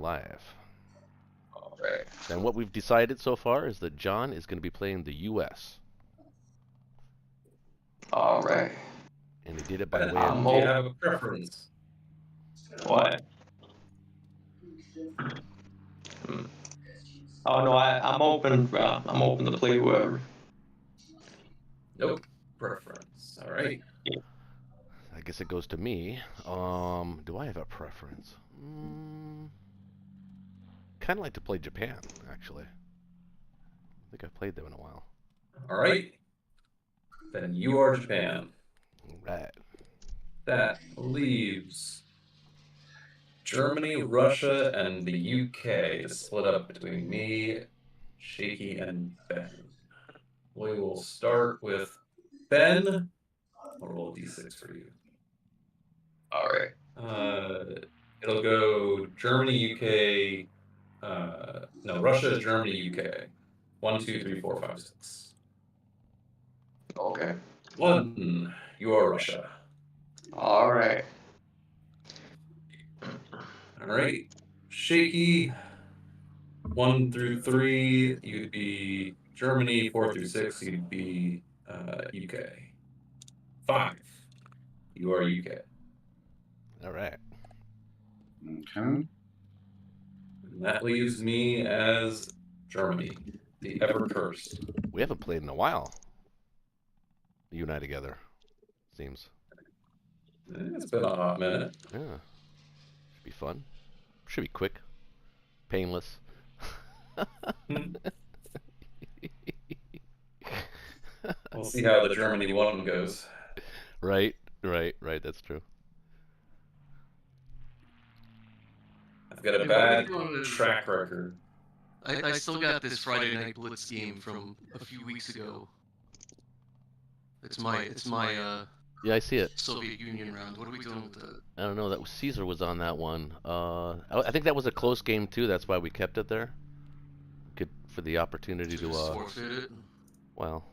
live. All right. And what we've decided so far is that John is going to be playing the U.S. All right. And he did it by Ben, way of... do you have a preference? What? Oh no, I'm open. I'm open to play whoever. Nope. Preference. All right. I guess it goes to me. Do I have a preference? Kind of like to play Japan, actually. I think I've played them in a while. All right. Then you are Japan. Right. That leaves Germany, Russia, and the UK to split up between me, Shaky, and Ben. We will start with Ben. I'll roll a d6 for you. All right. It'll go Germany, UK. No, Russia, Germany, UK. 1, 2, 3, 4, 5, 6. Okay. 1. You are Russia. All right. All right. Shaky. 1 through 3, you'd be Germany. 4 through 6, you'd be UK. 5, you are UK. All right. Okay. And that leaves me as Germany, the ever cursed. We haven't played in a while. You and I together, seems. It's been a hot minute. Yeah. Should be fun. Should be quick. Painless. We'll see how the Germany one goes. Right. That's true. I've got a bad track record. I still got this Friday Night Blitz game from a few weeks ago. It's my Yeah, I see it. Soviet Union round. What are we doing with that? I don't know. That was Caesar was on that one. I think that was a close game too. That's why we kept it there. Good for the opportunity to. Just forfeit it. Well,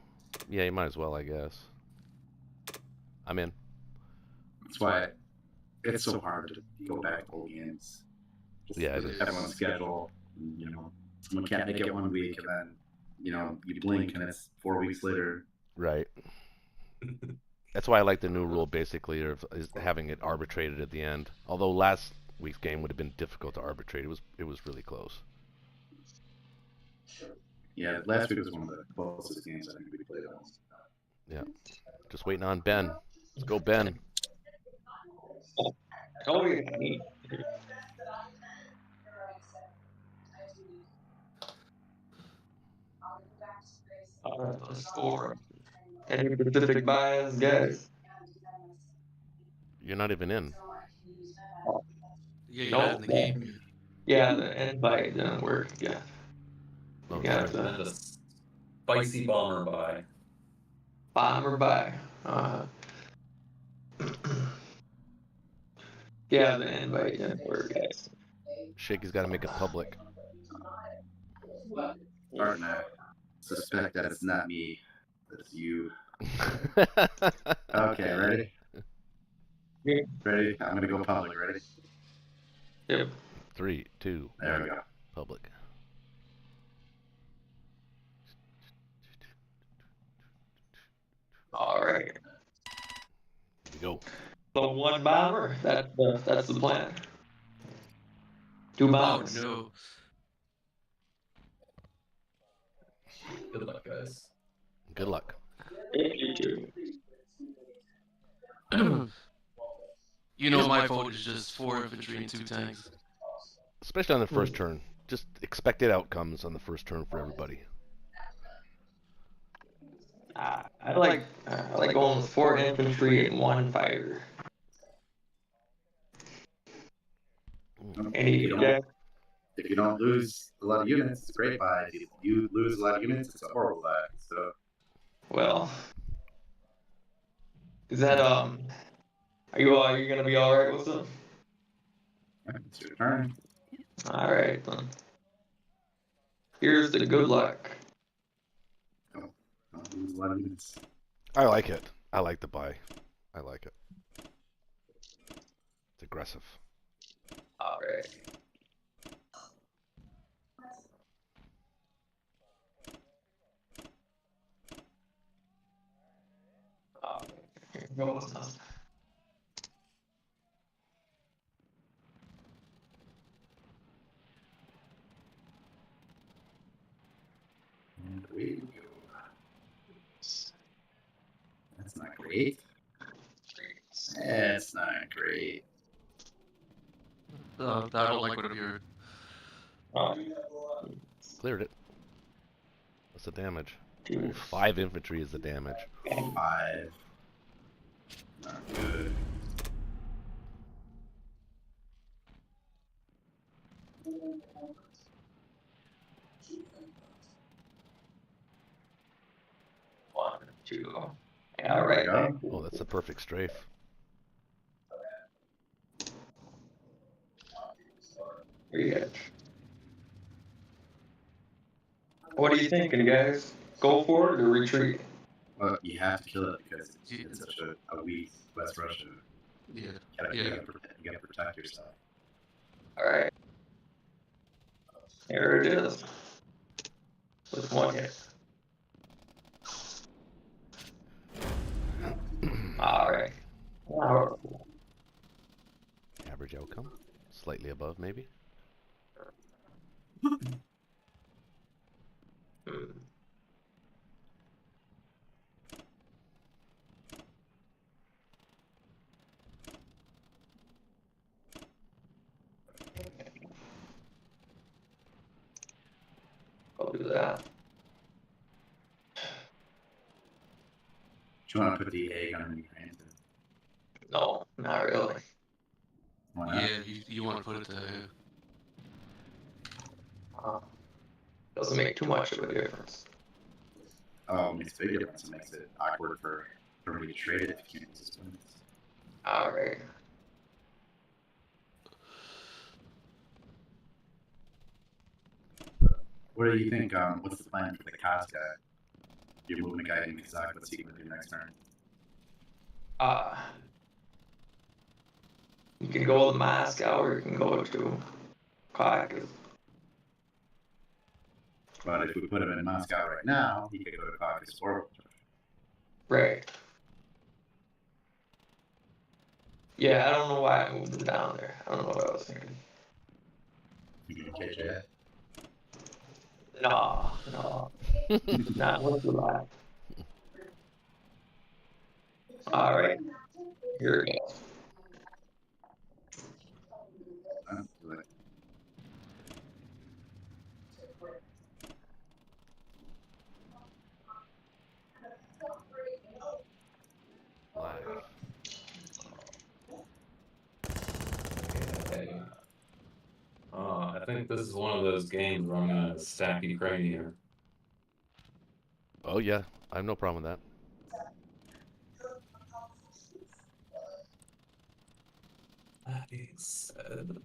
yeah, you might as well, I guess. I'm in. That's why it's so hard to go back to old games. Just Yeah, it is. Everyone's schedule. You know, someone can't make it one week, and then you blink, and it's 4 weeks later. Right. That's why I like the new rule, basically, is having it arbitrated at the end. Although last week's game would have been difficult to arbitrate. It was really close. Yeah, last week was one of the closest games I think we played on. Yeah. Just waiting on Ben. Let's go, Ben. Oh yeah. Score. Any specific bias, guys? You're not even in. Yeah, you're Nope. not in the game. Yeah, the invite didn't work. Yeah. Oh, You got sorry. And a spicy bomber by. bomber by. Yeah, the invite didn't work, guys. Shaky's got to make it public. Starting to suspect that it's not me, that it's you. Okay, ready? Ready? I'm gonna go public. Ready? Yep. 3, 2, There we go. public. All right. Here we go. So one bomber. That's the plan. 2 Oh bombers. no. Good luck, guys. Good luck. You too. You know my vote is just 4 infantry and 2 tanks. Especially on the first turn. Just expected outcomes on the first turn for everybody. I like going with 4 infantry and 1 fighter. Any guys? If you don't lose a lot of units, it's a great buy. If you lose a lot of units, it's a horrible buy. So, Well, is that are you gonna be all right with it? it's your turn. All right then. Here's the good luck. Don't lose a lot of units. I like it. I like the buy. I like it. It's aggressive. All right. Almost done. And away we go. That's not great. That's not great. I don't like what I'm hearing. Cleared it. What's the damage? Two. Ooh, 5 infantry is the damage. 5. Not good. One, two. All right. Go. Oh, that's a perfect strafe. Here you go. What are you thinking, guys? Go for it or retreat? Well, you have to kill it because it's such a weak West Russia. Yeah. You gotta protect yourself. All right. Here it is. With one hit. All right. Powerful. Average outcome. Slightly above, maybe. I'll do that. Do you want to put the egg on Ukraine? No, not really. Why not? Yeah, you want to put it there. Doesn't make too much of a difference. Oh, it makes a big difference. It makes it awkward for everybody to trade it if you can't use this wins. All right. What do you think? What's the plan for the Kaz guy? You're moving a guy in Kazakh. What's he going to do next turn? You can go to Moscow or you can go to Kharkiv. But if we put him in Moscow right now, he could go to Kazakh or Right. Yeah, I don't know why I moved him down there. I don't know what I was thinking. you can catch it. No. Not worth the lie. All right. Here we go. Live. Okay. I think this is one of those games where I'm gonna stack Ukraine here. Oh yeah, I have no problem with that. That being said,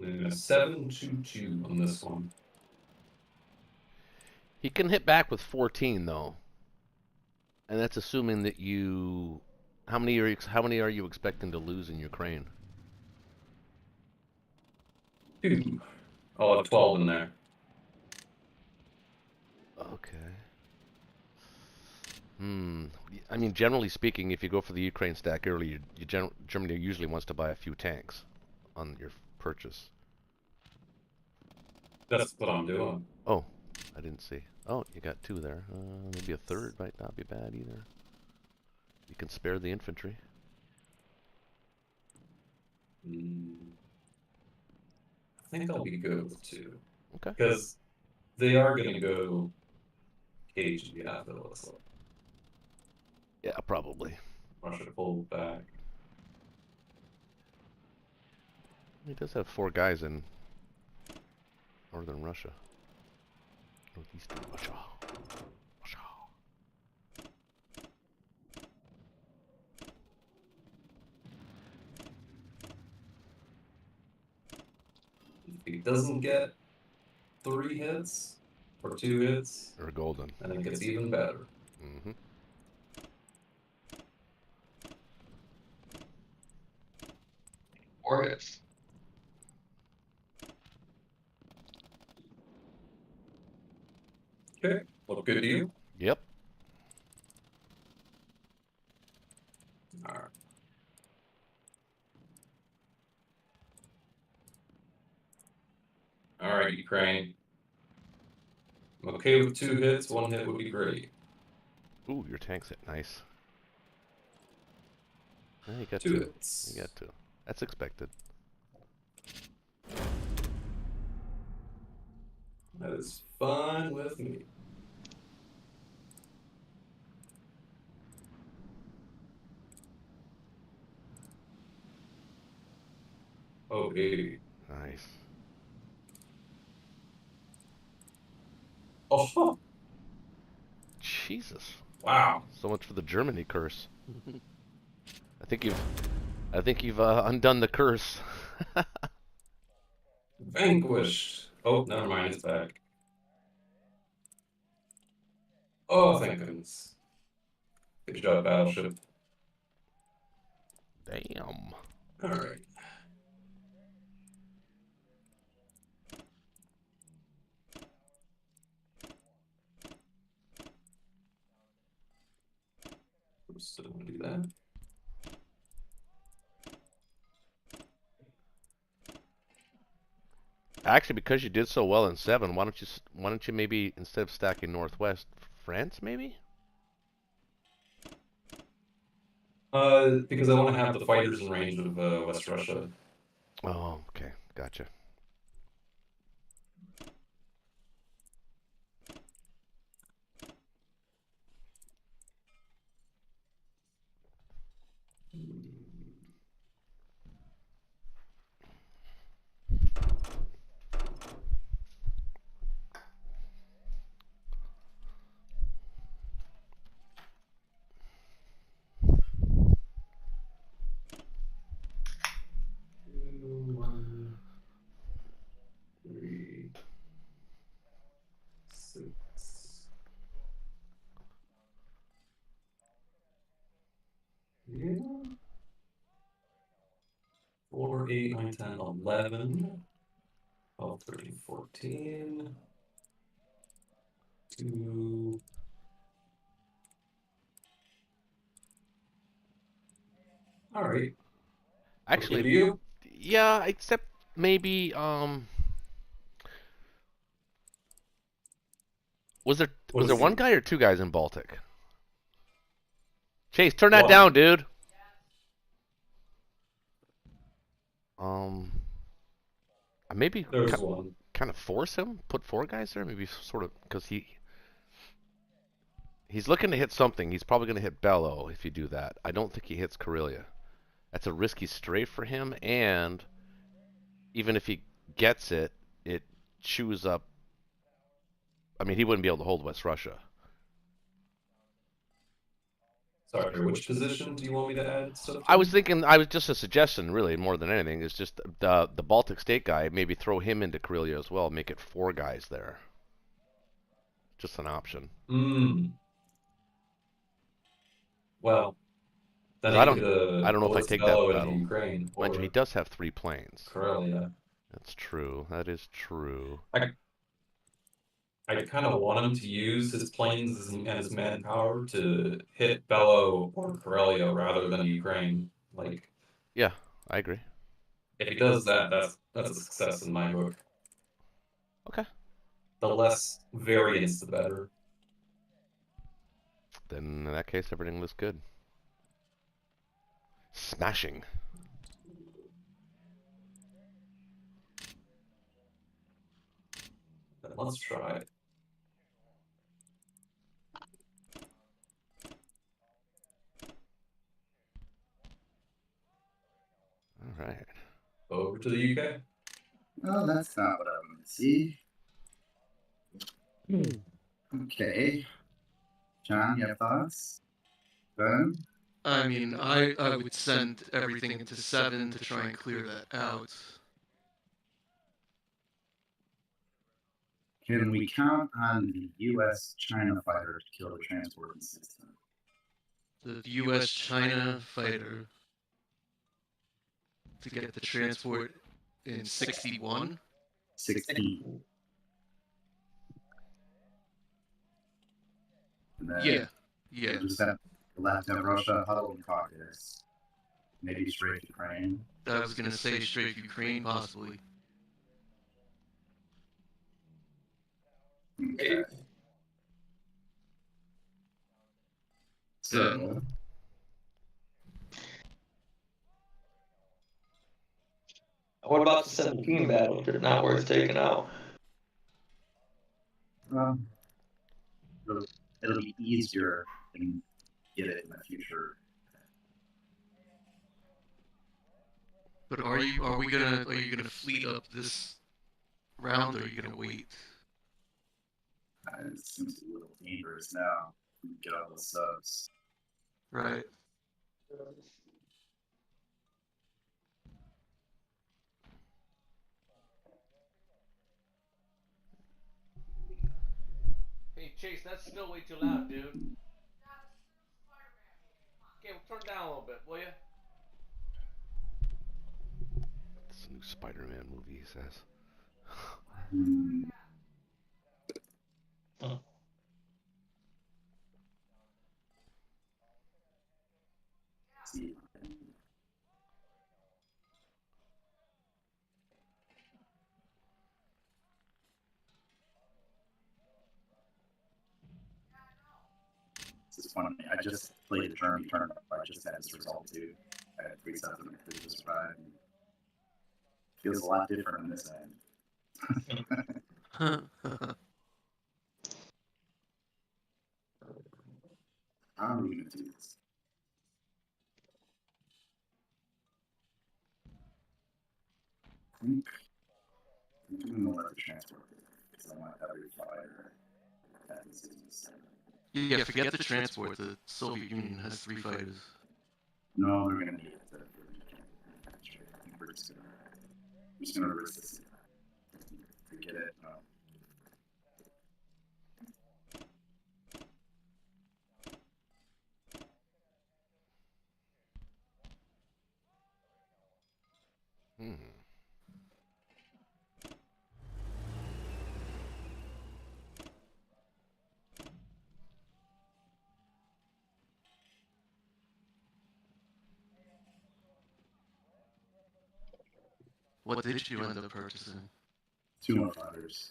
I'm gonna 7-2-2 on this one. He can hit back with 14 though, and that's assuming that you. How many are you expecting to lose in Ukraine? 2. I'll have 12 in there. Okay. I mean, generally speaking, if you go for the Ukraine stack early, Germany usually wants to buy a few tanks on your purchase. That's what I'm doing. Oh, I didn't see. Oh, you got 2 there. Maybe a third might not be bad either. You can spare the infantry. I think I'll be good with 2. Okay. Because they are gonna go KGB after this. Yeah, probably. Russia pulled back. He does have 4 guys in northern Russia. Northeastern Russia. If he doesn't get 3 hits, for 2 hits, Or golden. and it gets even better. Mm-hmm. Four hits. Okay, look good to you? Yep. Alright. Alright, Ukraine. I'm okay with 2 hits, 1 hit would be great. Ooh, your tank's hit. Nice. Yeah, you got 2 2. hits. You got 2. That's expected. That is fine with me. Oh, 80. Nice. Oh, Jesus. wow. So much for the Germany curse. I think you've undone the curse. Vanquished. Oh, never mind, it's back. Oh, thank goodness. Good job, battleship. Damn. Alright. Oops, don't want to do that. Actually, because you did so well in 7, why don't you maybe instead of stacking Northwest, France maybe? Because I want to have the fighters in range of West Russia. Oh, okay, gotcha. One, 3, 6. Yeah. 4, 8, 9, 10, 11. 12, 13, 14. 2. Alright. Actually, Okay, you? yeah, except maybe was there one guy or 2 guys in Baltic? Chase, turn that One. down, dude. Maybe There's one. kind of force him, put 4 guys there, maybe sort of, because he's looking to hit something. He's probably going to hit Bello if you do that. I don't think he hits Karelia. That's a risky strafe for him, and even if he gets it, it chews up. I mean, he wouldn't be able to hold West Russia. Sorry, which position do you want me to add stuff to? I was just a suggestion, really, more than anything. Is just the Baltic State guy, maybe throw him into Karelia as well, make it 4 guys there. Just an option. Well, then I he don't could know if I Blitz take Bello that into battle. Ukraine. Mind you, he does have 3 planes. Karelia. That's true. That is true. I kind of want him to use his planes and his manpower to hit Bello or Karelia rather than Ukraine. Like, Yeah, I agree. if he does that, that's a success in my book. Okay. The less variance, the better. Then in that case, everything looks good. Smashing. Let's try it. All right. Over to the UK. Oh, that's not what I want to see. Okay. John, you have thoughts? Ben? I mean, I would send everything into 7 to try and clear that out. Can we count on the U.S.-China fighter to kill the transporting system? The U.S.-China fighter to get the transport in 61. 16. And then Yeah. we'll just have Russia huddle and caucus. Maybe strafe Ukraine. I was gonna say strafe Ukraine, possibly. Okay. So, What about the 17 battle? They're not worth taking out. it'll be easier and get it in the future. But are you gonna fleet up this round, or are you gonna wait? It seems a little dangerous now. Get all those subs. Right. Hey, Chase, that's still way too loud, dude. Okay, well, turn down a little bit, will you? It's a new Spider-Man movie, he says. See. This is funny. I just played the German tournament. I just had this result too. I had 3 subs in my previous ride. Feels a lot different on this end. How are we going to do this? I think I'm going to let the transport because I want every fighter that is in this. Yeah, forget the transport. The Soviet Union has 3 fighters. No, they're going to need it. We're just going to risk this. Forget it. What did you end up purchasing? 2 more fighters.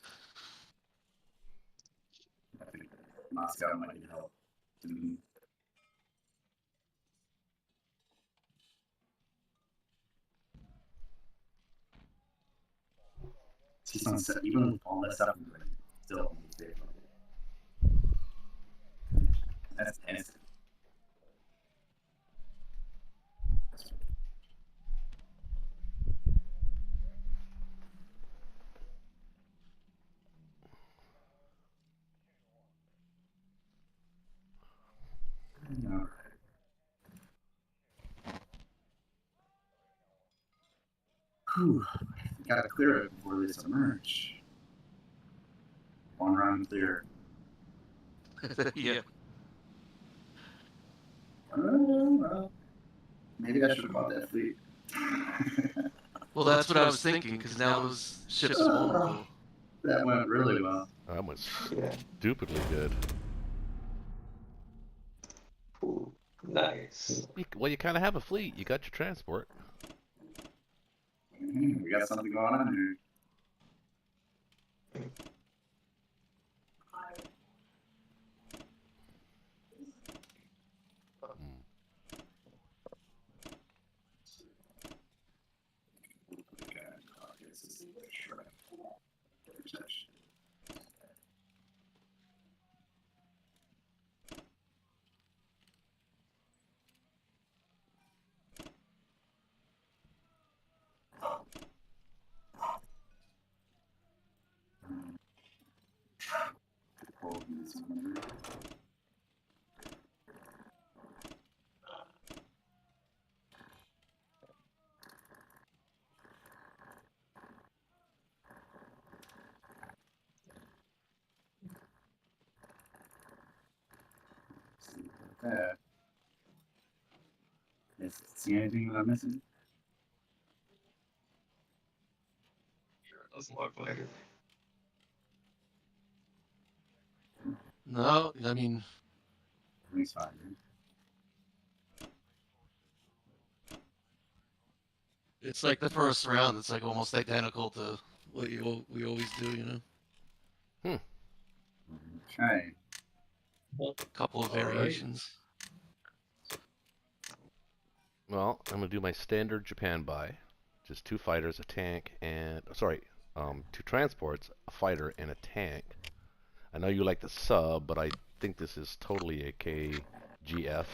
I think Moscow might need help. He's on set, even with all that stuff, still big. That's instant. All right. Whew. Gotta clear it before they submerge. 1 round clear. Yeah. Well, maybe I should have bought that fleet. Well, that's what I was thinking, because now those ships are vulnerable. That went really well. That went stupidly good. Ooh, nice. Well, you kind of have a fleet. You got your transport. We got something going on here. Yeah. See anything that I'm missing? Doesn't look like it. No, I mean, He's fine, dude. it's like the first round. It's like almost identical to what we always do, you know. Okay. A couple of All right. variations. Well, I'm gonna do my standard Japan buy, just 2 fighters, a tank, and 2 transports, a fighter, and a tank. I know you like the sub, but I think this is totally a KGF.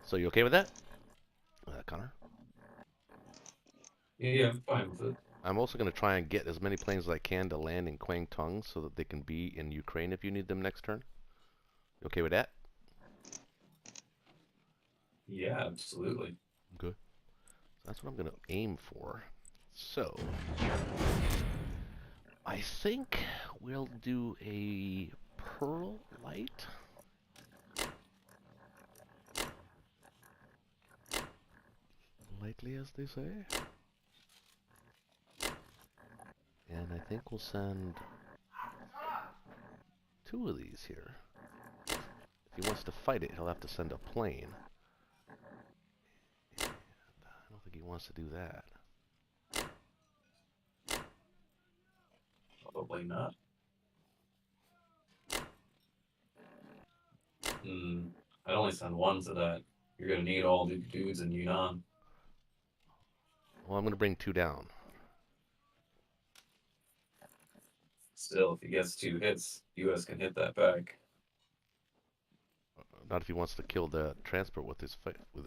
So you okay with that, Connor? Yeah, I'm fine with it. I'm also going to try and get as many planes as I can to land in Kwangtung so that they can be in Ukraine if you need them next turn. You okay with that? Yeah, absolutely. Good. So that's what I'm going to aim for. So I think we'll do a Pearl Light. Lightly, as they say. And I think we'll send 2 of these here. If he wants to fight it, he'll have to send a plane. And I don't think he wants to do that. Probably not. I'd only send 1 to that. You're gonna need all the dudes in Yunnan. Well, I'm going to bring 2 down. Still, if he gets 2 hits, US can hit that back. Not if he wants to kill the transport with his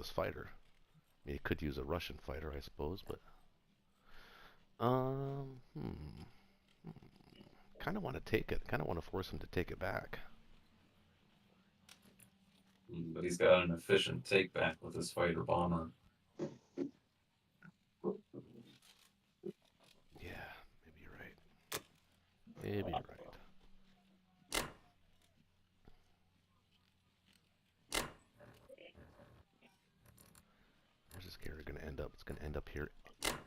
fighter. I mean, he could use a Russian fighter, I suppose, but kind of want to take it. Kind of want to force him to take it back. But he's got an efficient take back with his fighter bomber. Yeah, maybe you're right. Maybe you're right. Where's this carrier going to end up? It's going to end up here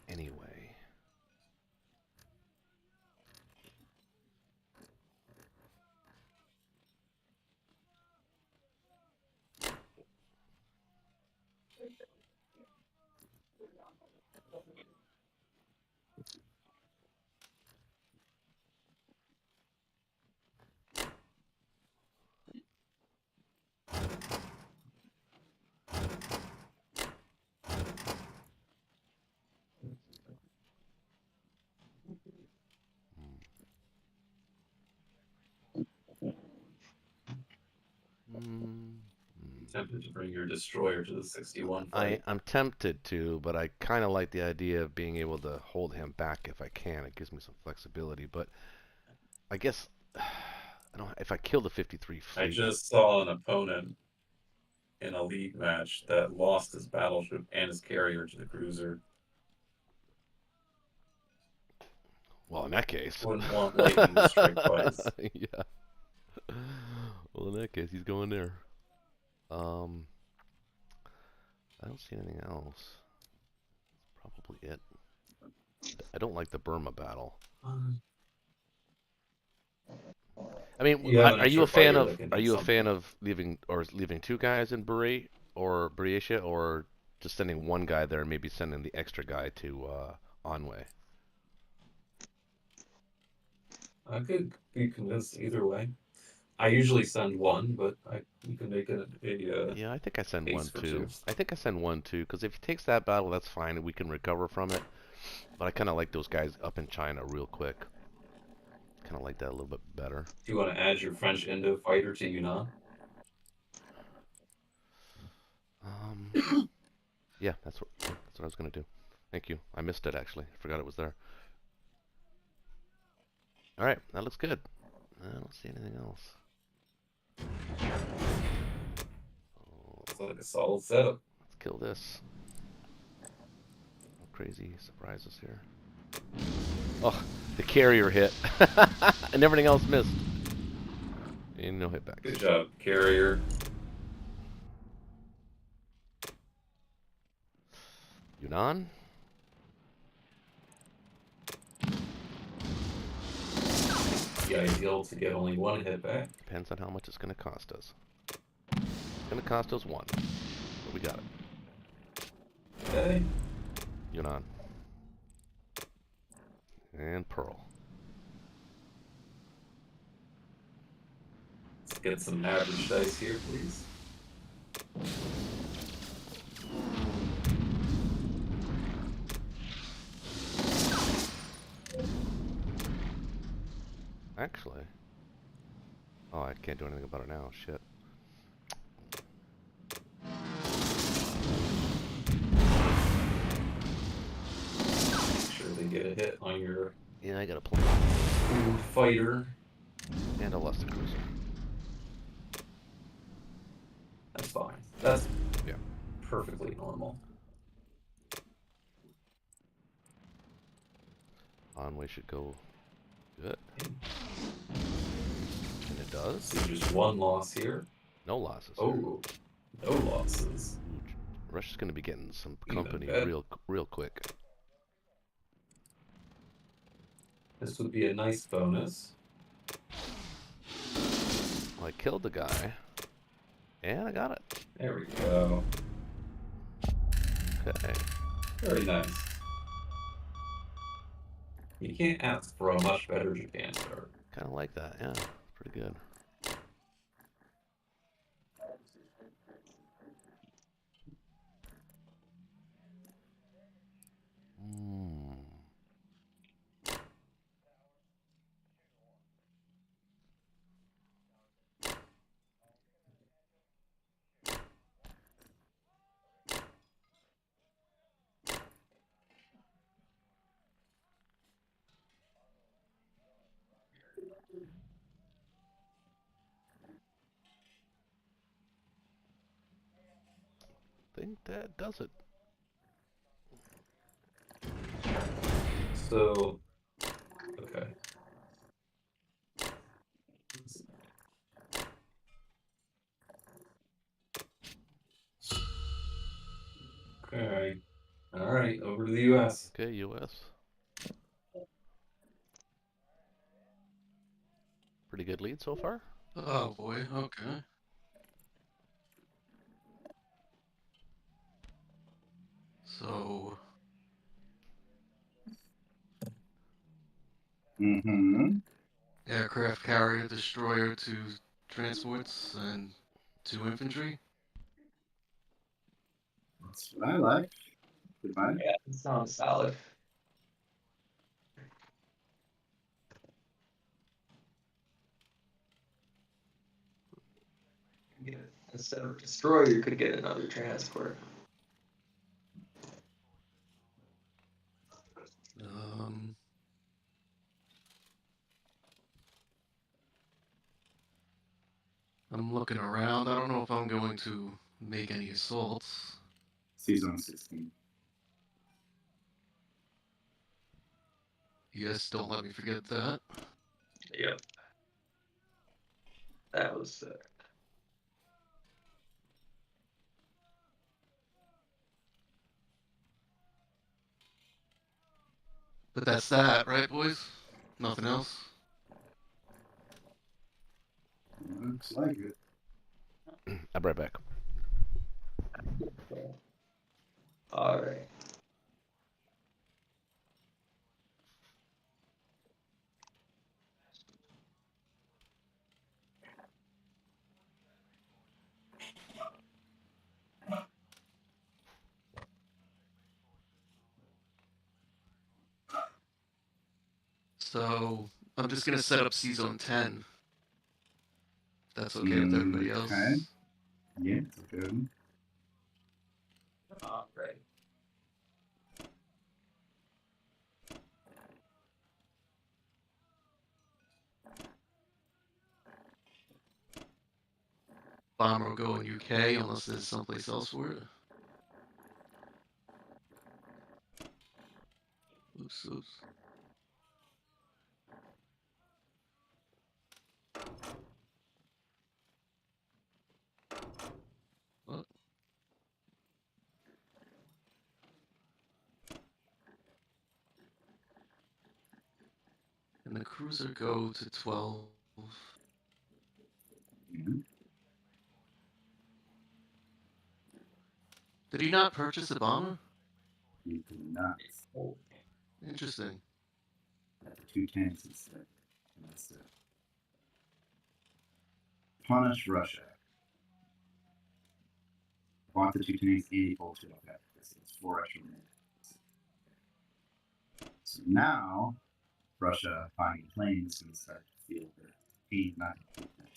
anyway. Tempted to bring your destroyer to the 61 fight. I'm tempted to, but I kind of like the idea of being able to hold him back if I can. It gives me some flexibility, but I guess I don't. If I kill the 53 fleet, I just saw an opponent in a league match that lost his battleship and his carrier to the cruiser. well, in that case, Wouldn't want lightning to strike twice. yeah. Well, in that case, he's going there. I don't see anything else. That's probably it. I don't like the Burma battle. I mean, You have an are you extra a fan fighter of? that can Are do you a fan something. of leaving 2 guys in Buryatia, or just sending 1 guy there and maybe sending the extra guy to Anhui? I could be convinced either way. I usually send 1, but you can make it a Yeah, I think I send case 1 for too. 2. I think I send 1 too, because if he takes that battle, that's fine, and we can recover from it. But I kind of like those guys up in China real quick. Kind of like that a little bit better. Do you want to add your French Indo fighter to Yunnan? Yeah, that's what I was gonna do. Thank you. I missed it actually. I forgot it was there. All right, that looks good. I don't see anything else. It's like a solid setup. Let's kill this. No crazy surprises here. Oh, the carrier hit, and everything else missed. And no hitbacks. Good job, carrier. Yunnan? The ideal to get only one hit back. Depends on how much it's going to cost us. It's going to cost us 1. But we got it. Okay. Yunnan. And Pearl. Let's get some average dice here, please. Actually. Oh, I can't do anything about it now. Shit. Make sure they get a hit on your Yeah, I got a plan. food fighter. And a Lusted Cruiser. That's fine. That's Yeah. perfectly normal. Onway should go good. And it does. So just one loss here. No losses. Oh, no losses. Ooh, Rush is going to be getting some Even company better. real quick. This would be a nice bonus. Well, I killed the guy. And I got it. There we go. Okay. Very nice. You can't ask for a much better Japan start. Kind of like that. Yeah. Pretty good. Hmm. I think that does it. So, okay. Okay. All right, over to the U.S. Okay, US. Pretty good lead so far. Oh boy, okay. So, Mm-hmm. aircraft carrier, destroyer, 2 transports, and 2 infantry. That's what I like. Goodbye. Yeah, it sounds solid. Instead of a destroyer, you could get another transport. Um, I'm looking around. I don't know if I'm going to make any assaults. Season 16. Yes, don't let me forget that. Yep. That was But that's that, right, boys? Nothing else? Looks like it. I'll be right back. all right. So, I'm just gonna set up C Zone 10. If that's okay with everybody else. Okay. Yeah, it's good. All right. Bomber will go in UK unless there's someplace else for it. Oops, oops. cruiser go to 12. Mhm. Did he not purchase a bomber? You do not. Interesting. Got the 2 tanks instead. And that's it. Punish Russia. Want the 2 tanks and he pulled 2 off that. It's 4 extra minutes. So now, Russia buying planes is going to start to feel their pain not improvement.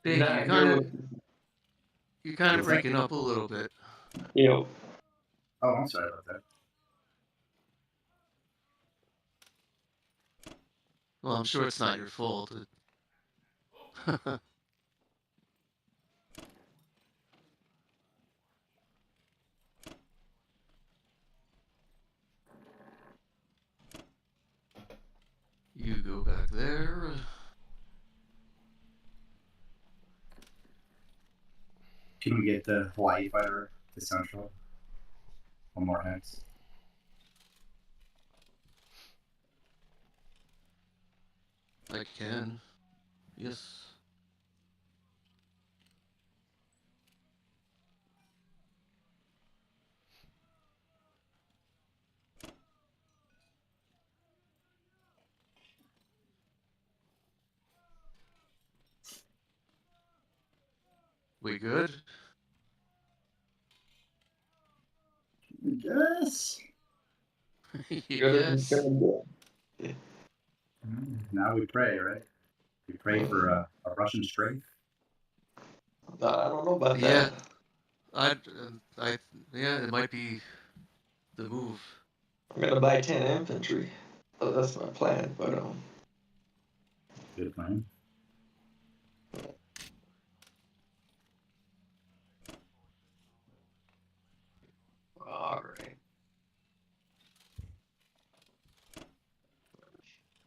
Big, Not good. you're kind of What's that? breaking up a little bit. Yo, Oh, I'm sorry about that. Well, I'm sure it's not your fault. You go back there. Can we get the Hawaii fighter to Central? 1 more hex. I can. Yes. We good? Yes. Yes. Now we pray, right? We pray for a Russian strength. I don't know about Yeah. that. Yeah, it might be the move. I'm gonna buy 10 infantry. So that's my plan, but Good plan. alright.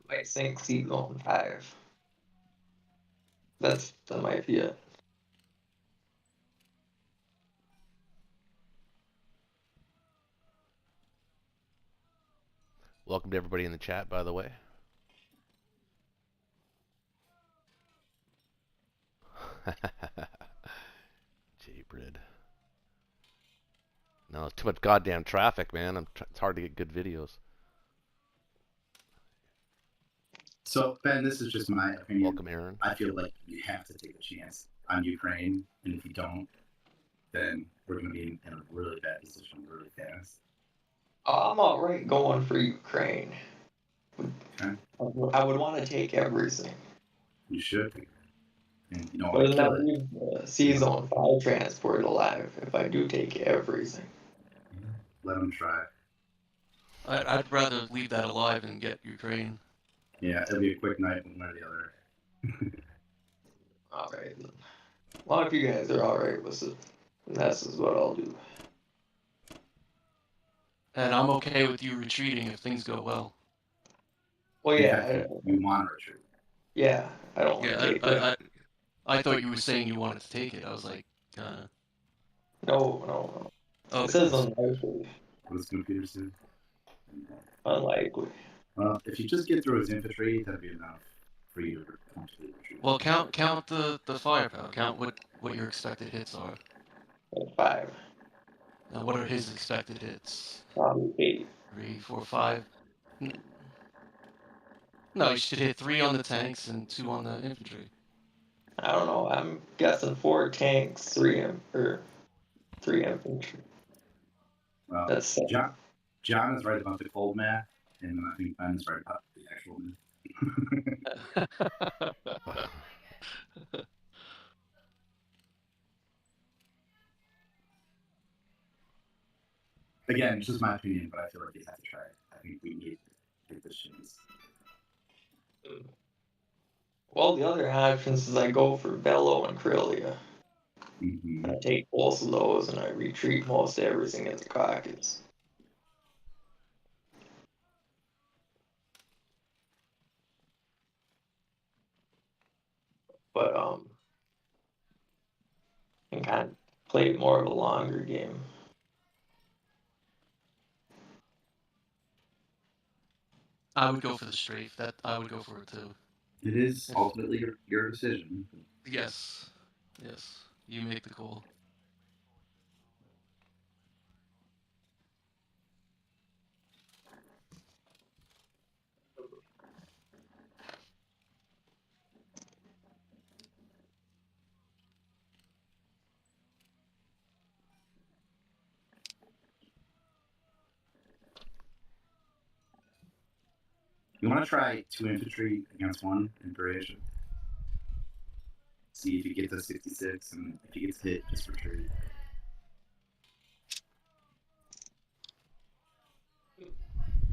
Might sink seat on 5. That might be it. Welcome to everybody in the chat, by the way. J-Brid. No, it's too much goddamn traffic, man. It's hard to get good videos. So, Ben, this is just my opinion. Welcome, Aaron. I feel like you have to take a chance on Ukraine, and if you don't, then we're going to be in a really bad position really fast. I'm alright going for Ukraine. Okay? I would want to take everything. You should. And you don't But want to then I kill it. leave the C-Zone 5 transport alive if I do take everything. Let them try. I'd rather leave that alive and get Ukraine. Yeah, it'll be a quick night one way or the other. Alright. Well, if you guys are alright with it, then this is what I'll do. And I'm okay with you retreating if things go well. Well, In yeah, fact, you want to retreat. yeah, I don't want to Yeah, take that. I thought you were saying you wanted to take it. I was like, No. oh, It says unlikely. What does computer say? Unlikely. Well, if you just get through his infantry, that'd be enough for you to completely retreat. well, count the firepower. Count what your expected hits are. Like 5. Now, what are his expected hits? Probably 8. 3, 4, 5. No, you should hit 3 on the tanks and 2 on the infantry. I don't know. I'm guessing 4 tanks, 3 infantry. Well, That's 7. John is right about the cold math, and I think Ben is right about the actual math. Again, it's just my opinion, but I feel like you have to try it. I think we need to take this chance. Well, the other options is I go for Bello and Krylia. Mm-hmm. I take both of those and I retreat most everything in the Caucasus. But and kind of play more of a longer game. I would go for the strafe. That I would go for it too. It is ultimately your decision. Yes. Yes. You make the call. You want to try 2 infantry against 1 in duration. See if he gets a 66, and if he gets hit, just retreat.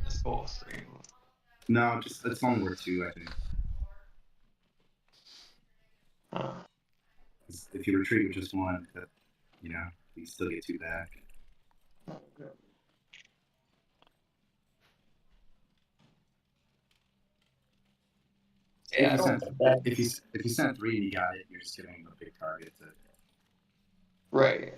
Let's go 3. No, just it's only worth 2, I think. Huh. If you retreat with just 1, that, you still get 2 back. Yeah, if you sent 3 and you got it, you're just giving a big target to. right.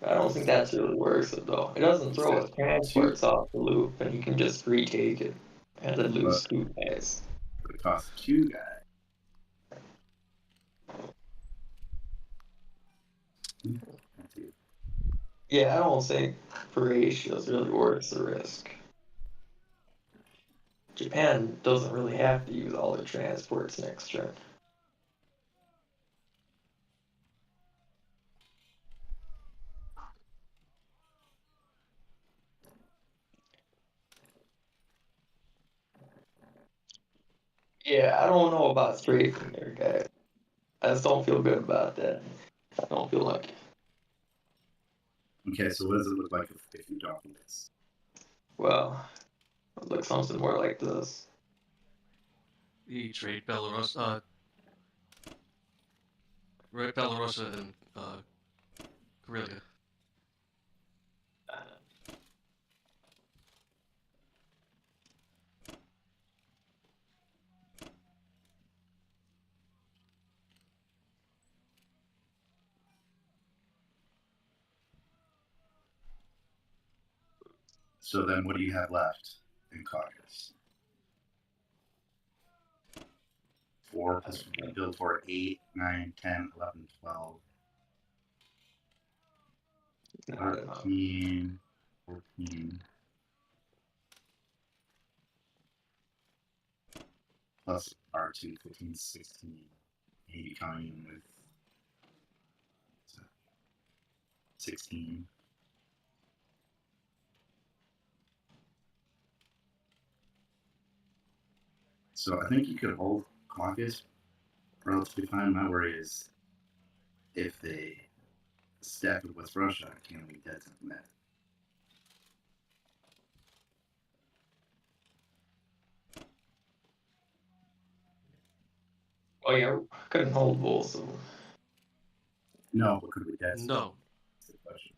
I don't think that's really worth it though. It doesn't throw his transports off the loop, and you can just retake it and then lose 2 guys. But it costs 2 guys. Yeah, I don't think Croatia is really worth the risk. Japan doesn't really have to use all their transports next turn. Yeah, I don't know about strafing there, guys. I just don't feel good about that. I don't feel like. Okay, so what does it look like if you don't do this? Well, it looks something more like this. You trade Belarus, right? Belarus and Karelia. So then what do you have left in Caucasus? 4 plus you build for 8, 9, 10, 11, 12, 13, 14. Plus R2, 15, 16. Maybe coming in with 16. So I think you could hold Caucasus relatively fine. My worry is if they stack it with Russia, can we dead something that? Oh yeah, couldn't hold both of them. No, but could we dead? No. That's the question.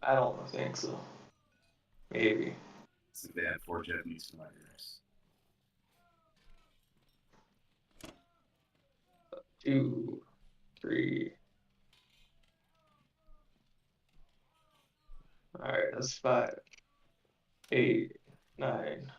I don't think so. Maybe. So they had 4 Japanese fighters. 2, 3. Alright, that's 5, 8, 9.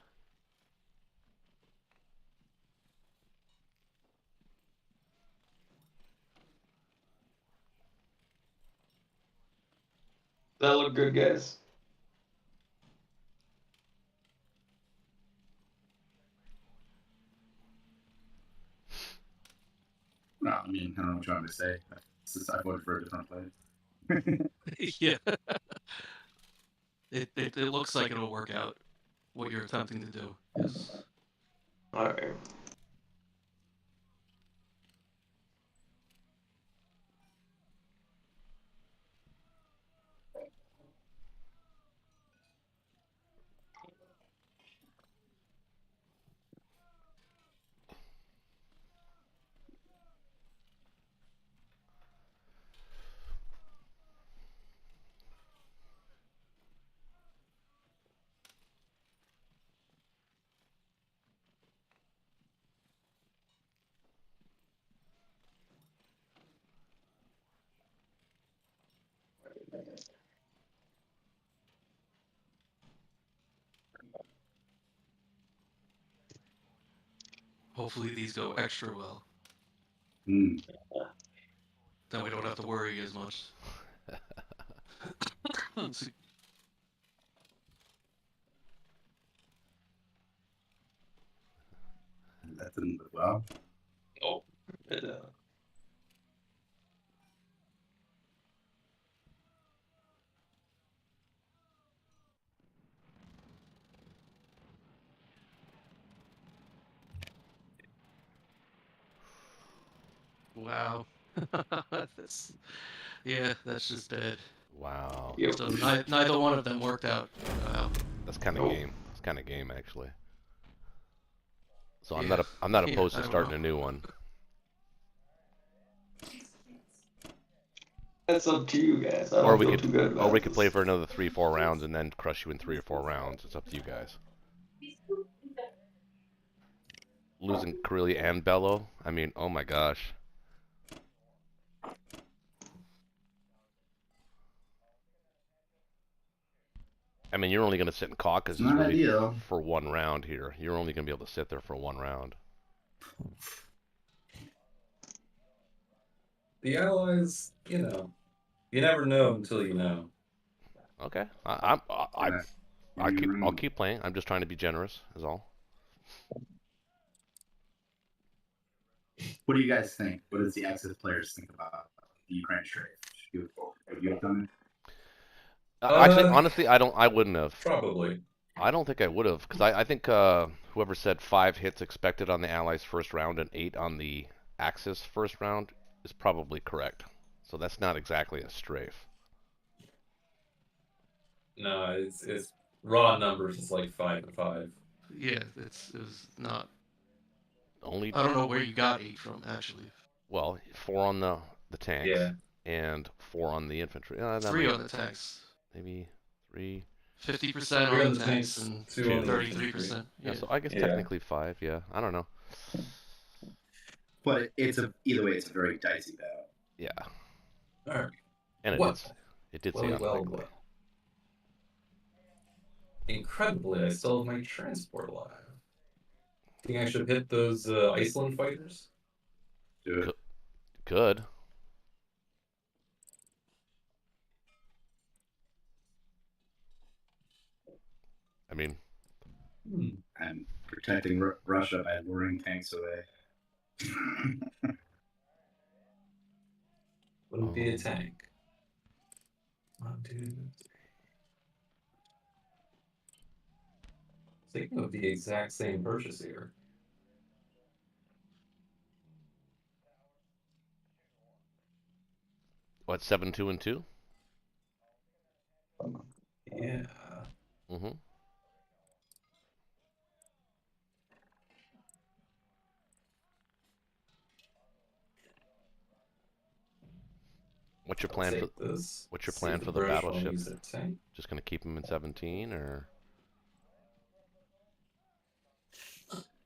That look good, guys. No, I mean, I don't know what you want me to say. I voted for a different play. Yeah. It looks like it'll work out. What you're attempting to do. Yes. Alright. hopefully these go extra well. Hmm. Then we don't have to worry as much. That didn't look well. Oh, Wow. that's just bad. Wow. yep. So neither one of them worked out. Wow. That's kind of Nope. game. That's kind of game actually. So Yeah. I'm not Yeah, opposed I to don't starting know. a new one. That's up to you guys. I Or don't we feel could too good about or we could play this. for another 3-4 rounds and then crush you in 3 or 4 rounds. It's up to you guys. Losing Karelia and Bello. I mean, oh my gosh. I mean, you're only going to sit in caucus Not really ideal. for 1 round here. You're only going to be able to sit there for 1 round. The allies, you know, you never know until you know. Okay. Yeah. I'll keep playing. I'm just trying to be generous, is all. What do you guys think? What does the Axis players think about the Ukraine strafe? Have you done Actually, honestly, I wouldn't have. Probably. I don't think I would have, because I think whoever said 5 hits expected on the Allies first round and 8 on the Axis first round is probably correct. So that's not exactly a strafe. No, it's raw numbers. It's like 5 and 5. Yeah, it was not. Only, I don't know where you got 8 from actually. well, 4 on the tanks Yeah. and 4 on the infantry. 3 on the tanks. Maybe 3. 50% 3 on the tanks and 2 on the 33%. Yeah, Yeah. so I guess Yeah. technically 5. Yeah, I don't know. But either way, it's a very dicey battle. Yeah, All right. and it did say unlikely. Well. Incredibly, I still have my transport alive. Think I should hit those Iceland fighters? Do it. Good. I mean, I'm protecting Russia by luring tanks away. Wouldn't be a tank. 1, 2, 3. Thinking of the exact same purchase here. what, 7, 2, and 2? Yeah. Mm-hmm. What's your plan for this? What's your plan for the British battleship? use a tank. Just gonna keep them in 17, or?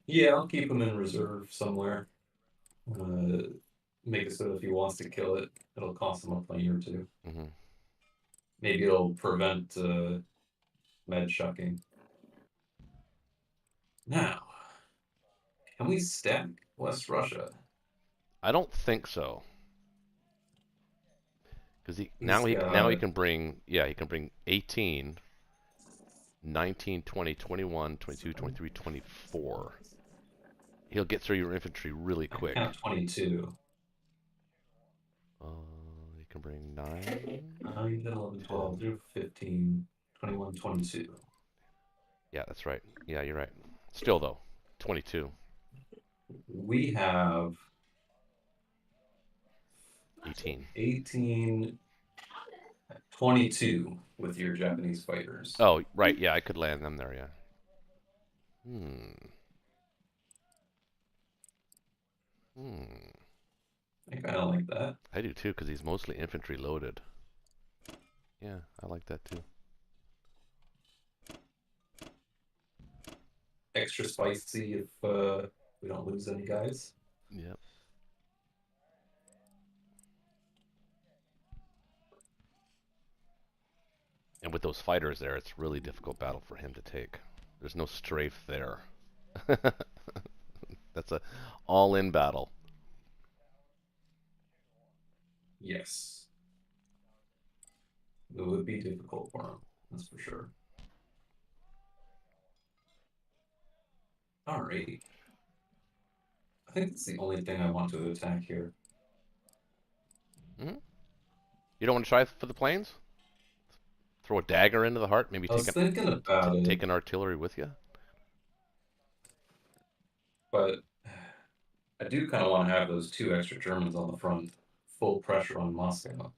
Yeah, I'll keep him in reserve somewhere. Make it so that if he wants to kill it, it'll cost him a plane or 2. Mm-hmm. Maybe it'll prevent med shucking. Now, can we stack West Russia? I don't think so. Because now he can bring, yeah, he can bring 18, 19, 20, 21, 22, 23, 24. He'll get through your infantry really quick. Count 22. He can bring 9. 9, 10, 11, 12, 0, 15, 21, 22. Yeah, that's right. Yeah, you're right. Still though, 22. We have 18. 18, 22 with your Japanese fighters. Oh, right. Yeah, I could land them there. Yeah. I kind of like that. I do too, because he's mostly infantry loaded. Yeah, I like that too. Extra spicy if we don't lose any guys. Yep. And with those fighters there, it's really difficult battle for him to take. There's no strafe there. That's a all-in battle. Yes. It would be difficult for him, that's for sure. Alright. I think that's the only thing I want to attack here. Hmm? You don't want to try for the planes? Throw a dagger into the heart? Maybe I was thinking about it, take an artillery with you? but I do kind of want to have those 2 extra Germans on the front, full pressure on Moscow.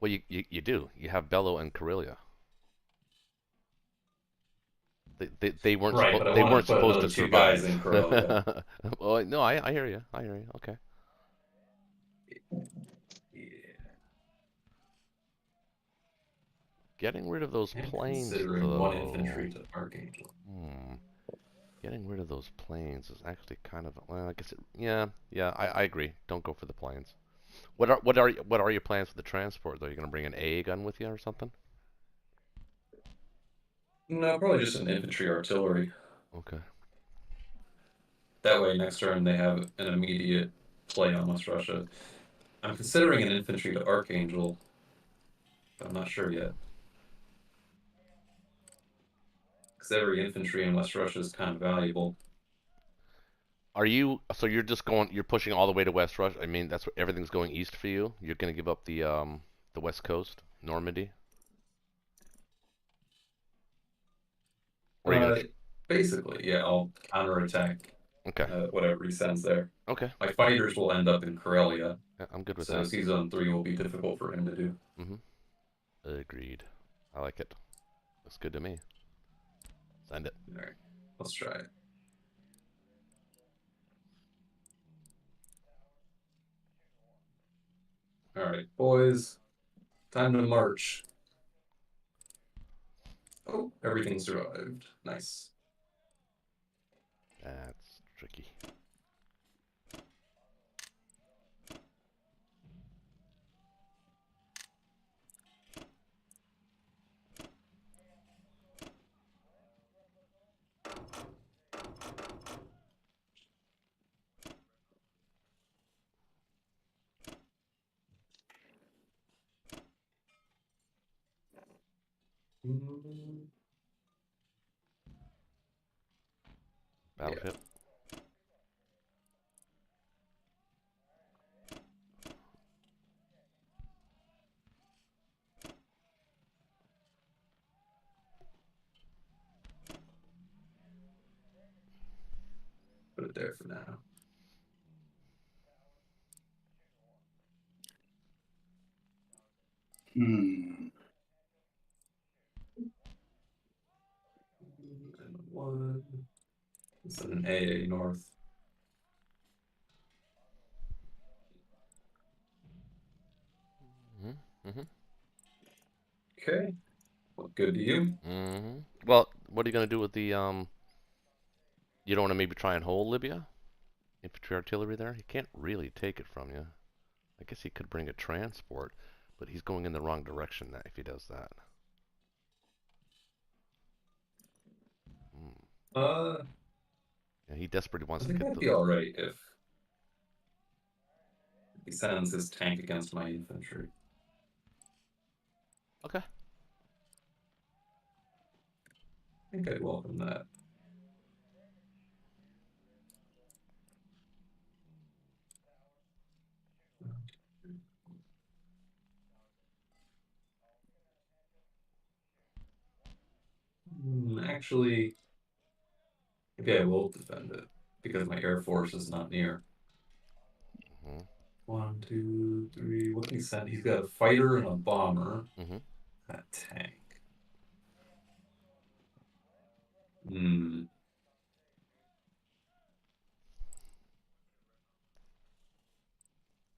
Well, you do. You have Bello and Karelia. They weren't Right, but I they want weren't to put supposed another to 2 guys survive. in Karelia. Well, no, I hear you. I hear you. Okay. Yeah. Getting rid of those And planes, considering 1 though. infantry to Archangel. Getting rid of those planes is actually kind of, well, I guess yeah, I agree. Don't go for the planes. What are your plans for the transport though? Are you gonna bring an AA gun with you or something? No, probably just an infantry artillery. Okay. That way, next turn they have an immediate play on West Russia. I'm considering an infantry to Archangel, but I'm not sure yet. Because every infantry in West Russia is kind of valuable. Are you, so you're just going, you're pushing all the way to West Russia? I mean, that's what everything's going east for you? You're gonna give up the West Coast, Normandy? Or are you gonna, Basically, yeah, I'll counterattack okay. whatever he sends there. Okay. My fighters will end up in Karelia, Yeah, I'm good with so that. Season 3 will be difficult for him to do. Agreed. I like it. Looks good to me. Send it. Alright, let's try it. Alright, boys. Time to march. Oh, everything survived. Nice. That's tricky. Battleship. Put it there for now. Hmm. And 1. Instead an AA north. Okay. Well, good to you. Well, what are you gonna do with the You don't want to maybe try and hold Libya? Infantry artillery there? He can't really take it from you. I guess he could bring a transport, but he's going in the wrong direction now if he does that. Yeah, he desperately I wants to think get that'd the. be alright if he sends his tank against my infantry. Okay. I think I'd welcome that. Actually, maybe I will defend it because my air force is not near. 1, 2, 3. What can he send? He's got a fighter and a bomber. A tank.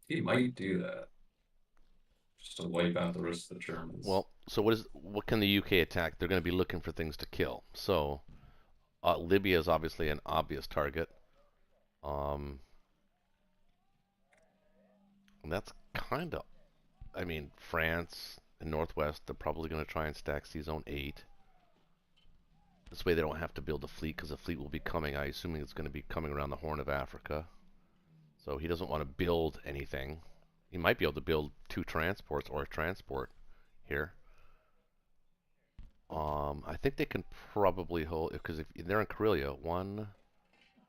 He might do that. Just to wipe out the rest of the Germans. Well, so what can the UK attack? They're going to be looking for things to kill. So Libya is obviously an obvious target. And that's kind of, I mean, France and Northwest, they're probably going to try and stack C Zone 8. This way they don't have to build a fleet, because the fleet will be coming, I assuming it's going to be coming around the Horn of Africa. So he doesn't want to build anything. He might be able to build 2 transports or a transport here. I think they can probably hold, because if they're in Karelia, 1,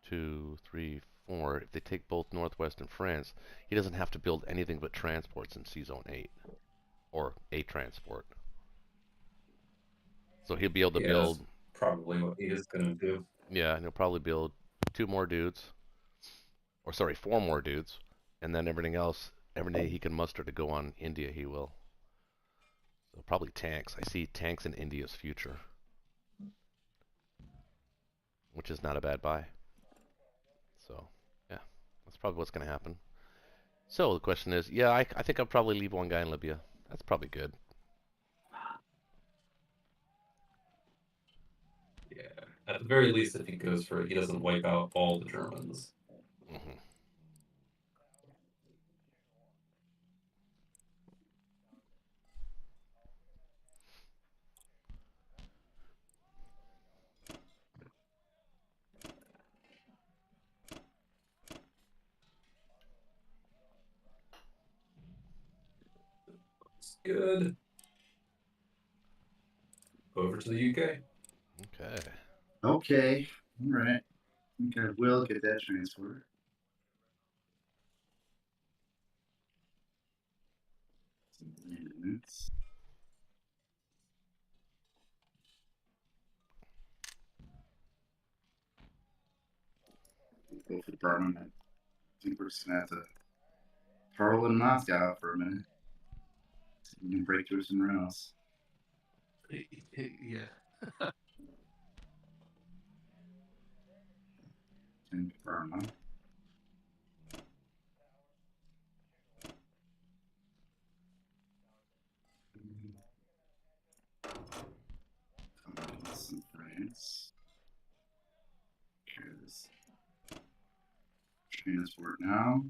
2, 3, 4. If they take both northwestern France, he doesn't have to build anything but transports in C Zone 8, or a transport. So he'll be able to Yeah, build. that's probably what he is gonna do. Yeah, and he'll probably build 2 more dudes, or sorry, 4 more dudes, and then everything else, everything he can muster to go on India, he will. So probably tanks. I see tanks in India's future, which is not a bad buy. So, yeah, that's probably what's going to happen. So the question is, yeah, I think I'll probably leave 1 guy in Libya. That's probably good. Yeah, at the very least, if he goes for it, he doesn't wipe out all the Germans. Mm-hmm. It's good. Over to the UK. Okay. Okay. All right. I think I will get that transfer. Some units. Go for Berman. I think we're just gonna have to troll in Moscow for a minute. See if we can break through somewhere else. Yeah. And Burma. Some France. Here's transport now.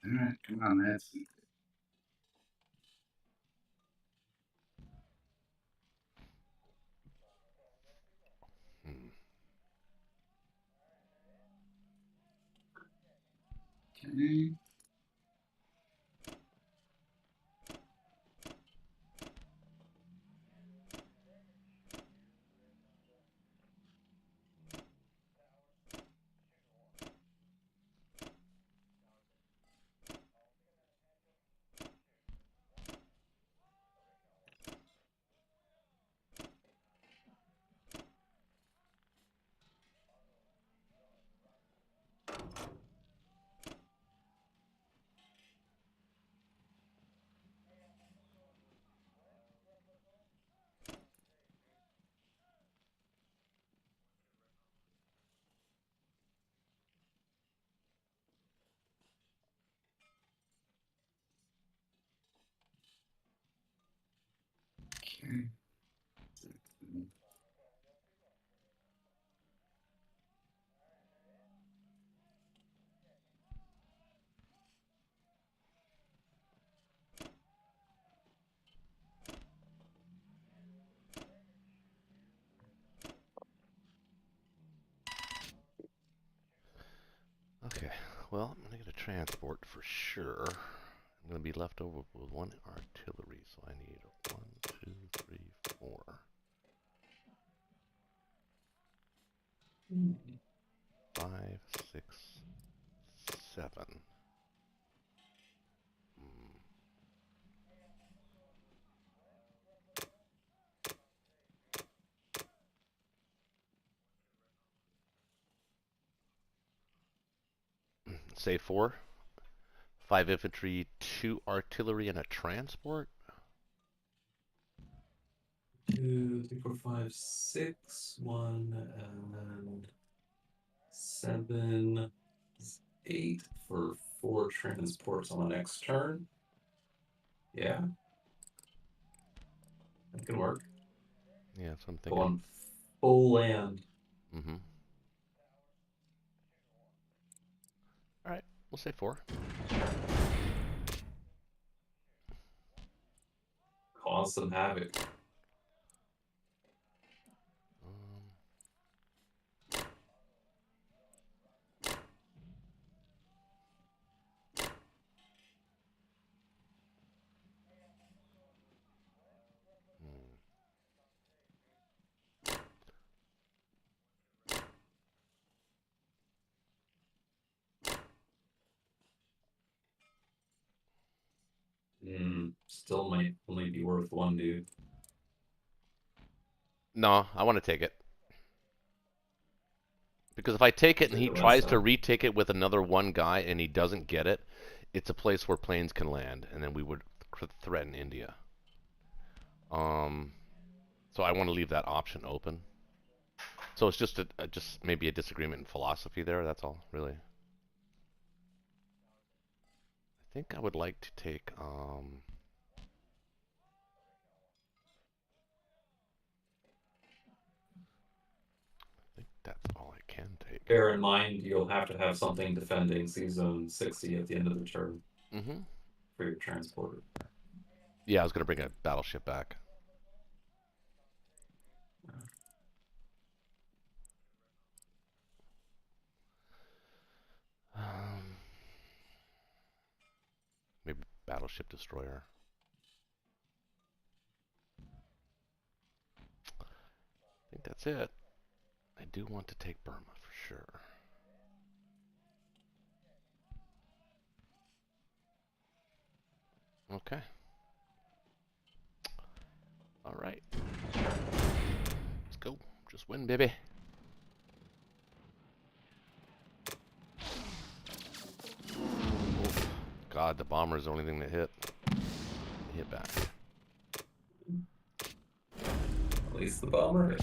All right, come on, that's Hmm. okay. Okay. Okay. Well, I'm gonna get a transport for sure. I'm gonna be left over with 1 artillery, so I need 1, 2, 3, 4, 5, 6, 7. Hmm. Say 4. 5 infantry, 2 artillery, and a transport? 2, 3, 4, 5, 6, 1, and 7, 8 for 4 transports on the next turn. Yeah. That can work. Yeah, that's what I'm thinking. Going full land. Mm-hmm. All right, we'll say 4. Cause some havoc. Still might only be worth 1 dude. No, I want to take it. Because if I take it and Take he the tries rest to out. retake it with another one guy and he doesn't get it, it's a place where planes can land, and then we would threaten India. So I want to leave that option open. So it's just just maybe a disagreement in philosophy there. That's all, really. I think I would like to take. I think that's all I can take. Bear in mind, you'll have to have something defending C-Zone 60 at the end of the turn Mm-hmm. for your transporter. Yeah, I was gonna bring a battleship back. Maybe battleship destroyer. I think that's it. I do want to take Burma for sure. Okay. All right. Let's go. Just win, baby. Oh, God, the bomber is the only thing that hit. Hit back. At least the bomber hit.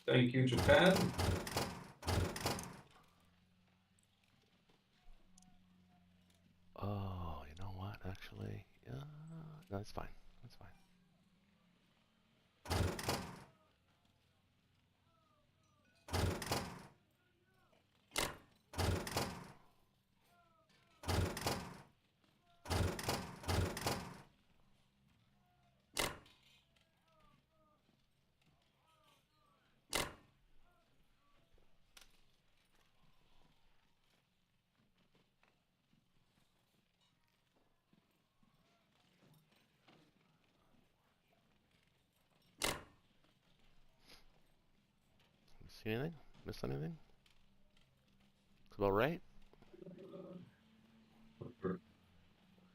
Thank you, Japan. Oh, you know what? Actually, no, it's fine. That's fine. See anything? Miss anything? It's about right.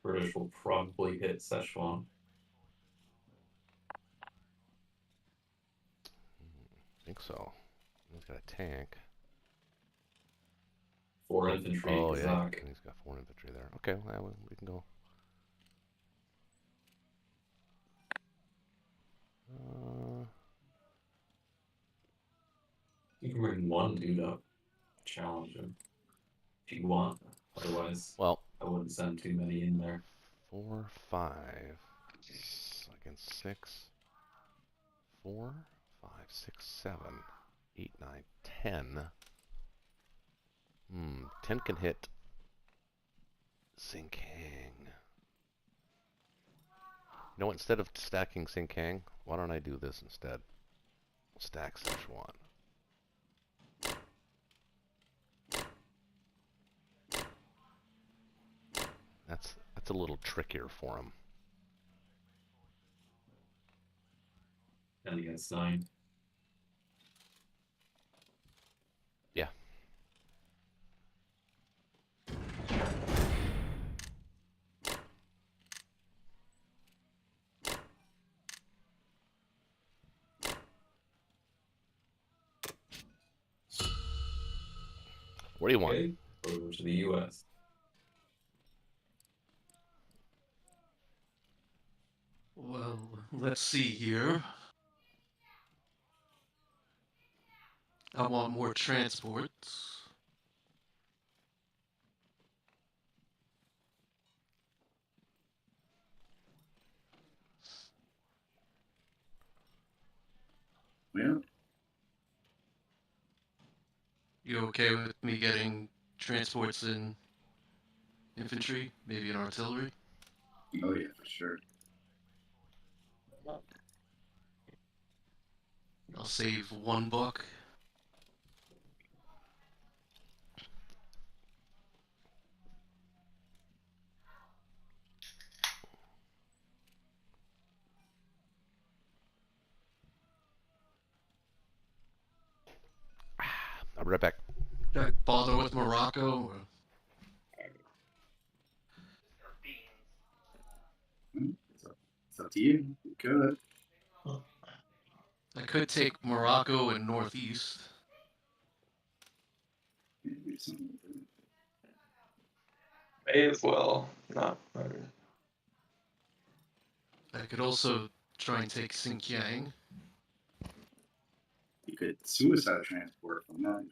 British will probably hit Szechuan. I think so. He's got a tank. 4 infantry, Oh, yeah. Kazakh. He's got 4 infantry there. Okay, well, we can go. You can bring 1 dude up. Challenge him. If you want. Otherwise, Well, I wouldn't send too many in there. 4, 5. Against 6. 4, 5, 6, 7, 8, 9, 10. 10 can hit Sinkang. You know what? Instead of stacking Sinkang, why don't I do this instead? Stack Szechuan. That's a little trickier for him. And against 9. Yeah. What do you want? Okay. over to the U.S. Well, let's see here. I want more transports. Well, You okay with me getting transports in infantry, maybe in artillery? oh yeah, for sure. I'll save $1. I'll be right back. Should I bother with Morocco? Or... It's up to you. You could. I could take Morocco and Northeast. Maybe something like that. May as well. Not. I could also try and take Xinjiang. You could suicide transport from that.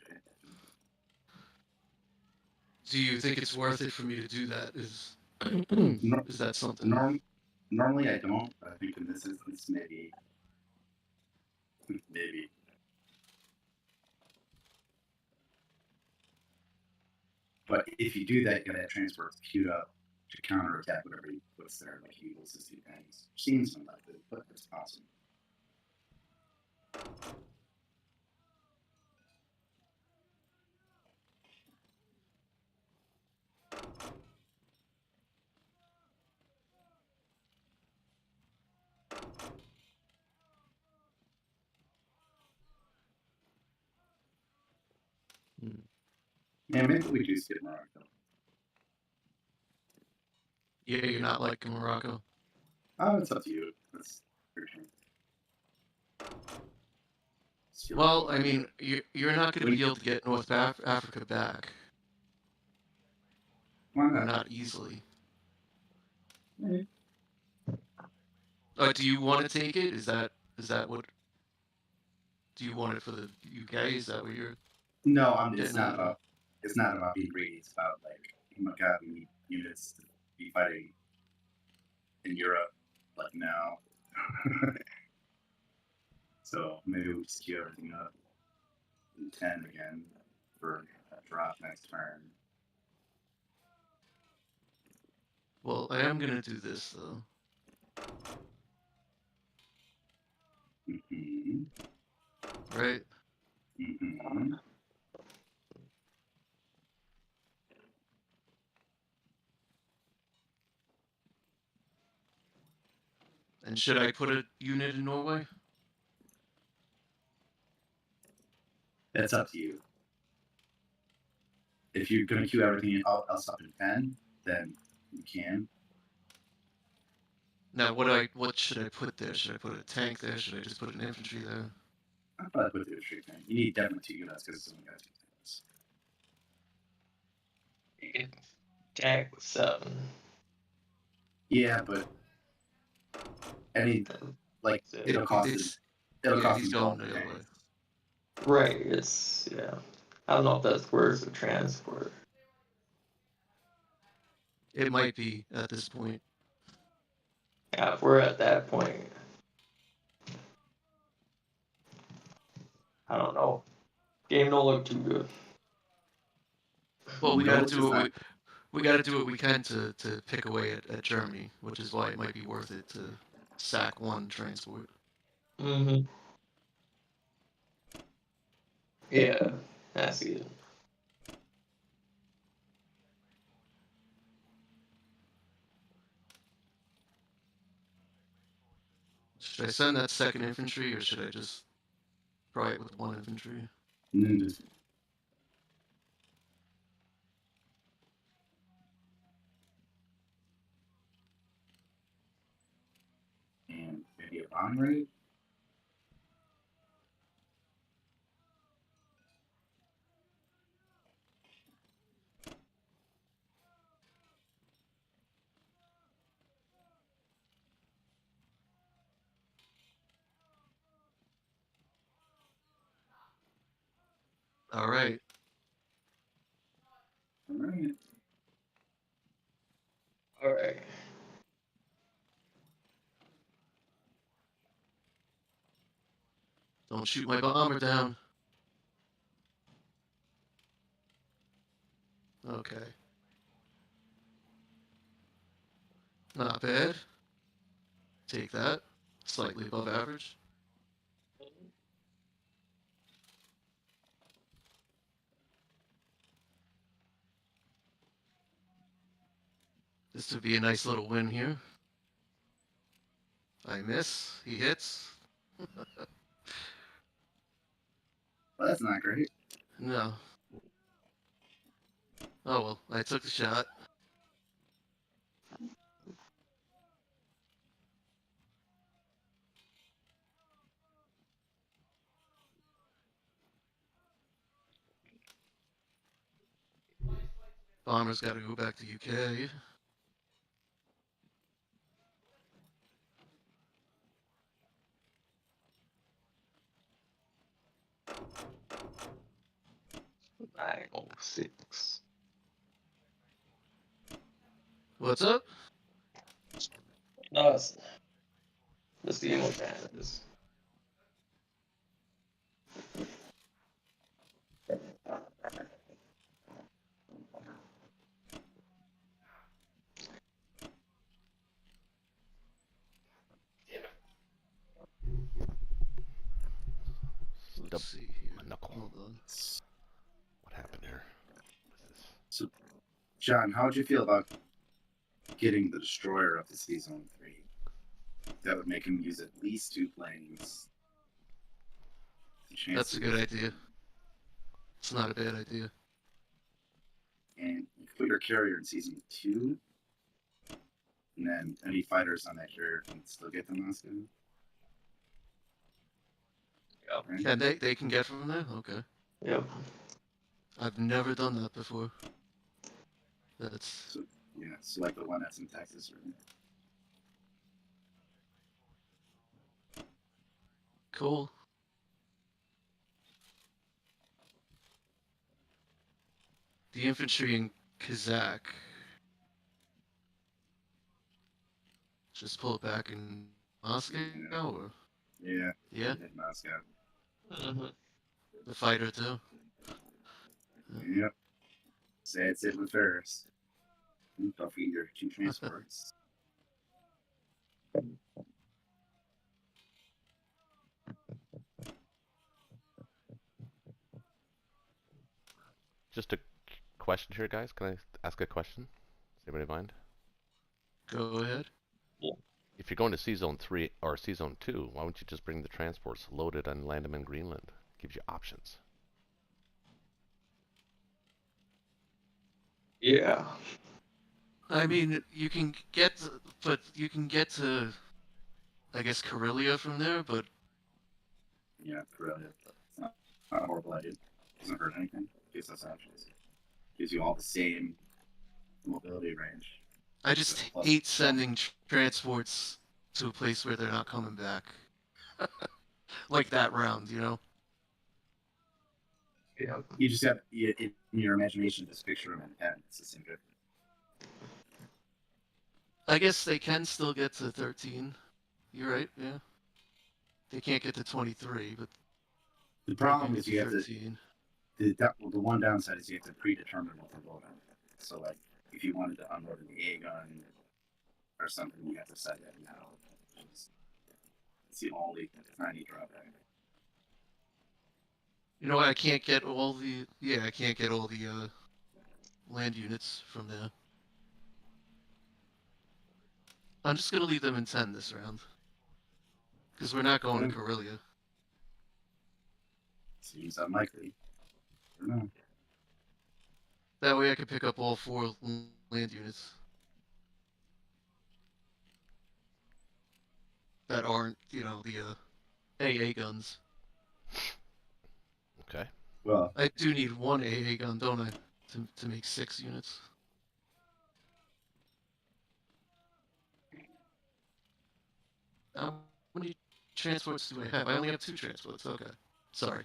Do you think it's worth it for me to do that? Is that something? Normally I don't, but I think in this instance maybe. Maybe. But if you do that, you gotta have transports queued up to counterattack whatever he puts there, like Eagles, Sissy Things. Seen some like this, but it's possible. Yeah, maybe we do skip Morocco. Yeah, you're not like Morocco. Oh, it's up to you. That's your turn. Well, I mean, you're not going to be able to get North Africa back. Why Or not? not easily. Maybe. Do you want to take it? Is that what? Do you want it for the UK? Is that what you're? No, it's getting not at? about. It's not about being greedy. It's about like, oh my god, we need units to be fighting in Europe, like now. So maybe we just queue everything up in 10 again for a drop next turn. Well, I am going to do this though. Mm-hmm. Right? Mm-hmm. And should I put a unit in Norway? That's up to you. If you're going to queue everything else up in 10, then you can. Now, what should I put there? Should I put a tank there? Should I just put an infantry there? I'd probably put the infantry thing. You need definitely 2 units because it's only got 2 tanks. You can attack with 7. Yeah, but any like it'll cost He's them going all the the other way. tanks. Right. It's I don't know if that's worse with transport. It might be at this point. Yeah, if we're at that point, I don't know. Game don't look too good. Well, we No, got it's to do not. what we got to do what we can to pick away at Germany, which is why it might be worth it to sack 1 transport. Mm-hmm. Yeah, I see it. Should I send that 2nd infantry, or should I just try it with 1 infantry? And then just and maybe a bomb rate. All right. All right. All right. Don't shoot my bomber down. Okay. Not bad. Take that. Slightly above average. This would be a nice little win here. I miss. He hits. Well, that's not great. No. Oh well, I took the shot. Bomber's got to go back to UK. Oh, 6. What's up? No, it's just the emo advantages. Let's see here. My knuckle. Hold on. What happened here? What is this? So, John, how would you feel about getting the destroyer up to Season 3? That would make him use at least 2 planes. That's a good idea. It's not a bad idea. And you could put your carrier in Season 2, and then any fighters on that carrier can still get the Moscow. Right? And they can get from there? Okay. Yep. I've never done that before. That's So, yeah, so like the one that's in Texas. Right? cool. The infantry in Kazakh. Just pull it back in Moscow, or Yeah. yeah, In Moscow. the fighter too. Yep. Say it's it with Ferris. Don't forget your 2 transports. Just a question here, guys. Can I ask a question? Does anybody mind? Go ahead. If you're going to Zone 3 or Zone 2, why wouldn't you just bring the transports loaded and land them in Greenland? Gives you options. Yeah. I mean, you can get, but you can get to, I guess, Karelia from there. But Yeah, really. It's not a horrible idea. Doesn't hurt anything. Gives us options. Gives you all the same mobility range. I just hate sending transports to a place where they're not coming back. Like that round, you know? Yeah. You just have in your imagination just picture them in pen. It's the same difference. I guess they can still get to 13. You're right, yeah. They can't get to 23, but The they problem can is get you to have to 13. the one downside is you have to predetermine what to load on. So like if you wanted to unload an A gun or something, you have to set that now. It's the only tiny drawback. You know, I can't get all the land units from there. I'm just gonna leave them in 10 this round. Because we're not going to Karelia. Seems unlikely. I don't know. That way I can pick up all 4 land units. That aren't, you know, the AA guns. Okay. Well, I do need 1 AA gun, don't I? To make 6 units. How many transports do I have? I only have 2 transports, okay. Sorry.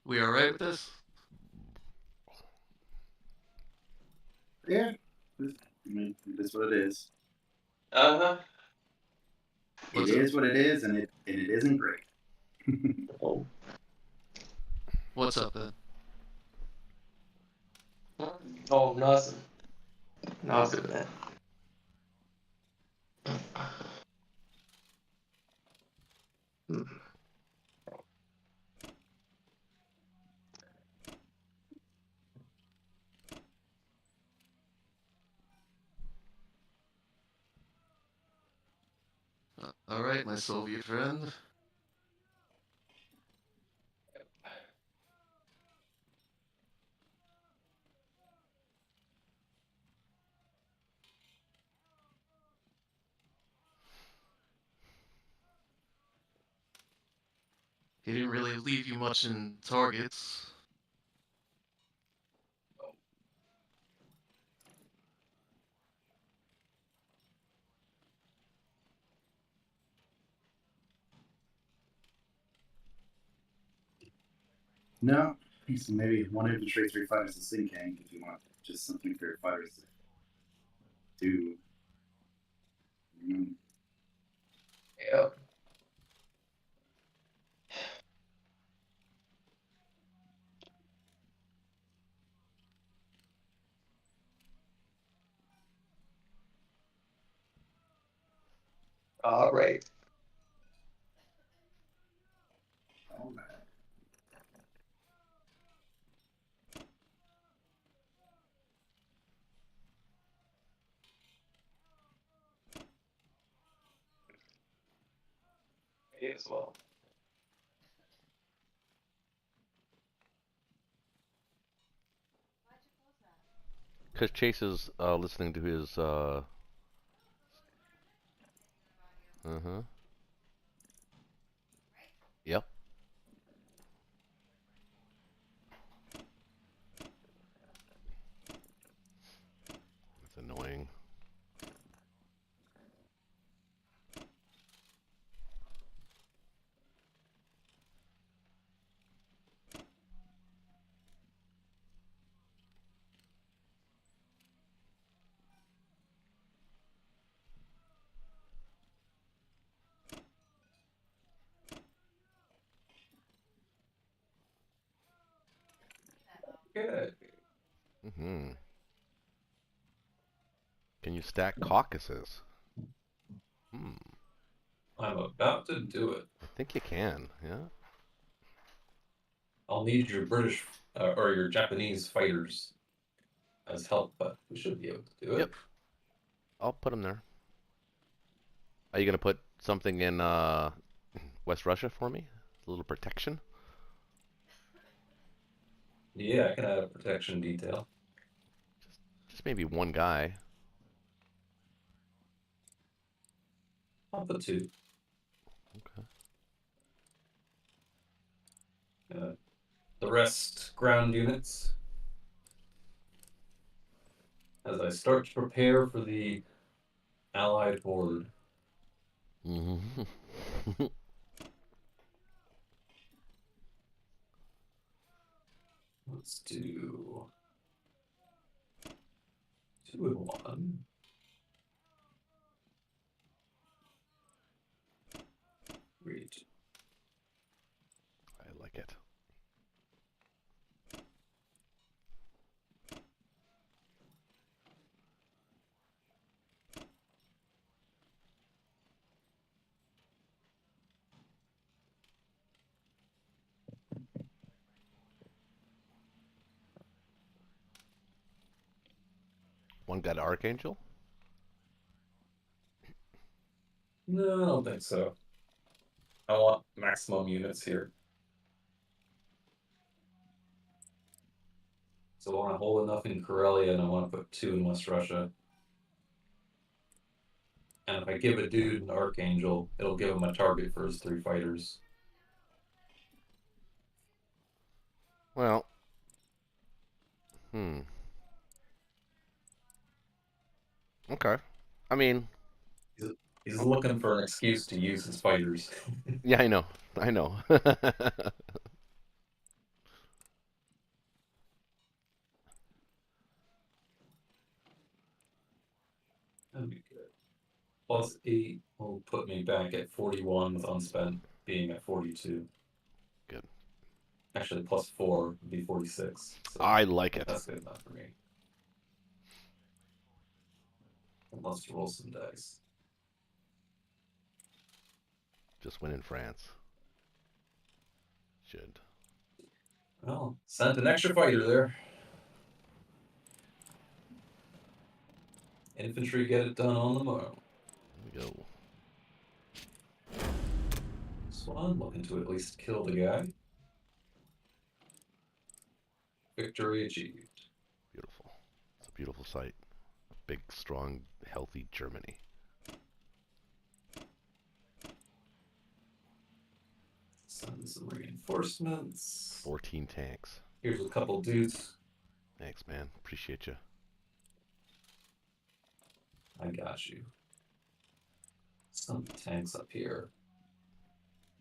We all right with this? Yeah. I mean, it is what it is. Uh-huh. It is what it is, and it isn't great. Oh. What's up, then? Oh, nothing. Nothing, man. All right, my Soviet friend. He didn't really leave you much in targets. No. So maybe one infantry, 3 fighters, and sinking if you want just something for your fighters to do. Yep. All right. All right. Me as well. Because Chase is listening to his. Yep. That's annoying. Good. Mm-hmm. Can you stack caucuses? Hmm. I'm about to do it. I think you can. Yeah. I'll need your British or your Japanese fighters as help, but we should be able to do it. Yep. I'll put them there. Are you gonna put something in West Russia for me? A little protection. Yeah, I can add a protection detail. Just maybe one guy. I'll put 2. Okay. The rest ground units. As I start to prepare for the Allied horde. Mm-hmm. Let's do 2 and 1. Great. I like it. One guy to Archangel. No, I don't think so. I want maximum units here. So I want to hold enough in Karelia, and I want to put 2 in West Russia. And if I give a dude an Archangel, it'll give him a target for his 3 fighters. Well. Okay. I mean. He's looking for an excuse to use his fighters. Yeah, I know. I know. That'd be good. +8 will put me back at 41 with unspent being at 42. Good. Actually, +4 would be 46. So I like it. that's good enough for me. And let's roll some dice. Just win in France. Should. Well, sent an extra fighter there. Infantry get it done on the morrow. There we go. So I'm looking to at least kill the guy. Victory achieved. Beautiful. It's a beautiful sight. A big, strong, healthy Germany. Send some reinforcements. 14 tanks. Here's a couple dudes. Thanks, man. Appreciate you. I got you. Some tanks up here.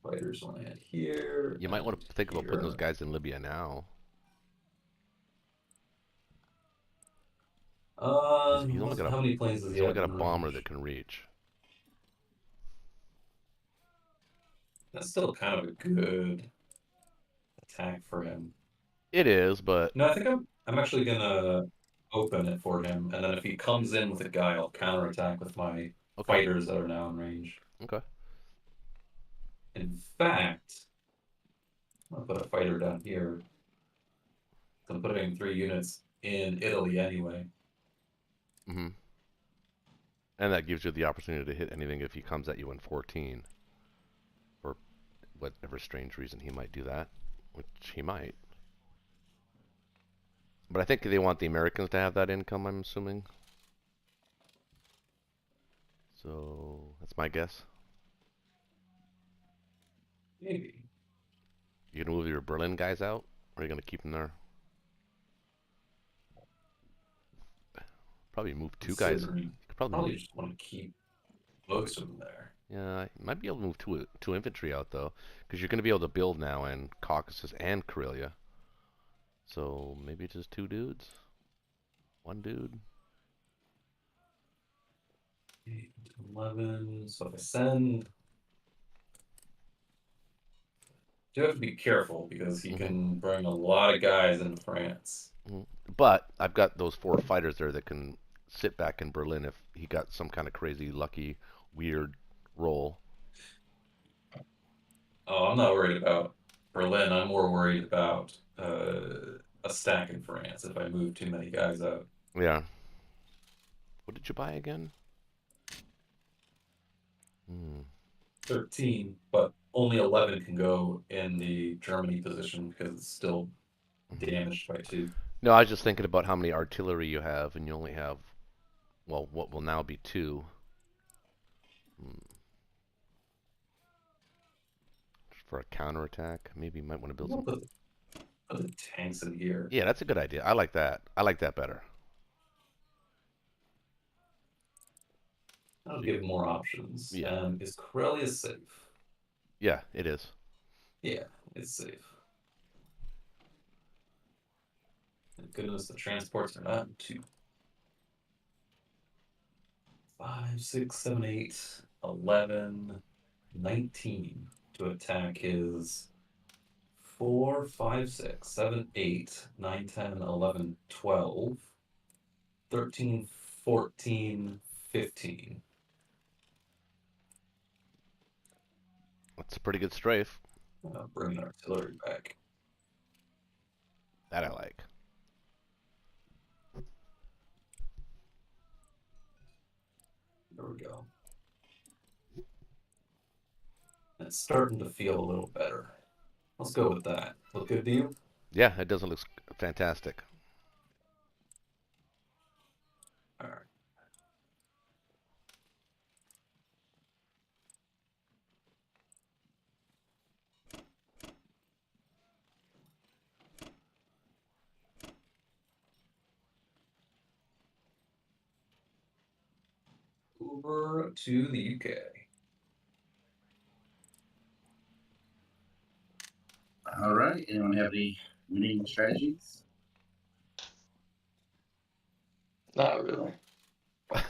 Fighters land here. You might want to think about putting those guys in Libya now. He's only got how many planes does he He's have? only got a in bomber range? that can reach. That's still kind of a good attack for him. It is, but No, I think I'm actually gonna open it for him, and then if he comes in with a guy, I'll counterattack with my fighters that are now in range. Okay. In fact, I'll put a fighter down here. I'm putting 3 units in Italy anyway. Mm-hmm. And that gives you the opportunity to hit anything if he comes at you in 14. For whatever strange reason he might do that, which he might. But I think they want the Americans to have that income, I'm assuming. So that's my guess. Maybe. You gonna move your Berlin guys out, or are you gonna keep them there? Probably move 2 guys. You could Probably just want to keep most of them there. Yeah, you might be able to move two infantry out though, because you're gonna be able to build now in Caucasus and Karelia. So maybe just 2 dudes, 1 dude. 8 to 11. So if I send, you have to be careful because he can bring a lot of guys into France. But I've got those 4 fighters there that can sit back in Berlin if he got some kind of crazy, lucky, weird roll. Oh, I'm not worried about Berlin. I'm more worried about a stack in France if I move too many guys out. Yeah. What did you buy again? 13, but only 11 can go in the Germany position because it's still damaged by 2. No, I was just thinking about how many artillery you have, and you only have, well, what will now be 2. For a counterattack, maybe you might want to build some. Put the tanks in here. Yeah, that's a good idea. I like that. I like that better. I'll give more options. Yeah. Is Karelia safe? Yeah, it is. Yeah, it's safe. Thank goodness the transports are not in 2. 5, 6, 7, 8, 11, 19 to attack his 4, 5, 6, 7, 8, 9, 10, 11, 12, 13, 14, 15. That's a pretty good strafe. Bring artillery back. That I like. There we go. It's starting to feel a little better. Let's go with that. Look good to you? Yeah, it doesn't look fantastic. All right. Over to the UK. All right. Anyone have any winning strategies? Not really. All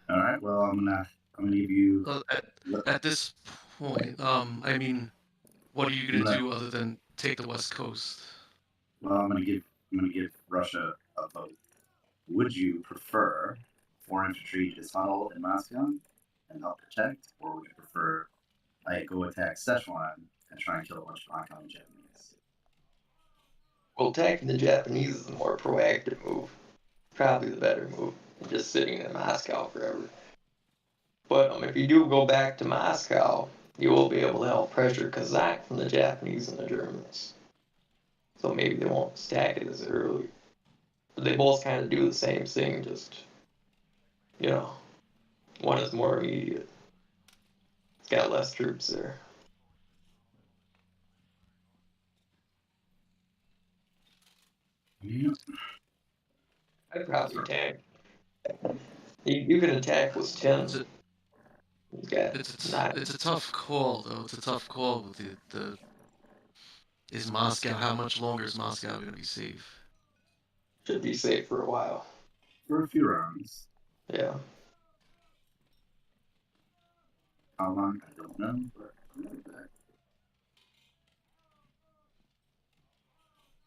right. Well, I'm gonna give you. Well, at this point, I mean, what are you gonna do other than take the West Coast? Well, I'm gonna give Russia a vote. Would you prefer foreign infantry to tunnel in Moscow and help protect, or would you prefer go attack Szechuan and try and kill a bunch of oncoming Japanese? Well, attacking the Japanese is the more proactive move. Probably the better move than just sitting in Moscow forever. But if you do go back to Moscow, you will be able to help pressure Kazakh from the Japanese and the Germans. So maybe they won't stack it as early. But they both kind of do the same thing, just, one is more immediate. It's got less troops there. Yeah. I'd probably attack. You can attack with 10. It's a tough call, though. It's a tough call with the is Moscow. How much longer is Moscow gonna be safe? Should be safe for a while. For a few rounds. Yeah. How long? I don't know, but I like that.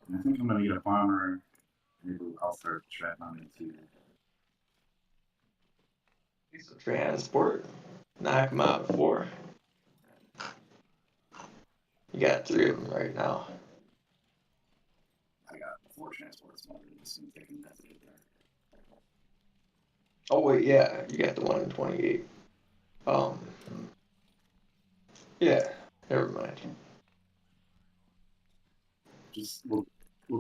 And I think I'm gonna get a bomber. Maybe I'll start shrapnel into. Transport. Knock them out of 4. You got 3 of them right now. I got 4 transports. One of them taking that there. Oh wait, yeah, you got the one in 28. Yeah, never mind. We'll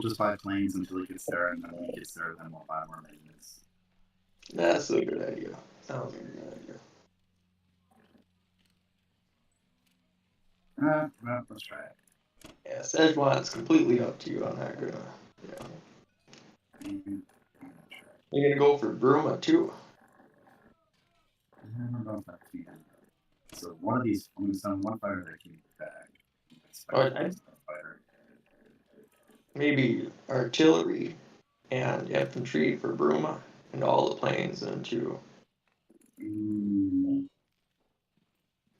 just buy planes until he gets there, and then when he gets there, then we'll buy more maintenance. That's a good idea. Sounds like a good idea. Well, let's try it. Yeah, Szechuan's completely up to you. I'm not gonna. Yeah. And You're gonna go for Bruma too. I don't know if I can. So one of these, I'm gonna send one fighter that can get back. Alright. Fighter. Maybe artillery and infantry for Bruma, and all the planes into Mm,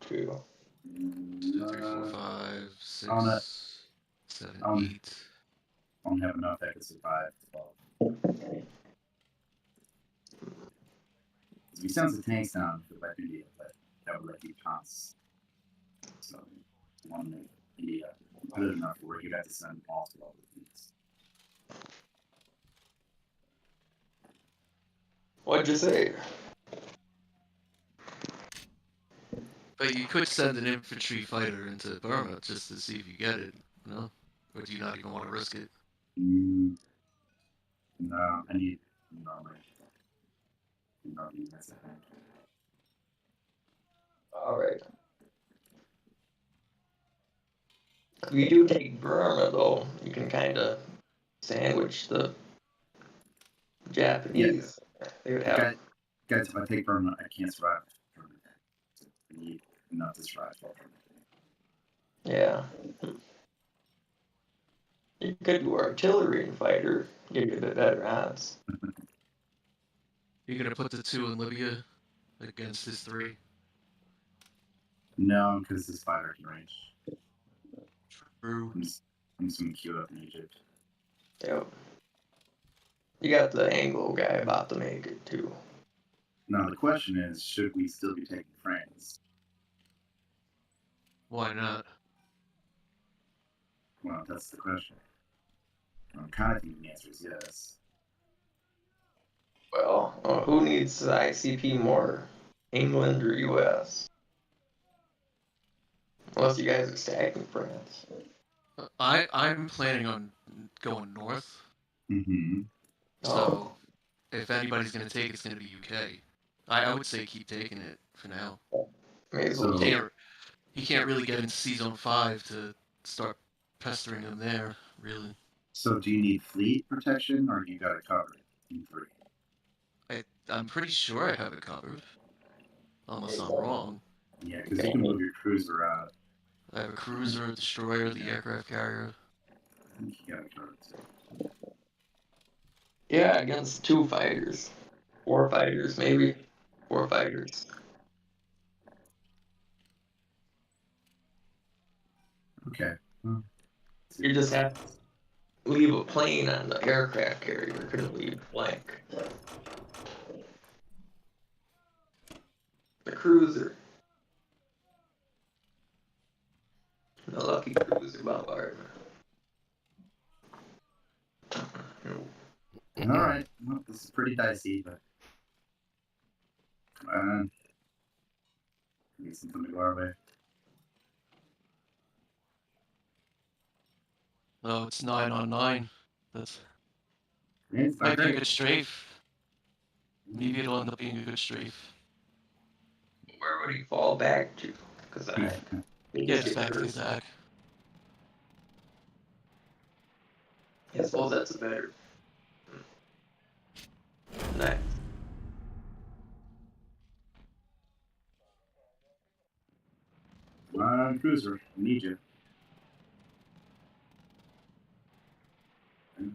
2. 2, 3, 4, 5, I'm not- 6, 7, I'm- 8. I don't have enough that could survive 12. He sends the tanks down to like India, but that would let you pass. So, one make India good enough where you have to send all 12 of these. What'd you say? But you could send an infantry fighter into Burma just to see if you get it, you know? Or do you not even want to risk it? No, I need that's the thing. Alright. If you do take Burma, though, you can kind of sandwich the Japanese. They would have. Guys, if I take Burma, I can't survive. I need enough to survive. Yeah. You could do artillery and fighter, give you a bit better odds. You're gonna put the 2 in Libya against his 3? No, because this fighter can range. True. I'm just gonna queue up in Egypt. Yep. You got the Anglo guy about to make it, too. Now the question is, should we still be taking France? Why not? Well, that's the question. I'm kind of thinking the answer is yes. Well, who needs the ICP more? England or US? Unless you guys are stacking France. I'm planning on going north. Mm-hmm. So, if anybody's gonna take it, it's gonna be UK. I would say keep taking it for now. May as well So- take He can't really get into C-Zone 5 to start pestering him there, really. So do you need fleet protection, or you got it covered in 3? I'm pretty sure I have it covered. Unless I'm wrong. Yeah, because you can move your cruiser out. I have a cruiser, a destroyer, the aircraft carrier. I think you got it covered too. Yeah, against 2 fighters. 4 fighters, maybe. 4 fighters. Okay. Well, You just have to leave a plane on the aircraft carrier. Couldn't leave blank. The cruiser. The lucky cruiser bombardment. All right. Well, this is pretty dicey, but need something to go our way. Oh, it's 9 on 9. That's It's not might be a great. good strafe. Maybe it'll end up being a good strafe. Where would he fall back to? Because he Yeah, just just get back to the hurt. attack. I suppose that's a better. Nice. Come on, cruiser. I need you.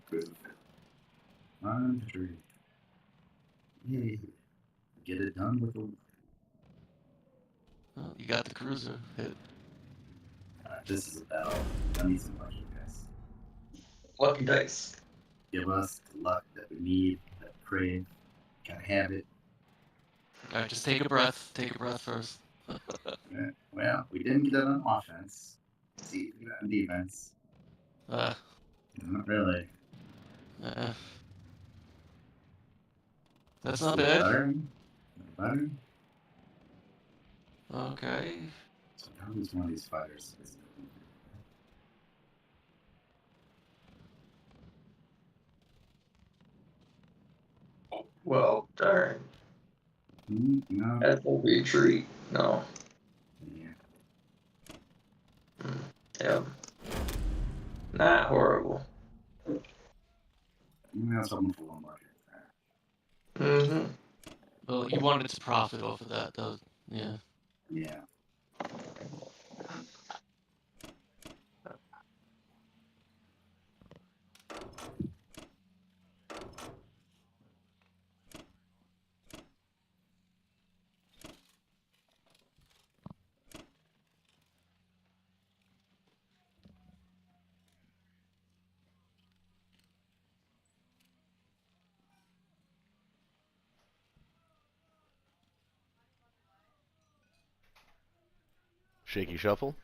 Cruiser. Come on, tree. Yay. Get it done with the. Oh, you got the cruiser hit. This is a battle. I need some lucky, guys. Lucky dice. Give us the luck that we need, that we crave. Gotta have it. Alright, just take a breath. Take a breath first. Yeah. Well, we didn't get it on offense. See, we got on defense. Uh, Not really. uh, that's not A little bad. better. A little better. Okay. So how is one of these fighters? Well, darn. No. That's a retreat. No. Yeah. Yeah. Not horrible. That's something for one market. Mm-hmm. Well, you wanted to profit off of that, though. Yeah. Yeah. Shaky shuffle.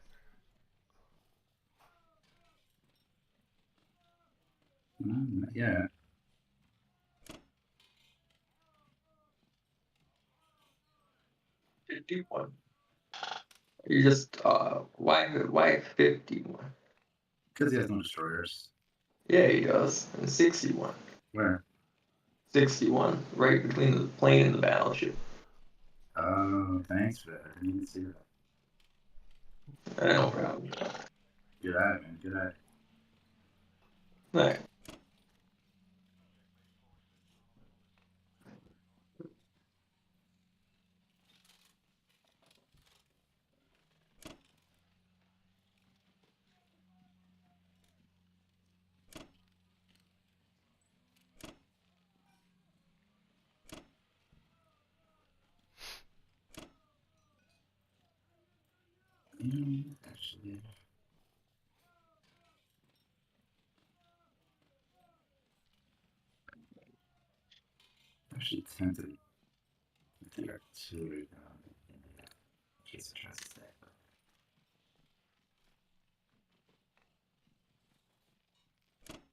Yeah. $51. You just why 51? Because he has no destroyers. Yeah, he does. And 61. Where? 61, right between the plane and the battleship. Oh, thanks for that. I didn't even see that. No problem. Good eye, man. Good eye. Right. Actually. Actually tempted with the artillery down in case it tries to stay.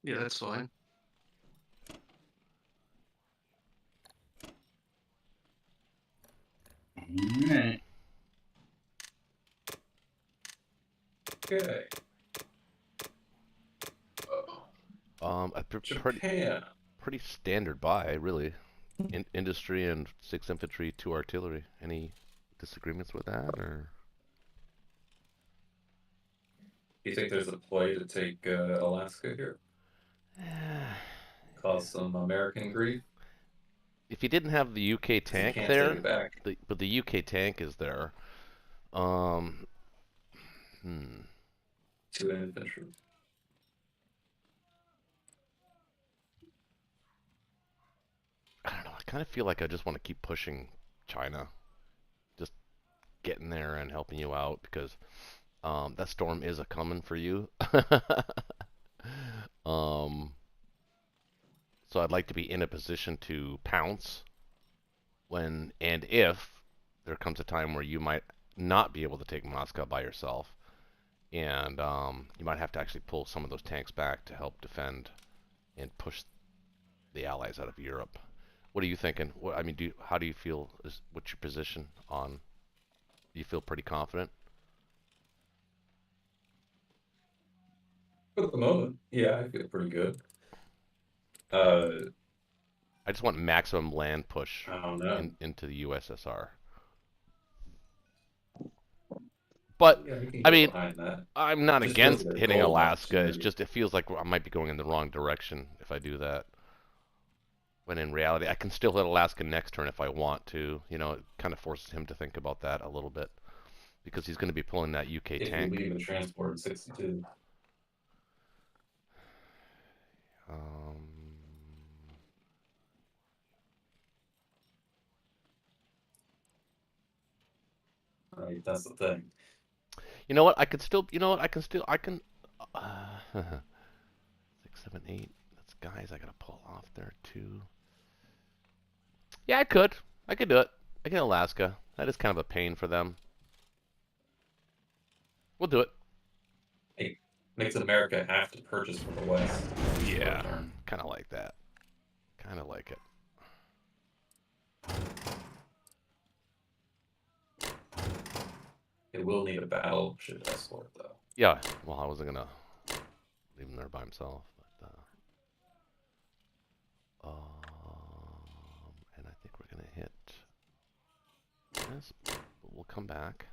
Yeah, that's fine. Alright. Okay. Japan. Pretty standard buy, really. Industry and 6 infantry, 2 artillery. Any disagreements with that, or? Do you think there's a play to take Alaska here? Cause some American grief? If you didn't have the UK 'Cause you tank can't there, take it back. but the UK tank is there. Um, hmm. 2 infantry. kind of feel like I just want to keep pushing China, just getting there and helping you out because that storm is a coming for you. um, so I'd like to be in a position to pounce when and if there comes a time where you might not be able to take Moscow by yourself, and you might have to actually pull some of those tanks back to help defend and push the Allies out of Europe. What are you thinking? I mean, how do you feel? What's your position on? Do you feel pretty confident? At the moment, yeah, I feel pretty good. I just want maximum land push I don't know. into the USSR. But Yeah, we can I get mean, behind that. I'm not Just against feels like a hitting gold Alaska. It's opportunity. just it feels like I might be going in the wrong direction if I do that. When in reality, I can still hit Alaska next turn if I want to. You know, it kind of forces him to think about that a little bit because he's going to be pulling that UK If tank. you leave a transport in 62. Right, that's the thing. You know what? I could still. You know what? I can still. I can. 6, 7, 8. That's guys I gotta pull off there too. Yeah, I could. I could do it. I can Alaska. That is kind of a pain for them. We'll do it. It makes America have to purchase from the West. Yeah, kind of like that. Kind of like it. It will need a battleship escort, though. Yeah. Well, I wasn't gonna leave him there by himself, but and I think we're gonna hit this, but we'll come back.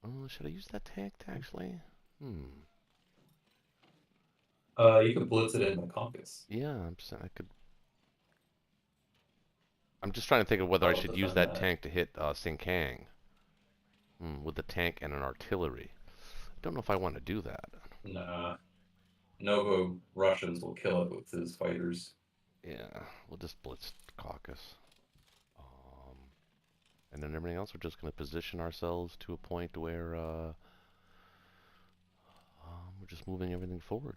Oh, should I use that tank actually? You could blitz it in the Caucasus. Yeah, I could. I'm just trying to think of whether I should use that tank to hit Sinkang. With the tank and an artillery. I don't know if I want to do that. Nah. Novo Russians will kill it with his fighters. Yeah, we'll just blitz Caucasus. And then everything else, we're just going to position ourselves to a point where we're just moving everything forward.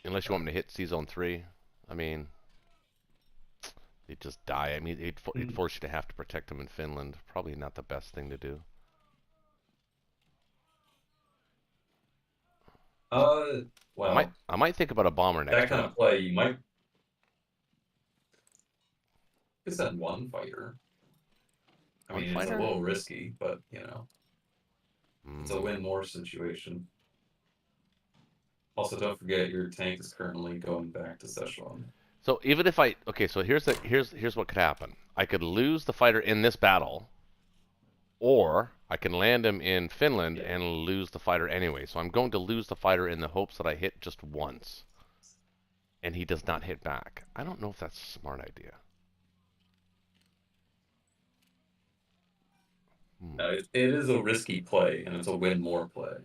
Unless you want me to hit C-Zone 3. I mean, they'd just die. I mean, it'd force you to have to protect them in Finland. Probably not the best thing to do. Well, I might think about a bomber next that kind turn. of play, you might send one fighter. I mean, it's a little risky, but you know, it's a win-more situation. Also, don't forget your tank is currently going back to Szechuan. So even if so here's what could happen. I could lose the fighter in this battle, or I can land him in Finland and lose the fighter anyway. So I'm going to lose the fighter in the hopes that I hit just once, and he does not hit back. I don't know if that's a smart idea. No, it is a risky play, and it's a win-more play.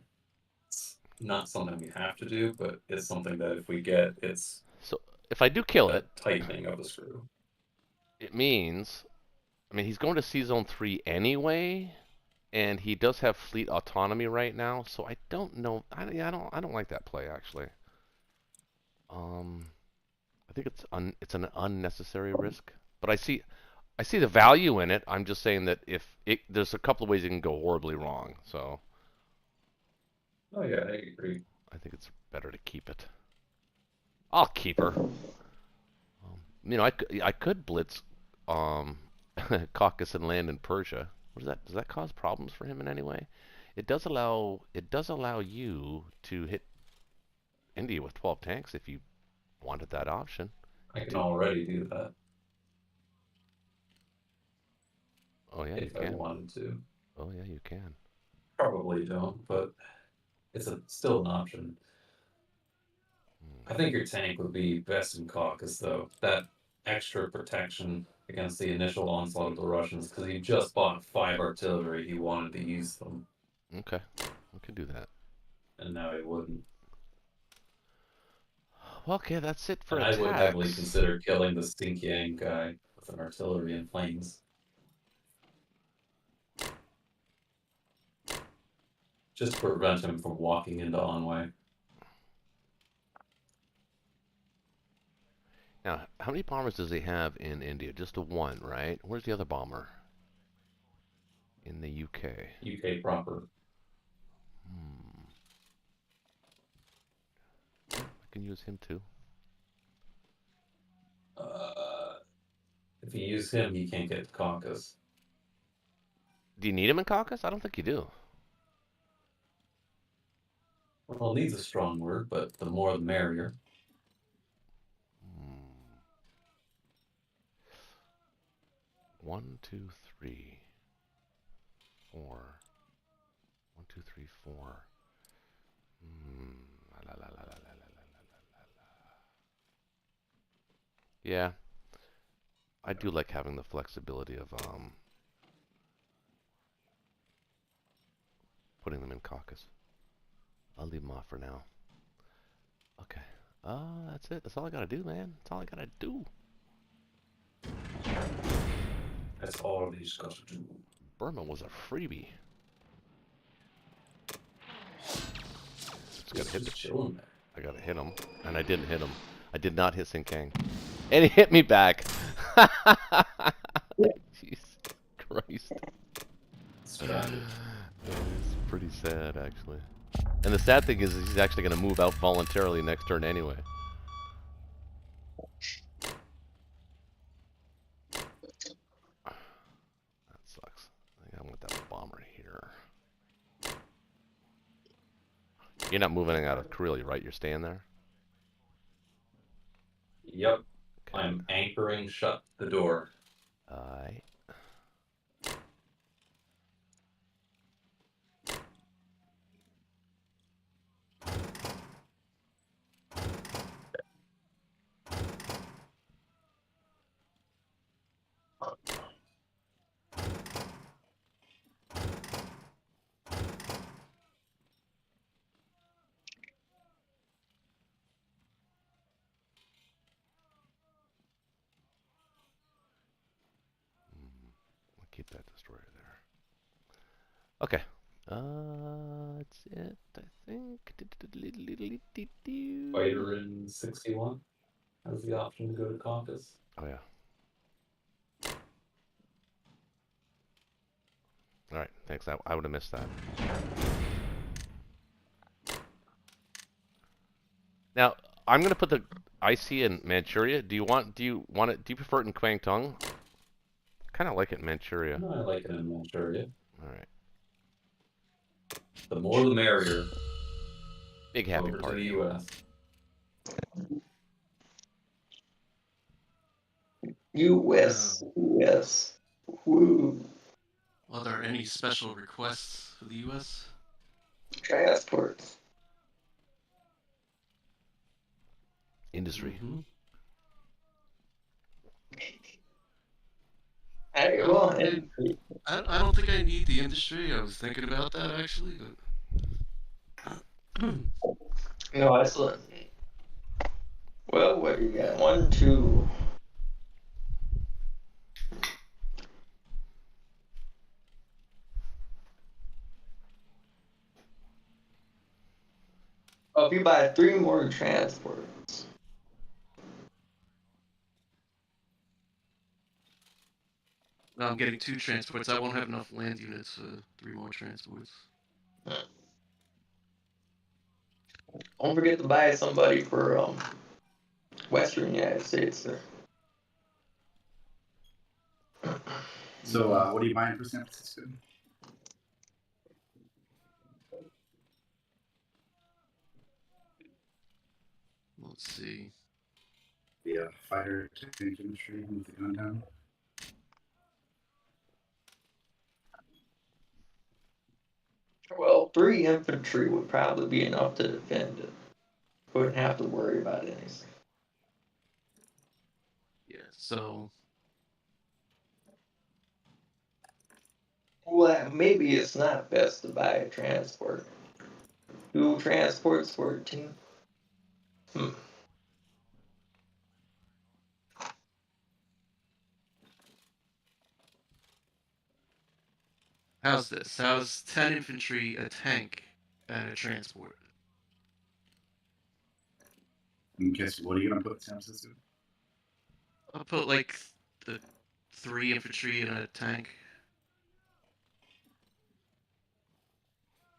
It's not something we have to do, but it's something that if we get, it's so if I do kill it, tightening of the screw. It means, I mean, he's going to C-Zone 3 anyway, and he does have fleet autonomy right now, so I don't know. I don't like that play actually. I think it's an unnecessary risk, but I see the value in it. I'm just saying that there's a couple of ways it can go horribly wrong. So. Oh yeah, I agree. I think it's better to keep it. I'll keep her. You know, I could blitz Caucasus and land in Persia. What does that cause problems for him in any way? It does allow you to hit India with 12 tanks if you wanted that option. I can already do that. Oh yeah, you can. If I wanted to. Oh yeah, you can. Probably don't, but it's still an option. I think your tank would be best in Caucasus, though. That extra protection against the initial onslaught of the Russians because he just bought 5 artillery. He wanted to use them, Okay, we can do that. and now he wouldn't. Okay, that's it for And I would attacks. heavily consider killing the Stinkyang guy with an artillery and planes. Just to prevent him from walking into Onway. Now, how many bombers does he have in India? Just a one, right? Where's the other bomber? In the UK. UK proper. I can use him too. If you use him, he can't get to Caucasus. Do you need him in Caucasus? I don't think you do. Well, needs a strong word, but the more the merrier. One, two, three, four. 1, 2, 3, 4. La, la, la, la, la, la, la. Yeah, I do like having the flexibility of putting them in Caucasus. I'll leave them off for now. Okay. That's it. That's all I gotta do, man. That's all I gotta do. That's all he's got to do. Burma was a freebie. Just gotta hit Just chilling there. I gotta hit him, and I didn't hit him. I did not hit Sinkang. And he hit me back. Jesus Christ. It's pretty sad, actually. And the sad thing is he's actually going to move out voluntarily next turn anyway. That sucks. I think I want that bomber here. You're not moving out of Karelia, right? You're staying there? Yep. Okay. I'm anchoring shut the door. Alright. Keep that destroyer there. Okay. That's it, I think. Fighter in 61 has the option to go to Caucasus. Oh, yeah. Alright, thanks. I would have missed that. Now, I'm going to put the IC in Manchuria. Do you prefer it in Kwangtung? Kind of like it in Manchuria. No, I like it in Manchuria. Alright. The more the merrier. Big happy Over party. to the US. US. Yes. Woo. Are there any special requests for the U.S.? Transports. Industry. Mm-hmm. Hey, I well, I don't think I need the industry. I was thinking about that actually, but no, excellent. Well, what do you got? 1, 2. Oh, if you buy 3 more transports. now I'm getting 2 transports. I won't have enough land units for 3 more transports. Don't forget to buy somebody for Western United States. So, what are you buying for San Francisco? Let's see. The fighter tank infantry with the gun down. Well, 3 infantry would probably be enough to defend it. Wouldn't have to worry about anything. Yeah, so Well, maybe it's not best to buy a transport. 2 transports, 14. How's this? How's 10 infantry, a tank, and a transport? And guess what are you gonna put the San Francisco? I'll put like the 3 infantry and a tank.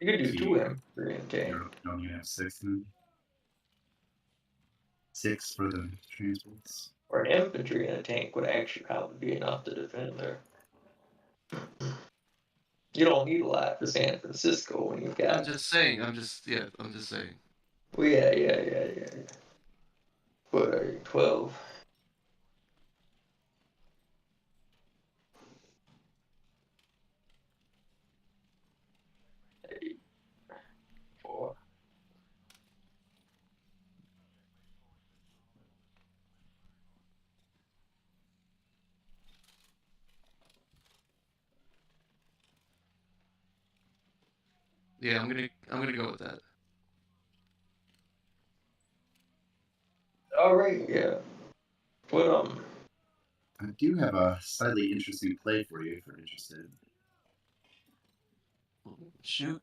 You could do So 2 you- infantry and tank. You don't even have 6 then? 6 for the transports. Or an infantry and a tank would actually probably be enough to defend there. You don't need a lot for San Francisco when you've got. I'm just saying. I'm just saying. Well, yeah. What are you, 12? Eight, 4. Yeah, I'm gonna go with that. All right, yeah. But I do have a slightly interesting play for you if you're interested. Shoot.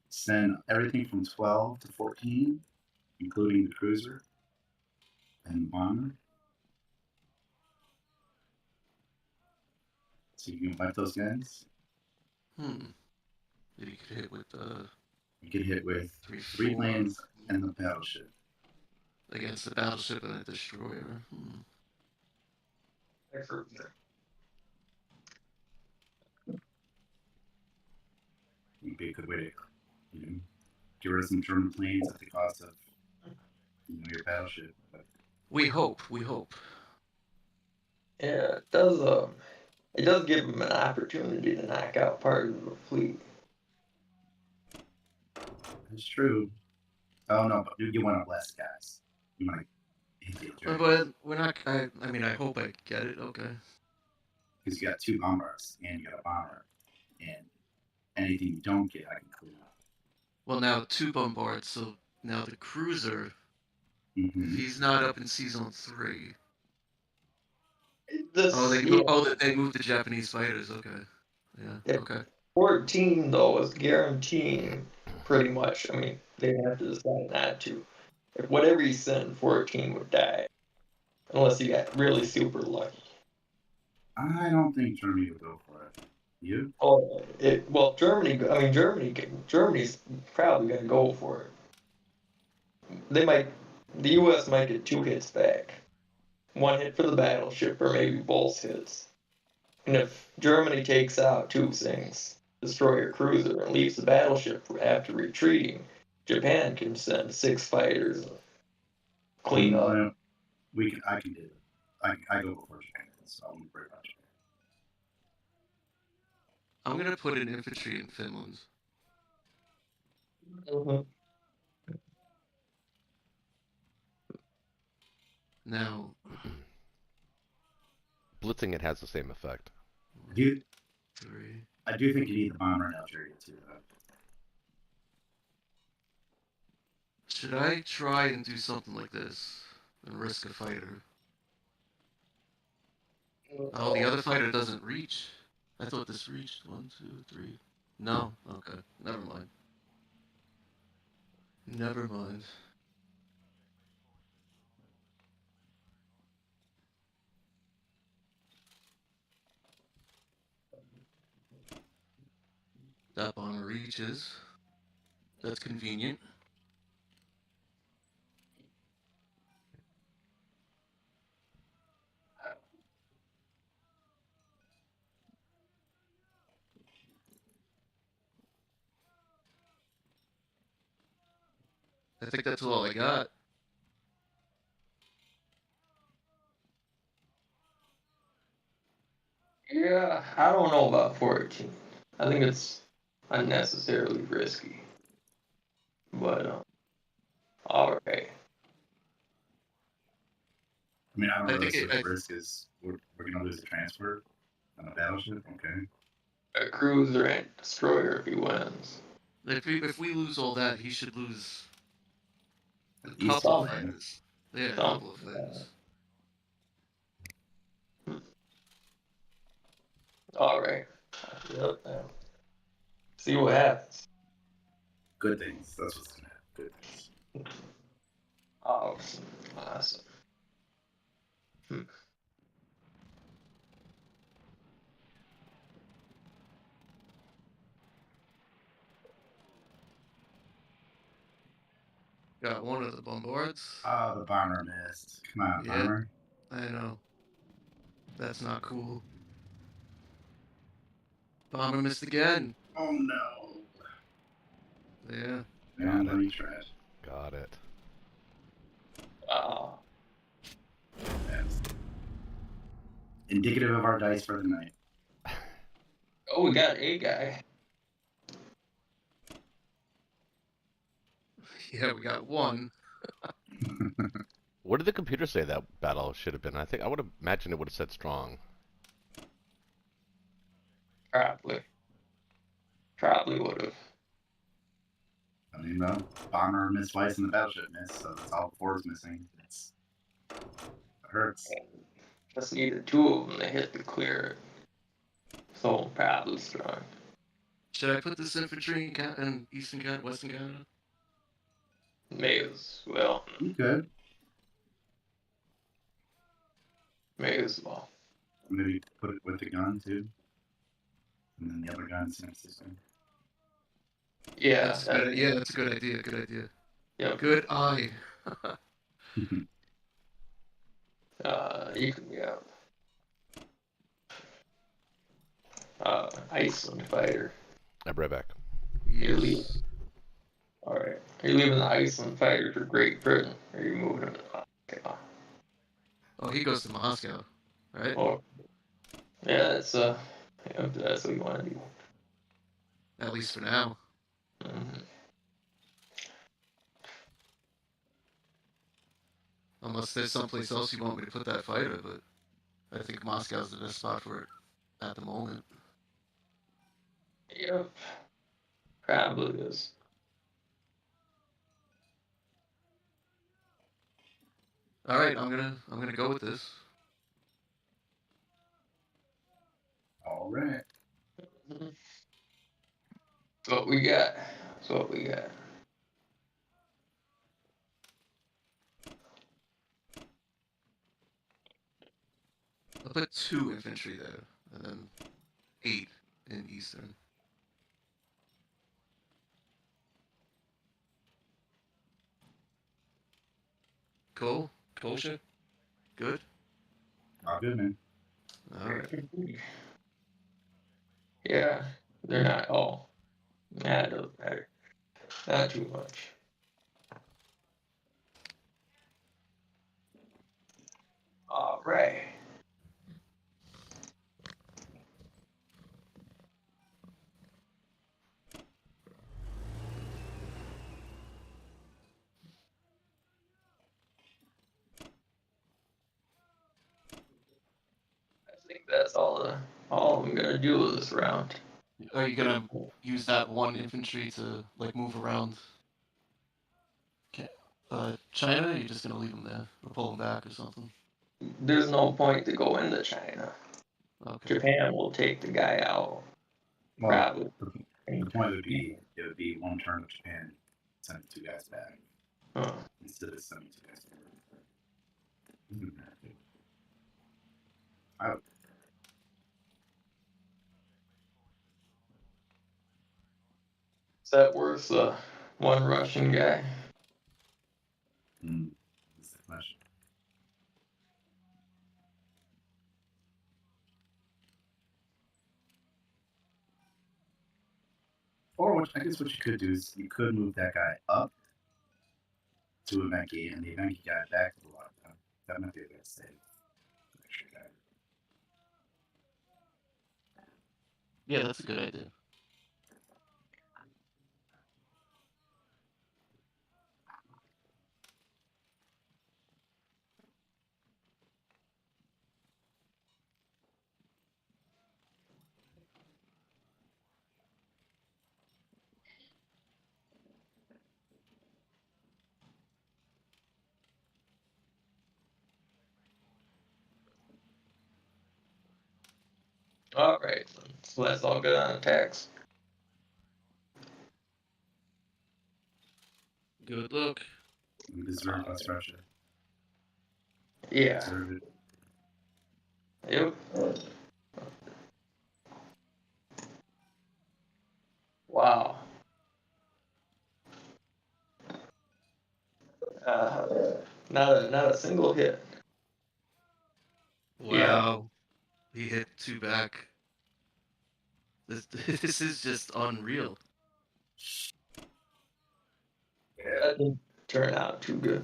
Send everything from 12 to 14, including the cruiser and the bomber. So you can wipe those guns. Maybe you could hit with You get hit with 3, 3 4 planes and the battleship. against the battleship and a destroyer. Would be a good way to, get rid of some German planes at the cost of, your battleship. But We hope. yeah, it does give them an opportunity to knock out part of the fleet. it's true. Oh no, but you want to less guys. You might hit the Germans. But we're not. I mean, I hope I get it. Okay. Because you got 2 bombers and you got a bomber, and anything you don't get, I can clean up. Well, now 2 bombards. So now the cruiser. Mm-hmm. If he's not up in season 3. This, They moved the Japanese fighters. Okay. Yeah. Okay. 14 though is guaranteeing pretty much. I mean, they have to decide not to. If whatever you send, 14 would die, unless you got really super lucky. I don't think Germany would go for it. You? Oh, Germany. I mean, Germany's probably gonna go for it. The U.S. might get 2 hits back, 1 hit for the battleship, or maybe both hits. And if Germany takes out 2 things, destroyer cruiser, and leaves the battleship after retreating, Japan can send 6 fighters and clean up. Well, I can do it. I go before Japan, so I won't worry about Japan. I'm gonna put an infantry in Finland. Mm-hmm. Now. Blitzing it has the same effect. I do 3. think you need the bomber in Algeria too, though. Should I try and do something like this and risk a fighter? Oh, the other fighter doesn't reach. I thought this reached. 1, 2, 3. No. Okay. Never mind. That bomber reaches. That's convenient. I think that's all I got. Yeah, I don't know about 14. I think it's unnecessarily risky. But, alright. I mean, I don't I know think the risk is we're going to lose a transfer on a battleship. Okay. a cruiser and destroyer if he wins. If we lose all that, he should lose a He's couple of something. fighters. Yeah, a Something. couple of fighters. All right. Yep. See what happens. Good things. That's what's gonna happen. Good things. Awesome. Awesome. Got one of the bombards. Ah, the bomber missed. Come on, Yeah. bomber. I know. That's not cool. Bomber missed again. Oh no. Yeah. Got No, it. you tried. Got it. Oh, That's indicative of our dice for the night. oh, we got a guy. Yeah, we got one. What did the computer say that battle should have been? I think I would have imagined it would have said strong. Probably would have. I mean, the bomber missed twice and the battleship missed, so it's all fours missing. It hurts. Just needed two of them to hit to clear it. So probably strong. Should I put this infantry in Eastern Canada, Western Canada? May as well. You could. May as well. Maybe put it with the gun too. And then the other gun's next to him. Yeah. That's good. Yeah, that's a good idea. Good idea. Yep. Good eye. You can, yeah. Iceland fighter. I'll be right back. You're Yes. leaving. Alright. Are you leaving the Iceland fighter for Great Britain? Or are you moving him to Moscow? Oh, he goes to Moscow, right? Oh. Yeah, that's that's what you want to do. At least for now. Mhm. Unless there's someplace else you want me to put that fighter, but I think Moscow's the best spot for it at the moment. Yep. Probably is. All right, I'm gonna go with this. All right. Mhm. That's what we got. That's what we got. I'll put 2 infantry there, and then 8 in Eastern. Cool. Bullshit. Good. All good, man. All right. Yeah, they're not all. Nah, it doesn't matter. Not too much. All right. I think that's all I'm gonna do this round. Are you gonna use that one infantry to like move around China? Or are you just gonna leave them there or pull them back or something? There's no point to go into China. Okay. Japan will take the guy out. Well, Probably. the point would be it would be one turn of Japan sending 2 guys back Huh. instead of sending 2 guys forward. I would. Is that worth one Russian guy? That's the question. Or I guess what you could do is you could move that guy up to Evenki and the Evenki guy back to the water. That might be a good save. Extra guy. Yeah, that's a good idea. All right, so that's all good on attacks. Good luck. We deserve West Russia. Yeah. Deserve it. Yep. Wow. Not a single hit. Wow. He hit 2 back. This is just unreal. That didn't turn out too good.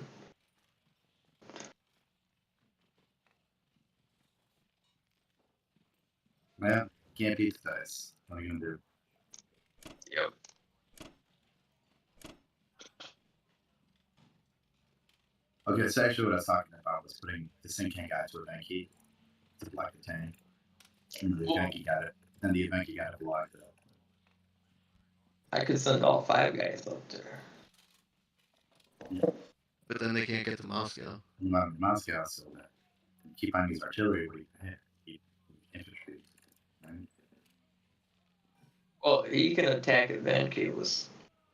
Man, can't beat the dice. What are you gonna do? Yep. Okay, so actually what I was talking about was putting the Sinking guy to a Venki to block the tank. And the Venki got it. Then the Venki got it blocked up. I could send all 5 guys up there. But then they can't get to Moscow. Not in Moscow, so that keep on these artillery where you can hit. Keep infantry. Right? Well, he can attack at Venki with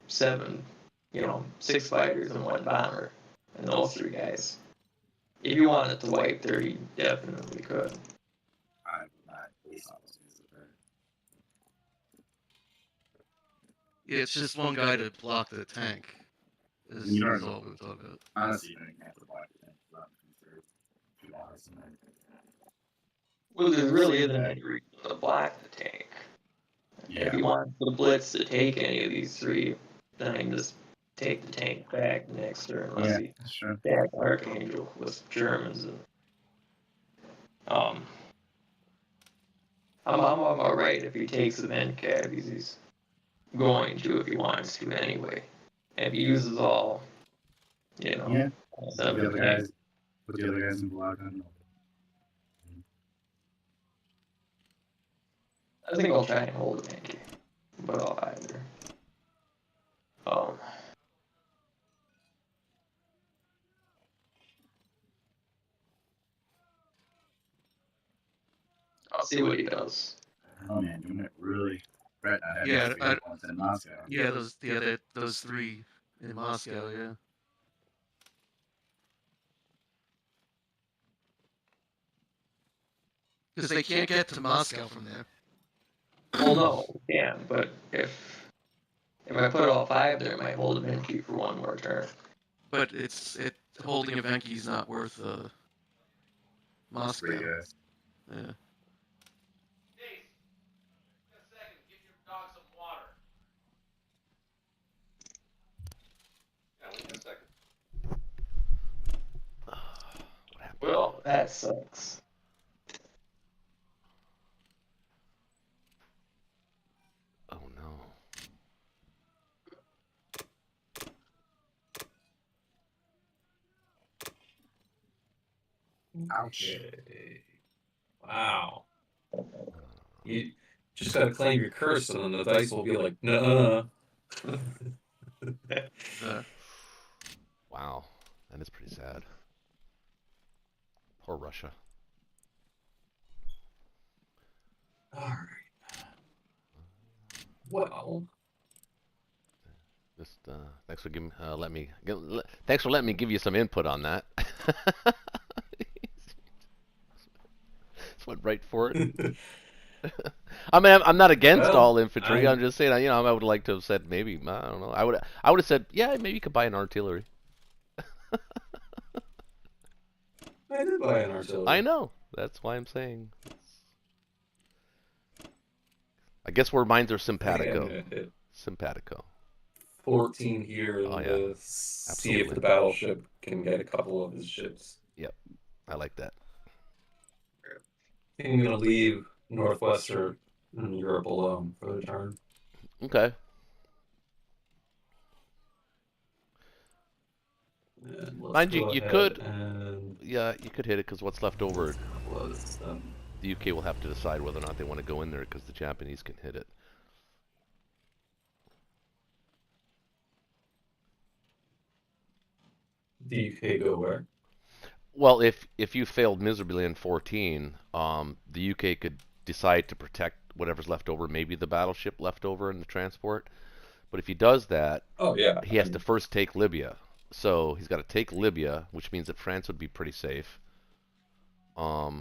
6 fighters and 1 bomber, and those 3 guys. If you wanted to wipe there, you definitely could. I would not waste all those guys up there. Yeah, it's just one guy to block the tank. Is, You know- is all we're talking about. Honestly, you don't even have to block the tank. If you want something. Well, there really isn't any reason to block the tank. If you want the Blitz to take any of these 3, then I can just take the tank back next turn unless he That's true. attack Archangel with Germans. And, I'm alright if he takes the Venkab, he's going to if he wants to anyway. And if he uses all, Yeah. Put the other tank. guys. Put the other guys in block on. I think I'll try and hold the Venkab, but I'll either. I'll see what he does. Oh man, you might really regret not having Yeah, those 3 ones in Moscow. Yeah, those 3 in Moscow, yeah. Because they can't get to Moscow from there. Well, no, we can, but if I put all 5 there, it might hold a Venkab for 1 more turn. But holding a Venki is not worth Moscow. 3 guys. Yeah. Well, that sucks. Oh no. Ouch. Okay. Wow. You just gotta claim your curse, and then the dice will be like, no. Wow. That is pretty sad. Poor Russia. Alright. Well. Just thanks for giving thanks for letting me give you some input on that. Just went right for it. I mean, I'm not against all infantry. I'm just saying, I would like to have said maybe, I don't know. I would have said, yeah, maybe you could buy an artillery. I did buy an artillery. I know. That's why I'm saying. I guess where mines are simpatico. Simpatico. 14 here to see if the battleship can get a couple of his ships. Yep. I like that. I think I'm going to leave Northwestern Europe alone for the turn. Okay. Mind you, you could. Yeah, you could hit it because what's left over. The UK will have to decide whether or not they want to go in there because the Japanese can hit it. The UK go where? Well, if you failed miserably in 14, the UK could decide to protect whatever's left over, maybe the battleship left over in the transport. But if he does that, Oh yeah. he has to first take Libya. So he's got to take Libya, which means that France would be pretty safe. Or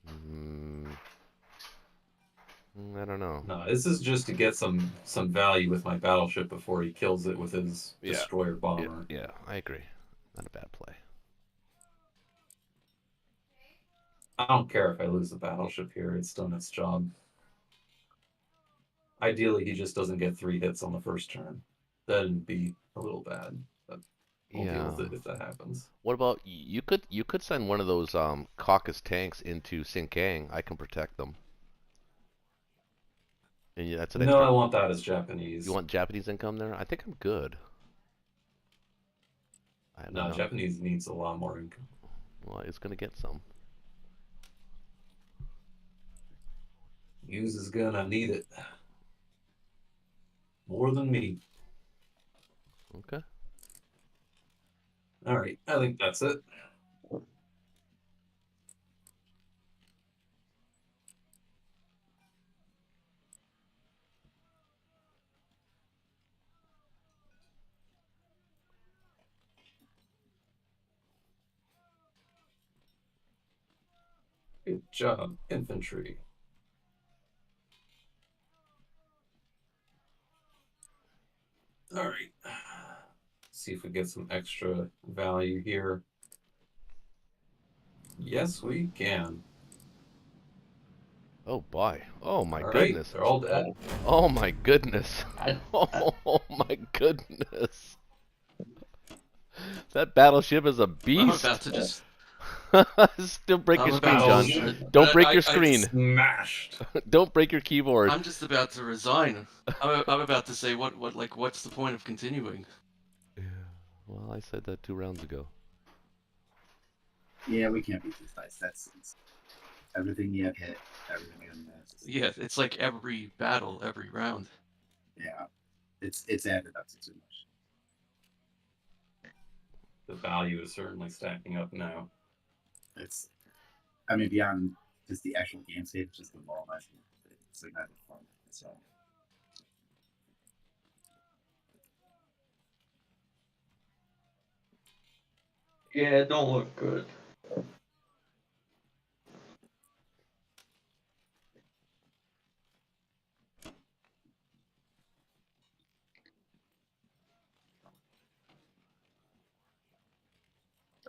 mm, I don't know. No, this is just to get some value with my battleship before he kills it with his Yeah. destroyer bomber. Yeah, I agree. Not a bad play. I don't care if I lose the battleship here; it's done its job. Ideally, he just doesn't get 3 hits on the first turn. That'd be a little bad, but we'll deal with it if that happens. What about you could send one of those Caucasus tanks into Sinkang. I can protect them. And that's an No, extra. I want that as Japanese. You want Japanese income there? I think I'm good. I don't No, know. Japanese needs a lot more income. Well, it's gonna get some. Hughes is gonna need it more than me. Okay. All right, I think that's it. Good job, infantry. All right. See if we get some extra value here. Yes, we can. Oh boy. Oh my All right, goodness. they're all dead. Oh my goodness. I, Oh my goodness. That battleship is a I'm beast. about to just. Still break I'm your screen, about John. to- Don't break I- your I screen. Smashed. Don't break your keyboard. I'm just about to resign. I'm about to say what's the point of continuing? Yeah. Well, I said that 2 rounds ago. Yeah, we can't beat these dice. That's everything you have hit, everything you have missed. Yeah, it's like every battle, every round. Yeah, it's added up to too much. The value is certainly stacking up now. It's, I mean, beyond just the actual game state, it's just the ball life. It's like not fun. So. yeah, it don't look good.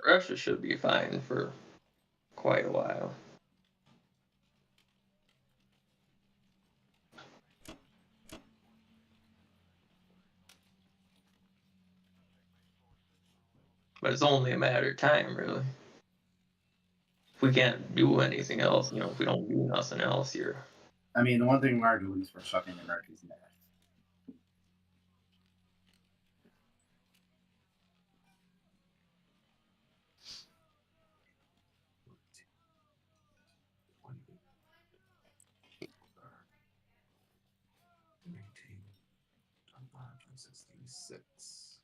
Russia should be fine for quite a while. But it's only a matter of time, really. If we can't do anything else, if we don't do nothing else here. I mean, the one thing we are doing is we're shutting America's neck. Six.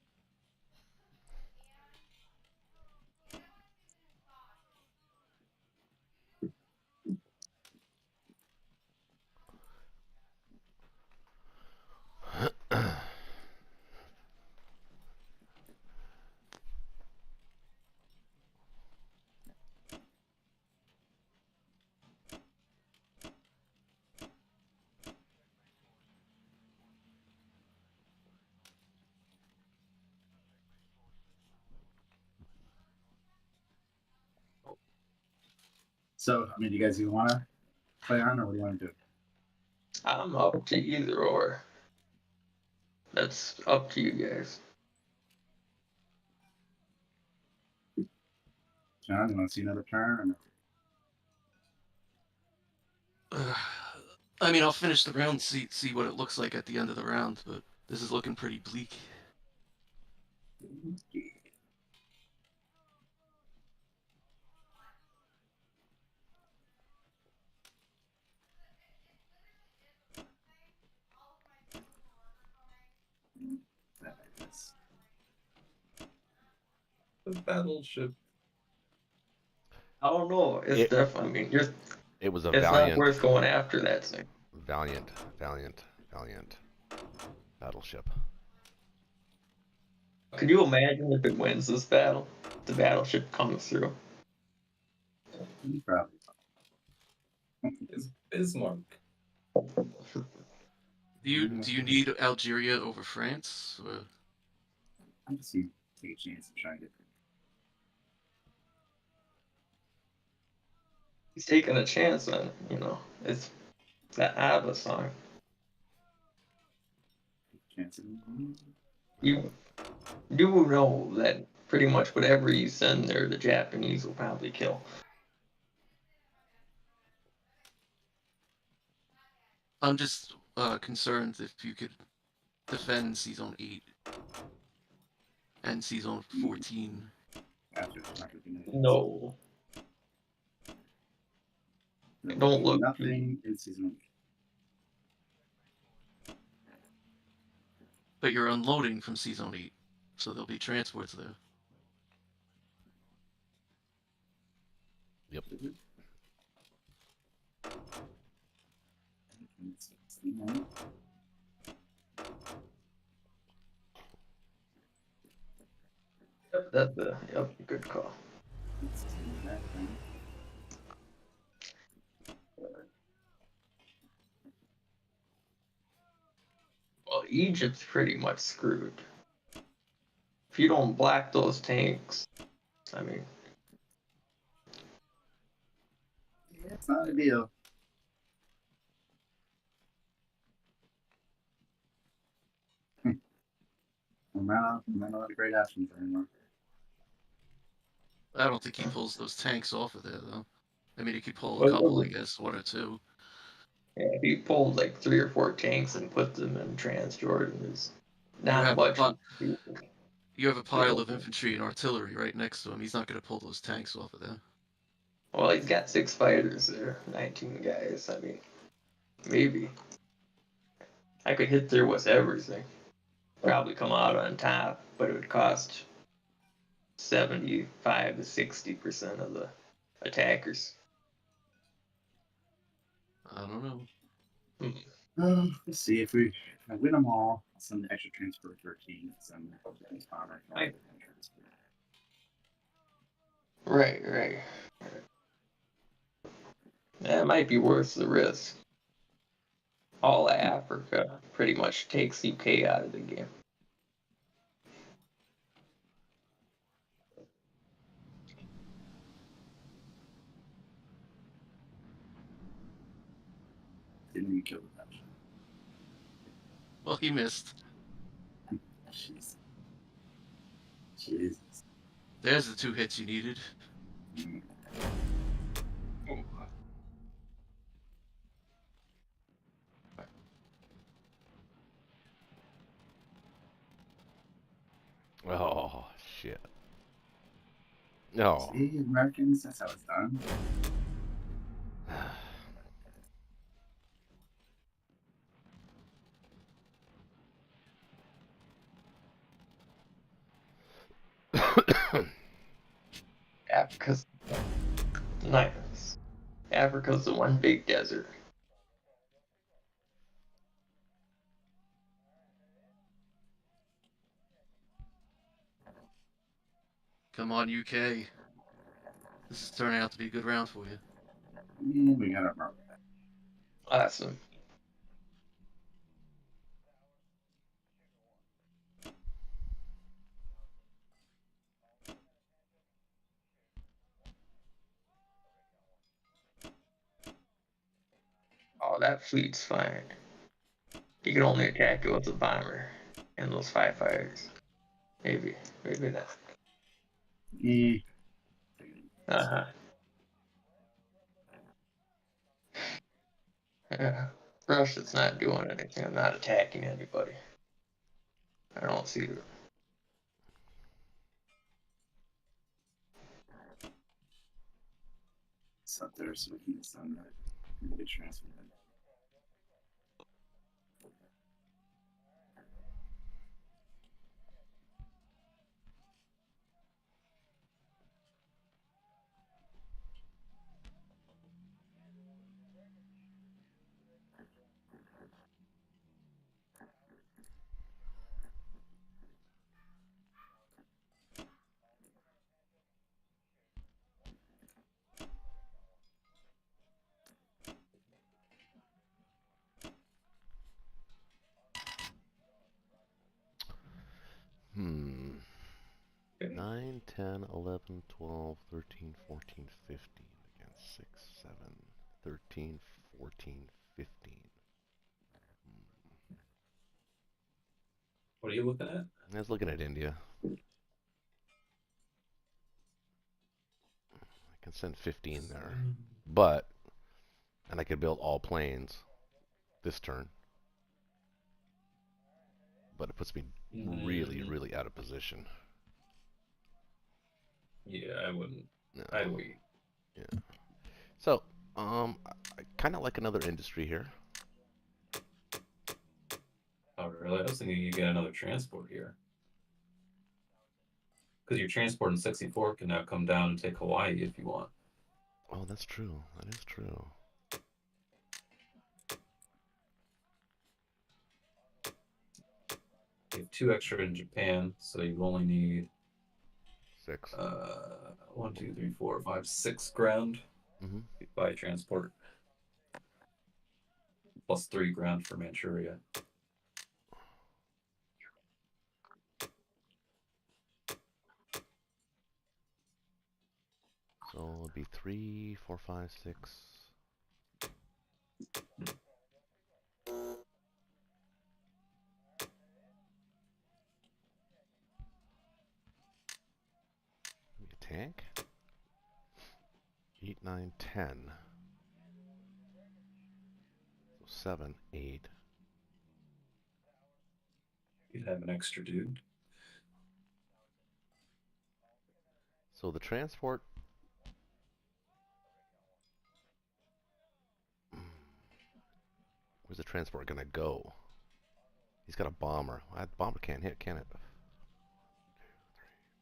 So, I mean, do you guys even want to play on, or what do you want to do? I'm up to either or. That's up to you guys. John, you want to see another turn? I mean, I'll finish the round, see what it looks like at the end of the round, but this is looking pretty bleak. The battleship. I don't know. It's It definitely. I mean, it was a it's not valiant, worth going after that thing. valiant, valiant, valiant battleship. Could you imagine if it wins this battle? The battleship comes through. Probably. Is Bismarck. Do you need Algeria over France? Or... I'm just gonna take a chance and try and get. He's taking a chance on it. It's that ABBA song. Chance of You do know that pretty much whatever you send there, the Japanese will probably kill. I'm just concerned if you could defend Season 8 and Season 14. after it's not gonna be nice. No, There will don't be look. nothing in season But you're unloading from Season 8, so there'll be transports there. Yep. 1. You know, That's a good call. it's that thing. Well, Egypt's pretty much screwed. If you don't black those tanks, I mean, Yeah, it's not a deal. I'm not a lot of great options anymore. I don't think he pulls those tanks off of there, though. I mean, he could pull a Well, couple, I guess, 1 or 2. yeah, if you pulled like 3 or 4 tanks and put them in Transjordan, there's not have a much. pot- You have a pile of infantry and artillery right next to him. He's not going to pull those tanks off of there. Well, he's got 6 fighters there, 19 guys. I mean, maybe. I could hit there with everything. Probably come out on top, but it would cost 75 to 60% of the attackers. I don't know. Let's see if I win them all. I'll send the extra transfer 13. Send the bomber. Right. Right. That might be worth the risk. All of Africa pretty much takes UK out of the game. Didn't even kill the Dutch. Well, he missed. Jeez. Jesus. There's the 2 hits you needed. Mm. Oh shit. No. See, Americans, that's how it's done. Africa's nice. Africa's the one big desert. Come on, UK. This is turning out to be a good round for you. Yeah, we got it wrong. Awesome. Oh, that fleet's fine. You can only attack it with a bomber and those 5 fighters. Maybe not. Yeah. Uh-huh. Yeah. Russia's not doing anything. I'm not attacking anybody. I don't see it. It's up there so we can send that. Get transferred. 9, 10, 11, 12, 13, 14, 15. Again, 6, 7, 13, 14, 15. What are you looking at? I was looking at India. I can send 15 there. But, and I could build all planes this turn. But it puts me really, really out of position. Yeah, I wouldn't. No. I'd wait. Yeah. So, I kind of like another industry here. Oh, really? I was thinking you get another transport here. Because your transport in 64 can now come down and take Hawaii if you want. Oh, that's true. That is true. You have 2 extra in Japan, so you only need 6. 1, 2, 3, 4, 5, 6 ground by transport. Plus 3 ground for Manchuria. So it'd be 3, 4, 5, 6. Maybe a tank? 8, 9, 10. So 7, 8. You'd have an extra dude. So the transport. Where's the transport gonna go? He's got a bomber. That bomber can't hit, can it? 2, 3,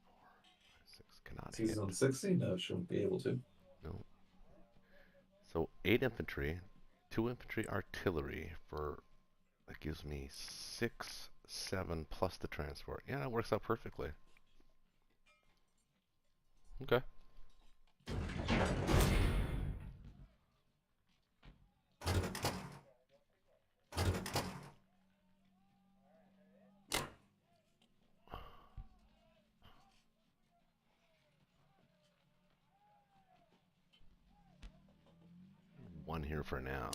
4, 5, 6. Cannot hit. Season 60? No, shouldn't be able to. No. So 8 infantry, 2 infantry artillery for, that gives me 6, 7 plus the transport. Yeah, that works out perfectly. Okay. One here for now.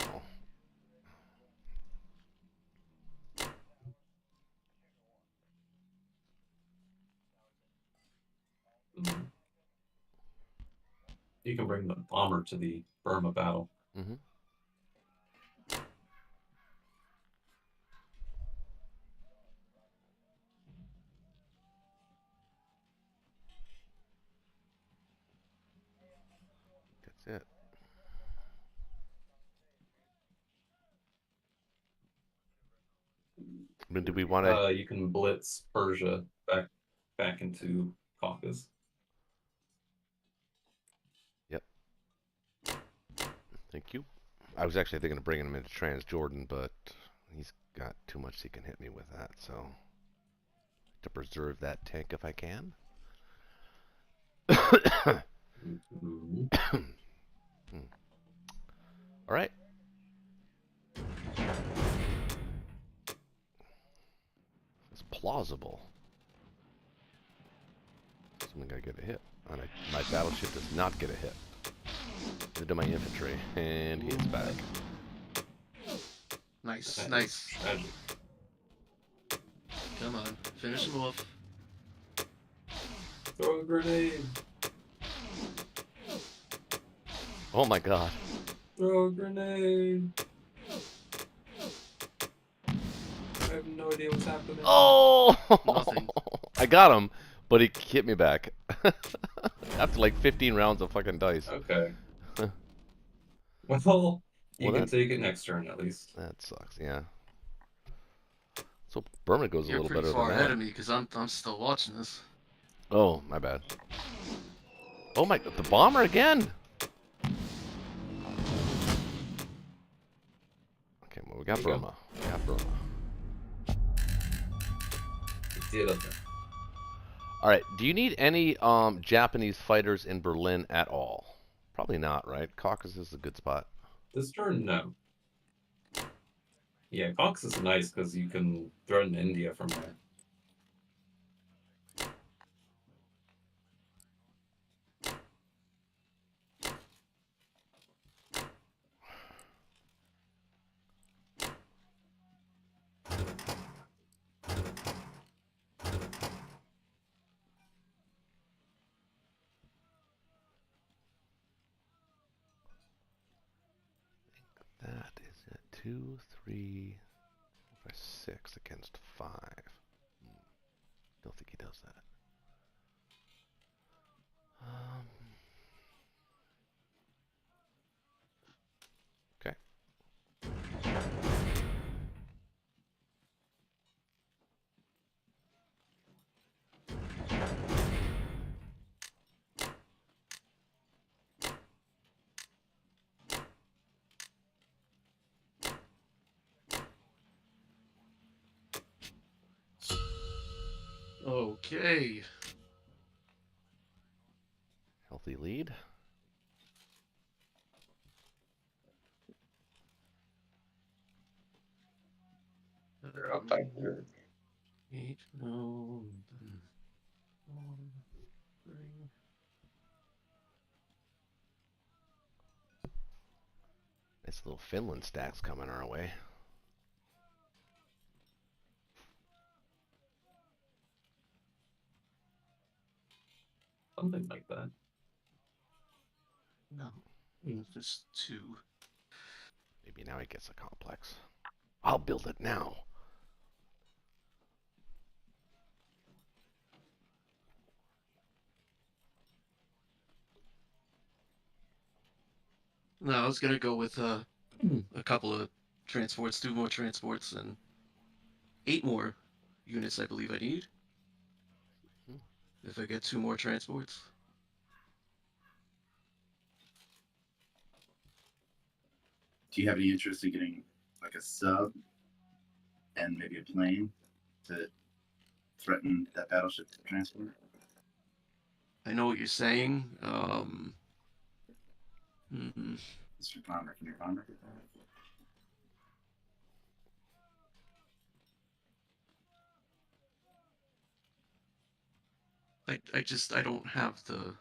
You can bring the bomber to the Burma battle. Mm-hmm. That's it. I mean, do we want to? You can blitz Persia back into Caucasus. Yep. Thank you. I was actually thinking of bringing him into Transjordan, but he's got too much he can hit me with that. So to preserve that tank if I can. All right. It's plausible. Someone gotta get a hit. My battleship does not get a hit. Neither do my infantry, and he hits back. Nice, nice. Tragic. Come on, finish him off. Throw a grenade. Oh my god. Throw a grenade. I have no idea what's happening. Oh! Nothing. I got him, but he hit me back. After like 15 rounds of fucking dice. Okay. Well, you Well, can take it next turn at least. That sucks, yeah. So Burma goes You're a little pretty better far than ahead that. of me because I'm still watching this. Oh, my bad. Oh my, the bomber again! Okay, well we got There you Burma. We got Burma. See it up there. Alright, do you need any Japanese fighters in Berlin at all? Probably not, right? Caucasus is a good spot. This turn, no. Yeah, Caucasus is nice because you can threaten India from there. 2, 3, 6 against 5. Don't think he does that. Okay. Okay. Healthy lead. They're up by 3. 8, no. 1, 3. Nice little Finland stacks coming our way. Something like that. No. Just 2. Maybe now he gets a complex. I'll build it now. No, I was gonna go with a couple of transports, 2 more transports, and 8 more units I believe I need. If I get 2 more transports. Do you have any interest in getting like a sub and maybe a plane to threaten that battleship transport? I know what you're saying. Mr. Palmer, can you ponder? I don't have the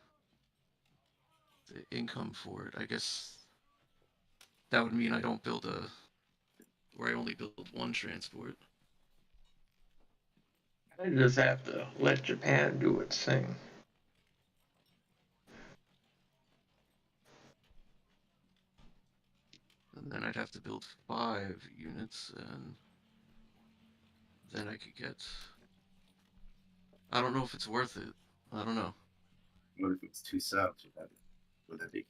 income for it. I guess that would mean I don't build or I only build 1 transport. I just have to let Japan do its thing. And then I'd have to build 5 units, and then I could get. I don't know if it's worth it. I don't know. What if it's 2 subs? Would that be?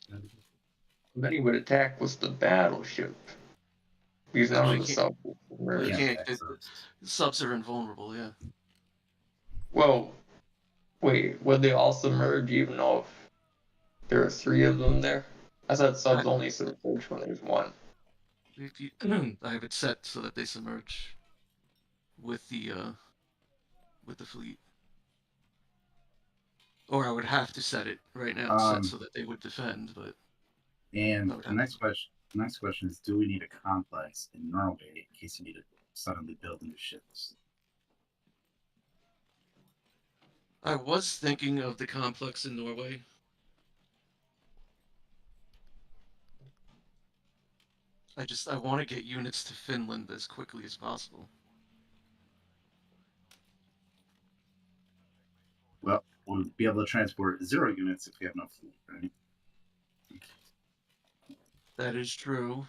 Then he would attack with the battleship. Because none Actually, of the subs were you submerged. can't. attack subs. Subs are invulnerable. Yeah. Well, wait, would they all submerge even though if there are 3 of them there? I thought subs only submerge when there's 1. I have it set so that they submerge with the fleet. Or I would have to set it right now. It's set so that they would defend, but. And I would the have next question is: do we need a complex in Norway in case you need to suddenly build new ships? I was thinking of the complex in Norway. I want to get units to Finland as quickly as possible. Well, we'll be able to transport 0 units if we have no fleet, right? That is true.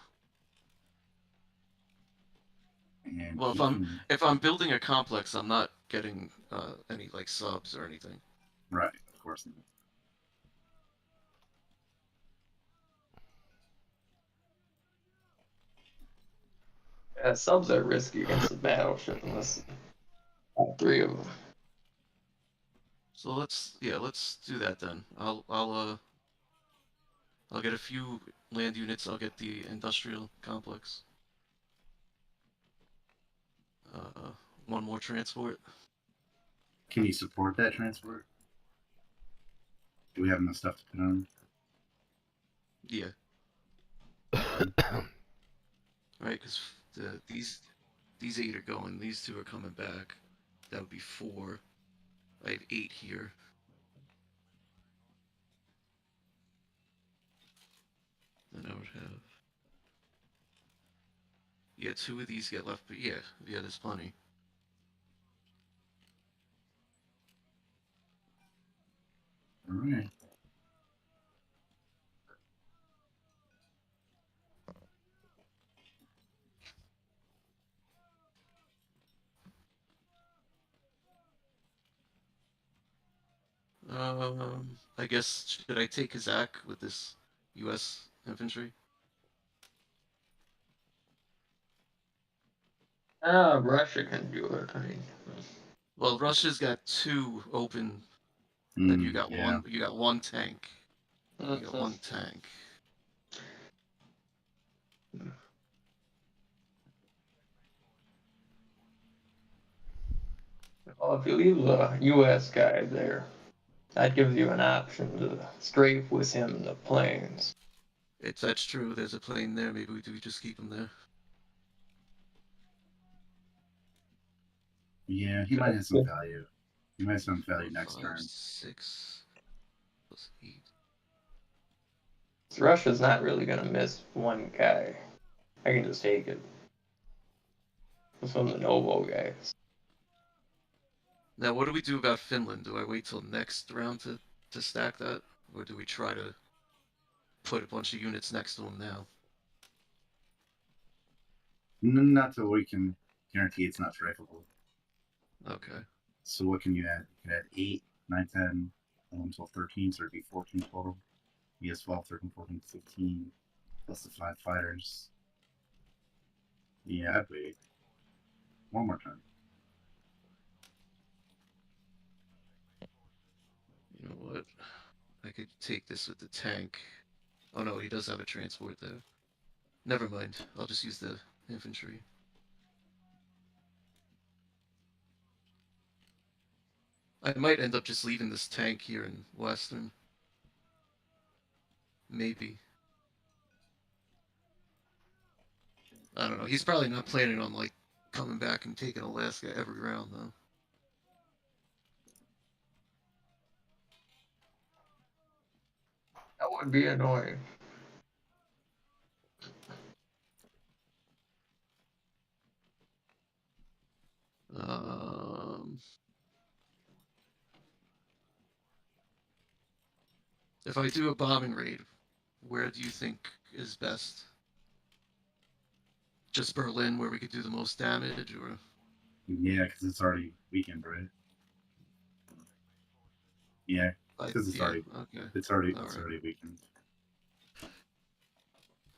And Well, if I'm building a complex, I'm not getting any like subs or anything. right, of course not. Yeah, subs are risky against the battleship unless all 3 of them. So let's do that then. I'll get a few land units. I'll get the industrial complex. 1 more transport. Can you support that transport? Do we have enough stuff to put on? Yeah. Right, because these 8 are going. These 2 are coming back. That would be 4. I have 8 here. Then I would have. Yeah, 2 of these get left, but yeah, there's plenty. All right. I guess should I take Kazakh with this U.S. infantry? Russia can do it. I mean, Well, Russia's got 2 open, and you got Yeah. one. You got 1 tank. You got 1 tank. well, if you leave the U.S. guy there, that gives you an option to strafe with him in the plains. That's true. There's a plane there. Maybe we do just keep him there. Yeah, he might have some value. He might have some value 4, next 5, turn. 6 plus 8. So Russia's not really gonna miss one guy. I can just take it. It's one of the Novo guys. Now, what do we do about Finland? Do I wait till next round to stack that, or do we try to put a bunch of units next to him now? Not till we can guarantee it's not strafable. Okay. So what can you add? You can add 8, 9, 10, 11, 12, 13, so it'd be 14 total. He has 12, 13, 14, 15, plus the 5 fighters. Yeah, I'd wait. One more turn. You know what? I could take this with the tank. Oh no, he does have a transport there. Never mind. I'll just use the infantry. I might end up just leaving this tank here in Western. Maybe. I don't know. He's probably not planning on, like, coming back and taking Alaska every round, though. That would be annoying. If I do a bombing raid, where do you think is best? Just Berlin, where we could do the most damage, or? Yeah, because it's already weakened, right? Yeah, because it's already okay. it's already weakened.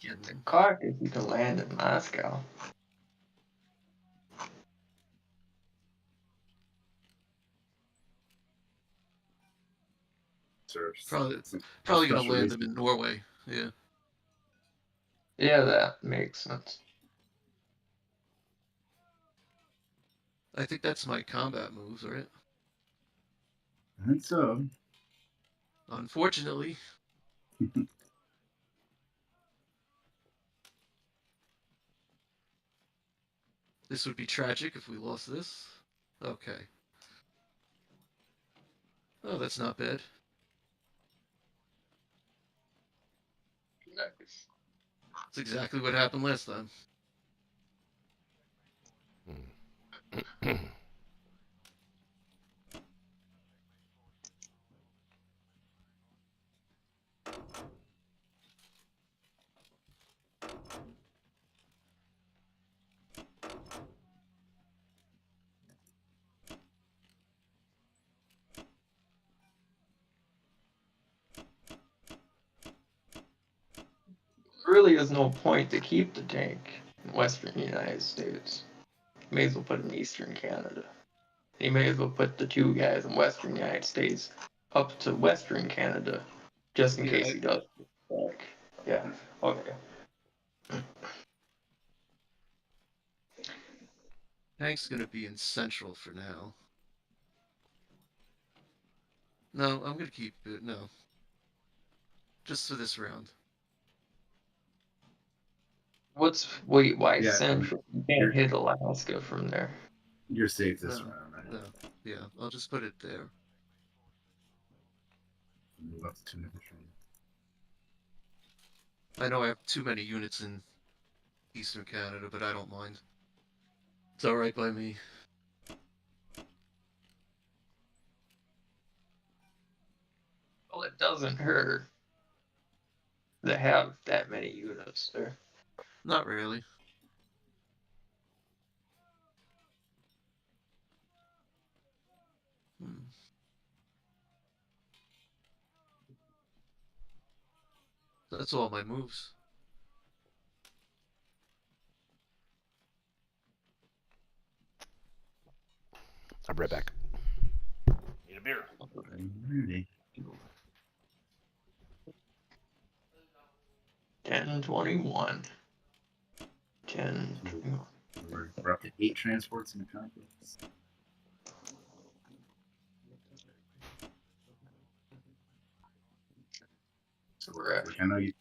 Get the cock if you can land in Moscow. Probably gonna land them in Norway. Yeah. Yeah, that makes sense. I think that's my combat moves, right? I think so. Unfortunately. This would be tragic if we lost this. Okay. Oh, that's not bad. Nice. That's exactly what happened last time. Really is no point to keep the tank in Western United States. You may as well put it in Eastern Canada. You may as well put the 2 guys in Western United States up to Western Canada, just in case he does back. Yeah. Okay. Tank's gonna be in Central for now. No, I'm gonna keep it. No. Just for this round. Wait, why Yeah, Central? You can't hit Alaska from there. You're safe this round, right? No. Yeah, I'll just put it there. Move up to infantry. I know I have too many units in Eastern Canada, but I don't mind. It's alright by me. Well, it doesn't hurt to have that many units there. Not really. That's all my moves. I'll be right back. Need a beer. Alrighty. 10-21. 10-21. We're up to 8 transports in the conflicts. So we're at, I know you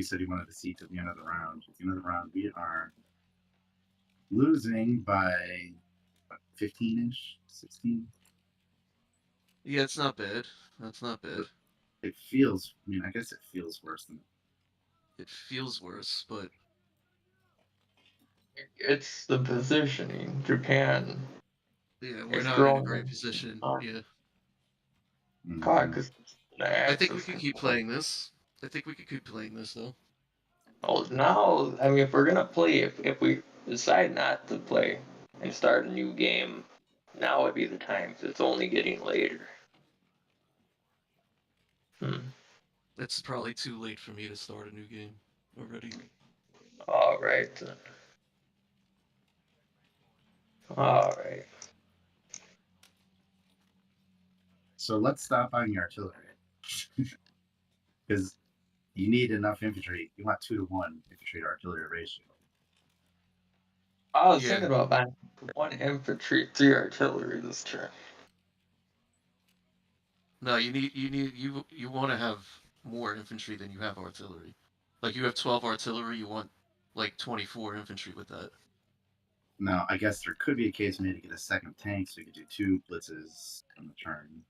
said you wanted to see to the end of the round. At the end of the round, we are losing by 15-ish, 16. Yeah, it's not bad. That's not bad. It feels, I mean, I guess it feels worse than It feels worse, but It's the positioning. Japan yeah, we're is not in a growing. great position. Yeah. Caucasus I think we axis. could keep playing this. I think we could keep playing this though. Oh, now, I mean, if we're gonna play, if we decide not to play and start a new game, now would be the time. 'Cause it's only getting later. It's probably too late for me to start a new game already. All right. All right. So let's stop on your artillery. Because you need enough infantry. You want 2-to-1 infantry to artillery ratio. I was Yeah. thinking about buying 1 infantry, 3 artillery this turn. No, you want to have more infantry than you have artillery. Like you have 12 artillery, you want like 24 infantry with that. Now, I guess there could be a case maybe to get a second tank so you could do 2 blitzes on the turn.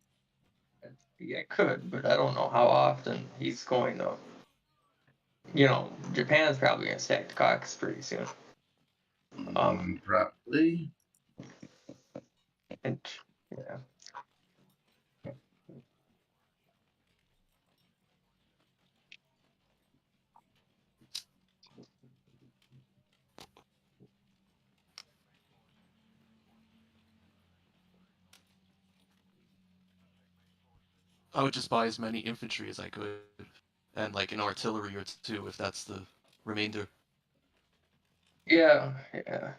Yeah, it could, but I don't know how often he's going to. You know, Japan's probably gonna stack the Caucasus pretty soon. Probably. And yeah. I would just buy as many infantry as I could, and like an artillery or 2 if that's the remainder. Yeah, yeah.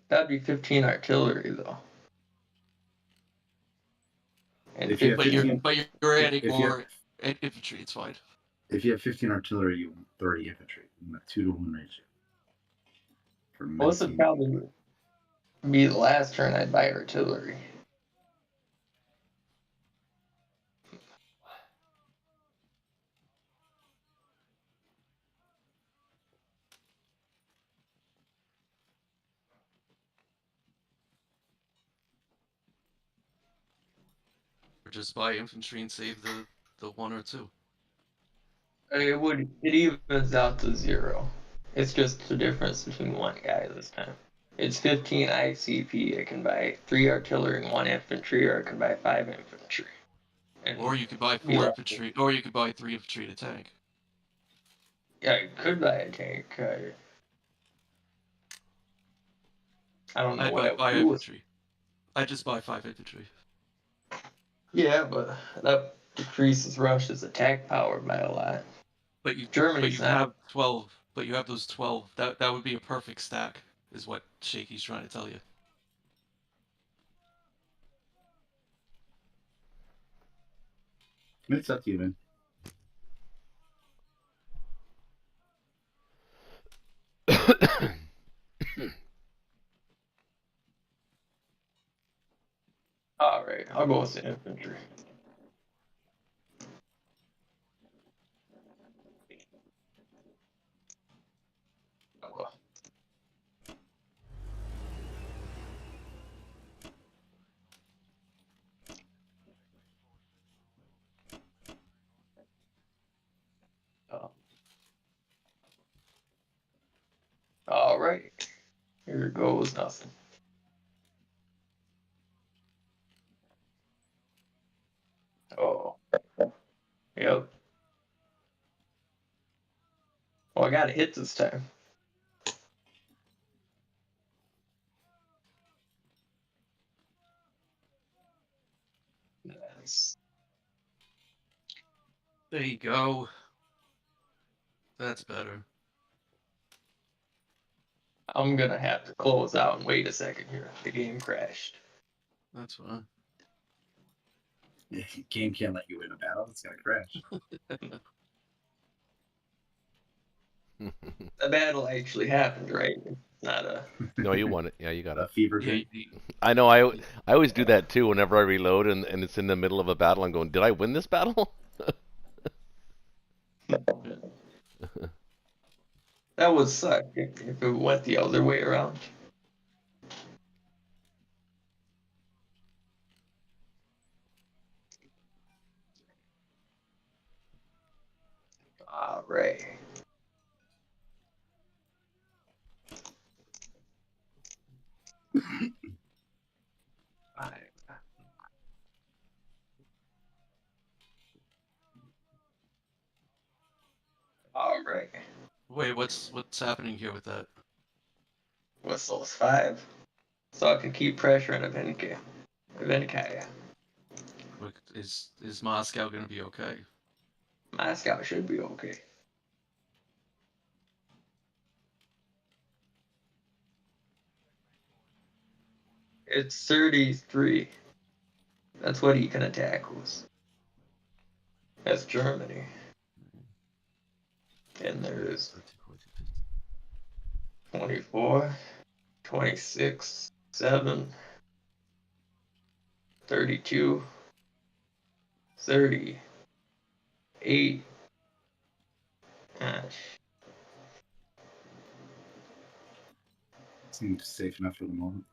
That'd be 15 artillery though. And If you have 15. But you're adding if you have, more infantry. It's fine. if you have 15 artillery, you want 30 infantry. You want a 2-to-1 ratio. For Well, this would probably be the last turn I'd buy artillery. Or just buy infantry and save the 1 or 2. It evens out to 0. It's just the difference between one guy this time. It's 15 ICP. I can buy 3 artillery and 1 infantry, or I can buy 5 infantry. And Or you could buy 4 infantry, or you could buy 3 infantry to tank. yeah, I could buy a tank. I don't know I'd what I buy would 5 do with. infantry. I'd just buy 5 infantry. Yeah, but that decreases Russia's attack power by a lot. But you Germany's not. have 12. But you have those 12. That would be a perfect stack, is what Shaky's trying to tell you. It's up to you, man. All right, I'll go with the infantry. All right, here goes nothing. Oh, yep. Well, I got a hit this time. Nice. There you go. That's better. I'm gonna have to close out and wait a second here. The game crashed. That's fine. Yeah, game can't let you win a battle. It's gonna crash. The battle actually happened, right? It's not a. No, you won it. Yeah, you got A it. fever Yeah, dream. I know. I always do that too. Whenever I reload and it's in the middle of a battle, I'm going, did I win this battle? That would suck if it went the other way around. All right. All right. Wait, what's happening here with that? Whistles 5. So I can keep pressuring Evenkai. Is Moscow gonna be okay? Moscow should be okay. It's 33. That's what he can attack with. That's Germany. And there's 24, 26, 7, 32, 30, 8. Seems safe enough for the moment.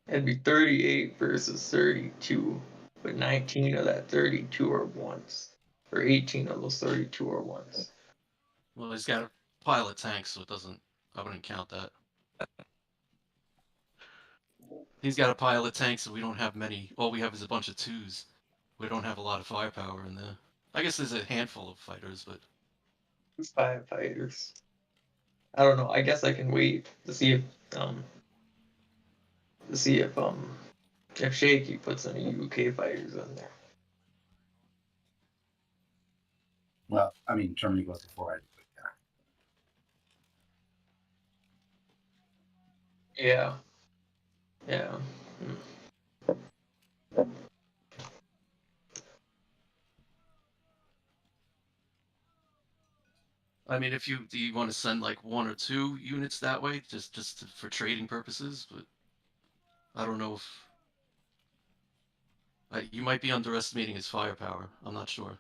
It'd be 38 versus 32, but 19 of that 32 are ones. Or 18 of those 32 are ones. Well, he's got a pile of tanks, so it doesn't. I wouldn't count that. He's got a pile of tanks, and we don't have many. All we have is a bunch of twos. We don't have a lot of firepower in there. I guess there's a handful of fighters, but 5 fighters. I don't know. I guess I can wait to see if Shaky puts any UK fighters in there. Well, I mean, Germany was before I. Yeah. Yeah. I mean, do you want to send like 1 or 2 units that way, for trading purposes? But I don't know if you might be underestimating his firepower. I'm not sure.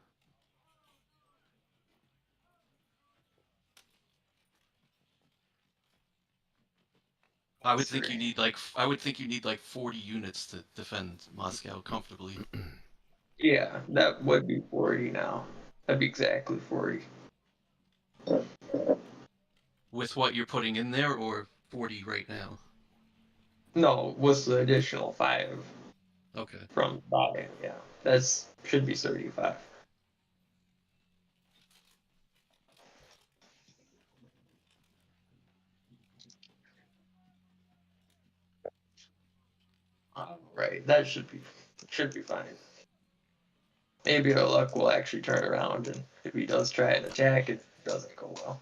I would think you need like 40 units to defend Moscow comfortably. Yeah, that would be 40 now. That'd be exactly 40. With what you're putting in there, or 40 right now? No, what's the additional 5 Okay. from Bobby? Yeah, that's should be 35. Right, that should be fine. Maybe our luck will actually turn around, and if he does try and attack, it doesn't go well.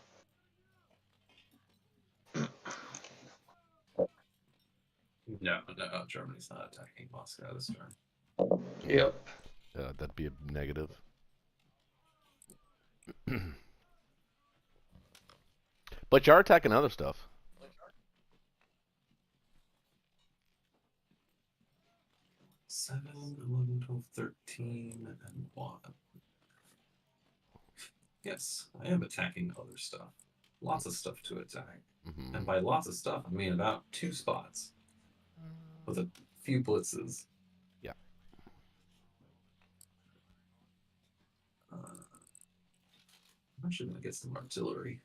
No, Germany's not attacking Moscow this turn. Yep. That'd be a negative. But you are attacking other stuff. Seven, 11, 12, 13, and 1. Yes, I am attacking other stuff. Lots of stuff to attack. Mm-hmm. And by lots of stuff, I mean about 2 spots. With a few blitzes. Yeah. I'm actually going to get some artillery.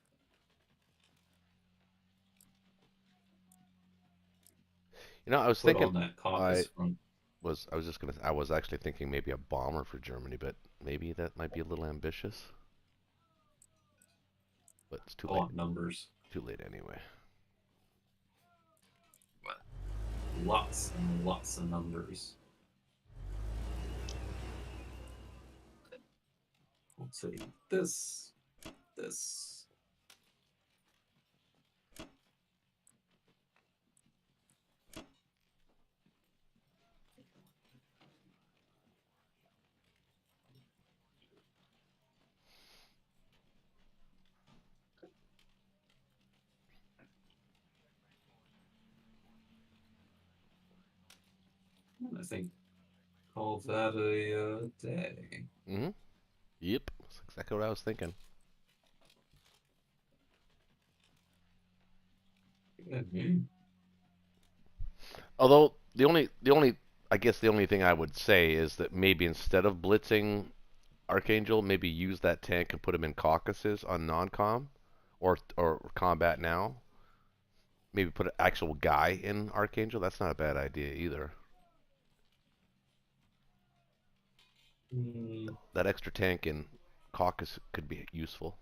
You know, I was Put thinking on that caucus front. I was actually thinking maybe a bomber for Germany, but maybe that might be a little ambitious. But it's too late. Numbers. Too late anyway. Lots and lots of numbers. see. This. I think call that a day. Mm-hmm. Yep. That's exactly what I was thinking. Mhm. Although I guess the only thing I would say is that maybe instead of blitzing Archangel, maybe use that tank and put him in Caucasus on non-com, or combat now. Maybe put an actual guy in Archangel. That's not a bad idea either. Mm, That extra tank in Caucasus could be useful.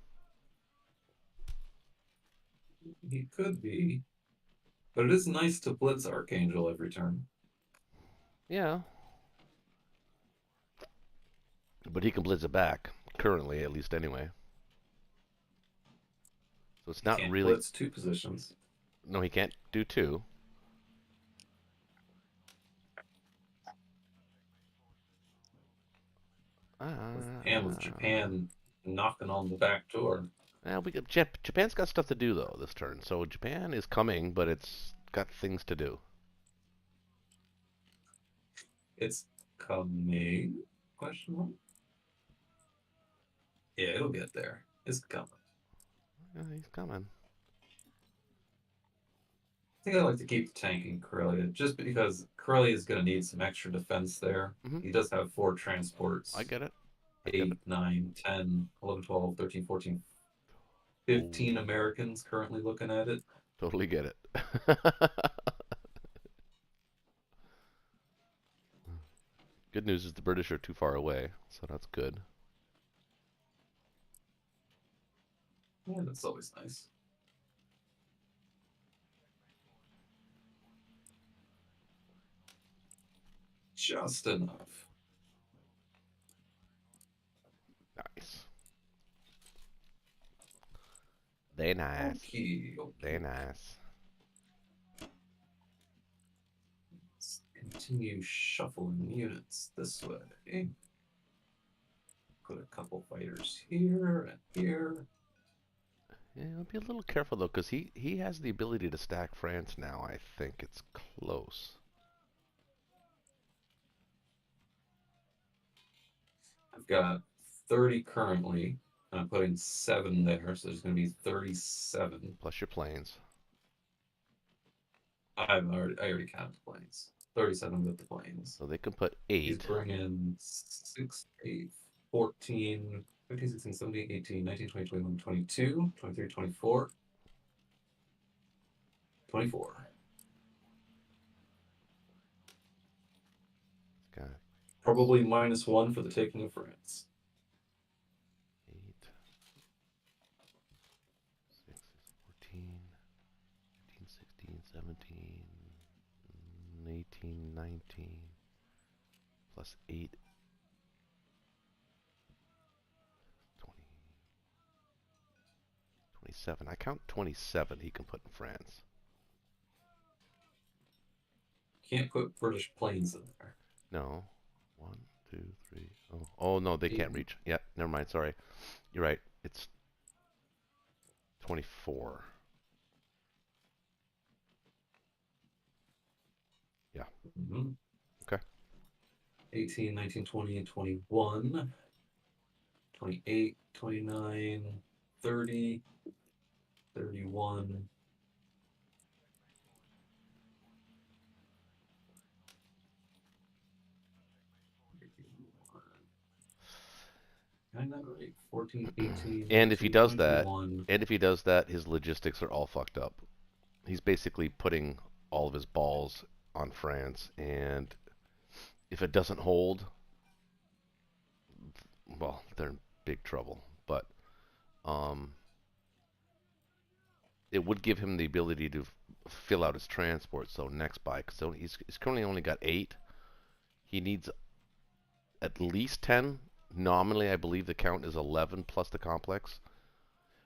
he could be, but it is nice to blitz Archangel every turn. Yeah. But he can blitz it back, currently at least anyway. So it's He not can't really... blitz 2 positions. No, he can't do 2. With Japan knocking on the back door. Japan's got stuff to do though this turn. So Japan is coming, but it's got things to do. It's coming? Question mark? Yeah, it'll get there. It's coming. Yeah, he's coming. I think I like to keep the tank in Corellia, just because Corellia is going to need some extra defense there. Mhm. He does have 4 transports. I get it. 8, 9, 10, 11, 12, 13, 14, 15 Ooh. Americans currently looking at it. Totally get it. Good news is the British are too far away, so that's good. Yeah, that's always nice. Just enough. Nice. They nice. Okay. They nice. Let's continue shuffling units this way. Put a couple fighters here and here. Yeah, be a little careful though, because he has the ability to stack France now. I think it's close. I've got 30 currently, and I'm putting 7 there, so there's going to be 37. Plus your planes. I already counted the planes. 37 with the planes. So they can put He's 8. bringing 6, 8, 14, 15, 16, 17, 18, 19, 20, 21, 22, 23, 24. 24. Got Probably -1 for the taking of France. 8. 6 is 14. 15, 16, 17, 18, 19. Plus 8. 20. 27. I count 27 he can put in France. Can't put British planes in there. No. 1, 2, 3. Oh no, they can't reach. Yeah, never mind. Sorry. You're right. It's 24. Yeah. Mm-hmm. Okay. 18, 19, 20, 21, 28, 29, 30, 31. I'm not right. 14, 18. And if he does that, 21. his logistics are all fucked up. He's basically putting all of his balls on France, and if it doesn't hold, well, they're in big trouble. But it would give him the ability to fill out his transport. So next buy, so he's currently only got 8. He needs at least 10 nominally, I believe the count is 11 plus the complex.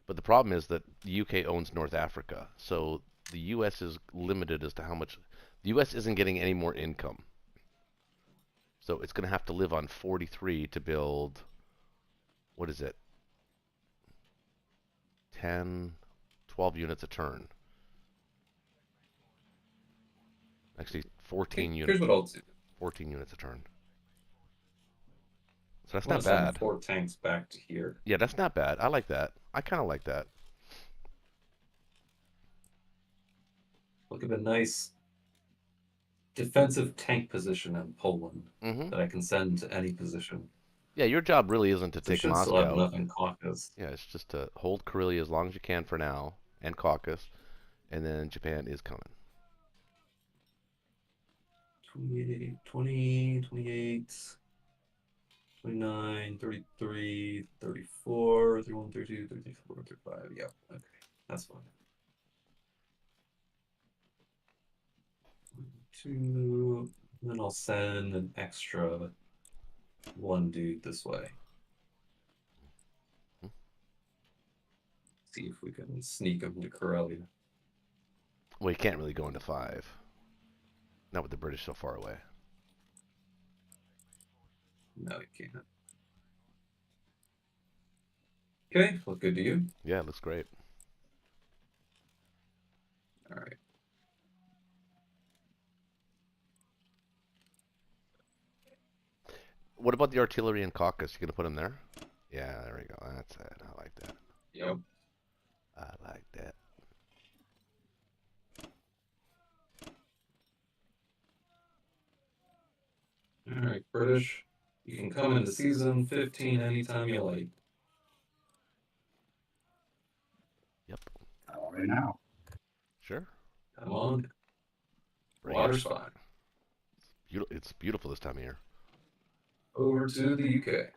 But the problem is that the UK owns North Africa, so the US is limited as to how much. The US isn't getting any more income. So it's going to have to live on 43 to build, what is it? 10, 12 units a turn. Actually, 14 Here's units. what I'll do. 14 units a turn. So that's I'm gonna not send bad. 4 tanks back to here. Yeah, that's not bad. I like that. I kind of like that. Look at the nice defensive tank position in Poland Mm-hmm. that I can send to any position. Yeah, your job really isn't to So I take should still have Moscow. enough in Caucasus. Yeah, it's just to hold Karelia as long as you can for now, and Caucasus, and then Japan is coming. 28, 20, 28, 29, 33, 34, 31, 32, 34, 35. Yeah, okay. That's fine. 2, and then I'll send an extra 1 dude this way. See if we can sneak him to Karelia. Well, you can't really go into 5. Not with the British so far away. No, you can't. Okay, look good to you. Yeah, it looks great. All right. What about the artillery in Caucasus? You gonna put them there? Yeah, there we go. That's it. I like that. Yep. I like that. All right, British. You can come into season 15 anytime you like. Yep. Right now. Sure. Come on. Bring Water's it. fine. It's beautiful this time of year. Over to the UK.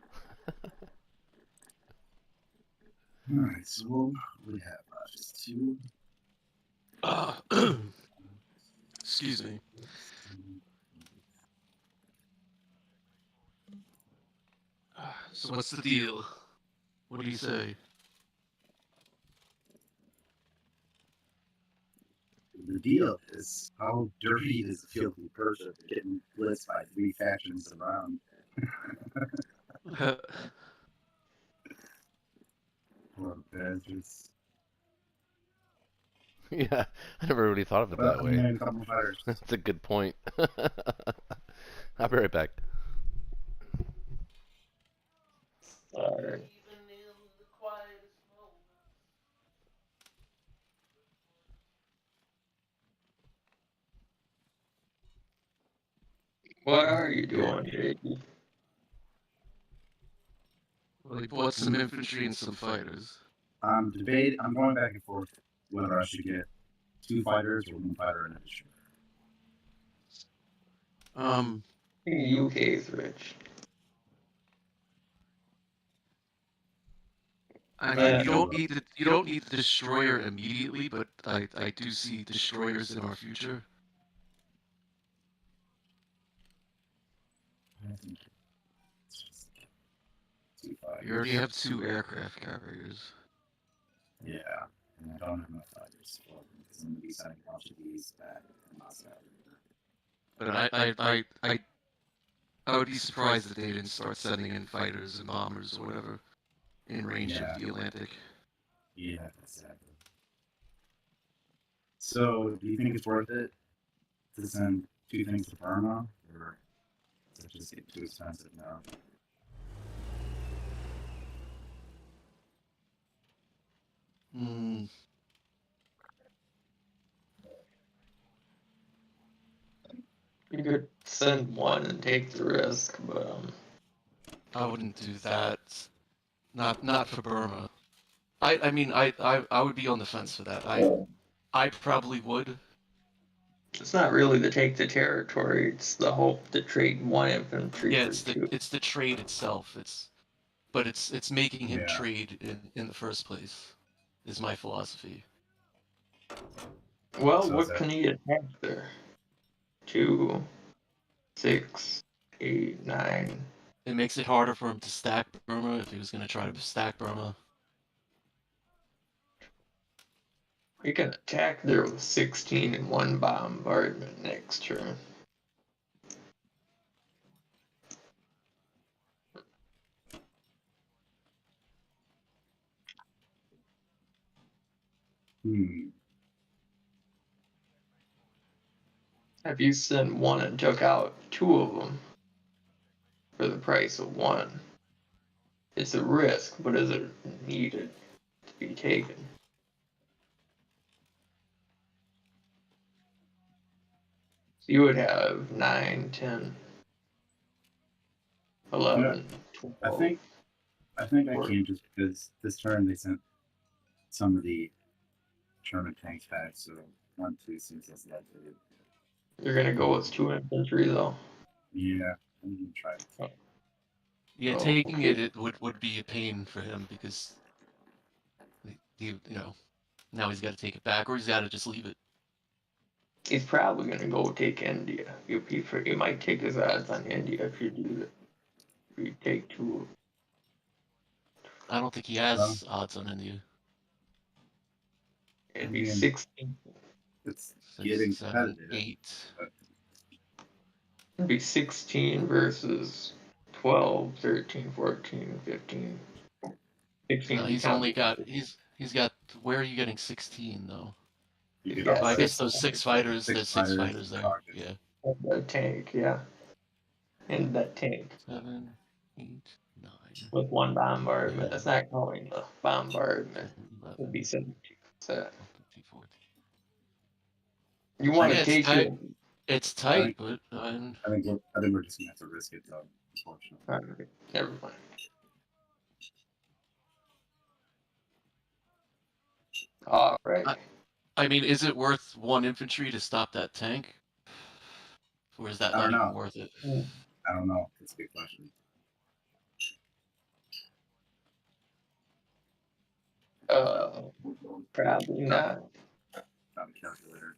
All right, so we have just 2. Excuse me. So what's the deal? What do you say? The deal is, how dirty is the field in Persia getting blitzed by 3 factions around? Poor bastards. Yeah, I never really thought of it that way. And a couple of fighters. That's a good point. I'll be right back. Sorry. What are you doing, Jakey? Well, he bought some infantry and some fighters. I'm going back and forth whether I should get 2 fighters or 1 fighter in addition. The UK's rich. I mean, you don't need the destroyer immediately, but I do see destroyers in our future. I think it's just 2 fighters. You already have 2 aircraft carriers. Yeah, and I don't have enough fighters for them because I'm going to be sending a bunch of these back in Moscow. But I would be surprised if they didn't start sending in fighters and bombers or whatever in range of the Atlantic. Yeah, exactly. So, do you think it's worth it to send 2 things to Burma, or does it just get too expensive now? You could send 1 and take the risk, but I wouldn't do that. Not for Burma. I mean I would be on the fence for that. I probably would. it's not really to take the territory. It's the hope to trade 1 infantry Yeah, for 2. it's the trade itself. It's making him Yeah. trade in the first place. Is my philosophy. Well, So what can he attack there? 2, 6, 8, 9. it makes it harder for him to stack Burma if he was gonna try to stack Burma. We can attack there with 16 and 1 bombardment next turn. If you sent 1 and took out 2 of them for the price of 1, it's a risk, but is it needed to be taken? So you would have 9, 10, 11, 12. I think I can just because this turn they sent some of the German tanks back, so 1, 2 seems less likely. You're gonna go with 2 infantry though. Yeah, I'm gonna try it. Yeah, Oh, taking okay. it would be a pain for him because you know, now he's got to take it back, or he's got to just leave it. He's probably gonna go take India. He might take his odds on India if you do that. If you take 2. I don't think he has odds on India. It'd be 16. It's 6, getting 7, competitive. 8. It'd be 16 versus 12, 13, 14, 15. 16 No, he's only got he's got. Where are you getting 16 though? You He's get got all I that. guess 6 those 6 fighters. There's 6 fighters there. targets. Yeah. of the tank, yeah. And that tank 7, 8, 9, with 1 bombardment. 10, That's not counting the bombardment. 11, It'd be 17. So 12, 13, 14. you want Yeah, to it's take tight. your. It's tight, think- but I think we're just gonna have to risk it though, unfortunately. Never mind. All right. I mean, is it worth 1 infantry to stop that tank? Or is that I not don't even know. worth it? I don't know. It's a good question. Probably not. Found a calculator.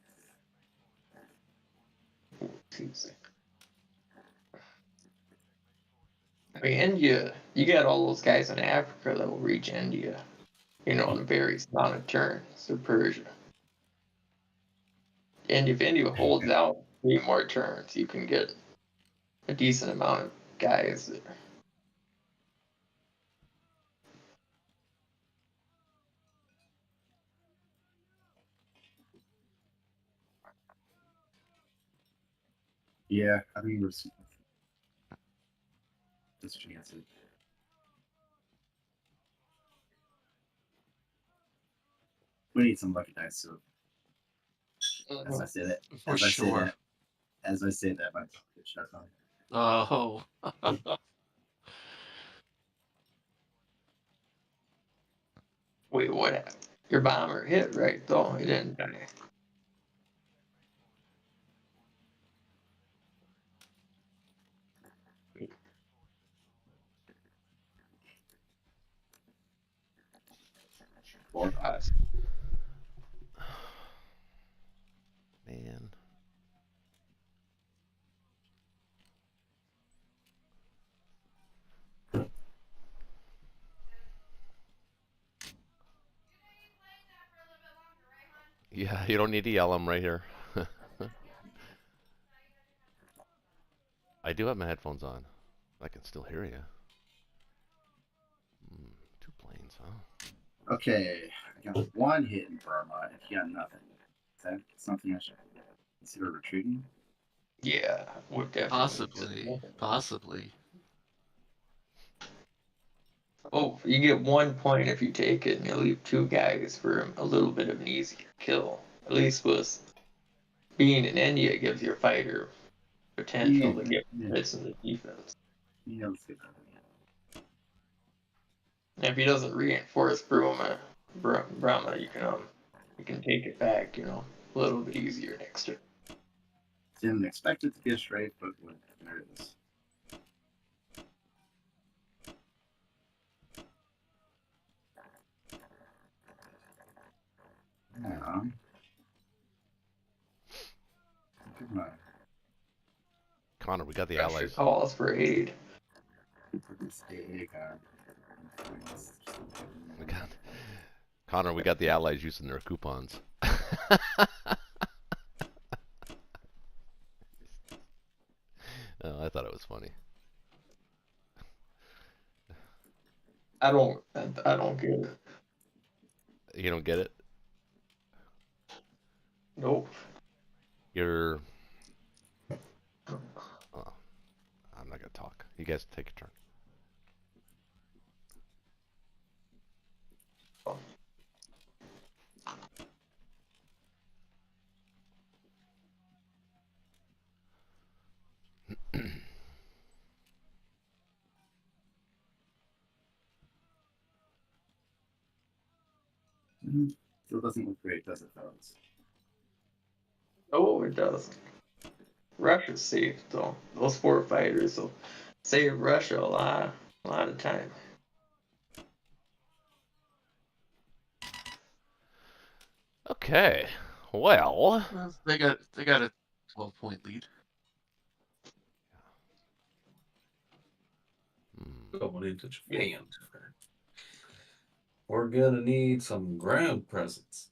I mean, India, you got all those guys in Africa that will reach India, in a very amount of turns, or Persia. And if India holds out 3 more turns, you can get a decent amount of guys there. Yeah, I think we're this chance it. We need some lucky dice. So as I say that, For sure. As I say that, my get shut on. Oh. Wait, what happened? Your bomber hit, right? Though he didn't die. Four. Man. Yeah, you don't need to yell. I'm right here. I do have my headphones on. I can still hear you. 2 planes, huh? Okay, I got 1 hit in Burma. If you got nothing, is that something I should consider retreating? Yeah, would definitely. Possibly. Oh, you get 1 point if you take it, and you leave 2 guys for a little bit of an easier kill. At least with being in India, it gives your fighter potential to get hits in the defense. Yeah, let's get that. And if he doesn't reinforce Brahma, you can take it back, a little bit easier next turn. Didn't expect it to be a straight, but there it is. Yeah. Good night. Connor, we got the Pressure allies. calls for aid. Hey, Connor. We got Connor. We got the allies using their coupons. Oh, I thought it was funny. I don't get it. You don't get it? Nope. You're. Oh, I'm not gonna talk. You guys take your turn. Still doesn't look great, does it, fellas? No, it doesn't. Russia's safe though. Those 4 fighters will save Russia a lot of time. Okay. Well. Well, they got a 12-point lead. Going into Japan. We're gonna need some ground presence.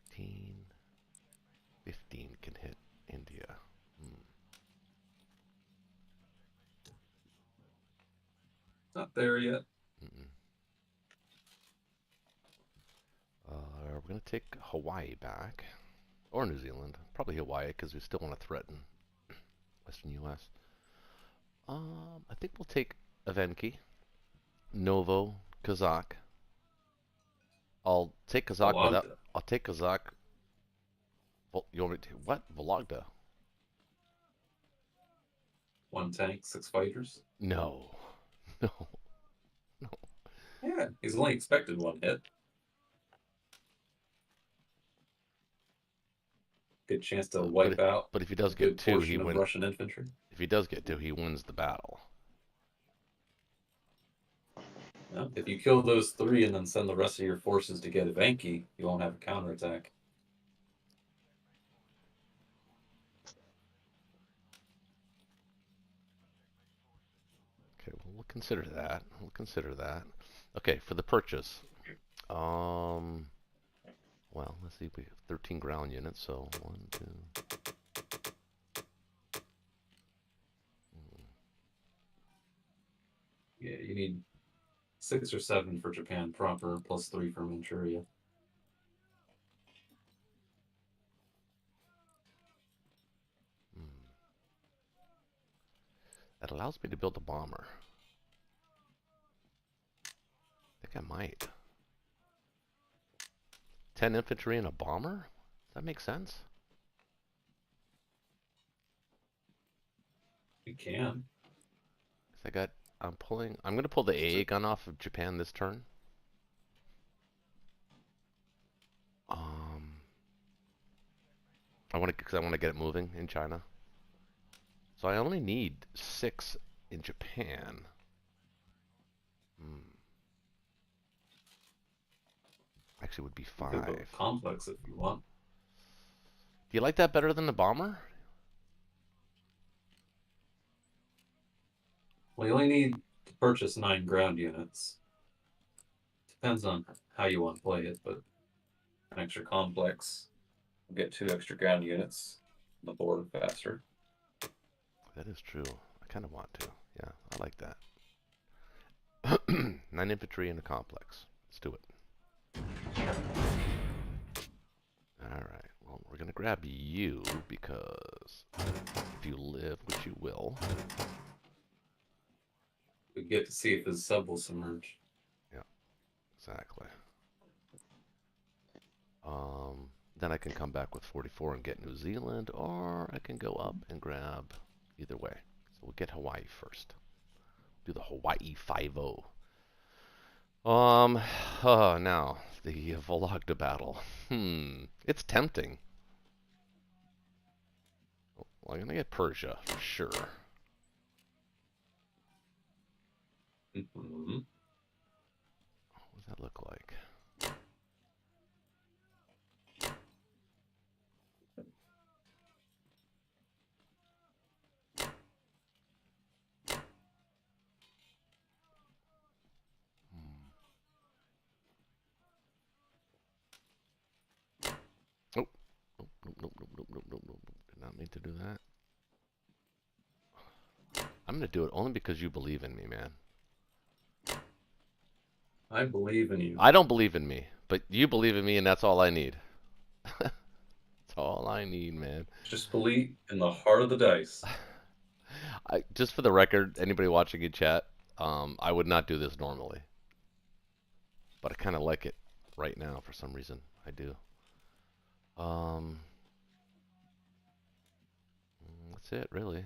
14, 15 can hit India. Not there yet. We're going to take Hawaii back. Or New Zealand. Probably Hawaii because we still want to threaten Western U.S. I think we'll take Evenki, Novo, Kazakh. I'll take Kazakh without... Vologda. I'll take Kazakh... You want me to... What? Vologda? 1 tank, 6 fighters. No. No. No. Yeah, he's only expected 1 hit. Good chance to wipe out. But if he does a get good 2, he portion of wins. Russian infantry. If he does get 2, he wins the battle. Yeah, if you kill those 3 and then send the rest of your forces to get Evenki, you won't have a counterattack. Okay, well, we'll consider that. We'll consider that. Okay, for the purchase. Well, let's see. We have 13 ground units, so 1, 2. Yeah, you need 6 or 7 for Japan proper, plus 3 for Manchuria. That allows me to build a bomber. I think I might. 10 infantry and a bomber? Does that make sense? You can. I'm going to pull the AA gun off of Japan this turn. Because I want to get it moving in China. So I only need 6 in Japan. Actually, it would be 5. You could go complex if you want. Do you like that better than the bomber? Well, you only need to purchase 9 ground units. Depends on how you want to play it, but an extra complex will get 2 extra ground units on the board faster. That is true. I kind of want to. Yeah, I like that. 9 infantry and a complex. Let's do it. Alright, well, we're going to grab you because if you live, which you will. We get to see if his sub will submerge. Yeah, exactly. Then I can come back with 44 and get New Zealand, or I can go up and grab either way. So we'll get Hawaii first. Do the Hawaii 5-0. Now, the Vologda battle. It's tempting. Well, I'm going to get Persia, for sure. Mm-hmm. What does that look like? me to do that? I'm gonna do it only because you believe in me, man. I believe in you. I don't believe in me, but you believe in me, and that's all I need. That's all I need, man. Just believe in the heart of the dice. Just for the record, anybody watching in chat, I would not do this normally, but I kind of like it right now for some reason. I do. That's it, really.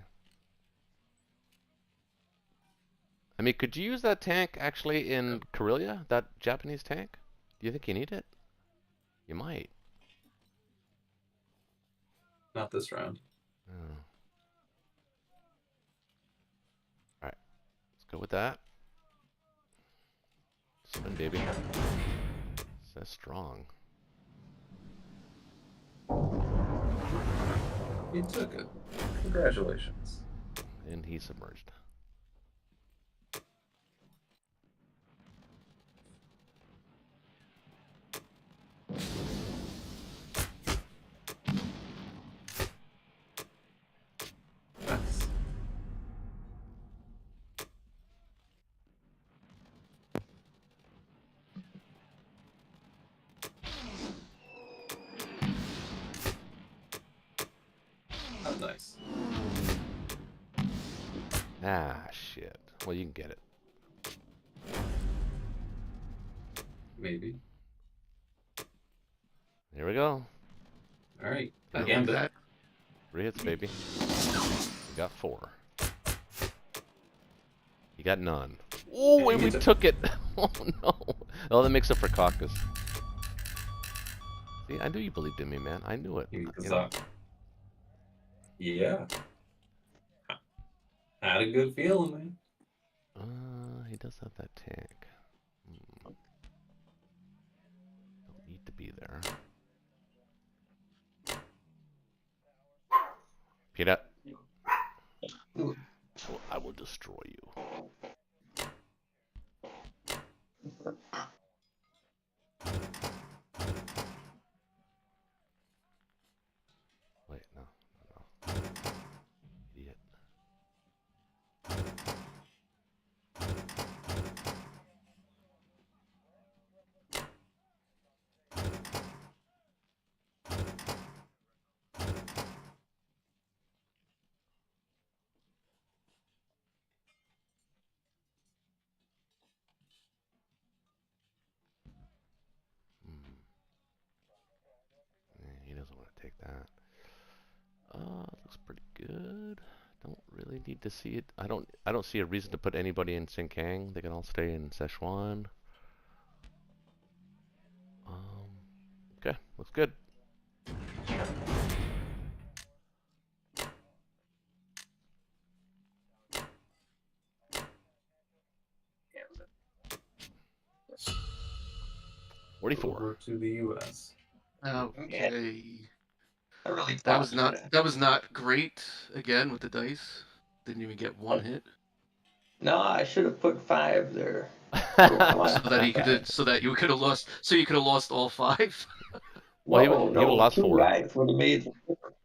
I mean, could you use that tank actually in Karelia? That Japanese tank? Do you think you need it? You might. Not this round. Oh. Alright. Let's go with that. Spin, baby. That's strong. You took it. Congratulations. And he submerged. Nice. Oh, nice. Ah, shit. Well, you can get it. Maybe. Here we go. All right. Three I Again, like that. 3 hits, baby. You got 4. You got none. Oh, and we took it. Oh, no. Oh, that makes up for caucus. See, I knew you believed in me, man. I knew it. You know? Yeah. Had a good feeling, man. He does have that tank. Don't need to be there. Peter. I will destroy you. Wait, no. Idiot. He doesn't want to take that. Looks pretty good. Don't really need to see it. I don't see a reason to put anybody in Sinkang. They can all stay in Szechuan. Okay, looks good. Over to the U.S. Okay. I really That was thought not that was not great again with the dice. Didn't even get one hit. No, I should have put 5 there. So that he could have, so that you could have lost, so you could have lost all 5. Well, he No, would have lost 2 4. guys would have made the difference.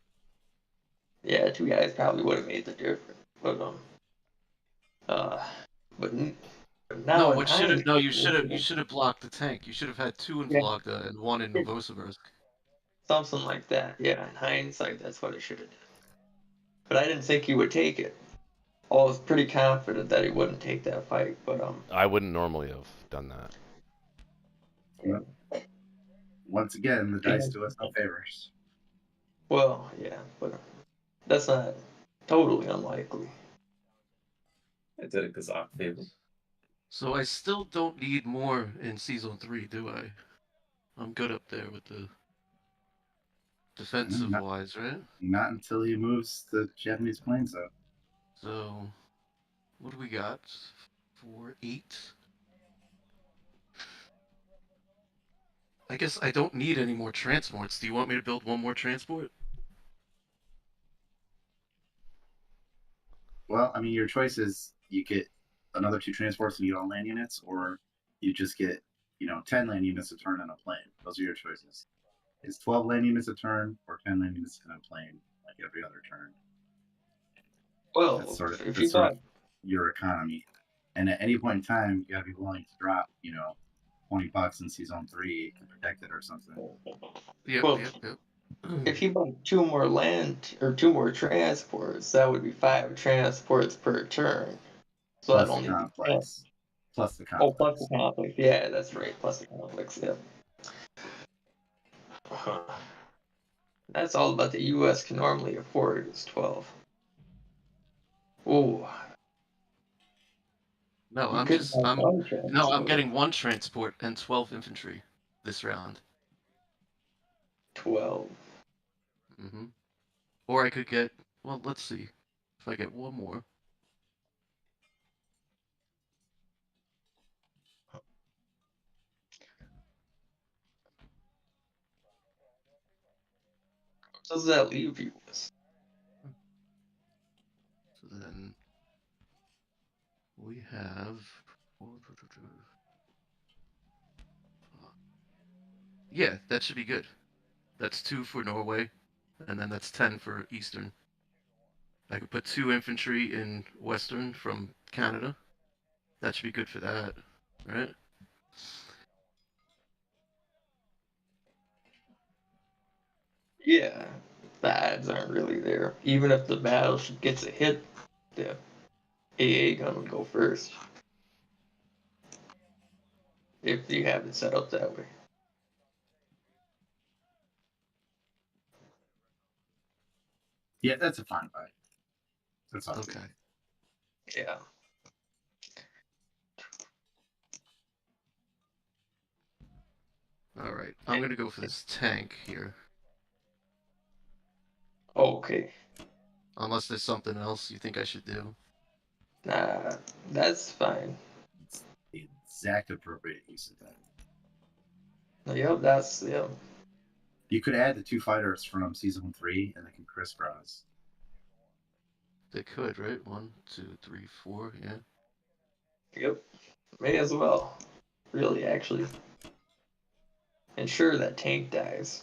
Yeah, 2 guys probably would have made the difference. But but now No, in what should have? No, you should have. You hindsight, should have blocked the tank. You should have had 2 in yeah, Vlagda and 1 in Novosibirsk. something like that. Yeah, in hindsight, that's what I should have done. But I didn't think he would take it. I was pretty confident that he wouldn't take that fight, but I wouldn't normally have done that. Yeah. Once again, the dice do us no favors. well, yeah, but that's not totally unlikely. I did it because I favored. So I still don't need more in season 3, do I? I'm good up there with the defensive wise, right? Not until he moves the Japanese planes up. So, what do we got? 4, 8. I guess I don't need any more transports. Do you want me to build one more transport? Well, I mean, your choice is you get another 2 transports and you get all land units, or you just get 10 land units a turn on a plane. Those are your choices. Is 12 land units a turn or 10 land units in a plane like every other turn. Well, That's sort if of you bought your economy. And at any point in time, you gotta be willing to drop, $20 in season 3 to protect it or something. Yep, Well, yep. if you bought 2 more land or 2 more transports, that would be 5 transports per turn. So Plus that'd the only be 10. complex. Plus the Oh, plus complex. the complex. Yeah, that's right. Plus the complex. Yeah. That's all about the U.S. can normally afford is 12. Ooh, No, you could buy one no, I'm transport. getting 1 transport and 12 infantry this round. 12. Mm-hmm. Or I could get, well, let's see. If I get 1 more. What does that leave you with? So then we have. Yeah, that should be good. That's 2 for Norway, and then that's 10 for Eastern. I could put 2 infantry in Western from Canada. That should be good for that, right? Yeah, the odds aren't really there. Even if the battleship gets a hit, the AA gun would go first. If you have it set up that way. Yeah, that's a fine buy. That's all. Okay. Yeah. All right. I'm gonna go for this tank here. Okay. Unless there's something else you think I should do. Nah, that's fine. It's the exact appropriate use of that. Yep, that's yep. You could add the 2 fighters from season 3 and they can crisscross. They could, right? 1, 2, 3, 4. Yeah. Yep. May as well. Really, actually. Ensure that tank dies.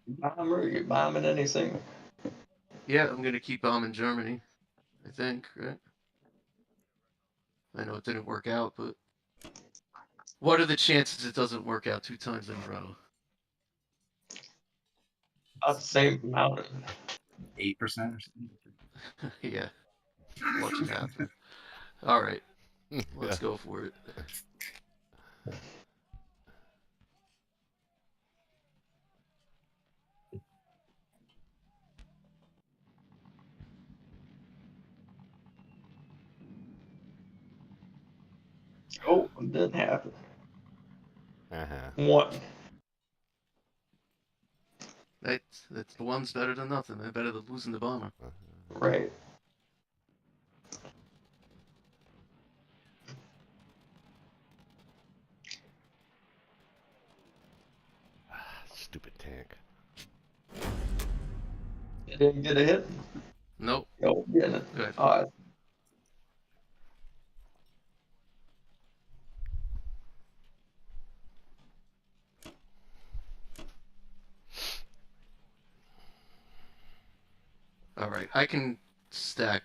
Bomber, you bombing anything? Yeah, I'm gonna keep bombing Germany. I think, right? I know it didn't work out, but what are the chances it doesn't work out 2 times in a row? About the same amount. 8% or something. Yeah. Watch it happen. All right. Yeah. Let's go for it. Oh, it didn't happen. Uh-huh. 1. That's the one's better than nothing. They're better than losing the bomber. Right. Stupid tank. You didn't get a hit? Nope. Nope, didn't. Good. All right. I can stack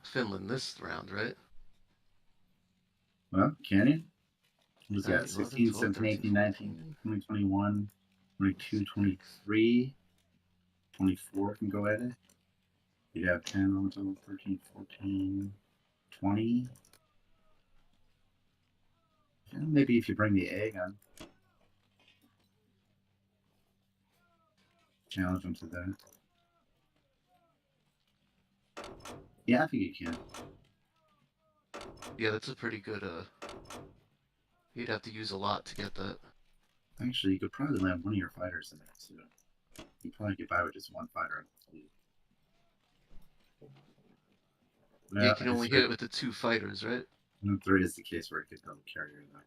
Finland this round, right? Well, can you? Who's 10, got 11, 16, 12, 17, 13, 18, 19, 20, 21, 22, 23, 24 can go at it. You have 10, 11, 12, 13, 14, 20. Yeah, maybe if you bring the egg on. Challenge them to that. Yeah, I think you can. Yeah, that's a pretty good. You'd have to use a lot to get that. Actually, you could probably land one of your fighters in there too. You probably get by with just 1 fighter. Yeah, you can only hit it with the 2 fighters, right? No, 3 is the case where it could double carrier though.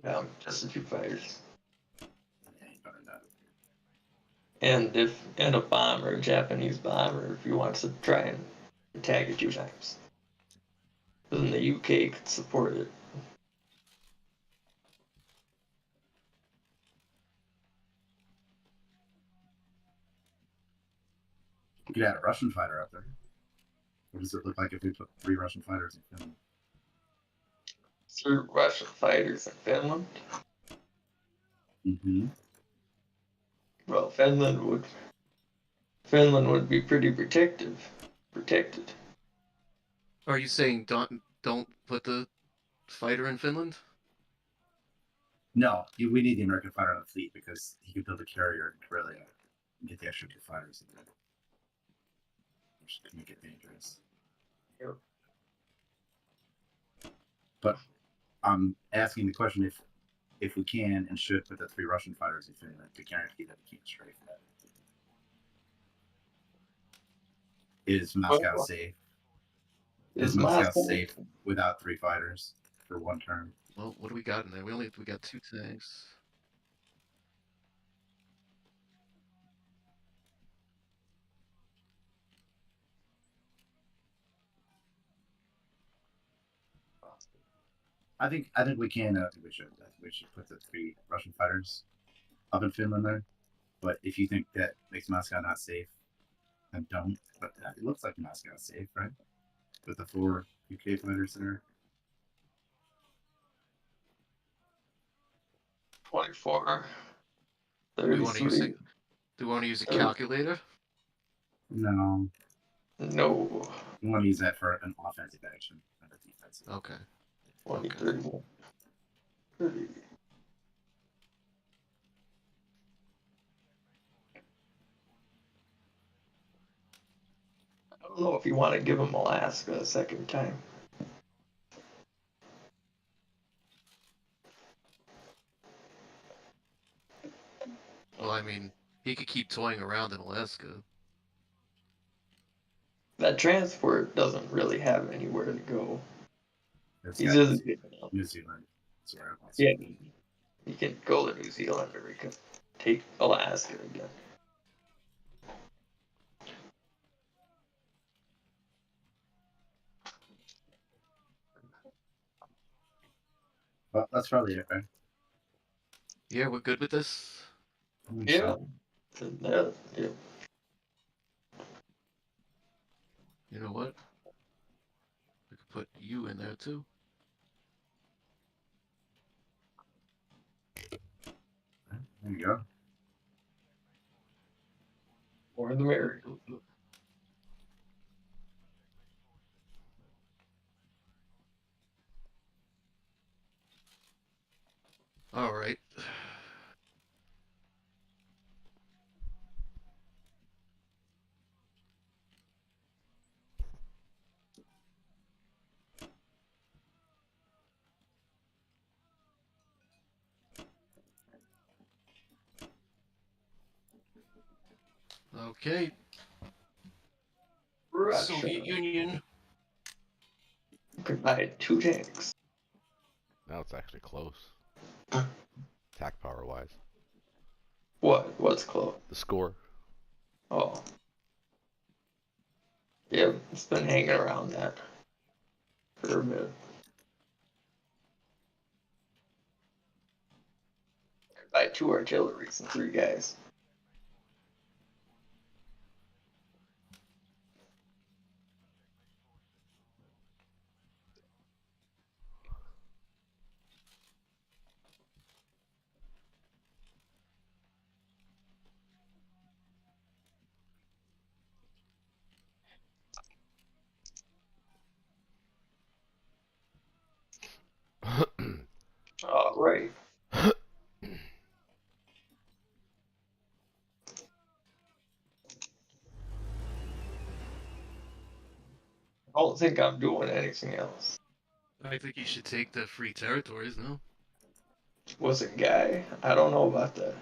Yeah, just the 2 fighters. Yeah, you better not. And a bomber, a Japanese bomber, if you want to try and attack it 2 times. then the UK could support it. You could add a Russian fighter up there. What does it look like if we put 3 Russian fighters in Finland? 3 Russian fighters in Finland. Mm-hmm. Well, Finland would be pretty protected. Are you saying don't put the fighter in Finland? No, we need the American fighter on the fleet because he could build a carrier in Karelia and get the extra 2 fighters in there. Which can make it dangerous. Yep. But I'm asking the question if we can and should put the 3 Russian fighters in Finland to guarantee that we can't strafe that. Is Moscow safe? Is Moscow safe without 3 fighters for 1 turn? Well, what do we got in there? We got 2 tanks. I think we can. I think we should put the 3 Russian fighters up in Finland there. But if you think that makes Moscow not safe, then don't. But it looks like Moscow's safe, right? With the 4 UK fighters there. 24. Do we want to use 33. Do we want to use a calculator? No. No. We want to use that for an offensive action, not a defensive. Okay. 23. 30. I don't know if you want to give him Alaska a second time. Well, I mean, he could keep toying around in Alaska. That transport doesn't really have anywhere to go. He's got just New Zealand. That's where I want yeah. He can go to New Zealand or he can take Alaska again. Well, that's probably it, right? Yeah, we're good with this. Yeah. Yeah. Yeah. You know what? We could put you in there too. There you go. More the merrier. All right. Okay. Russia. Soviet Union. You can buy 2 tanks. Now it's actually close. Attack power wise. What's close? The score. Oh. Yeah, it's been hanging around that for a bit. Buy 2 artilleries and 3 guys. All right. I don't think I'm doing anything else. I think you should take the free territories, no? Was it guy? I don't know about that.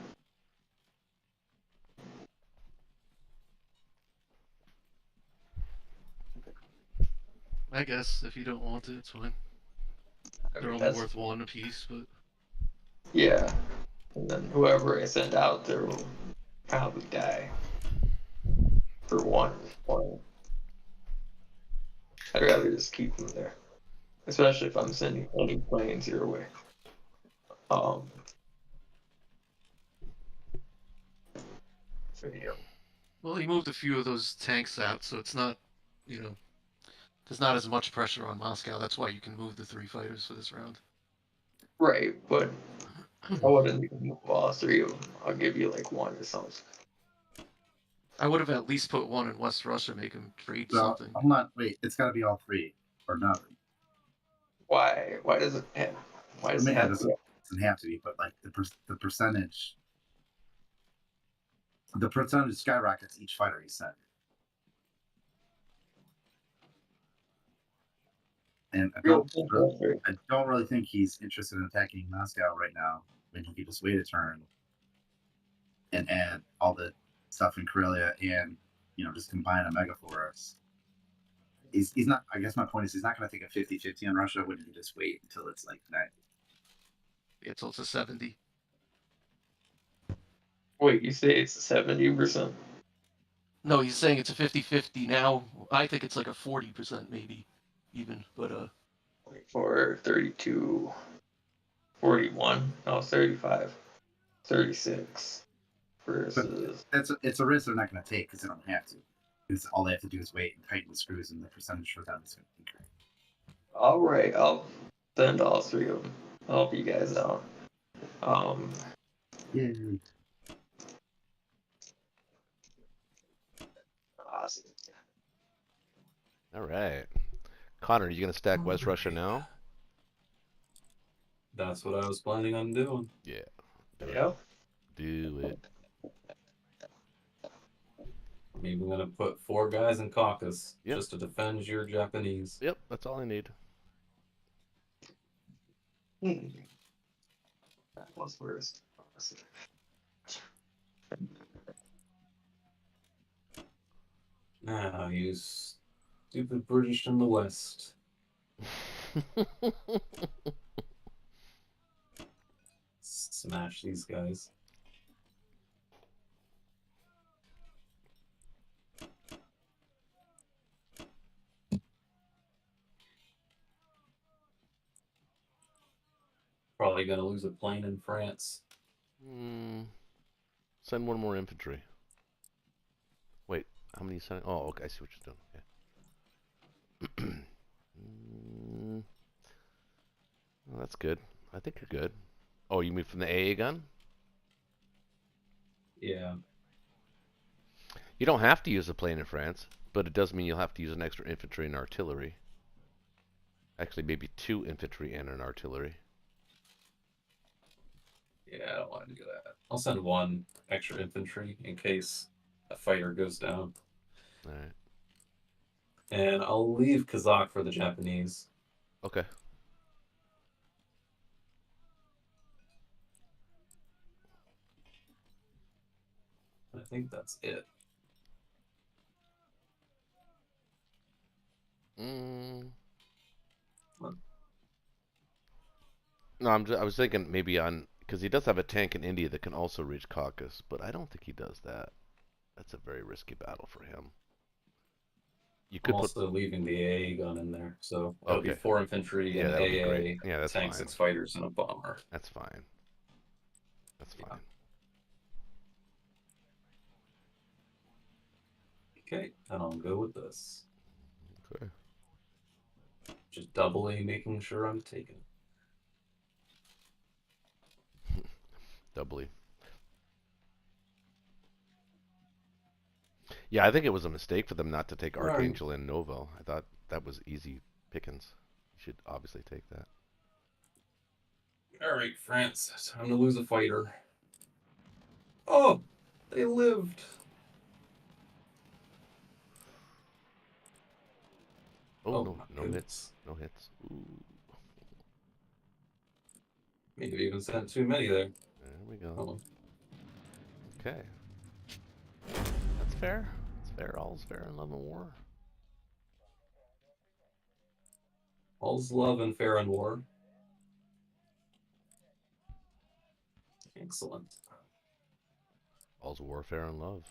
I guess if you don't want it, it's fine. They're only worth 1 apiece, but yeah. And then whoever I send out there will probably die for one. I'd rather just keep them there. especially if I'm sending any planes your way. So, yeah. Well, he moved a few of those tanks out, so it's not, you know, there's not as much pressure on Moscow. That's why you can move the 3 fighters for this round. Right, but I wouldn't even move all 3 of them. I'll give you like 1 or something. I would have at least put 1 in West Russia, make him trade So something. hold on, wait. It's got to be all 3 or nothing. Why? Why does it have? Why does it have to? It doesn't have to be, but like the percentage, skyrockets each fighter he sent. And I don't really think he's interested in attacking Moscow right now. When he could just wait a turn and add all the stuff in Karelia and just combine a mega force. He's not. I guess my point is he's not going to take a 50-50 on Russia. Wouldn't he just wait until it's like 90? Yeah, until it's a 70. Wait, you say it's 70%? No, he's saying it's a 50-50 now. I think it's like a 40% maybe, even. But For 32, 41, no, 35, 36 versus. But it's a risk they're not going to take because they don't have to. Because all they have to do is wait and tighten the screws, and the percentage for them is going to increase. All right, I'll send all 3 of them. I'll help you guys out. Yay. Awesome. All right. Connor, are you going to stack West Russia now? That's what I was planning on doing. Yeah. Yeah. Do it. Maybe I'm gonna put 4 guys in Caucasus Yep. just to defend your Japanese. Yep, that's all I need. That was worse. Now, you stupid British in the West. Smash these guys. Probably gonna lose a plane in France. Send 1 more infantry. Wait, how many sending? Oh, okay, I see what you're doing. Okay. Well, that's good. I think you're good. Oh, you mean from the AA gun? Yeah. You don't have to use a plane in France, but it does mean you'll have to use an extra infantry and artillery. Actually, maybe 2 infantry and an artillery. Yeah, I don't want to do that. I'll send 1 extra infantry in case a fighter goes down. Alright. And I'll leave Kazakh for the Japanese. Okay. I think that's it. What? No, I was thinking maybe on, because he does have a tank in India that can also reach Caucasus, but I don't think he does that. That's a very risky battle for him. You could I'm put. also leaving the AA gun in there, so that'll be Okay. 4 infantry Yeah, and that'll be AA, great. Yeah, that's tank, fine. 6 fighters, and a bomber. That's fine. That's fine. Okay, and I'll go with this. Okay. Just doubly making sure I'm taken. Doubly. Yeah, I think it was a mistake for them not to take Archangel and Novo. I thought that was easy pickings. You should obviously take that. All right, France, time to lose a fighter. Oh, they lived. Oh, my no goodness. hits. No hits. Ooh. Maybe even sent too many there. There we go. Hold on. Okay. That's fair. It's fair. All's fair in love and war. All's love and fair in war. Excellent. All's warfare and love.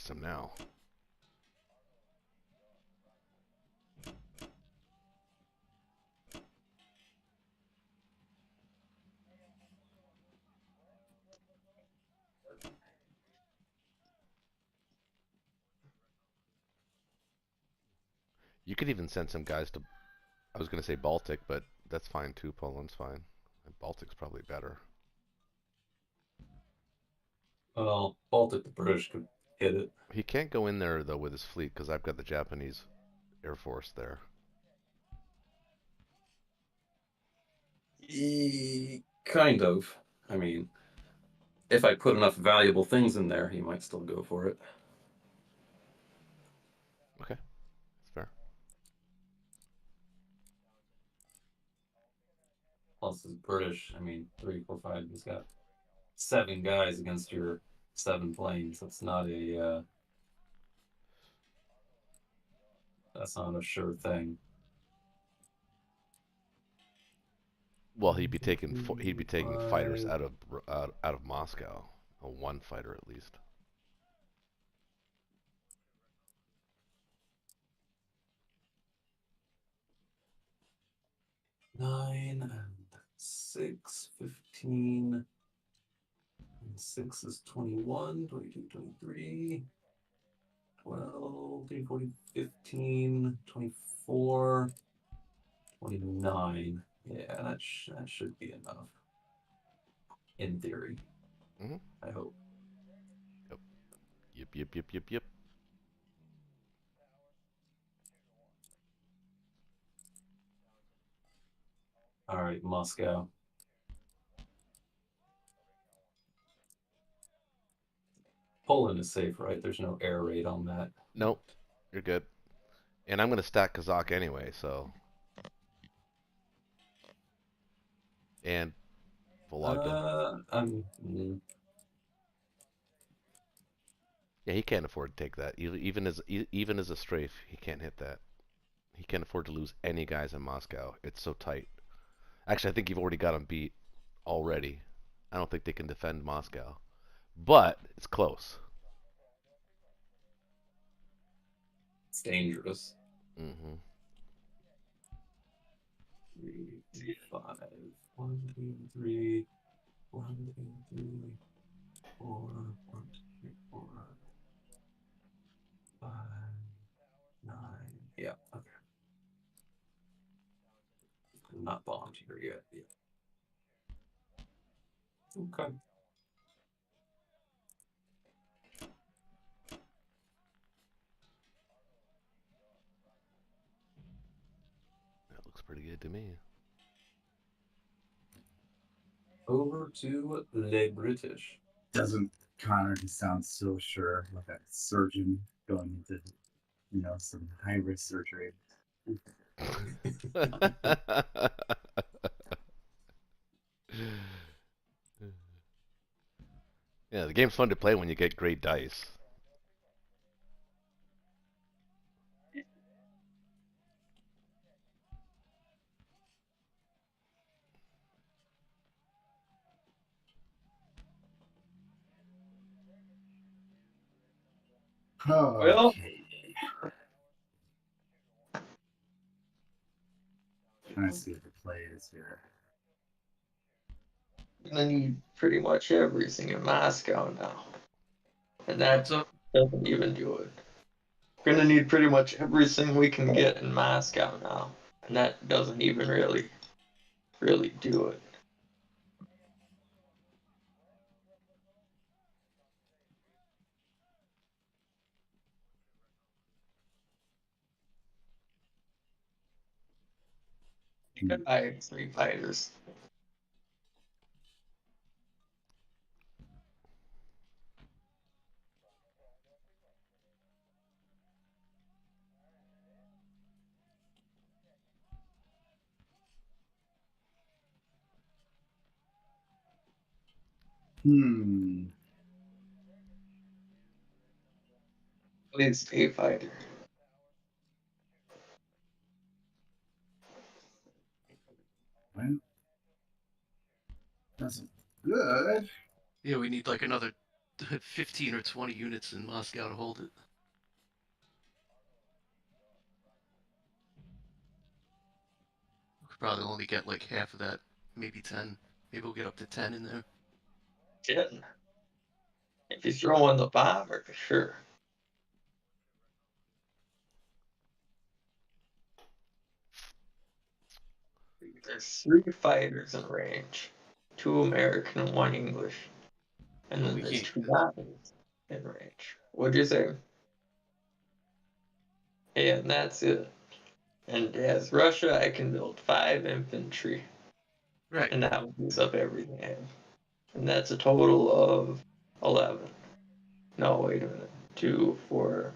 chase him now. You could even send some guys to, I was going to say Baltic, but that's fine too. Poland's fine. Baltic's probably better. Well, Baltic, the British could hit it. He can't go in there, though, with his fleet, because I've got the Japanese Air Force there. Kind of. I mean, if I put enough valuable things in there, he might still go for it. Okay, that's fair. Plus, his British, I mean, 3, 4, 5, he's got 7 guys against your 7 planes. That's not a sure thing. Well, he'd be taking fighters out of Moscow. One fighter at least. Nine and 6, 15. And 6 is 21, 22, 23, 12, 13, 14, 15, 24, 29. Yeah, that should be enough. In theory. Mm-hmm. I hope. Yep. Alright, Moscow. Poland is safe, right? There's no air raid on that. Nope, you're good. And I'm going to stack Kazakh anyway, so. And Vologda. Yeah, he can't afford to take that. Even as a strafe, he can't hit that. He can't afford to lose any guys in Moscow. It's so tight. Actually, I think you've already got him beat already. I don't think they can defend Moscow. But it's close. It's dangerous. Mm-hmm. 3, 5. 1, 2, 3. 1, 2, 3. 4. 1, 2, 3, 4. 5, 9. Yeah, okay. I'm not bombed here yet. Yeah. Okay. That looks pretty good to me. Over to the British. Doesn't Connor just sound so sure, like a surgeon going into, some high risk surgery? Yeah, the game's fun to play when you get great dice. Well, Trying to see what the play is here. you're gonna need pretty much everything in Moscow now. And that What's up? doesn't even do it. We're gonna need pretty much everything we can get in Moscow now. And that doesn't even really do it. You could buy 3 fighters. At least a fighter. Well, that's good. Yeah, we need like another 15 or 20 units in Moscow to hold it. Could probably only get like half of that, maybe 10. Maybe we'll get up to 10 in there. 10. If you throw in the bomber, sure. There's 3 fighters in range, 2 American and 1 English, and Well, then we there's can't. 2 Japanese in range. What'd you say? And that's it. And as Russia, I can build 5 infantry, Right. and that will use up everything I have. And that's a total of 11. No, wait a minute. 2, 4,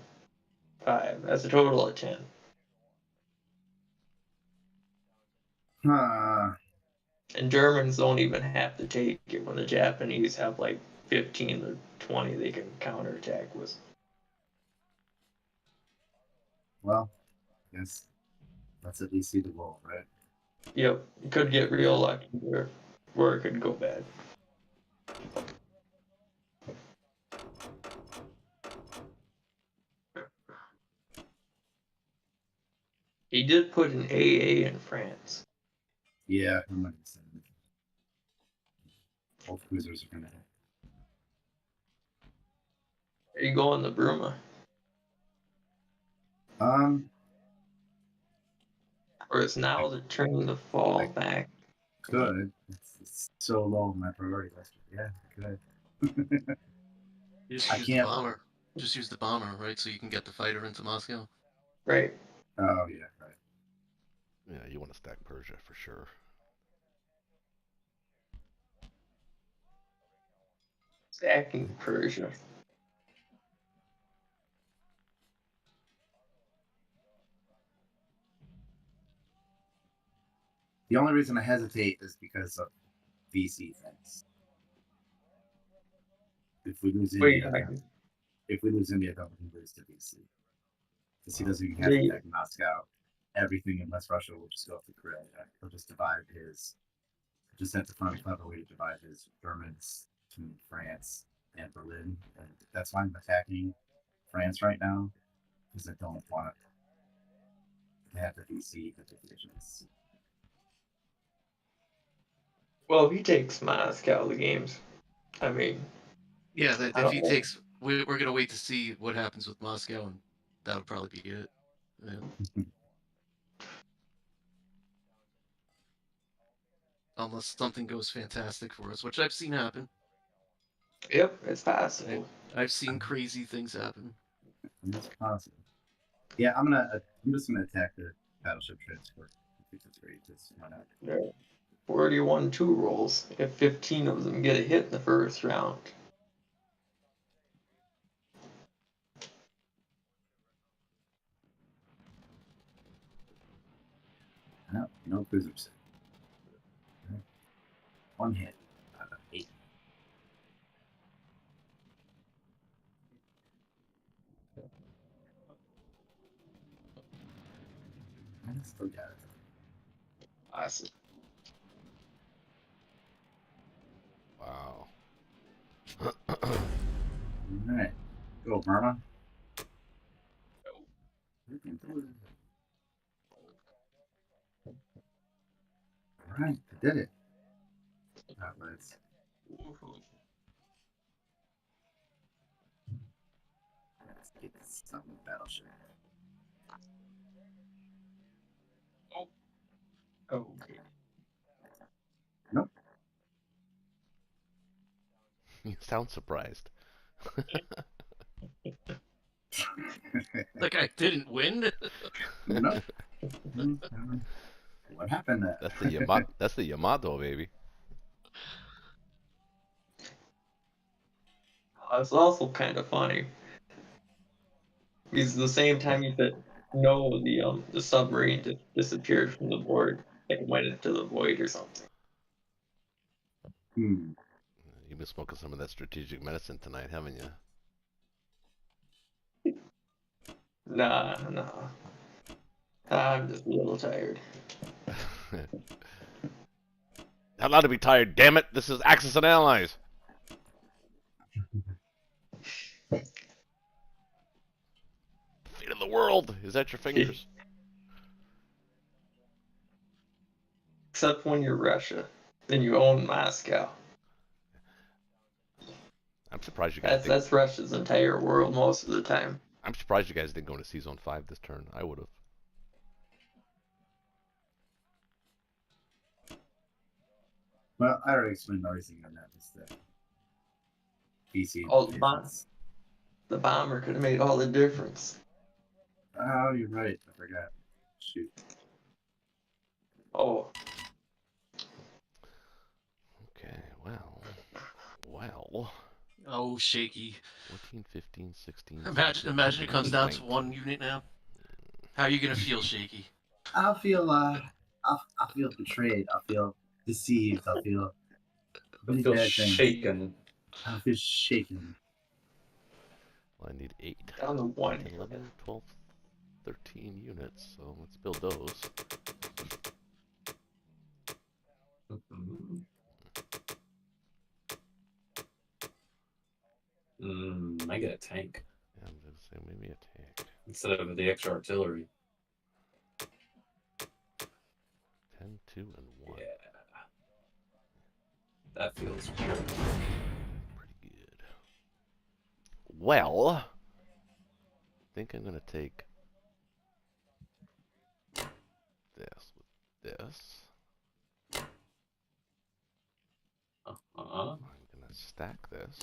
5. That's a total of 10. And Germans don't even have to take it when the Japanese have like 15 to 20 they can counterattack with. Well, yes, that's at least see the goal, right? Yep, you could get real lucky there, or it could go bad. He did put an AA in France. Yeah, I'm not gonna say that. Both cruisers are gonna hit. Are you going the Bruma? Or is now the turn to fall back? Could. It's so low on my priority list. Yeah, could. Just I use can't. the bomber. Just use the bomber, right? So you can get the fighter into Moscow. Right. Oh yeah, right. Yeah, you want to stack Persia for sure. Stacking Persia. The only reason I hesitate is because of VC things. If we lose Wait, India, then we can lose to VC. Because he doesn't even have to They- attack Moscow. Everything in West Russia will just go up to Korea. He'll just divide his. Just have to find a clever way to divide his Germans between France and Berlin. And that's why I'm attacking France right now, because I don't want to have the VC divisions. well, if he takes Moscow, the game's. I mean, Yeah, I if don't he know. takes, we're gonna wait to see what happens with Moscow, and that would probably be it. Yeah. Unless something goes fantastic for us, which I've seen happen. Yep, it's possible. I've seen crazy things happen. It's possible. Yeah, I'm just gonna attack the battleship transport. I think that's great. Just why not? There are 41 2 rolls if 15 of them get a hit in the first round. No cruisers. One hit out of 8. I still got it. Awesome. Wow. Alright. Go, Burma. Alright, I did it. Let's get some battleship. Okay. Nope. You sound surprised. Like I didn't win. No. What happened there? That's the Yamato. That's the Yamato, baby. It's also kind of funny. Because the same time you said no, the submarine just disappeared from the board, like it went into the void or something. Hmm. You've been smoking some of that strategic medicine tonight, haven't you? Nah. I'm just a little tired. Not allowed to be tired, damn it! This is Axis and Allies. Fate of the world is at your fingers. Except when you're Russia, then you own Moscow. I'm surprised you guys. That's Russia's entire world most of the time. I'm surprised you guys didn't go into Sea Zone 5 this turn. I would have. Well, I already explained everything on that. Just the PC. Oh, the bomber could have made all the difference. Oh, you're right. I forgot. Shoot. Oh, Okay, well. Oh, shaky. 14, 15, 16. Imagine it comes down to 1 unit now. How are you gonna feel, shaky? I'll feel betrayed. I'll feel deceived. I'll feel I feel shaken. I'll feel shaken. Well, I need 8. down to 1. 10, 11, 12, 13 units, so let's build those. I get a tank. Yeah, I'm going to say maybe a tank. Instead of the extra artillery. 10, 2, and 1. Yeah. That feels good. Pretty good. Well, I think I'm going to take this with this. I'm going to stack this.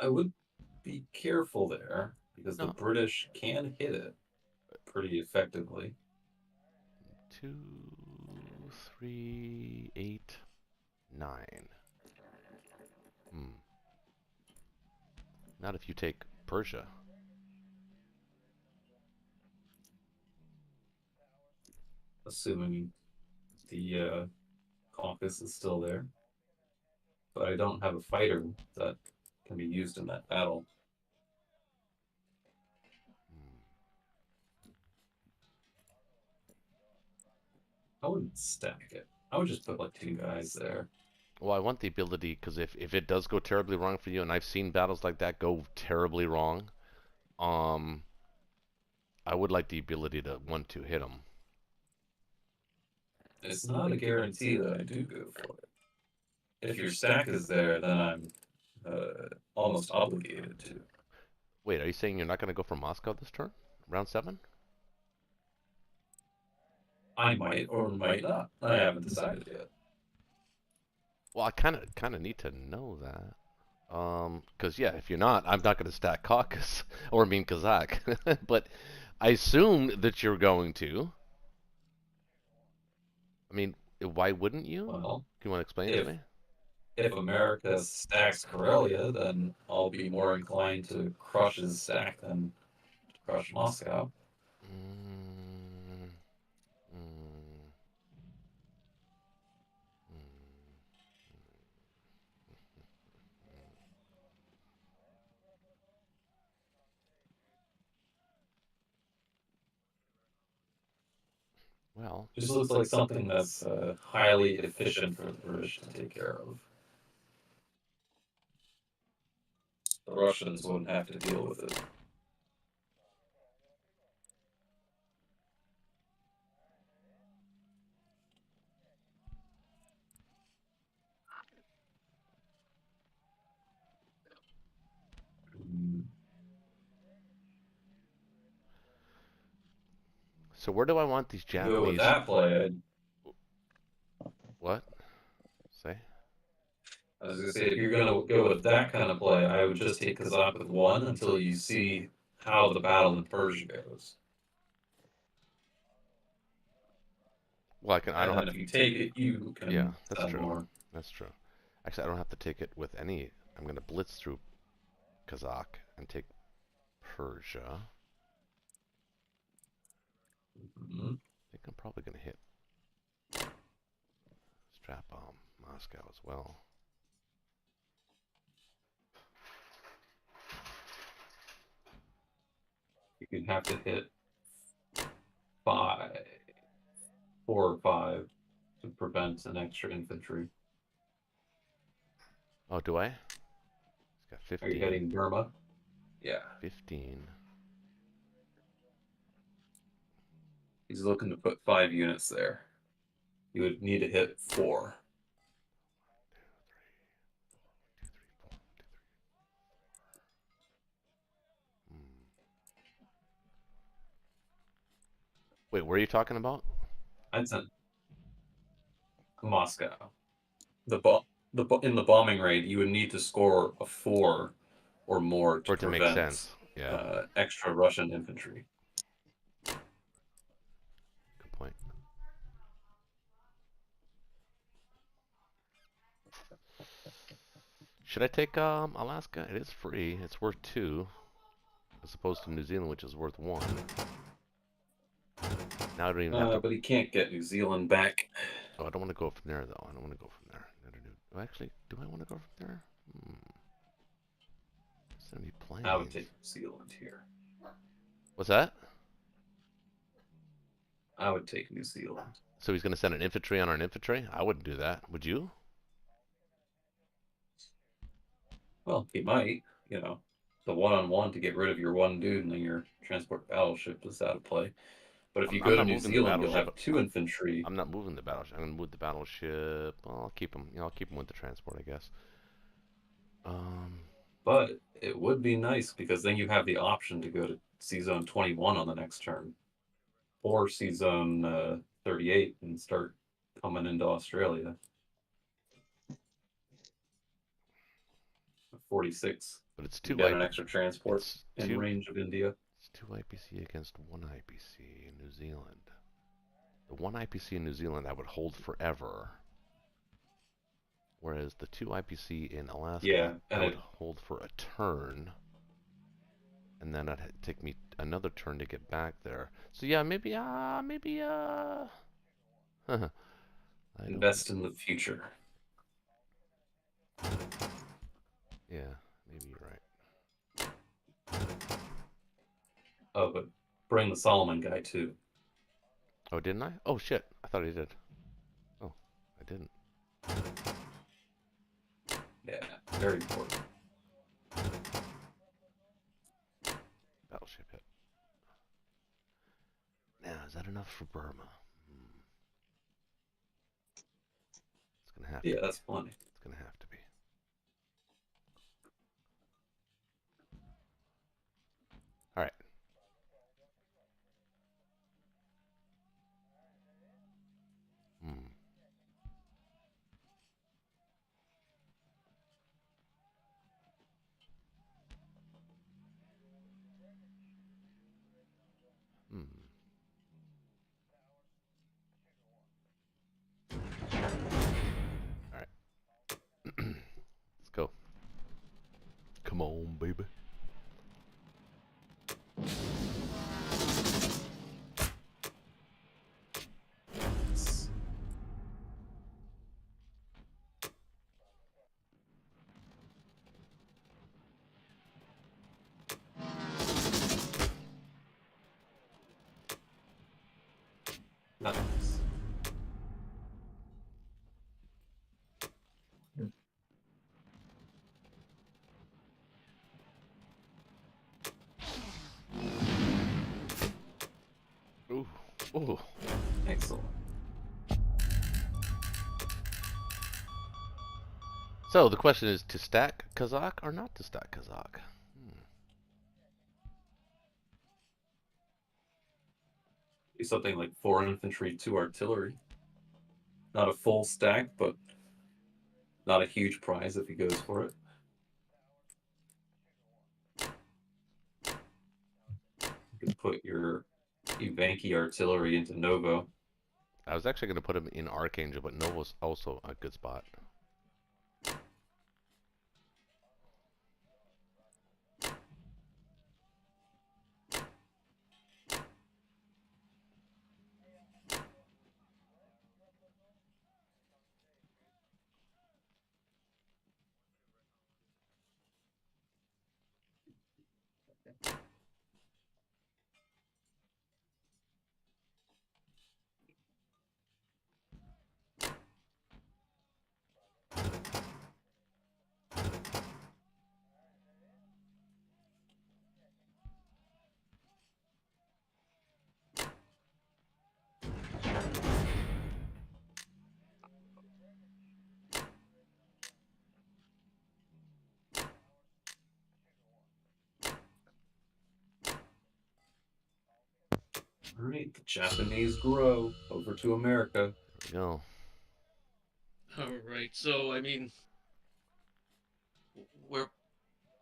I would be careful there, because the British can hit it pretty effectively. 2, 3, 8, 9. Not if you take Persia. Assuming the Caucasus is still there. But I don't have a fighter that can be used in that battle. I wouldn't stack it. I would just put like 2 guys there. Well, I want the ability, because if it does go terribly wrong for you, and I've seen battles like that go terribly wrong, I would like the ability to 1-2 hit them. It's not a guarantee that I do go for it. If your stack is there, then I'm almost obligated to. Wait, are you saying you're not going to go for Moscow this turn? Round 7? I might or might not. I haven't decided yet. Well, I kind of need to know that. Because yeah, if you're not, I'm not going to stack Caucasus, or I mean Kazakh. But I assume that you're going to. I mean, why wouldn't you? Well, do you want to explain it to me? If America stacks Karelia, then I'll be more inclined to crush his stack than to crush Moscow. Well, just looks like something that's highly efficient for the British to take care of. The Russians wouldn't have to deal with it. So where do I want these Japanese? Go with that play. What? Say? I was gonna say, if you're gonna go with that kind of play, I would just take Kazakh with 1 until you see how the battle in Persia goes. Well, I can. I don't have. If you take it, you can. Yeah, that's true. More. That's true. Actually, I don't have to take it with any. I'm going to blitz through Kazakh and take Persia. I think I'm probably going to hit strap bomb Moscow as well. You can have to hit 4 or 5 to prevent an extra infantry. Oh, do I? He's got Are you 15. heading Burma? Yeah. 15. He's looking to put 5 units there. You would need to hit 4. Hmm. Wait, where are you talking about? I'd send Moscow. In the bombing raid, you would need to score a 4 or more to For it to make prevent sense. Yeah. extra Russian infantry. Good point. Should I take Alaska? It is free. It's worth 2, as opposed to New Zealand, which is worth 1. Now I don't even have to. But he can't get New Zealand back. Oh, I don't want to go from there though. I don't want to go from there. Oh, actually, do I want to go from there? Send me planes. I would take New Zealand here. What's that? I would take New Zealand. So he's going to send an infantry on an infantry? I wouldn't do that. Would you? Well, he might. You know, the one-on-one to get rid of your one dude and then your transport battleship is out of play. But if you I'm go to not New moving the Zealand, you'll battleship. have 2 infantry. I'm not moving the battleship. I'm going to move the battleship. Well, I'll keep him. I'll keep him with the transport, I guess. But it would be nice because then you have the option to go to Sea Zone 21 on the next turn, or Sea Zone 38 and start coming into Australia. 46. But it's You 2 get an extra transport it's in two, range of India. It's 2 IPC against 1 IPC in New Zealand. The 1 IPC in New Zealand I would hold forever. Whereas the 2 IPC in Alaska, I would hold for a turn. And then it'd take me another turn to get back there. So yeah, maybe Invest in the future. Yeah, maybe you're right. Oh, but bring the Solomon guy too. Oh, didn't I? Oh shit, I thought I did. Oh, I didn't. Yeah, very important. Battleship hit. Now, is that enough for Burma? It's gonna have to. Yeah, that's plenty. It's gonna have to be. All right. All right. Let's go. Come on, baby. Nice. Ooh. Ooh. Excellent. So the question is to stack Kazakh or not to stack Kazakh? Be something like 4 infantry, 2 artillery. Not a full stack, but not a huge prize if he goes for it. You can put your Evanki artillery into Novo. I was actually going to put him in Archangel, but Novo's also a good spot. Alright, the Japanese grow over to America. There we go. Alright, so, I mean, we're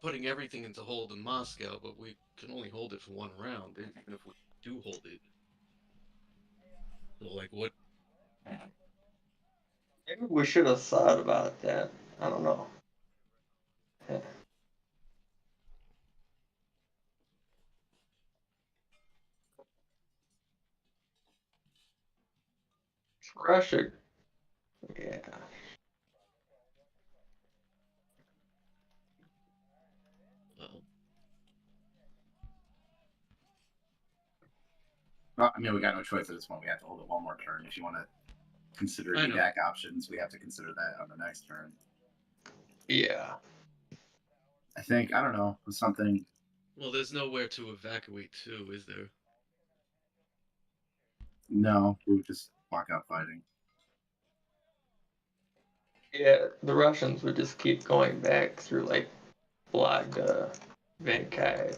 putting everything into hold in Moscow, but we can only hold it for one round, even if we do hold it. So, like, what? Maybe we should have thought about that. I don't know. Yeah. Russia. Yeah. Well, I mean, we got no choice at this point. We have to hold it one more turn. If you want to consider I know. evac options, we have to consider that on the next turn. Yeah. I think, I don't know, something. Well, there's nowhere to evacuate to, is there? No, we would just walk out fighting. Yeah, the Russians would just keep going back through like Blagda, Venkai.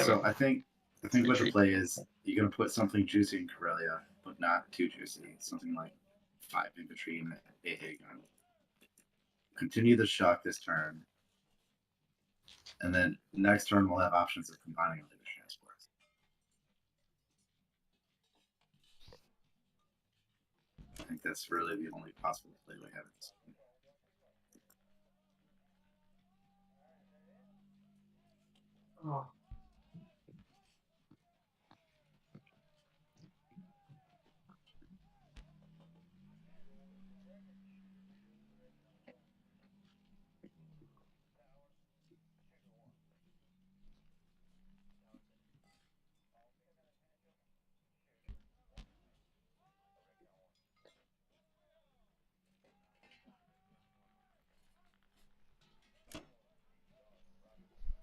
So I think what the play is, you're gonna put something juicy in Karelia, but not too juicy. Something like 5 infantry and a gun. Continue the shock this turn, and then next turn we'll have options of combining all the transports. I think that's really the only possible play we have. Oh.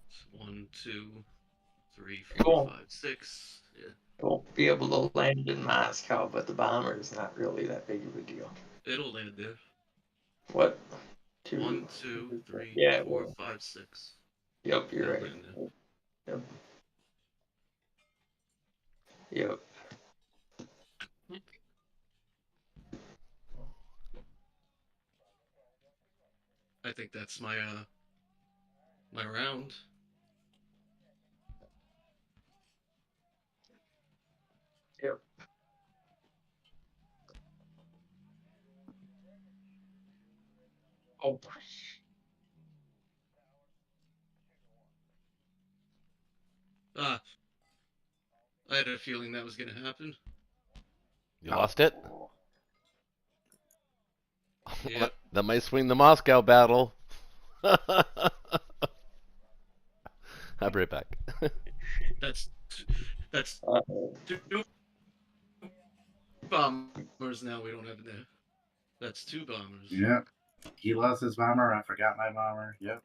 It's 1, 2, 3, 4, Cool. 5, 6. Yeah. Won't be able to land in Moscow, but the bomber is not really that big of a deal. It'll land there. What? 2, 1, 2, 3, yeah, 4, well, 5, 6. yep, you're It'll right. land there. Yep. Yep. I think that's my my round. Yep. Oh. Ah, I had a feeling that was gonna happen. You lost it? Yeah. That might swing the Moscow battle. I'll be right back. That's Uh, 2 bombers now we don't have there. That's 2 bombers. Yep. He lost his bomber. I forgot my bomber. Yep.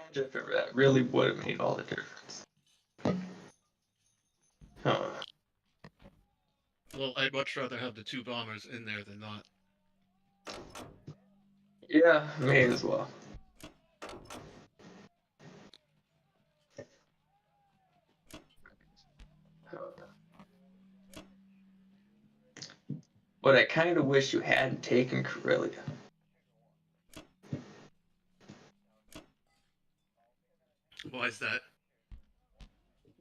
imagine if that really would have made all the difference. Huh. Well, I'd much rather have the 2 bombers in there than not. Yeah, may as well. But I kind of wish you hadn't taken Karelia. Why is that?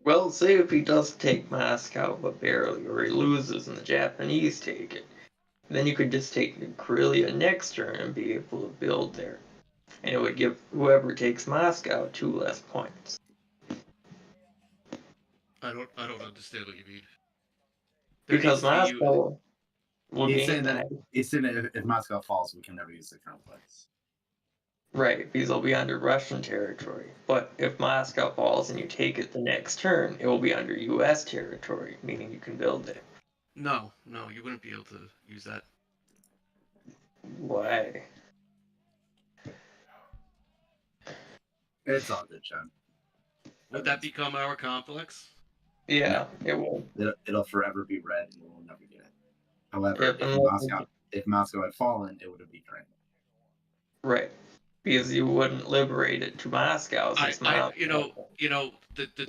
Well, say if he does take Moscow, but barely, or he loses and the Japanese take it, then you could just take Karelia next turn and be able to build there. And it would give whoever takes Moscow 2 less points. I don't understand what you mean. Because Moscow will He's gain saying that if Moscow falls, we can never use the complex. Right, because it'll be under Russian territory. But if Moscow falls and you take it the next turn, it will be under U.S. territory, meaning you can build it. No, you wouldn't be able to use that. Why? It's all good, John. Would that become our complex? Yeah, it will. It'll forever be red, and we'll never get it. However, Yep, if Moscow had fallen, it would have been green. Right. because you wouldn't liberate it to Moscow since Moscow. The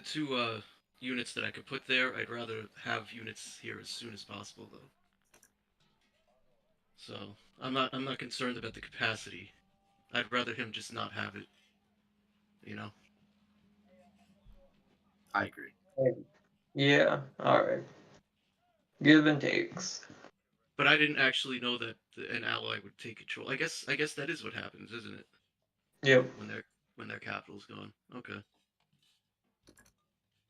two units that I could put there, I'd rather have units here as soon as possible though. So I'm not concerned about the capacity. I'd rather him just not have it. You know. I agree. Yeah, alright. Give and takes. But I didn't actually know that an ally would take control. I guess that is what happens, isn't it? Yep. When their capital's gone. Okay.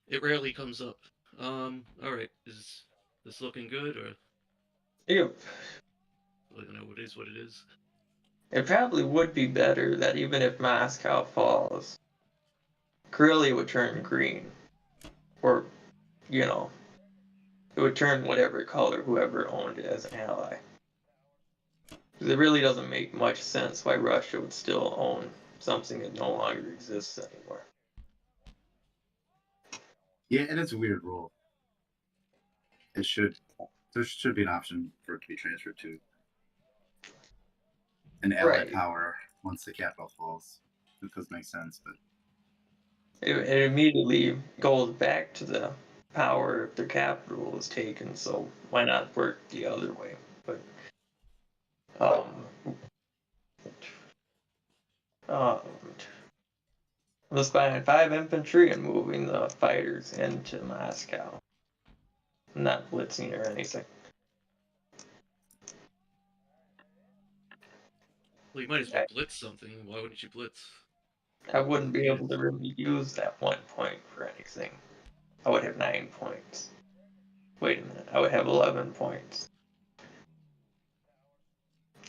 It rarely comes up. All right. Is this looking good or? Yep. Well, you know, it is what it is. It probably would be better that even if Moscow falls, Karelia would turn green. Or, you know, it would turn whatever color whoever owned it as an ally. Because it really doesn't make much sense why Russia would still own something that no longer exists anymore. Yeah, and it's a weird rule. There should be an option for it to be transferred to an allied power once the capital falls. It does make sense, but it immediately goes back to the power if the capital is taken, so why not work the other way? But let's buy 5 infantry and moving the fighters into Moscow. Not blitzing or anything. Well, you might as well blitz something. Why wouldn't you blitz? I wouldn't be able to really use that 1 point for anything. I would have 9 points. Wait a minute, I would have 11 points.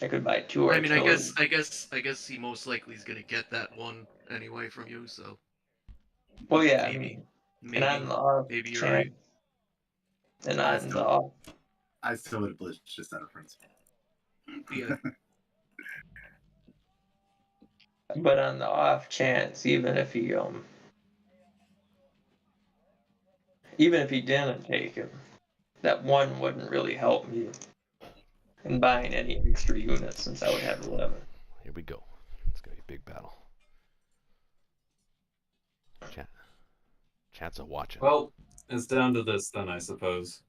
I could buy 2 artillery. I guess he most likely is gonna get that one anyway from you. So. Well, yeah, maybe and on the off maybe you're chance, right. And on the off, I still would have blitzed just out of principle. Yeah. But on the off chance, even if he didn't take him, that 1 wouldn't really help me in buying any extra units since I would have 11. Here we go. It's gonna be a big battle. Chat's a watching. Well, it's down to this then, I suppose.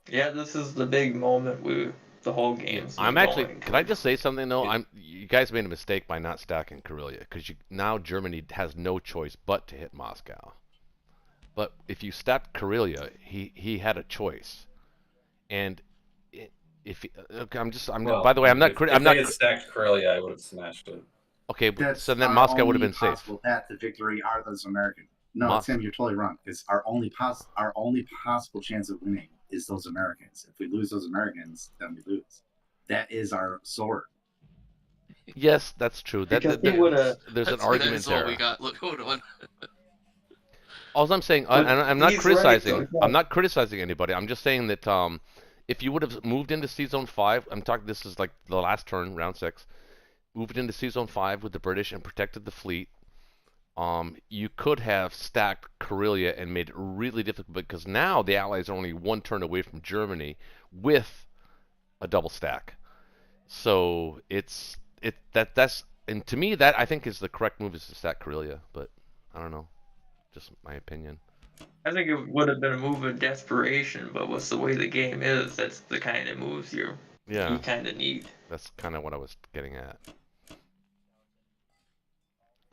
Yeah, this is the big moment the whole game. I'm actually. Can I just say something though? You guys made a mistake by not stacking Karelia because now Germany has no choice but to hit Moscow. But if you stacked Karelia, he had a choice, and if Well, by the way, I'm not. If I'm not. they had stacked Karelia, I would have smashed it. Okay, That's so then Moscow would have been safe. Possible path to victory are those Americans. No, Tim, you're totally wrong. Because our only possible chance of winning is those Americans. If we lose those Americans, then we lose. That is our sword. Yes, that's true. There's an argument there. That's all we got. Look, hold on. All I'm saying, I'm not criticizing. Right, I'm not criticizing anybody. I'm just saying that if you would have moved into Sea Zone 5, I'm talking. This is like the last turn, round 6. Moved into Sea Zone 5 with the British and protected the fleet. You could have stacked Karelia and made it really difficult because now the Allies are only 1 turn away from Germany with a double stack. So that's and to me that I think is the correct move is to stack Karelia, but I don't know, just my opinion. I think it would have been a move of desperation, but with the way the game is, that's the kind of moves you kind of need. That's kind of what I was getting at.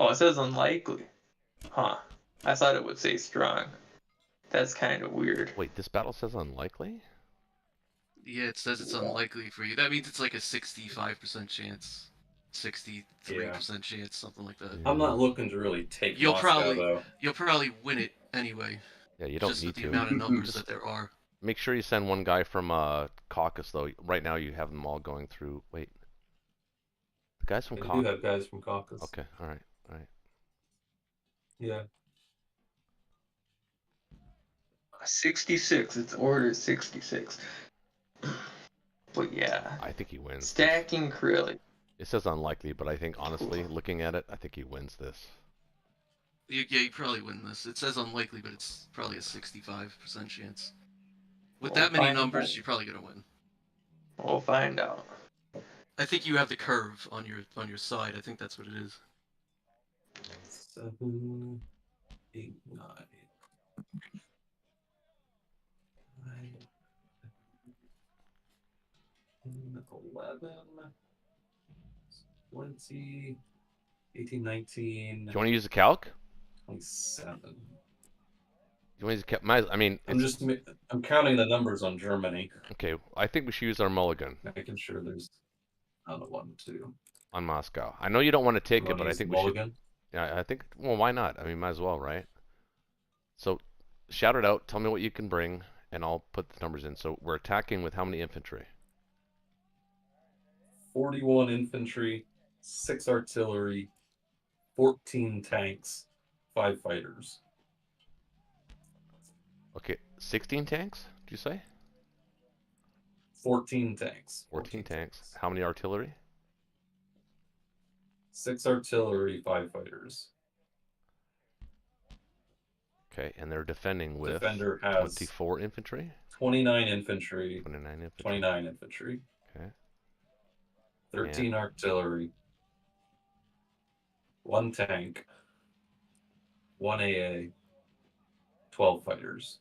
Oh, it says unlikely. Huh. I thought it would say strong. That's kind of weird. Wait, this battle says unlikely? Yeah, it says it's unlikely for you. That means it's like a 65% chance. 63% chance, something like that. I'm not looking to really take Moscow, though. You'll probably win it anyway. Yeah, you don't just need with the to. amount of numbers that there are. Make sure you send one guy from Caucasus, though. Right now you have them all going through... Wait. The guys from Caucasus? You do have guys from Caucasus. Okay, alright. Yeah. 66. It's order 66. But yeah. I think he wins. Stacking Karelia. It says unlikely, but I think honestly, looking at it, I think he wins this. Yeah, you probably win this. It says unlikely, but it's probably a 65% chance. With that many numbers, you're probably gonna win. We'll find out. I think you have the curve on your side. I think that's what it is. 7, 8, 9, 11, 20, 18, 19, Do you want to use a calc? 27. Do you want to use a calc? I mean, I'm counting the numbers on Germany, okay. I think we should use our mulligan making sure there's not a 1, 2. on Moscow. I know you don't want to take You it, want but to I use think we should. mulligan? Yeah, I think. Well, why not? I mean, might as well, right? So, shout it out. Tell me what you can bring, and I'll put the numbers in. So we're attacking with how many infantry? 41 infantry, 6 artillery, 14 tanks, 5 fighters. Okay, 16 tanks. Do you say? 14 tanks. 14 tanks. How many artillery? 6 artillery, 5 fighters. Okay, and they're defending with Defender has 24 infantry. 29 infantry. 29 infantry. 29 infantry. Okay. 13 artillery. 1 tank. 1 AA. 12 fighters.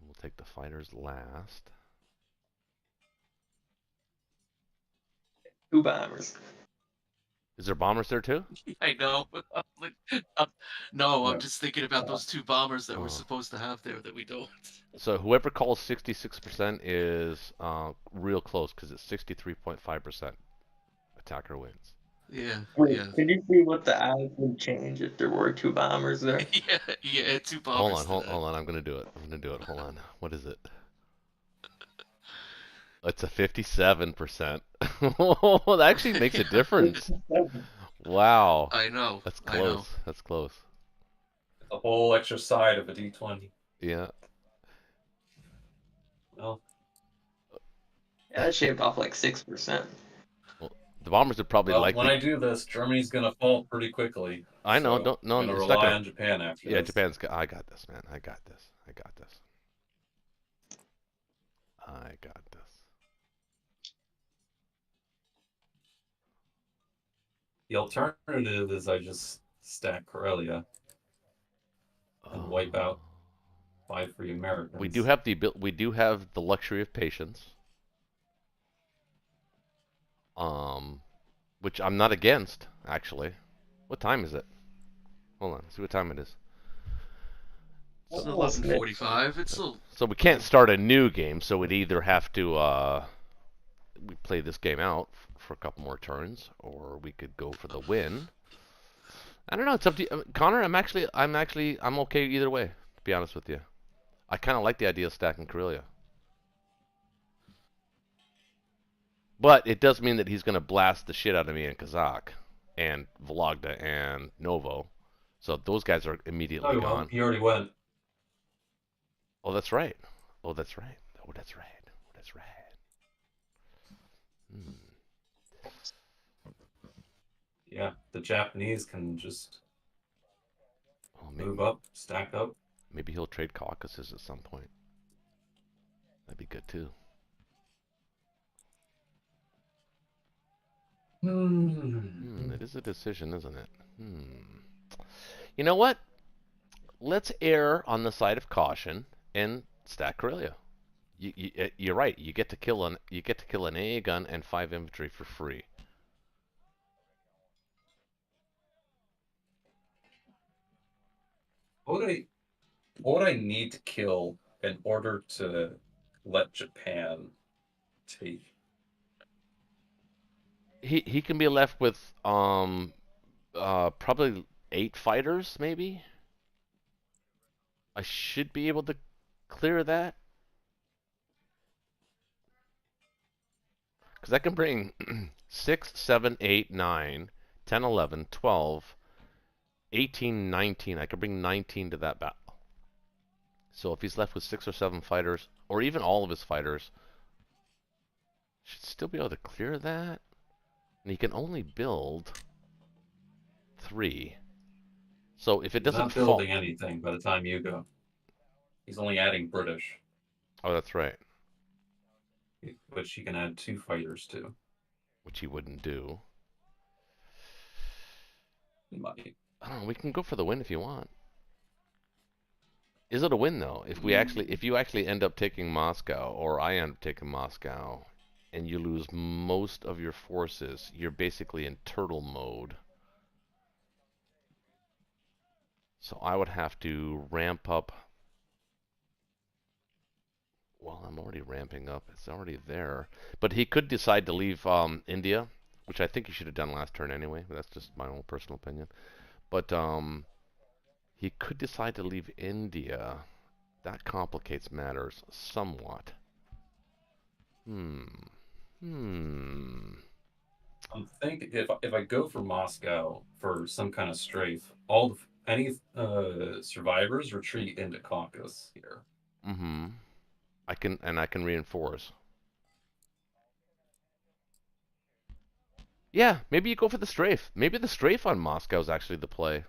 We'll take the fighters last. 2 bombers. Is there bombers there too? I know. No, I'm just thinking about those 2 bombers that we're Oh. supposed to have there that we don't. So whoever calls 66% is real close because it's 63.5%. Attacker wins. Yeah. Wait, Yeah. can you see what the odds would change if there were 2 bombers there? Yeah. 2 bombers. Hold on. I'm gonna do it. Hold on. What is it? It's a 57%. That actually makes a difference. Wow. I know. That's I know. close. That's close. The whole extra side of a D20. Yeah. Well, Yeah, that shaved off like 6%. The bombers would probably like. when I do this, Germany's gonna fall pretty quickly. I know. So No. I'm gonna It's not rely gonna. on Japan after Yeah, this. Japan's. I got this, man. I got this. I got this. The alternative is I just stack Karelia and wipe out 5 free Americans. We do have the luxury of patience. Which I'm not against, actually. What time is it? Hold on, see what time it is. It's 11:45. It's still. So we can't start a new game, so we'd either have to we play this game out for a couple more turns, or we could go for the win. I don't know. It's up to you. Connor. I'm okay either way. To be honest with you, I kind of like the idea of stacking Karelia, but it does mean that he's going to blast the shit out of me in Kazakh and Vologda and Novo, so those guys are immediately gone. He already went. Oh, that's right. Yeah, the Japanese can just move up, stack up. Maybe he'll trade Caucasus at some point. That'd be good too. It is a decision, isn't it? You know what? Let's err on the side of caution and stack Karelia. You're right. You get to kill an AA gun and 5 infantry for free. What would I need to kill in order to let Japan take? He can be left with probably 8 fighters, maybe. I should be able to clear that. Because I can bring 6, 7, 8, 9, 10, 11, 12, 18, 19. I could bring 19 to that battle. So if he's left with 6 or 7 fighters, or even all of his fighters, should still be able to clear that. And he can only build 3. So if it doesn't not building anything by the time you go. He's only adding British, Oh, that's right. which he can add 2 fighters to. Which he wouldn't do. He might. I don't know. We can go for the win if you want. Is it a win though? If you actually end up taking Moscow, or I end up taking Moscow, and you lose most of your forces, you're basically in turtle mode. So I would have to ramp up. Well, I'm already ramping up. It's already there. But he could decide to leave India, which I think he should have done last turn anyway. But that's just my own personal opinion. But he could decide to leave India. That complicates matters somewhat. I'm thinking if I go for Moscow for some kind of strafe, any survivors retreat into Caucasus here. I can reinforce. Yeah, maybe you go for the strafe. Maybe the strafe on Moscow is actually the play.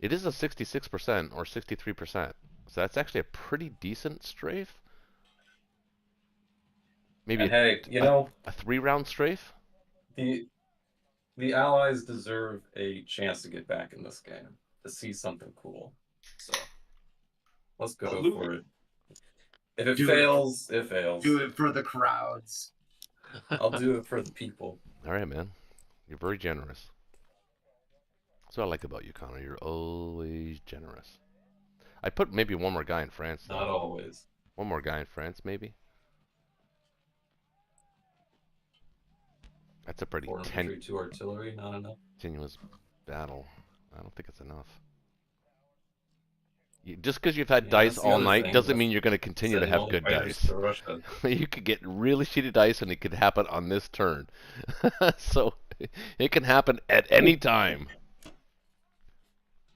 It is a 66% or 63%. So that's actually a pretty decent strafe. Maybe And hey, a 3-round strafe? the Allies deserve a chance to get back in this game, to see something cool. So let's go for it. If it fails, it fails. Do it for the crowds. I'll do it for the people. All right, man. You're very generous. That's what I like about you, Connor. You're always generous. I put maybe one more guy in France, though. Not always. One more guy in France, maybe. That's a pretty 4 infantry, 2 artillery, not enough. Continuous battle. I don't think it's enough. Just because you've had dice all night doesn't mean you're going to continue to have good dice. You could get really shitty dice and it could happen on this turn. So it can happen at any time.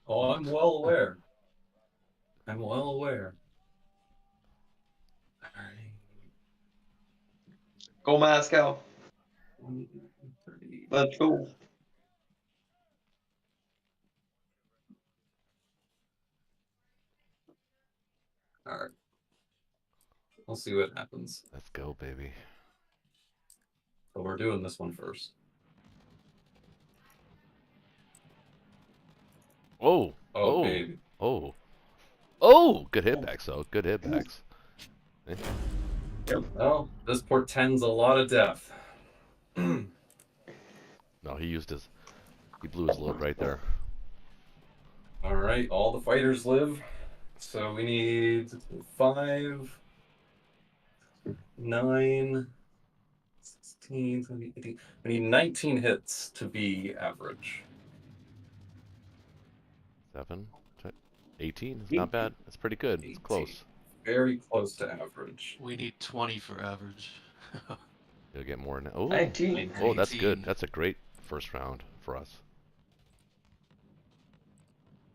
Oh, I'm well aware. I'm well aware. Go Moscow. Let's go. Alright. We'll see what happens. Let's go, baby. But we're doing this one first. Oh. Oh, baby. Oh. Oh! Good hitbacks, though. Good hitbacks. Well, this portends a lot of death. No, he blew his load right there. Alright, all the fighters live. So we need 5, 9, 16, 17, 18. We need 19 hits to be average. 7, 18. It's not bad. It's pretty good. It's close. Very close to average. We need 20 for average. You'll get more now. Oh, 19. oh, that's good. That's a great first round for us.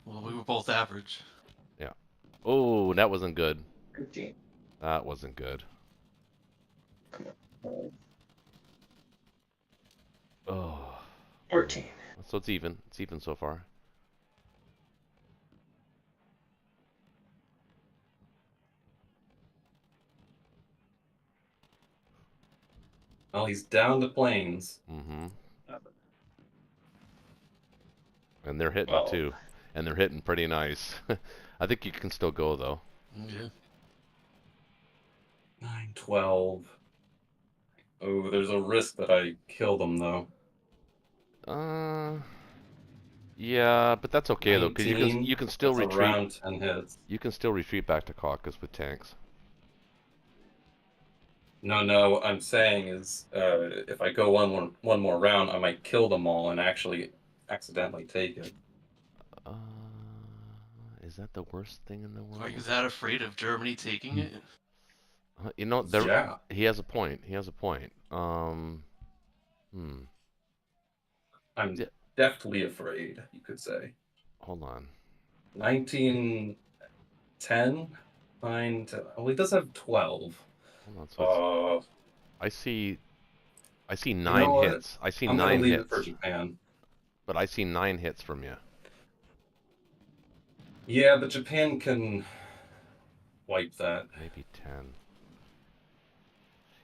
Well, we were both average. Yeah. Oh, that wasn't good. 15. That wasn't good. Oh. 14. So it's even. It's even so far. Well, he's down to planes. Mm-hmm. And they're hitting Well. too. And they're hitting pretty nice. I think you can still go though. Yeah. 9, 12. Oh, there's a risk that I kill them though. Yeah, but that's okay though, because you can still retreat. Around 10 hits. You can still retreat back to Caucasus with tanks. No, what I'm saying is, if I go one more round, I might kill them all and actually accidentally take it. Is that the worst thing in the world? Are you that afraid of Germany taking it? You know, Yeah. he has a point. He has a point. I'm deftly afraid, you could say. Hold on. 1910, 9 to, well, he does have 12. Hold on. So I see 9 hits. I see I'm 9 gonna leave hits. it for Japan. But I see 9 hits from you. Yeah, but Japan can wipe that. Maybe 10.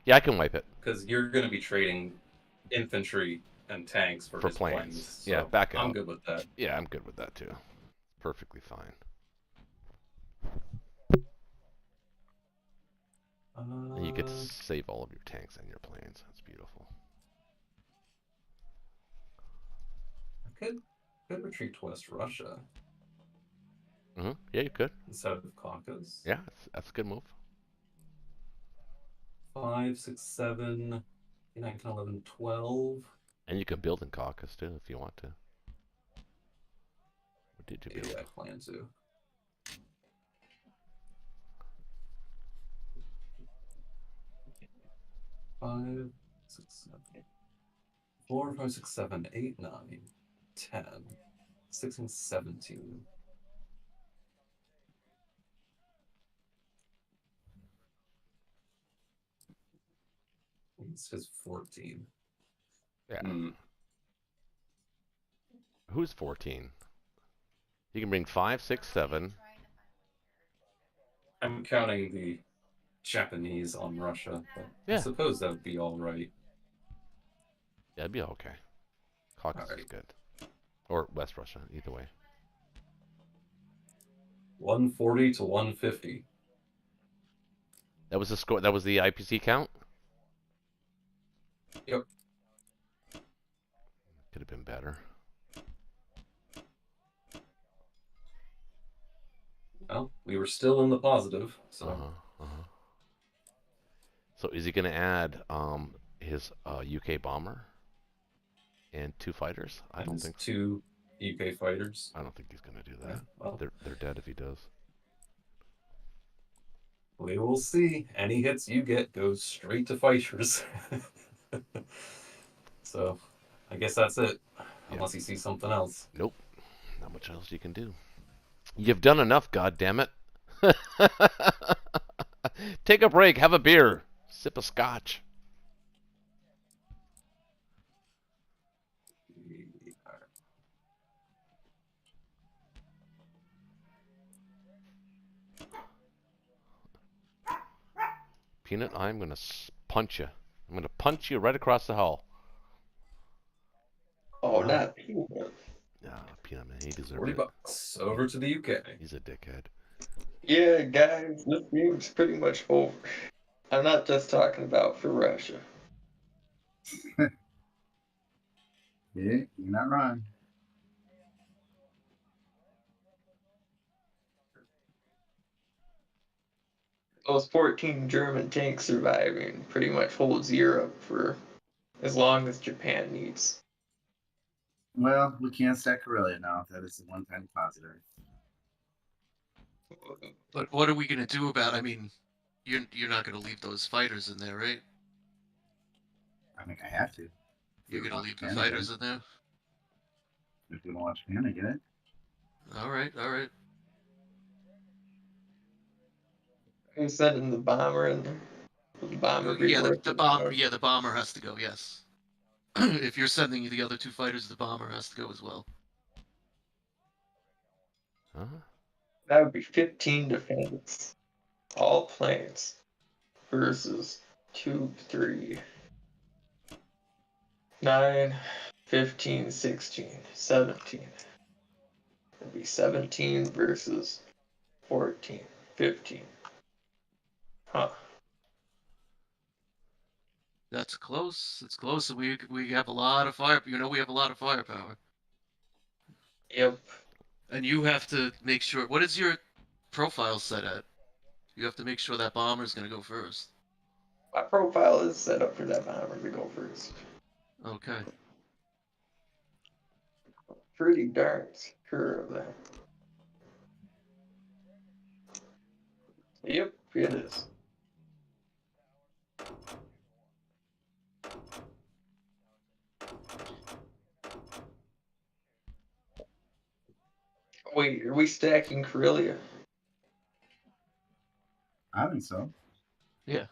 Yeah, I can wipe it. Because you're going to be trading infantry and tanks for his planes. So yeah, back out. I'm good with that. Yeah, I'm good with that too. Perfectly fine. And you get to save all of your tanks and your planes. That's beautiful. I could retreat to West Russia. Yeah, you could. Instead of Caucasus. Yeah, that's a good move. 5, 6, 7, 9, 10, 11, 12. And you can build in Caucasus too if you want to. What did you build? Yeah, I plan to. Five, 6, 7, 4, 5, 6, 7, 8, 9, 10, 16, 17. It says 14. Yeah. Who's 14? You can bring 5, 6, 7. I'm counting the Japanese on Russia, but Yeah. I suppose that would be all right. Yeah, it'd be okay. Caucasus is good. Or West Russia, either way. 140 to 150. That was the score. That was the IPC count? Yep. Could have been better. Well, we were still in the positive, so. So is he going to add his UK bomber and 2 fighters? I don't think so. 2 UK fighters. I don't think he's going to do that. Yeah, well, they're dead if he does. We will see. Any hits you get goes straight to fighters. So, I guess that's it. Unless you see something else. Nope. Not much else you can do. You've done enough, goddammit. Take a break, have a beer, sip a scotch. Peanut, I'm going to punch you. I'm going to punch you right across the hull. Oh, not Peanut. No, Peanut, man, he deserves $40 it. over to the UK. He's a dickhead. Yeah, guys, this game's pretty much over. I'm not just talking about for Russia. Yeah, you're not wrong. Those 14 German tanks surviving pretty much holds Europe for as long as Japan needs. Well, we can't stack Karelia now. That is the one tiny positive. But what are we gonna do about? I mean, you're not gonna leave those fighters in there, right? I think I have to. You're gonna leave the fighters in there. If we don't watch Japan, I get it. All right, all right. You sending the bomber in there? The bomber Yeah, the bomber. Yeah, the bomber has to go. Yes. If you're sending the other 2 fighters, the bomber has to go as well. That would be 15 defense. All planes versus 2, 3, 9, 15, 16, 17. It'd be 17 versus 14, 15. Huh. That's close. It's close. We have a lot of fire. You know, we have a lot of firepower. Yep. And you have to make sure. What is your profile set at? You have to make sure that bomber's gonna go first. My profile is set up for that bomber to go first. Okay. Pretty darn secure of that. Yep, it is. Wait, are we stacking Karelia? I think so. Yeah.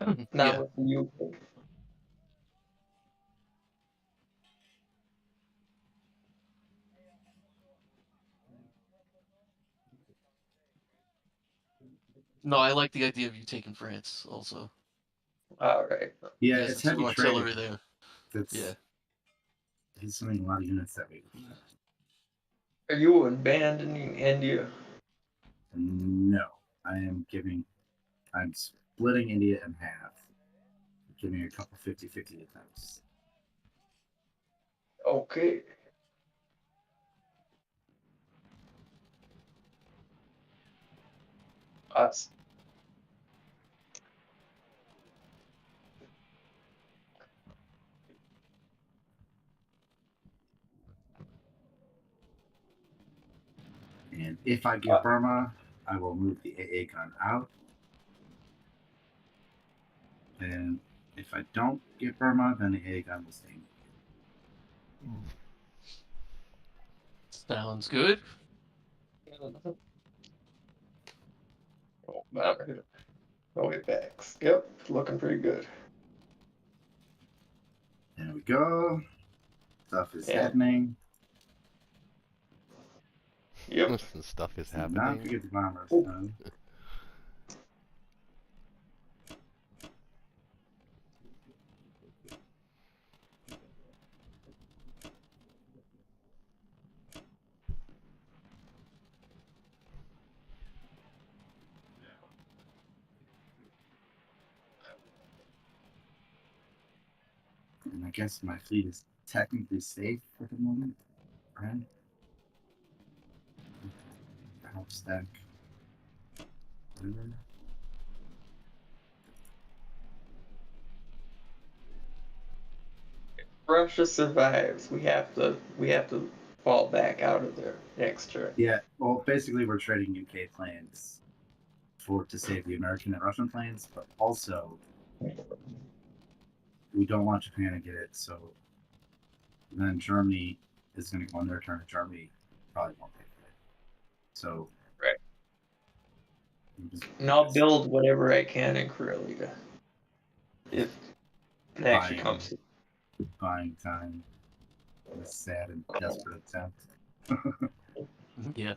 Not Yeah. with the UK. No, I like the idea of you taking France also. All right. Yeah, Yes, it's the heavy two trade. artillery there. That's Yeah. he's sending a lot of units that way. Are you abandoning India? No, I'm splitting India in half, giving a couple 50-50 attempts. Okay. Us. And if I get Burma, I will move the AA gun out. And if I don't get Burma, then the AA gun will stay. Sounds good. Oh, bomber. Oh, it backs. Yep, looking pretty good. There we go. Stuff is Yeah. happening. Yep. Some stuff is Do not happening. forget the bombers. Oh. No. And I guess my fleet is technically safe at the moment, right? Help stack. Whatever. Russia survives. We have to fall back out of there next turn. Yeah, well, basically we're trading UK planes to save the American and Russian planes, but also we don't want Japan to get it, so then Germany is going to go on their turn, and Germany probably won't pay for it. So, Right. just- And I'll build whatever I can in Karelia. If it actually comes to buying time. A sad and desperate attempt. Yeah.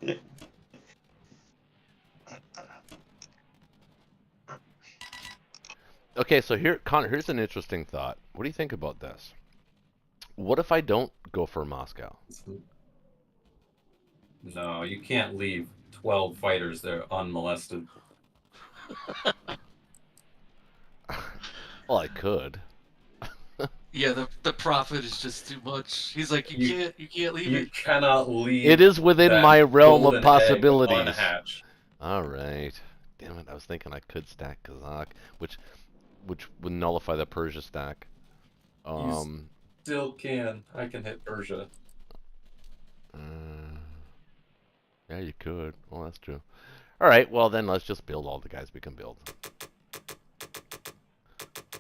Okay, so here, Connor, here's an interesting thought. What do you think about this? What if I don't go for Moscow? No, you can't leave 12 fighters there unmolested. Well, I could. Yeah, the profit is just too much. He's like, you can't leave You it. cannot leave. It is within that my realm of golden egg possibilities. unhatched. All right. Damn it! I was thinking I could stack Kazakh, which would nullify the Persia stack. Still can. I can hit Persia. Yeah, you could. Well, that's true. All right. Well, then let's just build all the guys we can build.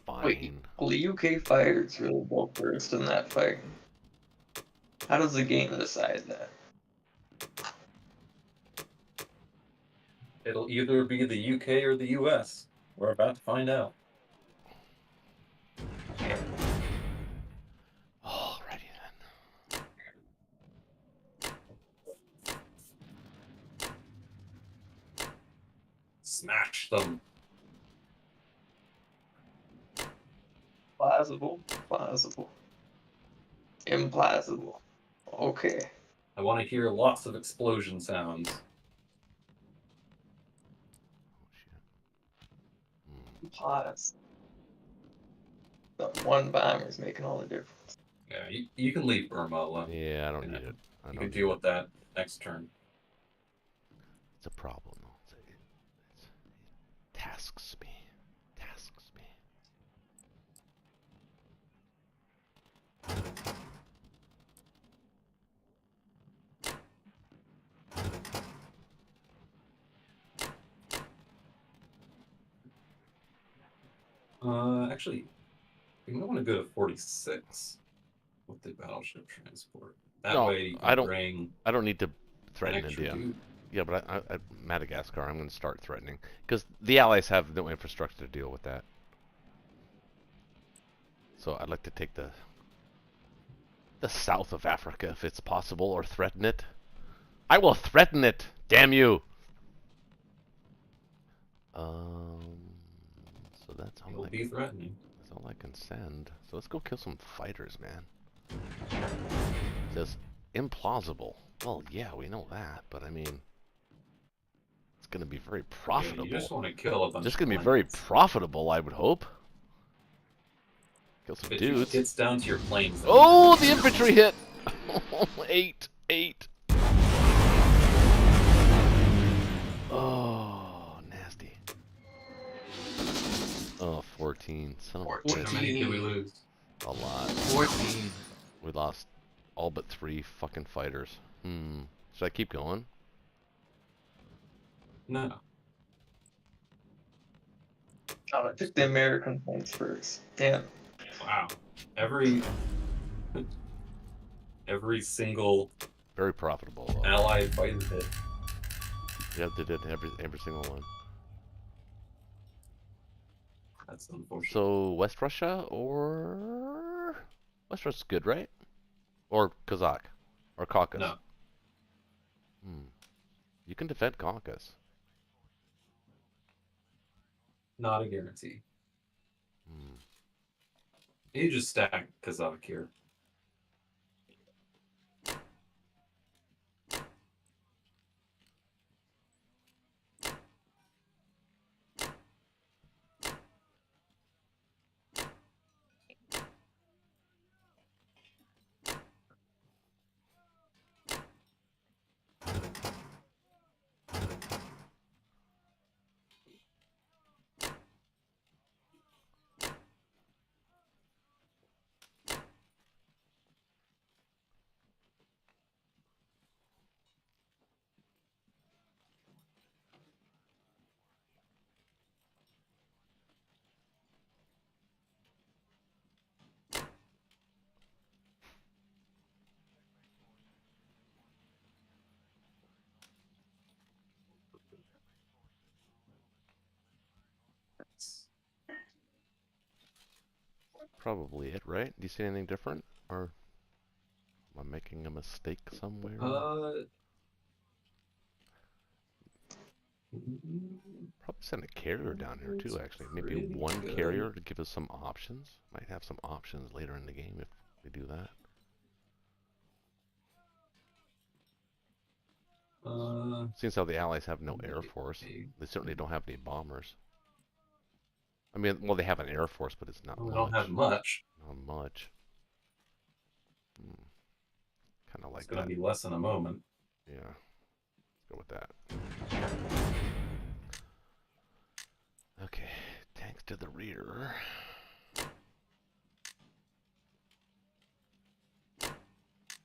Fine. Wait, will the UK fighters really go first in that fight? How does the game decide that? It'll either be the UK or the US. We're about to find out. Alrighty then. Smash them. Plausible, plausible, implausible. Okay. I want to hear lots of explosion sounds. Pause. The one bomber's making all the difference. Yeah, you can leave Burma alone. Yeah, I don't need it. You can deal with that next turn. It's a problem. It tasks me. Tasks me. Actually, you might want to go to 46 with the battleship transport. That No, way you I can don't- bring I don't need to an threaten extra India. dude. Yeah, but I Madagascar, I'm going to start threatening because the Allies have no infrastructure to deal with that. So I'd like to take the south of Africa if it's possible, or threaten it. I will threaten it. Damn you! that's all He'll I be can, threatening. that's all I can send. So let's go kill some fighters, man. It says implausible. Well, yeah, we know that, but I mean, it's gonna be very Yeah, profitable. you just want to kill a bunch Just of gonna be very planes. profitable, I would hope. Kill some If dudes. it gets down to your planes. then Oh, you the can- infantry hit! 8. Oh, nasty. Oh, 14. Son of a bitch. How many did we lose? A lot. 14. We lost all but 3 fucking fighters. Should I keep going? No. Oh, I took the American points first. Damn. Wow. Every single Very profitable, though. allied fighter hit. Yeah, they did every single one. That's unfortunate. So, West Russia or... West Russia's good, right? Or Kazakh? Or Caucasus? No. You can defend Caucasus. Not a guarantee. You just stack Kazakh here. Probably it, right? Do you see anything different? Or am I making a mistake somewhere? Probably send a carrier down here too, actually. Maybe Pretty one good. carrier to give us some options. Might have some options later in the game if we do that. Seems how the Allies have no air force. They certainly don't have any bombers. I mean, well, they have an air force, but it's not we much. don't have much. Not much. Kind of like It's gonna that. be less in a moment. Yeah. Let's go with that. Okay. Tanks to the rear.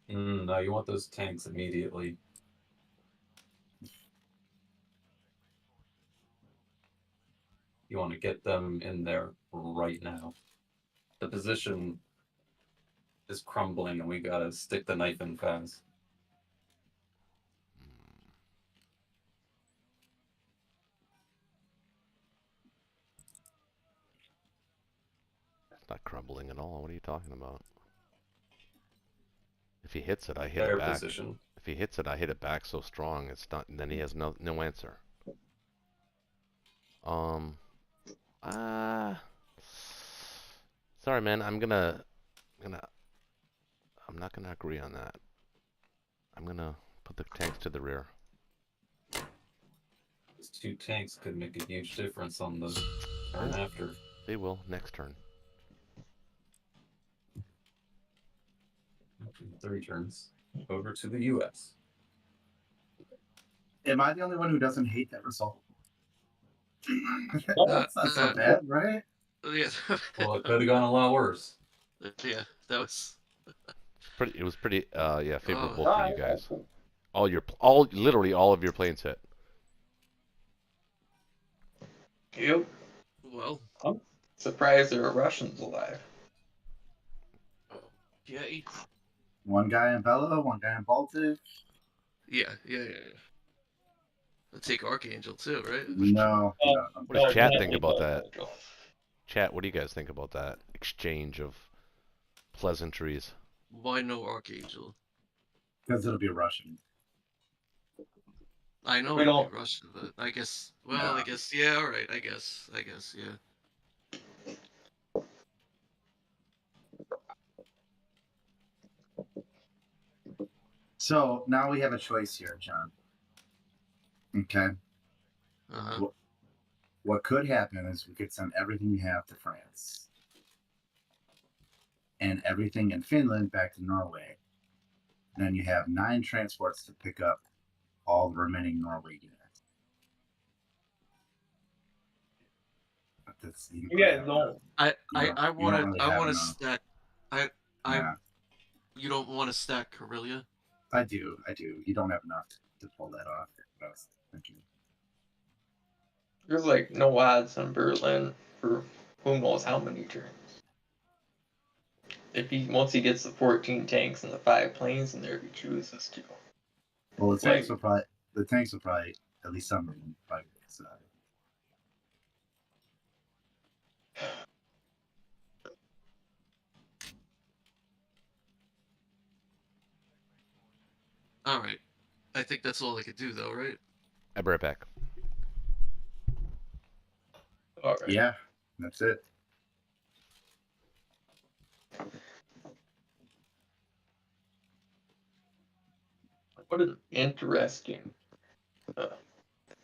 No, you want those tanks immediately. You want to get them in there right now. The position is crumbling and we gotta stick the knife in fast. It's not crumbling at all. What are you talking about? If he hits it, I hit Better it back. position. If he hits it, I hit it back so strong it's not. And then he has no answer. Sorry, man. I'm not gonna agree on that. I'm gonna put the tanks to the rear. These 2 tanks could make a huge difference on the turn after. They will next turn. 3 turns. Over to the U.S. Am I the only one who doesn't hate that result? That's not so bad, right? Yeah. Well, it could have gone a lot worse. Yeah, that was. It was pretty yeah, favorable Oh. for you guys. Literally all of your planes hit. Yep. Well. I'm surprised there are Russians alive. Yeah. One guy in Bella, one guy in Baltic. Yeah. I'll take Archangel too, right? No. What does chat think about that? Chat, what do you guys think about that exchange of pleasantries? Why no Archangel? Because it'll be Russian. I know We it'll don't- be Russian, but I guess. Well, I guess. Yeah. All right. I guess. Yeah. So now we have a choice here, John. Okay. Uh-huh. What could happen is we could send everything we have to France and everything in Finland back to Norway. And then you have 9 transports to pick up all the remaining Norway units. But that's, You guys don't. I don't want to really I have want to enough. stack. I Yeah, You don't want to stack Karelia? I do. You don't have enough to pull that off. What I was thinking. There's like no odds on Berlin for who knows how many turns. Once he gets the 14 tanks and the 5 planes in there, if he chooses to. Well, the tanks Like, will probably at least some of them probably. All right. I think that's all I could do, though, right? I'll be right back. all right. Yeah, that's it. What an interesting.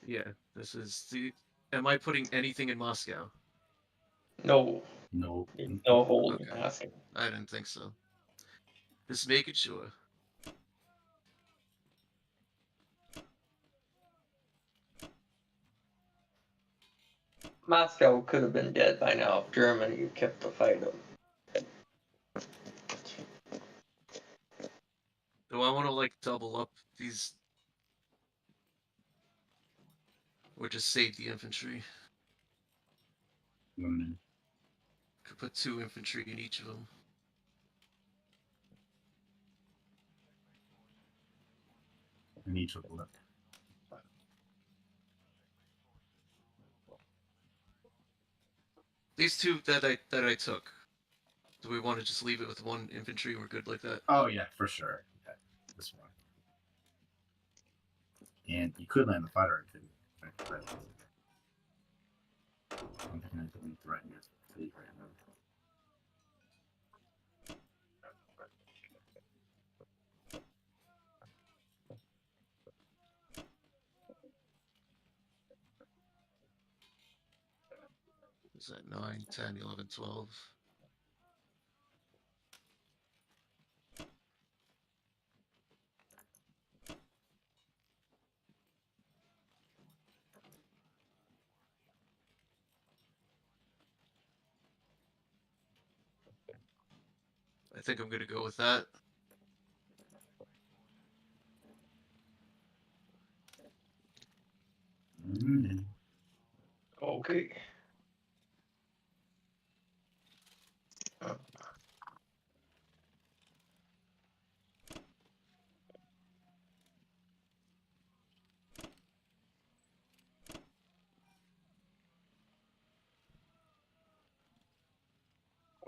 Yeah. This is the. Am I putting anything in Moscow? No, No. no hold in Okay. asking. I didn't think so. Just making sure. Moscow could have been dead by now if Germany kept the fight up. Do I want to like double up these, or just save the infantry? Could put 2 infantry in each of them. In each of them. These 2 that I took. Do we want to just leave it with 1 infantry? We're good like that. Oh yeah, for sure. Yeah, this one. And you could land the fighter too. I'm thinking I could threaten your fleet right now. Is that 9, 10, 11, 12? I think I'm gonna go with that. Mm-hmm. Okay.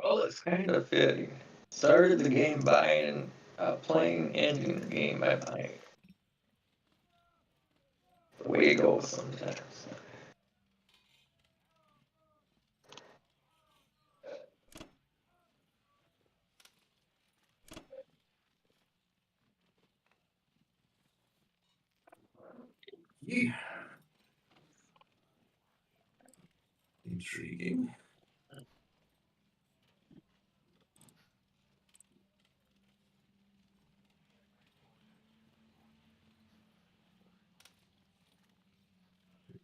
Well, it's kind of fitting. Started the game buying, playing, ending the game by buying. The way it goes sometimes. Yeah. Intriguing.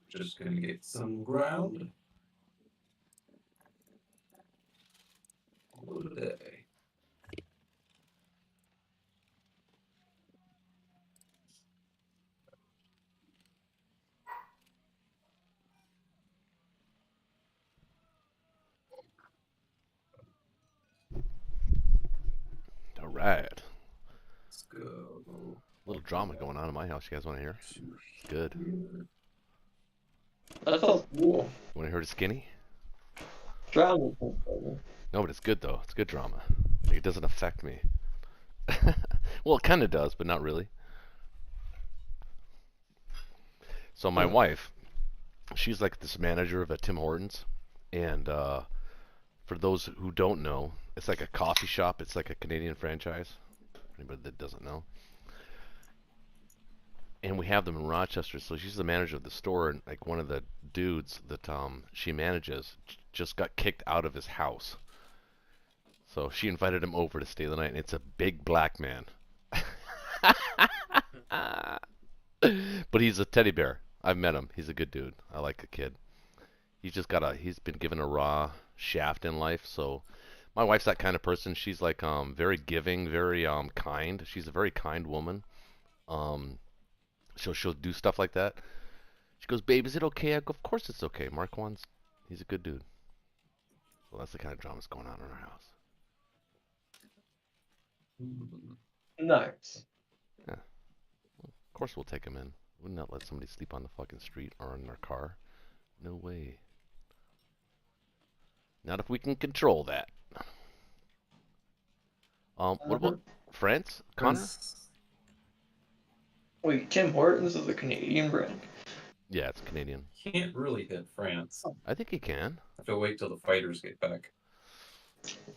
Just gonna get some ground. Hello today. All right. Let's go. Little drama going on in my house. You guys want to hear? It's good. That felt cool. Want to hear the skinny? Drama. No, but it's good though. It's good drama. It doesn't affect me. Well, it kind of does, but not really. So my wife, she's like this manager of a Tim Hortons, and for those who don't know, it's like a coffee shop. It's like a Canadian franchise. Anybody that doesn't know. and we have them in Rochester. So she's the manager of the store, and like one of the dudes that she manages just got kicked out of his house. So she invited him over to stay the night, and it's a big black man. But he's a teddy bear. I've met him. He's a good dude. I like the kid. He's been given a raw shaft in life. So my wife's that kind of person. She's like very giving, very kind. She's a very kind woman. She'll do stuff like that. She goes, "Babe, is it okay?" I go, "Of course it's okay. He's a good dude." So that's the kind of drama's going on in our house. Nice. Yeah. Well, of course we'll take him in. Would not let somebody sleep on the fucking street or in their car. No way. Not if we can control that. What about France, Connor? Wait, Tim Hortons is a Canadian brand. Yeah, it's Canadian. Can't really hit France. I think he can. I have to wait till the fighters get back.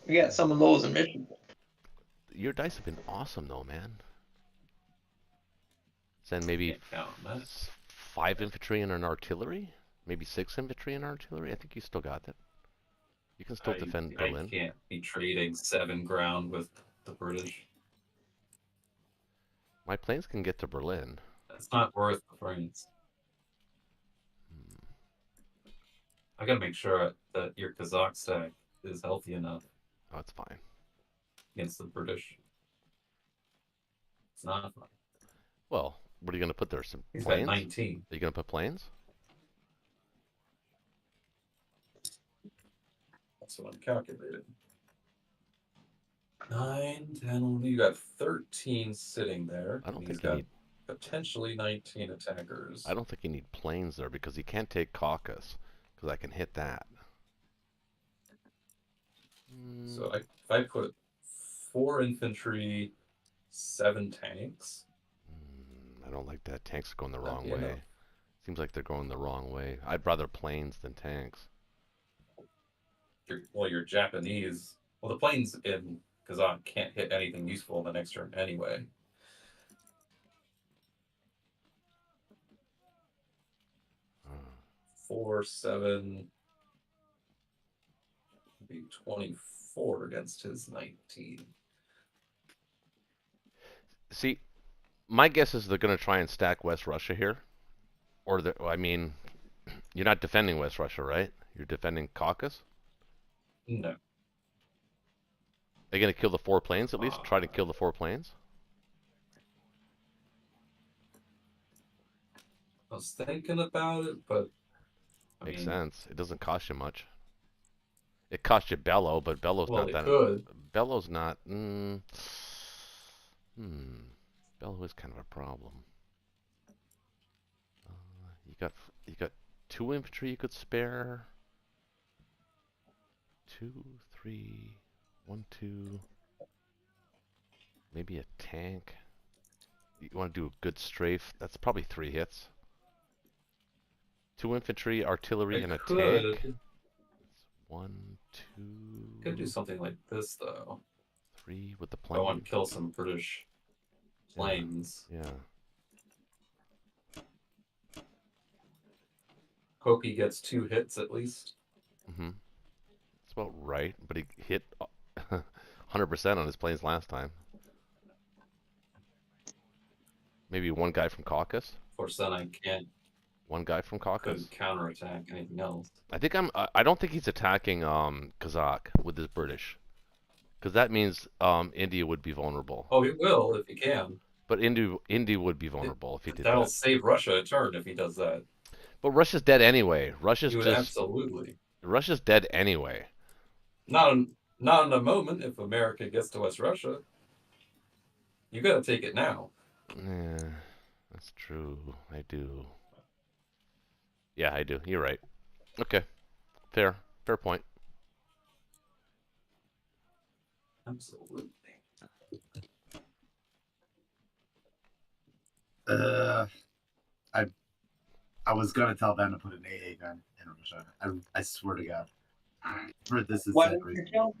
We got some of those in Michigan. Your dice have been awesome, though, man. Send maybe Can't count on that. 5 infantry and an artillery? Maybe 6 infantry and artillery? I think you still got that. You can still defend Berlin. I can't be trading 7 ground with the British. My planes can get to Berlin. That's not worth the France. I gotta make sure that your Kazakh stack is healthy enough Oh, it's fine. against the British. It's not fun. Well, what are you going to put there? Some He's planes? got 19. Are you going to put planes? That's what I'm calculating. 9, 10, you got 13 sitting there. I don't He's think you got need. potentially 19 attackers. I don't think you need planes there because he can't take Caucasus because I can hit that. So if I put 4 infantry, 7 tanks. I don't like that. Tanks are going the That'd wrong be way. enough. Seems like they're going the wrong way. I'd rather planes than tanks. Your Japanese. Well, the planes in Kazakh can't hit anything useful in the next turn anyway. Uh, 4, 7. Be 24 against his 19. See, my guess is they're going to try and stack West Russia here. Or, I mean, you're not defending West Russia, right? You're defending Caucasus? No. They're going to kill the 4 planes at least? Try to kill the 4 planes? I was thinking about it, but Makes sense. It doesn't cost you much. It costs you Bellow, but Bellow's well, not it that. could. Bellow's not. Bellow is kind of a problem. You got 2 infantry you could spare. 2, 3, 1, 2. Maybe a tank. You want to do a good strafe? That's probably 3 hits. 2 infantry, artillery, and a tank. 1, 2. Could do something like this though. 3 with the I plane. want to kill some British planes. Yeah. Hope he gets 2 hits at least. Mm-hmm. That's about right, but he hit 100% on his planes last time. Maybe 1 guy from Caucasus. Of course, then I can't. 1 guy from Caucasus. Couldn't counterattack anything else. I don't think he's attacking Kazakh with his British, because that means India would be vulnerable. Oh, he will if he can. But India would be vulnerable if he did That'll that. save Russia a turn if he does that. But Russia's dead anyway. He would absolutely. Russia's dead anyway. Not in a moment. If America gets to West Russia, you gotta take it now. Yeah, that's true. I do. Yeah, I do. You're right. Okay. Fair point. Absolutely. I was gonna tell Ben to put an AA gun in Russia. I swear to God. For this is Why didn't you kill?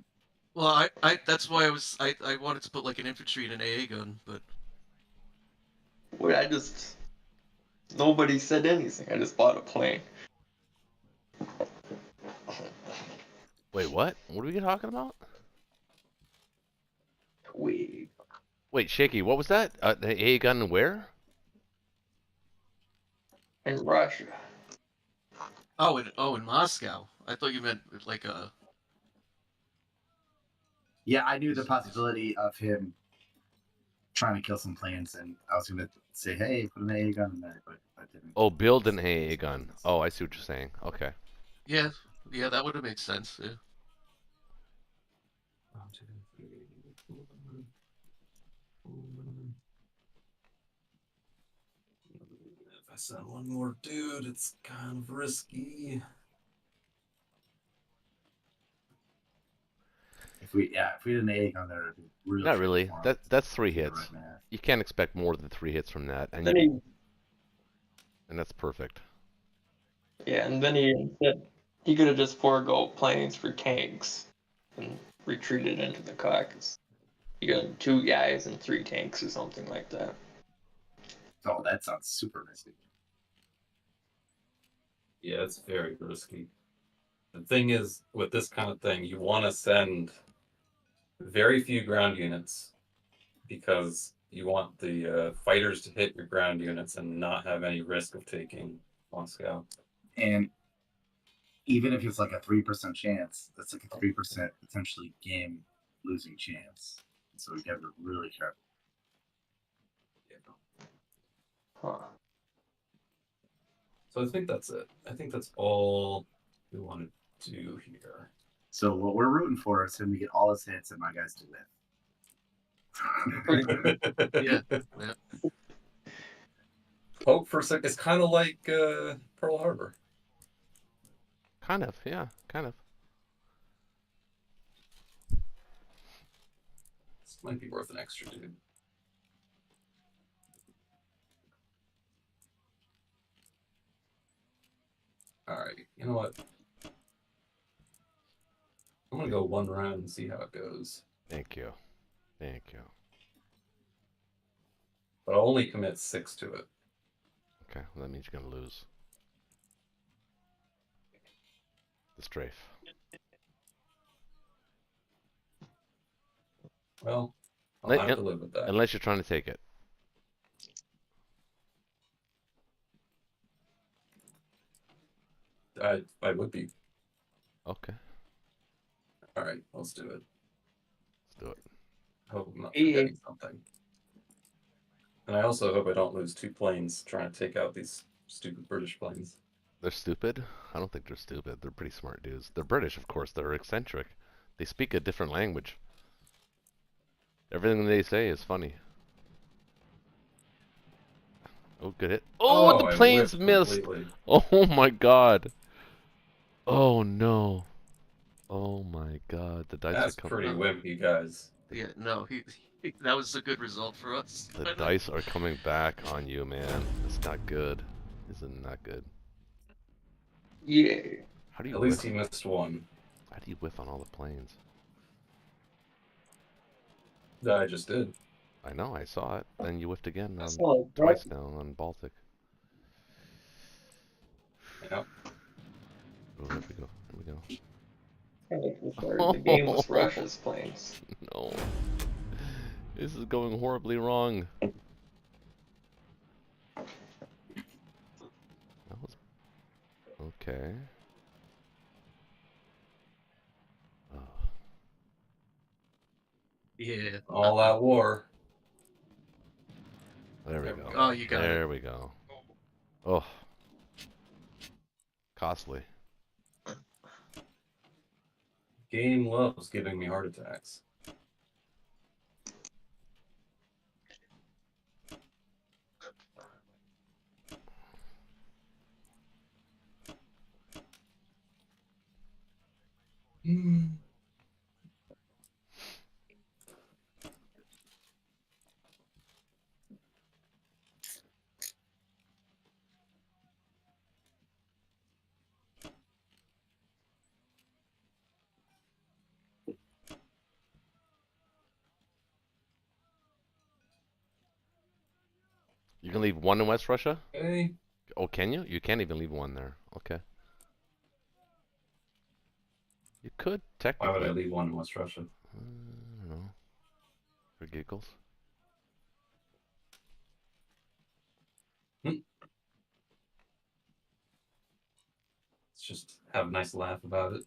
Well, that's why I wanted to put like an infantry and an AA gun, but Wait, I just Nobody said anything. I just bought a plane. Wait, what? What are we talking about? Wait. Wait, Shaky, what was that? The AA gun where? In Russia. Oh, in Moscow. I thought you meant like a. Yeah, I knew the possibility of him trying to kill some planes, and I was gonna say, hey, put an AA gun in there, but I didn't. Oh, build an AA gun. Oh, I see what you're saying. Okay. Yeah, that would have made sense. Yeah. 1, 2, 3, 4, 4. If I send one more dude, it's kind of risky. If we had an AA gun there, it'd be really Not really. tricky for him. That's 3 Yeah, hits. right, man. You can't expect more than 3 hits from that, and Then that's perfect. and then he could have just forego planes for tanks and retreated into the Caucasus. You got 2 guys and 3 tanks or something like that. Oh, that sounds super risky. Yeah, it's very risky. The thing is, with this kind of thing, you want to send very few ground units because you want the fighters to hit your ground units and not have any risk of taking Moscow. And even if it's like a 3% chance, that's like a 3% potentially game losing chance. So we got to be really careful. Huh. So I think that's it. I think that's all we want to do here. So what we're rooting for is him to get all his hits and my guys to win. Yeah. Hope for a sec. It's kind of like Pearl Harbor. Kind of, yeah, kind of. This might be worth an extra dude. Alright, you know what? I'm gonna go 1 round and see how it goes. Thank you. Thank you. But I'll only commit 6 to it. Okay, well, that means you're going to lose. The strafe. Well, I'll Let- have to live with that. Unless you're trying to take it. I would be. Okay, Alright, let's do it. let's do it. Hope I'm not forgetting something. And I also hope I don't lose 2 planes trying to take out these stupid British planes. They're stupid? I don't think they're stupid. They're pretty smart dudes. They're British, of course. They're eccentric. They speak a different language. Everything they say is funny. Oh, good hit. Oh, the I planes whiffed missed! completely. Oh my god. Oh no. Oh my god. The dice That's are coming. pretty wimpy, guys. Yeah. No, that was a good result for us. The dice are coming back on you, man. It's not good. This is not good. Yeah. How do you At least whiff? he missed 1. How do you whiff on all the planes? That I just did. I know, I saw it. Then you whiffed again That's on not twice now on Baltic. Yep. Oh, here we go. Here we go. We started the game with Russia's planes. No. This is going horribly wrong. That was okay. Oh. Yeah. All out war. There we There we go. go. Oh, you got There it. we go. Oh. Costly. Game loves giving me heart attacks. You can leave one in West Russia? Okay. Oh, can you? You can't even leave one there. Okay. You could, Why would I technically. leave one in West Russia? I don't know. For giggles. Let's just have a nice laugh about it.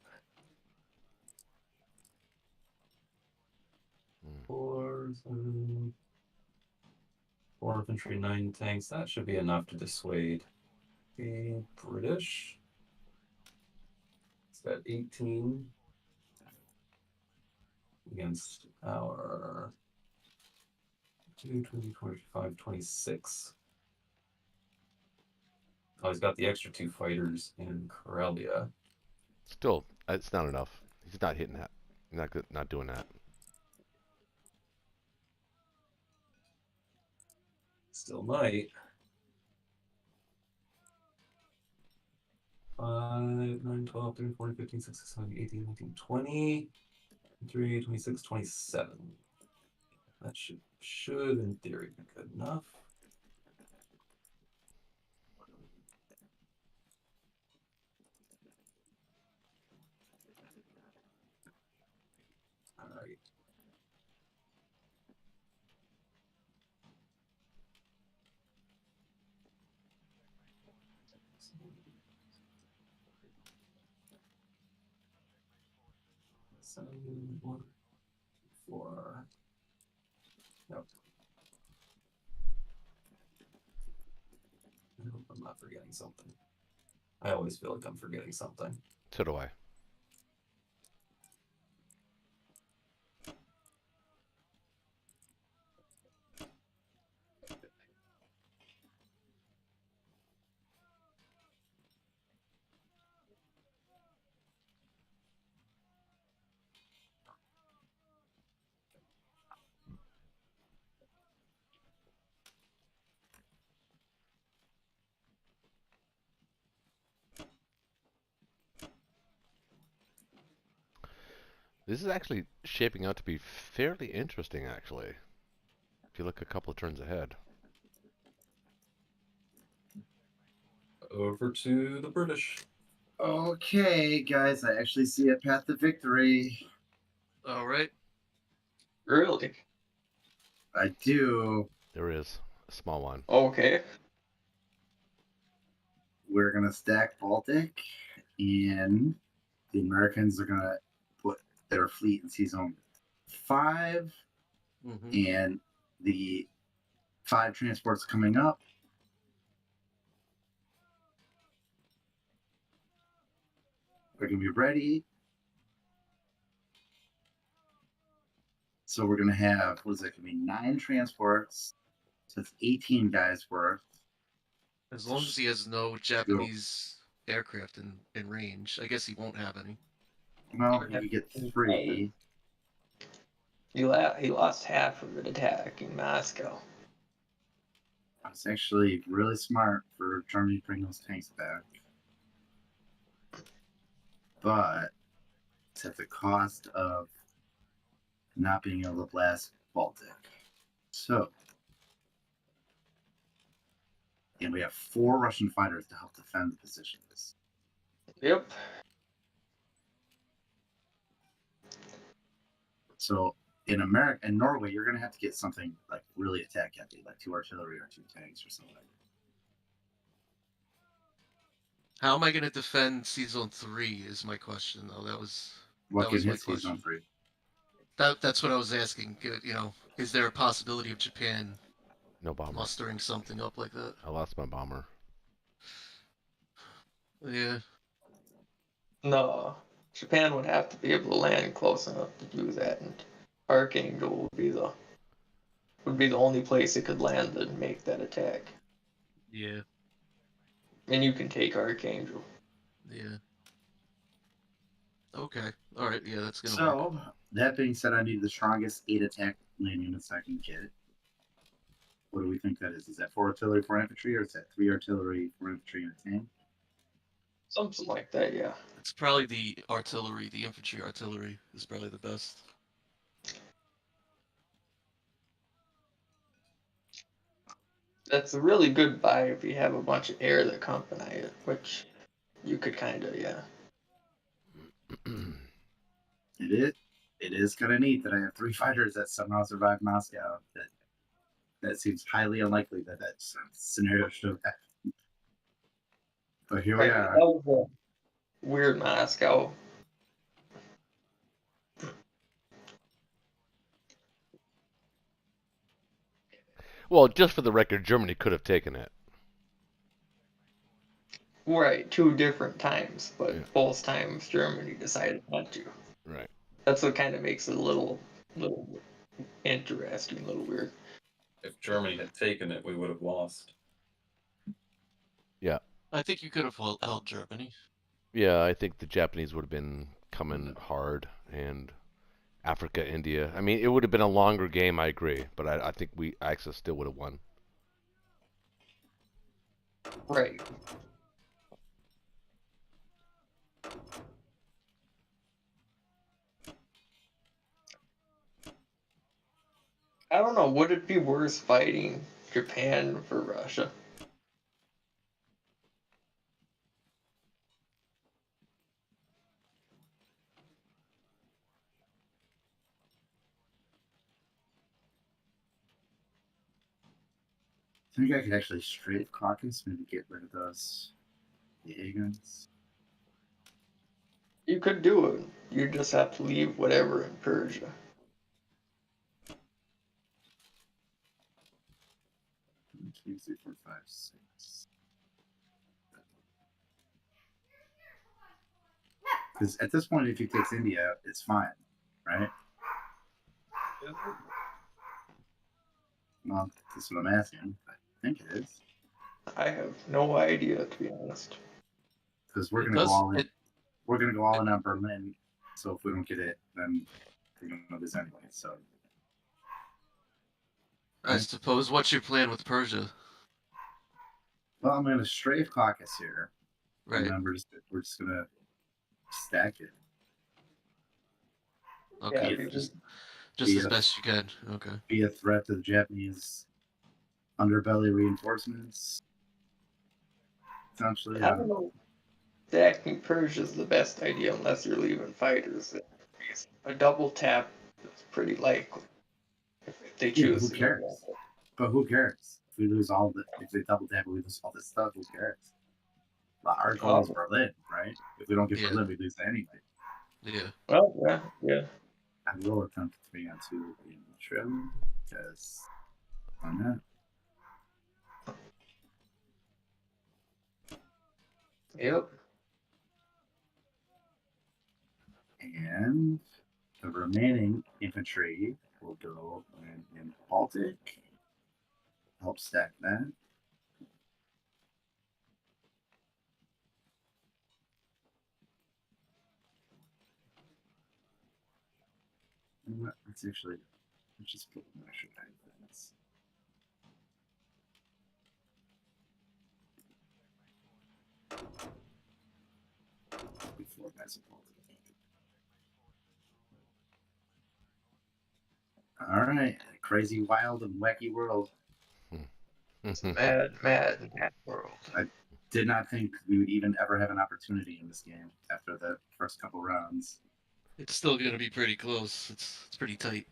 4 infantry, 9 tanks. That should be enough to dissuade the British. It's got 18 against our 2, 20, 25, 26. Oh, he's got the extra 2 fighters in Karelia. Still, it's not enough. He's not hitting that. He's not doing that. Still might. 5, 9, 12, 13, 14, 15, 16, 17, 18, 19, 20, 23, 26, 27. That should in theory be good enough. All right. Seven, 1, 4. Nope. I hope I'm not forgetting something. I always feel like I'm forgetting something. So do I. This is actually shaping out to be fairly interesting, actually. If you look a couple of turns ahead. Over to the British. Okay, guys, I actually see a path to victory. All right. Really? I do. There is a small one. Okay. We're going to stack Baltic, and the Americans are going to put their fleet in Sea Zone 5, and the 5 transports coming up. We're going to be ready. So we're going to have, what is it, going to be 9 transports. So it's 18 guys worth. As long as he has no Japanese aircraft in range. I guess he won't have any. Well, you get 3. He lost half of an attack in Moscow. It's actually really smart for Germany to bring those tanks back. But it's at the cost of not being able to blast Baltic. So, and we have 4 Russian fighters to help defend the positions. Yep. So in America and Norway, you're going to have to get something like really attack heavy, like 2 artillery or 2 tanks or something. How am I going to defend Sea Zone 3 is my question, though. What That can was my hit Sea Zone question. 3? That's what I was asking. You know, is there a possibility of Japan No bomber. mustering something up like that? I lost my bomber. Yeah. No. Japan would have to be able to land close enough to do that, and Archangel would be the only place it could land and make that attack. Yeah. And you can take Archangel. Yeah. Okay. All right. Yeah, that's gonna work. So, that being said, I need the strongest 8 attack land units I can get. What do we think that is? Is that 4 artillery, 4 infantry, or is that 3 artillery, 4 infantry, and a tank? Something like that, yeah. It's probably the artillery, the infantry artillery is probably the best. That's a really good buy if you have a bunch of air that accompany it, which you could kind of, yeah. It is kind of neat that I have 3 fighters that somehow survived Moscow. That seems highly unlikely that scenario should have happened. But here we Right, are. that was a weird Moscow. Well, just for the record, Germany could have taken it. Right, 2 different times, but Yeah. both times Germany decided not to. Right. That's what kind of makes it a little interesting, a little weird. If Germany had taken it, we would have lost. Yeah. I think you could have held Germany. Yeah, I think the Japanese would have been coming hard, and Africa, India. I mean, it would have been a longer game, I agree, but I think Axis still would have won. Right. I don't know, would it be worse fighting Japan for Russia? I think I could actually strafe Caucasus, maybe get rid of those guns. You could do it. You just have to leave whatever in Persia. 1, 2, 3, 4, 5, 6. Because at this point, if he takes India, it's fine, right? Well, that's what I'm asking. I think it is. I have no idea, to be honest. Because we're going to go all in. We're going to go all in on Berlin. So if we don't get it, then we're going to lose anyway. So I suppose. What's your plan with Persia? well, I'm going to strafe Caucasus here. Right. And then we're just going to stack it. Okay. Yeah, just as best you can. Okay. Be a threat to the Japanese underbelly reinforcements. Essentially, I don't know. Stacking Persia is the best idea unless you're leaving fighters. A double tap is pretty likely if they choose to who do cares? that. But who cares? If we lose if they double tap, we lose all this stuff. Who cares? Well, our goal is Berlin, right? If we don't get Berlin, we lose anyway. Yeah. Well, yeah. I will attempt to be on 2 in trim because why not? Yep. And the remaining infantry will go in Baltic. Help stack that. Let's just put an extra 9 things. Before guys in Baltic. All right, crazy, wild, and wacky world. It's mad world. I did not think we would even ever have an opportunity in this game after the first couple rounds. It's still gonna be pretty close. It's pretty tight.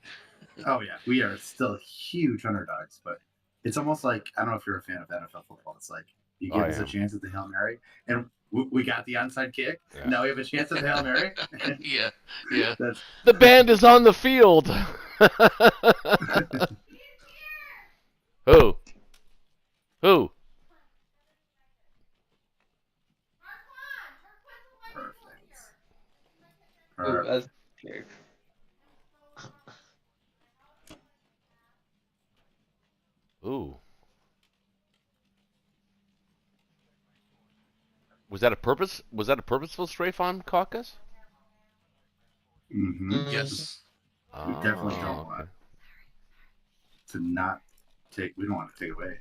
Oh yeah, we are still huge underdogs, but it's almost like I don't know if you're a fan of NFL football. It's like you give us a chance at the Hail Mary, and we got the onside kick. Yeah. Now we have a chance at the Hail Mary. yeah. The band is on the field. Who? Perfect. Ooh. Was that a purposeful strafe on Caucasus? Mm-hmm. Yes. We definitely don't want to not take. We don't want to take away.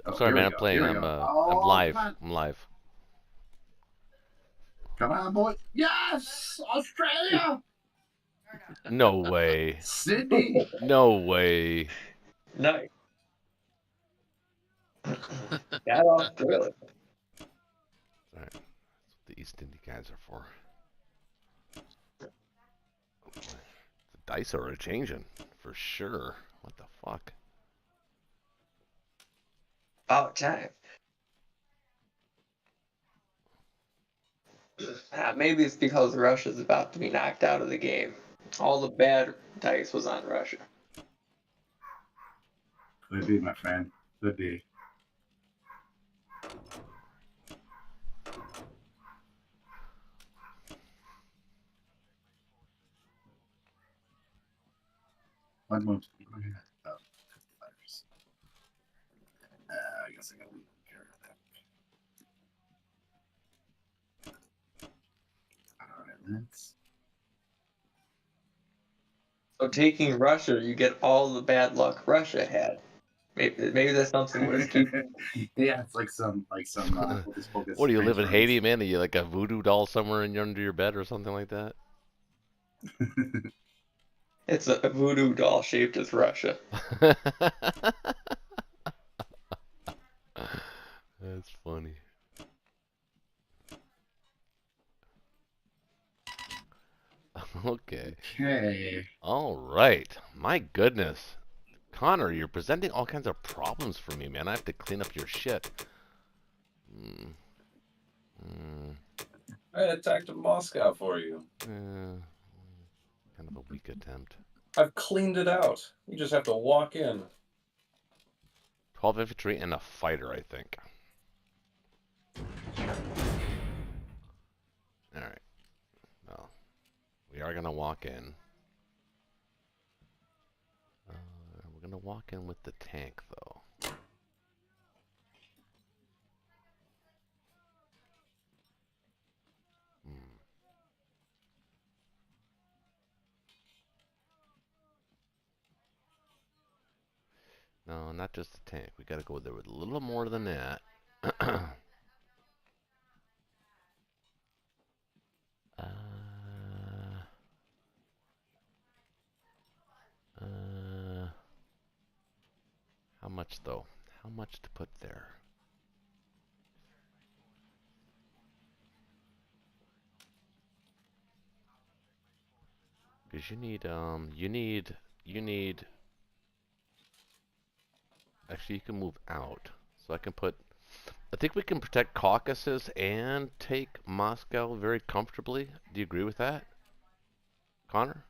I'm sorry, man. I'm playing. I'm live. I'm live. Come on, boy. Yes, Australia. No way. Sydney. No way. Nice. Got Australia. All right. That's what the East Indian guys are for. Oh boy. The dice are changing for sure. What the fuck? About time. Maybe it's because Russia's about to be knocked out of the game. All the bad dice was on Russia. Could be, my friend. Could be. One more. Oh, letters. I guess I gotta care of that. Alright, let's. So taking Russia, you get all the bad luck Russia had. Maybe that's something worth keeping. Yeah, it's like some focus. What do you live in insurance. Haiti, man? Are you like a voodoo doll somewhere under your bed or something like that? It's a voodoo doll shaped as Russia. That's funny. Okay. Okay. All right. My goodness. Connor, you're presenting all kinds of problems for me, man. I have to clean up your shit. I attacked Moscow for you. Kind of a weak attempt. I've cleaned it out. You just have to walk in. 12 infantry and a fighter, I think. Alright. Well, we are going to walk in. We're going to walk in with the tank, though. No, not just the tank. We got to go there with a little more than that. How much, though? How much to put there? Because you need, actually, you can move out. So I can put, I think we can protect Caucasus and take Moscow very comfortably. Do you agree with that, Connor?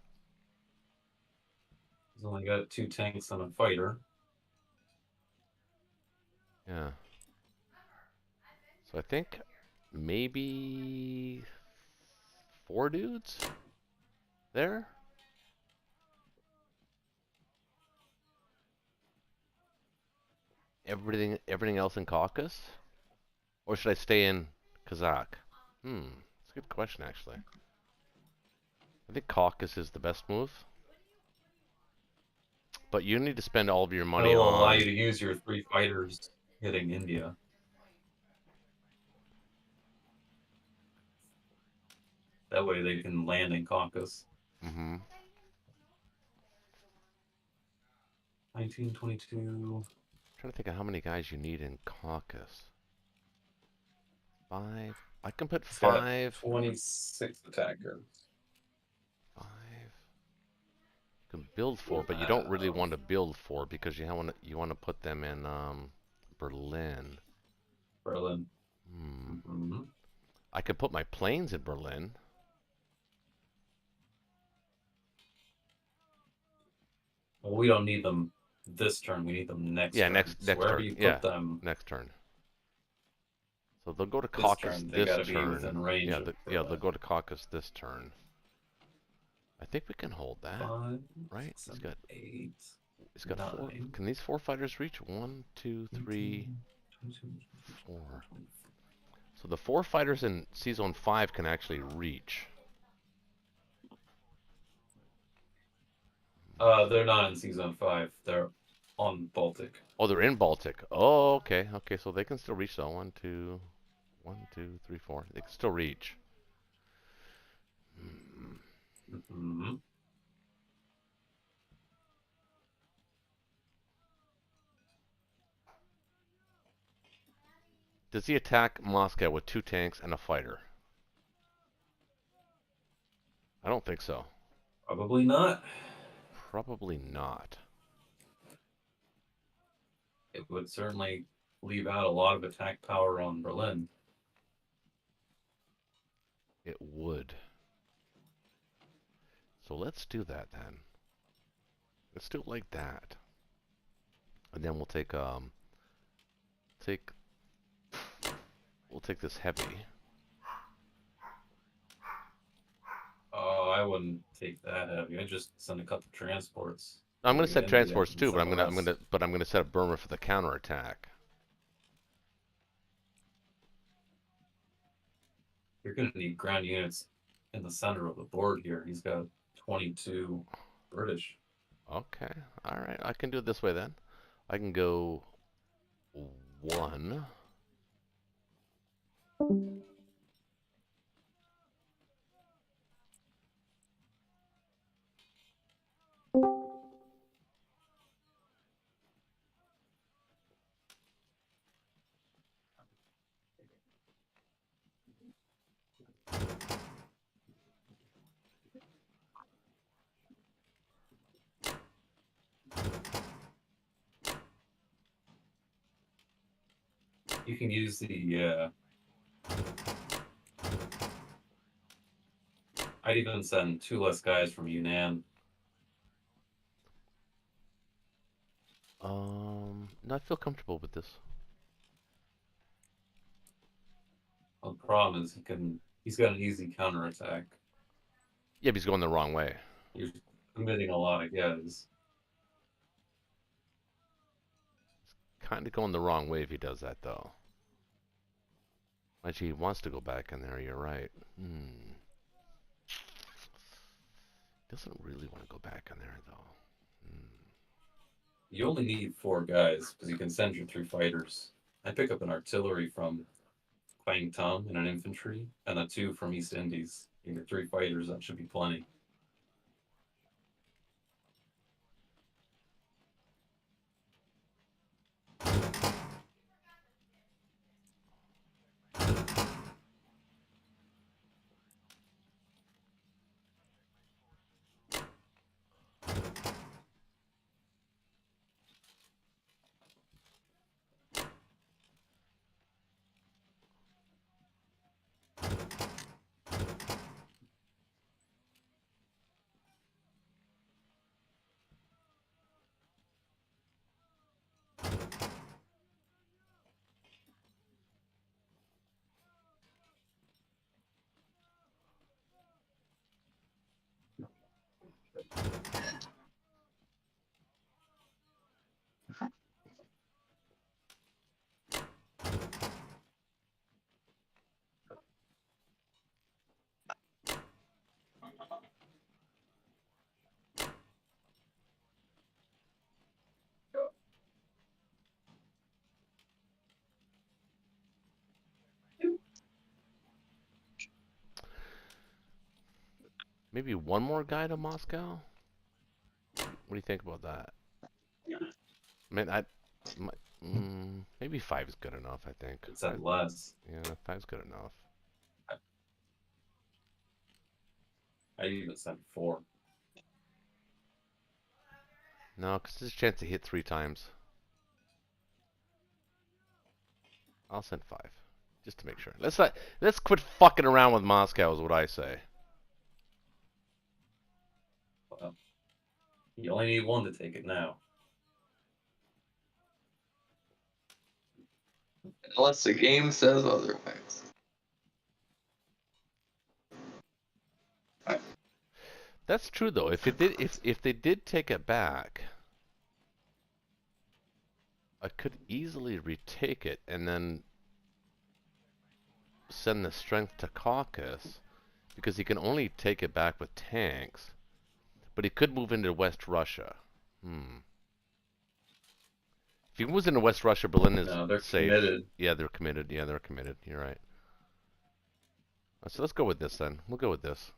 He's only got 2 tanks and a fighter. Yeah. So I think maybe 4 dudes there. Everything else in Caucasus? Or should I stay in Kazakh? It's a good question, actually. I think Caucasus is the best move. But you need to spend all of your money It'll allow on... you to use your 3 fighters hitting India. That way they can land in Caucasus. 1922. Trying to think of how many guys you need in Caucasus. 5. I can put 5. 26 attackers. 5. You can build 4, but you don't really want to build 4 because you want to put them in Berlin. Berlin. I could put my planes in Berlin. Well, we don't need them this turn. We need them next turn. Next wherever turn. you put them, next turn. So they'll go to this Caucasus turn, they this gotta be turn. within range of They'll go to Caucasus this turn. I think we can hold that, 5, right? 7, 8. He's got 4. 9. Can these 4 fighters reach? 1, 2, 3, 4. So the 4 fighters in C-Zone 5 can actually reach. They're not in Season 5. They're on Baltic. Oh, they're in Baltic. Oh, okay. Okay, so they can still reach though. 1, 2, 3, 4. They can still reach. Does he attack Moscow with 2 tanks and a fighter? I don't think so. Probably not. Probably not. It would certainly leave out a lot of attack power on Berlin. It would. So let's do that then. Let's do it like that. And then we'll take we'll take this heavy. Oh, I wouldn't take that heavy. I'd just send a couple transports. I'm gonna send Again, transports yeah, too, but somewhere else. I'm gonna set up Burma for the counterattack. You're going to need ground units in the center of the board here. He's got 22 British. Okay, all right. I can do it this way then. I can go 1. You can use the. I'd even send 2 less guys from Yunnan. No, I feel comfortable with this. Well, the problem is he's got an easy counterattack. Yeah, but he's going the wrong way. You're committing a lot of guys. Kind of going the wrong way if he does that, though. Actually, he wants to go back in there. You're right. Doesn't really want to go back in there, though. You only need 4 guys because you can send your 3 fighters. I pick up an artillery from Kwang Tung and an infantry, and the 2 from East Indies. You get 3 fighters, that should be plenty. Maybe 1 more guy to Moscow? What do you think about that? I mean, maybe 5 is good enough, I think. It's at less. Yeah, 5 is good enough. I even sent 4. No, because there's a chance to hit 3 times. I'll send 5, just to make sure. Let's quit fucking around with Moscow, is what I say. Well, you only need 1 to take it now. Unless the game says otherwise. That's true though. If they did take it back, I could easily retake it and then send the strength to Caucasus, because he can only take it back with tanks. But he could move into West Russia. If he moves into West Russia, Berlin is No, they're safe. committed. Yeah, they're committed. You're right. So let's go with this then. We'll go with this.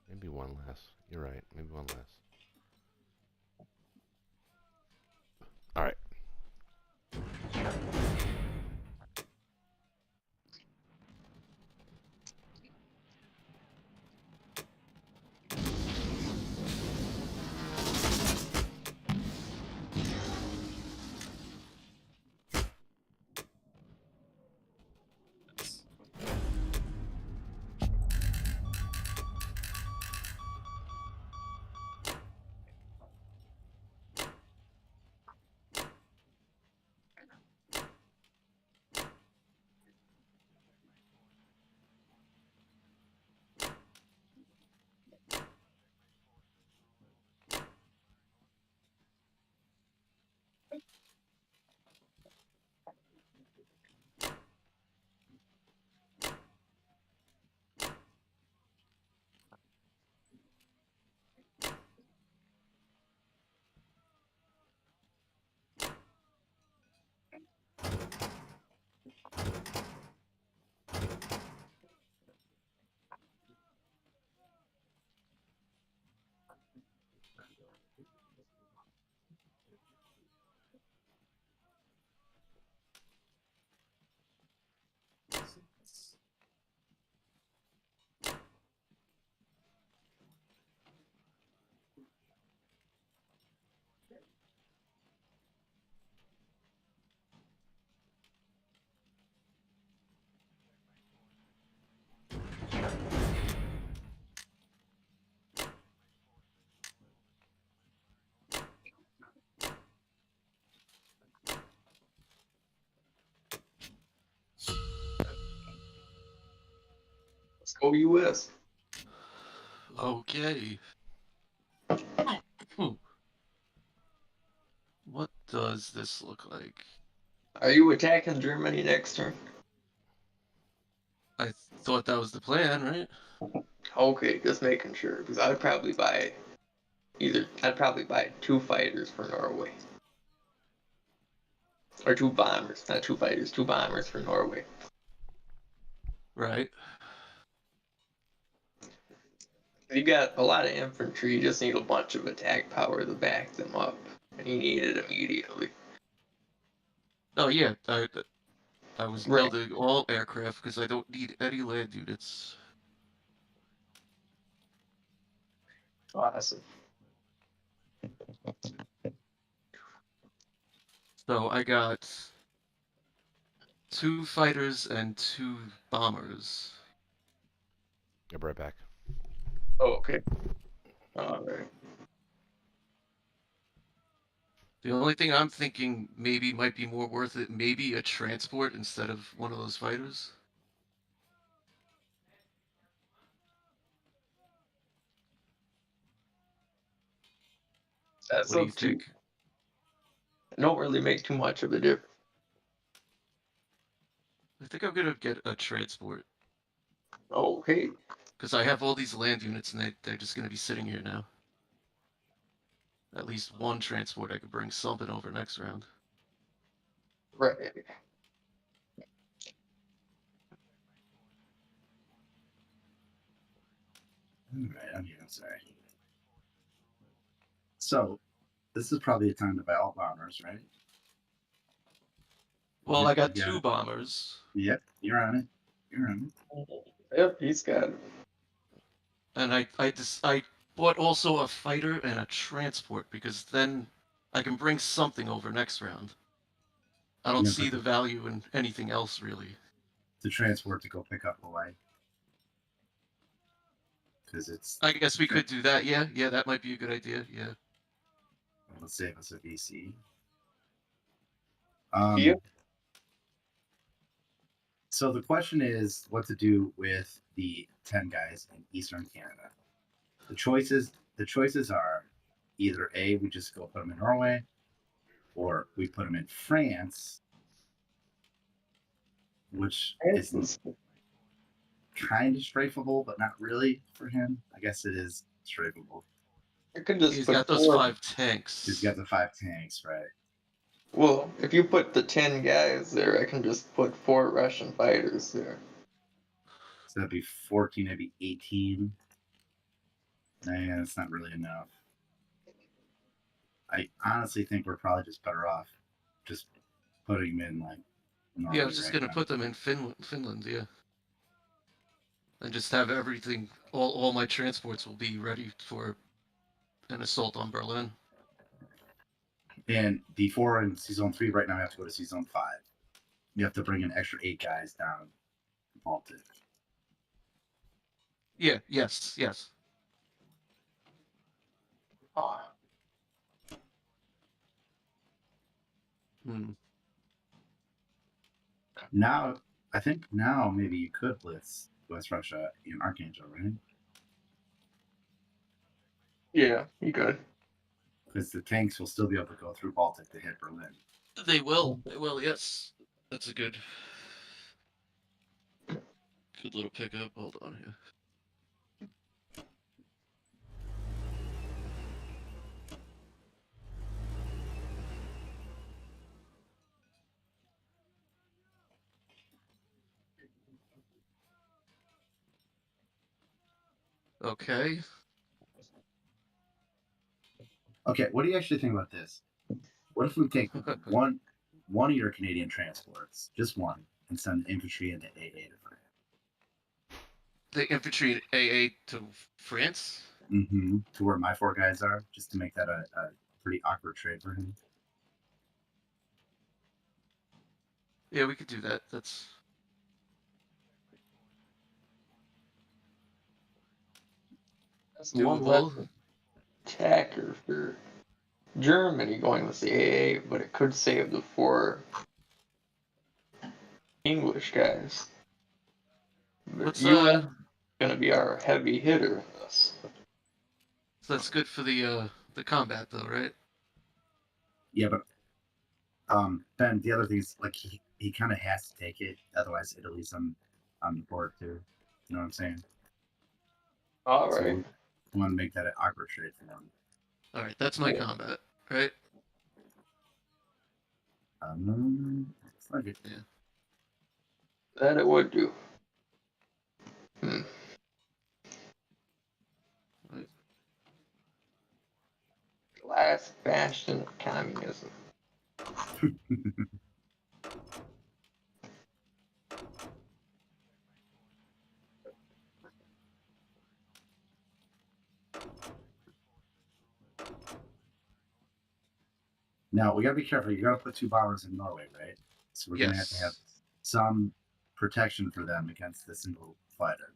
Maybe 1 less. You're right. Maybe 1 less. Go US. Okay. What does this look like? Are you attacking Germany next turn? I thought that was the plan, right? Okay, just making sure, because I'd probably buy I'd probably buy 2 fighters for Norway. Or 2 bombers, not 2 fighters, 2 bombers for Norway. Right. You got a lot of infantry, you just need a bunch of attack power to back them up. And you need it immediately. Oh yeah, I was Right. building all aircraft because I don't need any land units. Awesome. So I got 2 fighters and 2 bombers. I'll be right back. Oh, okay. Alright. The only thing I'm thinking maybe might be more worth it, maybe a transport instead of one of those fighters. That's What do you up to you. think? It don't really make too much of a difference. I think I'm gonna get a transport Okay. because I have all these land units and they're just gonna be sitting here now. At least one transport I could bring something over next round. Right. Alright, I'm here, sorry. So, this is probably a time to buy all bombers, right? Well, I got Yeah. 2 bombers, Yep, you're on it. You're on it. Yep, he's got it. and I bought also a fighter and a transport because then I can bring something over next round. I don't Yeah, see but the value in anything else really. the transport to go pick up Hawaii. Because it's. I guess we could do that. Yeah, that might be a good idea. Yeah. Let's save us a VC. Yep. So the question is what to do with the 10 guys in Eastern Canada. The choices are either A, we just go put them in Norway, or we put them in France, which is kind of strafable, but not really for him. I guess it is strafable. You could just He's put got those 4. 5 tanks. He's got the 5 tanks, right? Well, if you put the 10 guys there, I can just put 4 Russian fighters there. So that'd be 14, that'd be 18. Man, that's not really enough. I honestly think we're probably just better off just putting them in like Norway. Yeah, I was just gonna put them in Finland, yeah. And just have everything, all my transports will be ready for an assault on Berlin. And before in Season 3, right now I have to go to Season 5. You have to bring an extra 8 guys down the Baltic. Yeah, yes. Oh. Now, I think now maybe you could blitz West Russia in Archangel, right? Yeah, you could. Because the tanks will still be able to go through Baltic to hit Berlin. They will, yes. That's a good little pickup. Hold on here. Okay. Okay, what do you actually think about this? What if we take one of your Canadian transports, just one, and send the infantry into AA to France? The infantry in AA to France? Mm-hmm. To where my 4 guys are, just to make that a pretty awkward trade for him. Yeah, we could do that. That's One doable. less attacker for Germany going with the AA, but it could save the 4 English guys. But What's US, gonna be our heavy hitter in this. So that's good for the combat, though, right? Yeah, but Ben, the other thing is like he kind of has to take it, otherwise Italy's on the board too. You know what I'm saying? All So right. we want to make that an awkward trade for them. All right, that's my Yeah. combat, right? It's like it. Yeah. That it would do. Right. Last bastion of communism. Now we gotta be careful. You gotta put 2 bombers in Norway, right? So we're gonna have to have Yes. some protection for them against the single fighter.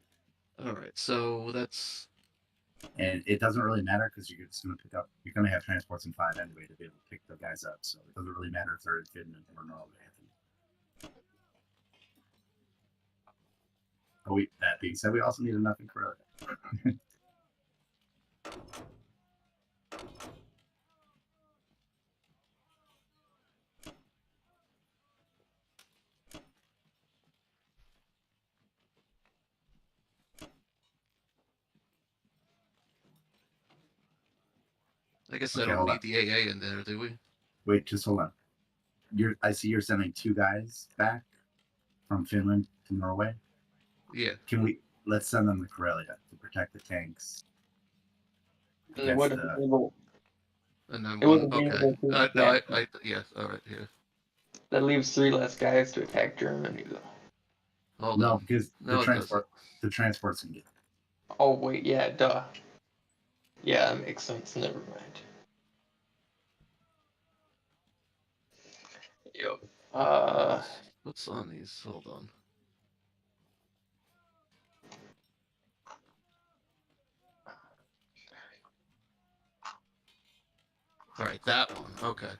All right, so that's And it doesn't really matter because you're just gonna pick up. You're gonna have transports in 5 anyway to be able to pick the guys up. So it doesn't really matter if they're in Finland or Norway. Oh, that being said, we also need enough in Korea. I guess I Okay, don't hold need on. the AA in there, do we? Wait, just hold on. I see you're sending 2 guys back from Finland to Norway. Yeah. Let's send them to Karelia to protect the tanks. And it wouldn't be able. And then It one. wouldn't be Okay. able to No, attack. yes. All right. Yeah. That leaves 3 less guys to attack Germany, though. Hold No, on. because No, the transports can get. Oh wait, yeah, duh. Yeah, that makes sense. Never mind. Yep. What's on these? Hold on. All right, that one. Okay.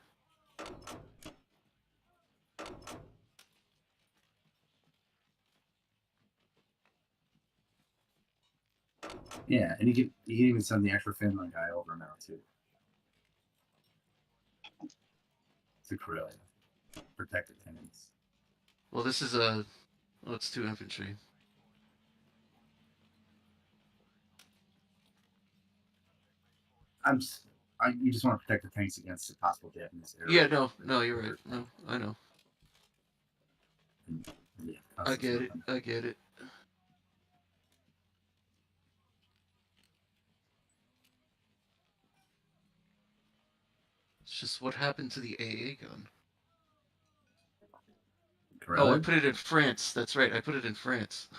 Yeah, and you can even send the extra Finland guy over now too. To Karelia. Protect the tanks. Well, this is a. Oh, it's 2 infantry. You just want to protect the tanks against the possible Japanese air. Yeah. No. You're right. No, I know. Yeah, I get it. I get it. It's just what happened to the AA gun. Oh, I Karelia? put it in France. That's right. I put it in France.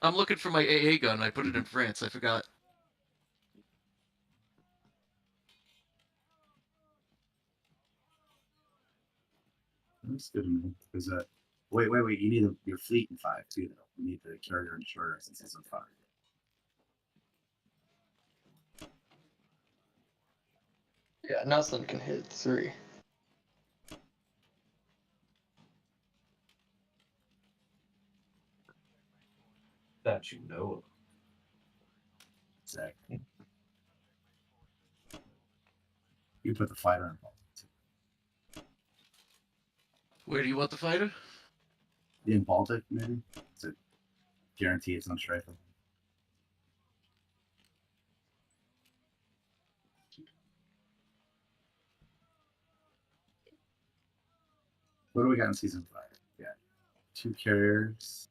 I'm looking for my AA gun. I put it in France. I forgot. That's good to know. Because wait. You need your fleet in 5 too, though. You need the carrier and destroyer since it's in 5. Yeah, nothing can hit 3. That you know of. Exactly. You put the fighter in Baltic too. Where do you want the fighter? In Baltic, maybe? To guarantee it's unstrafable. What do we got in season 5? Yeah. 2 carriers.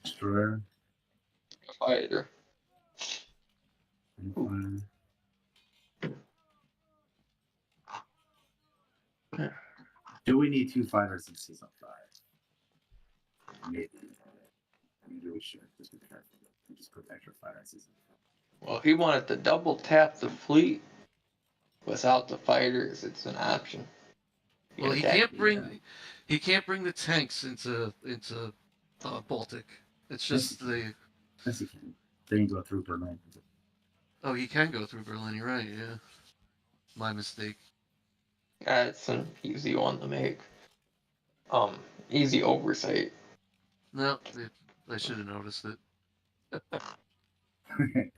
Destroyer. Fighter. And do we need 2 fighters in season 5? Maybe. Maybe we should. Just be careful. Just put extra fighter in season 5. Well, he wanted to double tap the fleet without the fighters. It's an option. You Well, can he attack can't the- bring. He can't bring the tanks into Baltic. It's just the. Yes, you can. They can go through Berlin. Oh, he can go through Berlin. You're right. Yeah. My mistake. That's an easy one to make. Easy oversight. No, I should have noticed it.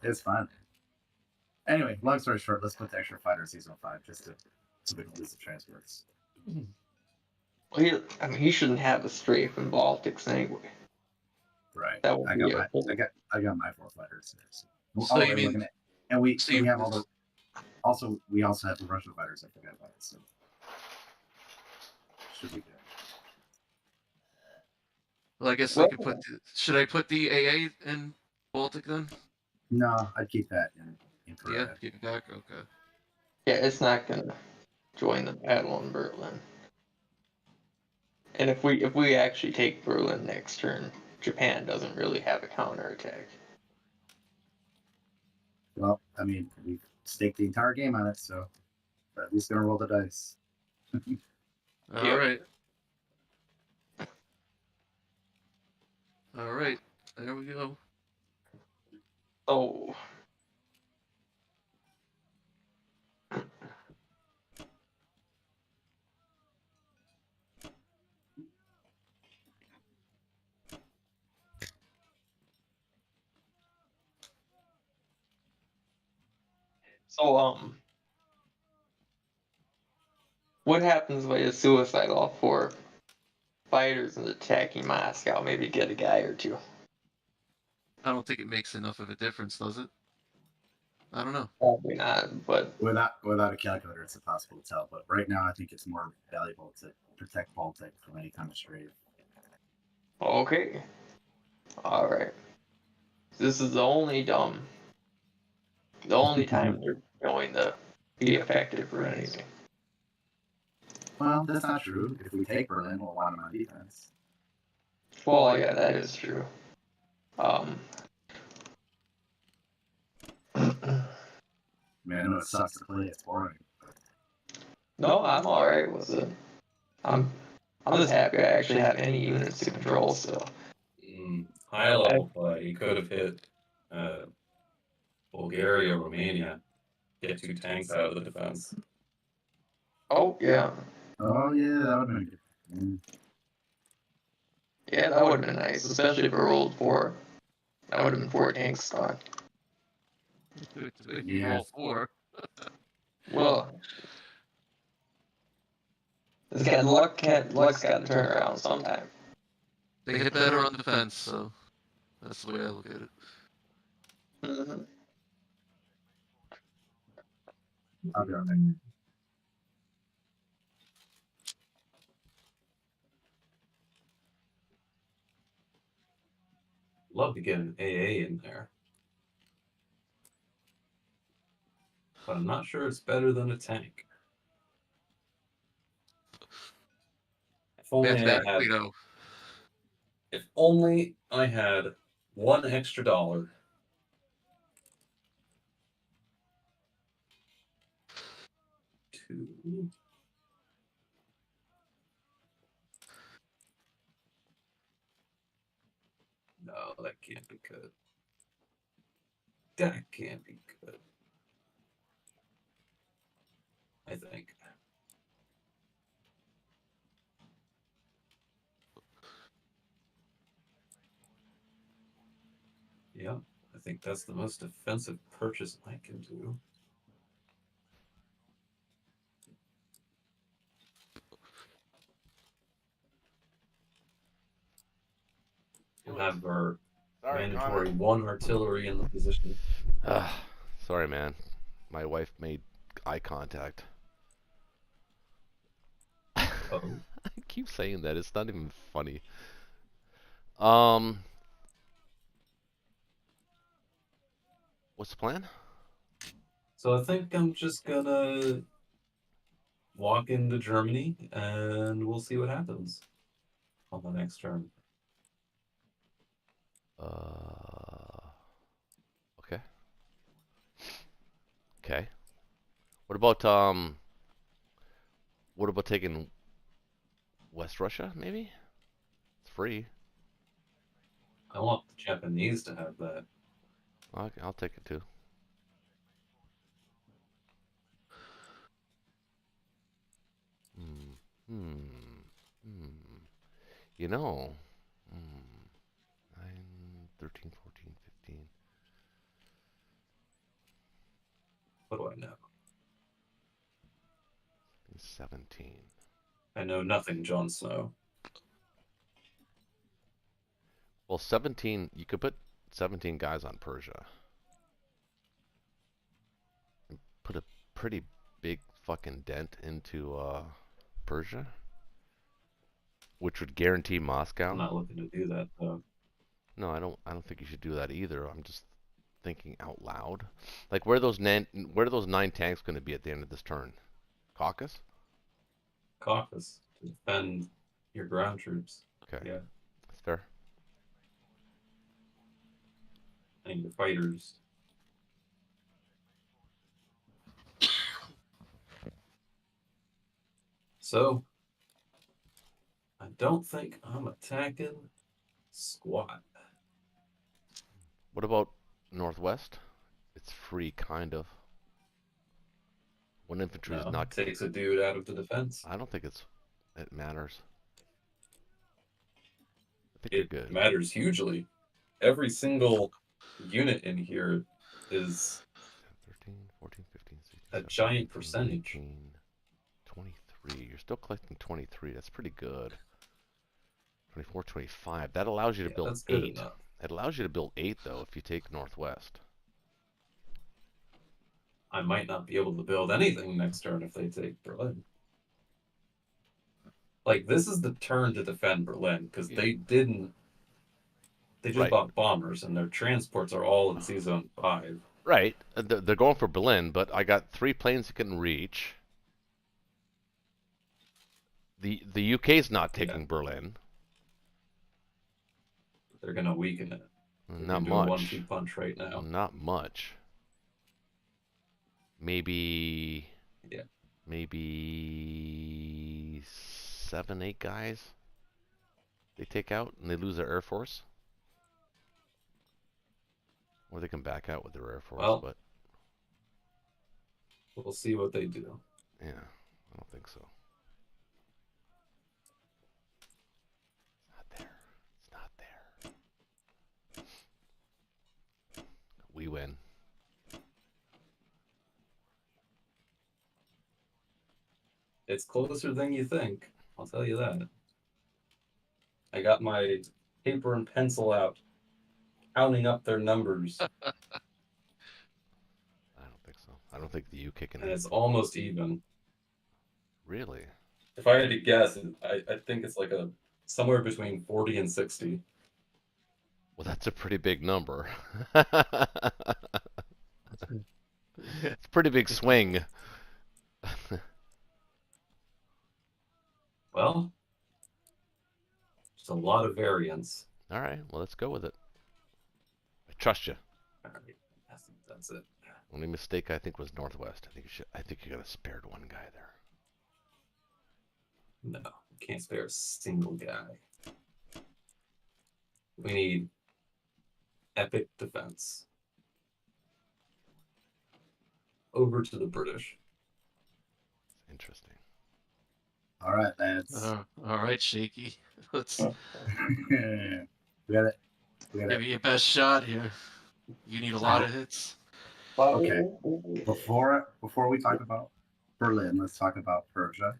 It's fun. Anyway, long story short, let's put the extra fighter in season 5 just to so we don't lose the transfers. Well, he shouldn't have a strafe in Baltics anyway. Right. That would I be got a my 4 fighters there. So you and mean we so you, have all the we also have the Russian fighters. I forgot about it. So should be good. well, I guess I could put. Should I put the AA in Baltic then? No, I'd keep that in Yeah, Korea. keep it back. Okay. Yeah, it's not gonna join the battle in Berlin. And if we actually take Berlin next turn, Japan doesn't really have a counterattack. Well, I mean, we staked the entire game on it, so we're at least gonna roll the dice. All Yep. right. All right. There we go. Oh. So what happens when a suicide all 4 fighters is attacking Moscow? Maybe get a guy or 2. I don't think it makes enough of a difference, does it? I don't know. Probably not, but Without a calculator, it's impossible to tell. But right now, I think it's more valuable to protect Baltic from any kind of strafe. okay. Alright. This is the only time they're going to be effective for anything. Well, that's not true. If we take Berlin, we'll want them on defense. Well, yeah, that is true. I mean, I know it sucks to play. It's boring. No, I'm alright with it. I'm just happy I actually have any units to control still. High level play, he could have hit Bulgaria, Romania, get 2 tanks out of the defense. Oh, yeah. Oh yeah, that would have been good. Yeah, that would have been nice, especially if we rolled 4. That would have been 4 tanks gone. If you Yeah. roll 4. Well, luck's got to turn around sometime. They hit better on defense, so that's the way I look at it. Mm-hmm. I'll be alright. Love to get an AA in there. But I'm not sure it's better than a tank. If only I Mathematically, had, no. if only I had $1 extra. 2. No, that can't be good. That can't be good. I think. Yeah, I think that's the most defensive purchase I can do. We'll have our mandatory 1 artillery in the position. Sorry, man. My wife made eye contact. Oh. I keep saying that. It's not even funny. What's the plan? So I think I'm just gonna walk into Germany and we'll see what happens on the next turn. Okay. Okay. What about taking West Russia, maybe? It's free. I want the Japanese to have that. Okay, I'll take it too. You know, 9, 13, 14, 15. What do I know? 17. I know nothing, Jon Snow. Well, 17, you could put 17 guys on Persia. And put a pretty big fucking dent into Persia, which would guarantee Moscow. I'm not looking to do that, though. No, I don't think you should do that either. I'm just thinking out loud. Like, where are those 9 tanks going to be at the end of this turn? Caucasus? Caucasus to defend your ground troops. Okay. Yeah. That's fair. And your fighters. So, I don't think I'm attacking squat. What about Northwest? It's free, kind of. One infantry is No, not. takes a dude out of the defense. I don't think it matters. I think It you're good. matters hugely. Every single unit in here is 13, 14, 15, 16, a 17, giant 18, percentage. 19, 23. You're still collecting 23. That's pretty good. 24, 25. That allows you to build that's good 8. enough. It allows you to build 8, though, if you take Northwest. I might not be able to build anything next turn if they take Berlin. Like, this is the turn to defend Berlin, because they didn't. They just Right. bought bombers, and their transports are all in Sea Zone 5. Right. They're going for Berlin, but I got 3 planes that can reach. The UK's not taking Berlin. They're going to weaken it. Not do a much. 1-2 punch right now. Not much. Maybe. Yeah. Maybe 7, 8 guys. They take out and they lose their air force. Or they can back out with their air force, Well, but we'll see what they do. yeah, I don't think so. It's not there. It's not there. We win. It's closer than you think. I'll tell you that. I got my paper and pencil out, counting up their numbers. I don't think so. I don't think the UK can. And it's almost even. Really? If I had to guess, I think it's like somewhere between 40 and 60. Well, that's a pretty big number. It's a pretty big swing. Well, just a lot of variance. All right, well, let's go with it. I trust you. All right, that's it. Only mistake I think was Northwest. I think you got a spared one guy there. No, can't spare a single guy. We need epic defense. Over to the British. Interesting. All right, lads. All right, Shaky. Let's we got it. give you your best shot here. You need a lot of hits. Okay. Before we talk about Berlin, let's talk about Persia.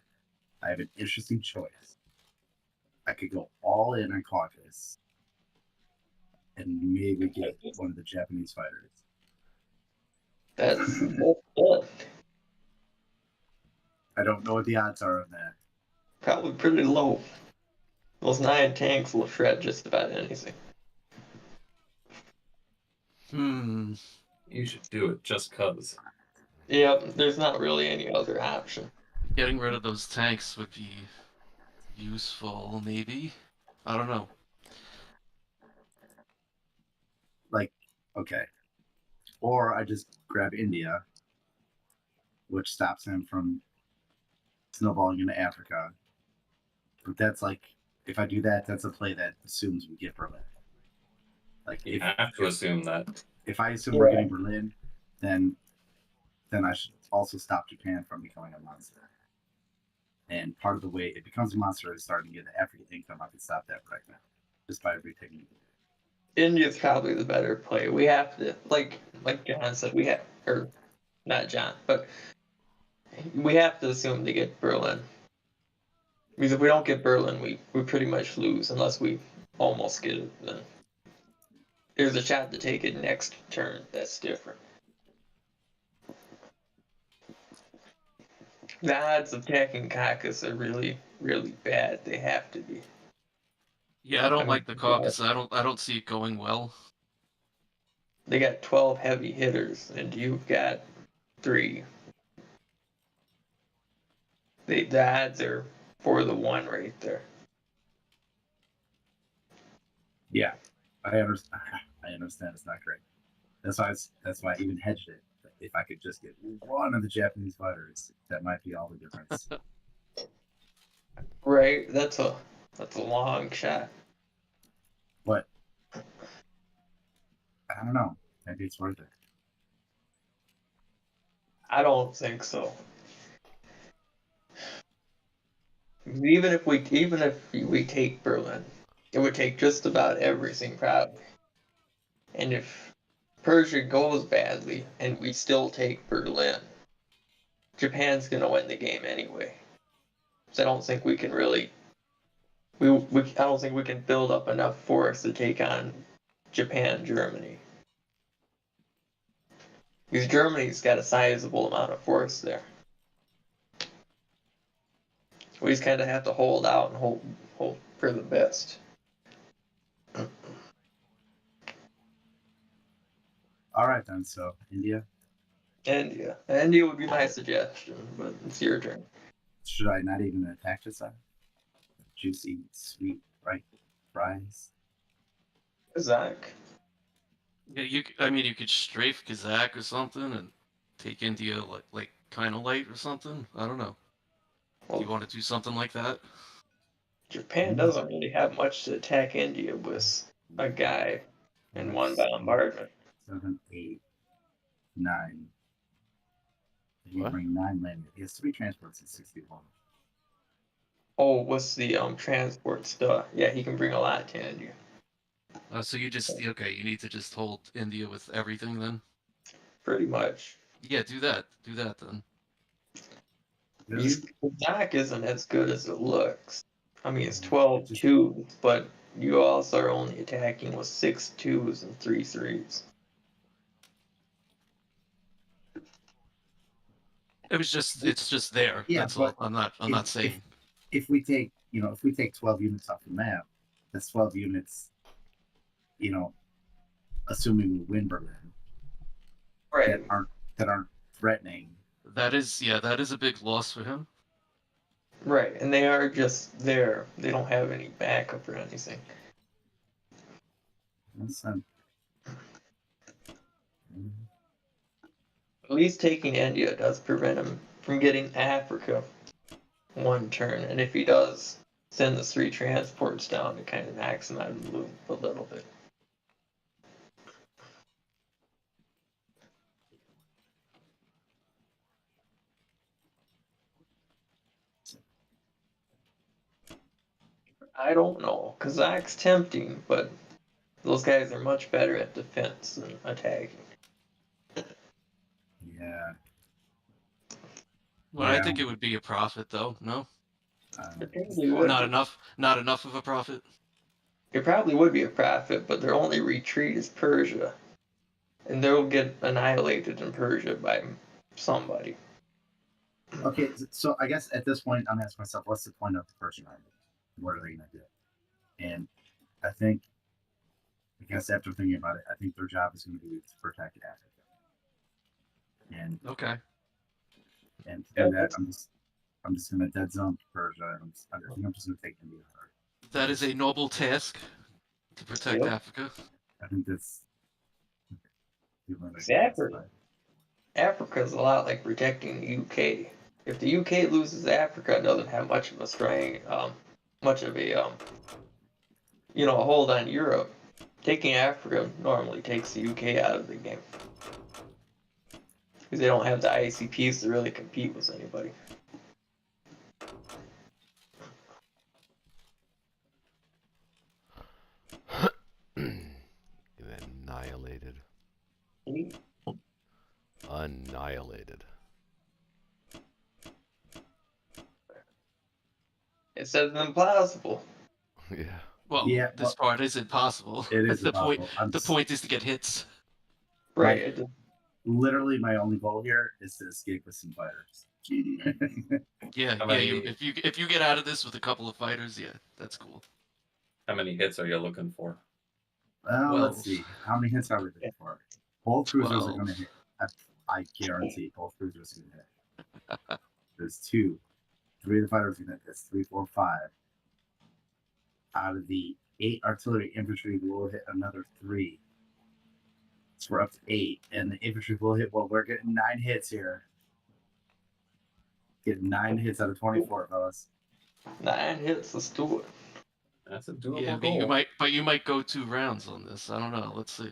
I have an interesting choice. I could go all in on Caucasus and maybe get one of the Japanese fighters. That's good. I don't know what the odds are of that. Probably pretty low. Those 9 tanks will shred just about anything. You should do it just cuz. Yep, there's not really any other option. Getting rid of those tanks would be useful, maybe. I don't know. Like, okay. Or I just grab India, which stops him from snowballing into Africa. But that's like, if I do that, that's a play that assumes we get Berlin. Like, You have to assume that. if I assume we're getting Berlin, then I should also stop Japan from becoming a monster. And part of the way it becomes a monster is starting to get the African income. I can stop that right now, just by retaking it. India's probably the better play. We have to, like John said, we not John, but we have to assume they get Berlin. Because if we don't get Berlin, we pretty much lose unless we almost get it. Then there's a shot to take it next turn. That's different. The odds of attacking Caucasus are really, really bad. They have to be. Yeah, I don't I mean, like the Caucasus. I don't see it going well. They got 12 heavy hitters, and you've got 3. The odds are 4-1 right there. Yeah, I understand. I understand it's not great. That's why I even hedged it. If I could just get one of the Japanese fighters, that might be all the difference. Right? That's a long shot. But I don't know. Maybe it's worth it. I don't think so. Even if we take Berlin, it would take just about everything probably. And if Persia goes badly and we still take Berlin, Japan's gonna win the game anyway. So I don't think we can really I don't think we can build up enough force to take on Japan, Germany. Because Germany's got a sizable amount of force there. We just kind of have to hold out and hope for the best. All right then. So India. India would be my suggestion, but it's your turn. Should I not even attack this side? Juicy, sweet, right fries. Zach. Yeah, you could strafe Kazakh or something and take India like kind of light or something. I don't know. Do you want to do something like that? Japan doesn't really have much to attack India with a guy and one bombardment. 7, 8, 9. You What? bring 9 landed. He has 3 transports and 61. Oh, what's the transport stuff? Yeah, he can bring a lot to India. So you you need to just hold India with everything then. Pretty much. Yeah, do that. Do that then. Zach isn't as good as it looks. I mean, it's Just- 12 twos, but you also are only attacking with 6 twos and 3 threes. It's just there. Yeah, That's all. but I'm not saying. If we take 12 units off the map, that's 12 units. Assuming we win Berlin, Right. that aren't threatening. That is a big loss for him. Right, and they are just there. They don't have any backup or anything. That's At least taking India does prevent him from getting Africa one turn, and if he does, send the 3 transports down to kind of max him out of the loop a little bit. I don't know. Kazakh's tempting, but those guys are much better at defense than attacking. yeah. Well, I think it would be a profit though. No, It probably would. Not enough of a profit. It probably would be a profit, but their only retreat is Persia, and they'll get annihilated in Persia by somebody. Okay, so I guess at this point, I'm asking myself, what's the point of the Persian army? What are they going to do? And I guess after thinking about it, I think their job is going to be to protect Africa. And Okay. And to do that, I'm just going to dead zone Persia. I think I'm just going to take India. That is a noble task to protect Africa. I think that's Africa's a lot like protecting the UK. If the UK loses Africa, it doesn't have much of a a hold on Europe. Taking Africa normally takes the UK out of the game. Because they don't have the ICPs to really compete with anybody. Annihilated. Annihilated. annihilated. It says impossible. Yeah. Well, Yeah, this part is impossible. it is the point. impossible. The point is to get hits. Right. Literally, my only goal here is to escape with some fighters. Yeah, How yeah. many- If you get out of this with a couple of fighters, yeah, that's cool. How many hits are you looking for? Well, Well, let's see. How many hits are we looking for? Both cruisers are 12. going to hit. I guarantee both cruisers are going to hit. There's 2. 3 of the fighters are going to hit. That's 3, 4, 5. Out of the 8 artillery, infantry will hit another 3. So we're up to 8. And the infantry will hit, well, we're getting 9 hits here. Getting 9 hits out of 24, fellas. 9 hits. Let's do it. That's a doable Yeah, goal. but you might go 2 rounds on this. I don't know. Let's see.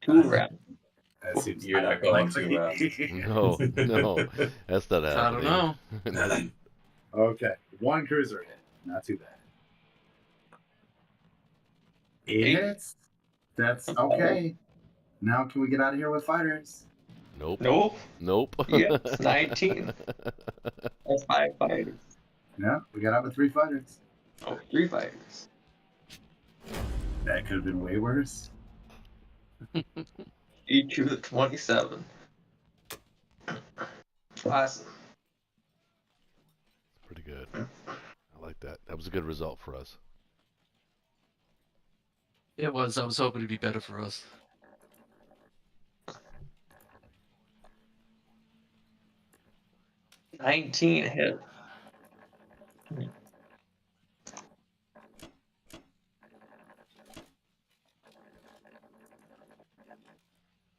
2 rounds. That seems You're not going 2 rounds. No, no, that's not I don't happening. know. Okay, 1 cruiser hit. Not too bad. 8 8. hits. That's okay. Now can we get out of here with fighters? Nope. Nope. Nope. Yes, 19. That's 5 fighters. Yeah, we got out with 3 fighters. Oh, 3 fighters. That could have been way worse. Each of the 27. Awesome. Pretty good. I like that. That was a good result for us. It was. I was hoping it'd be better for us. $19 hit.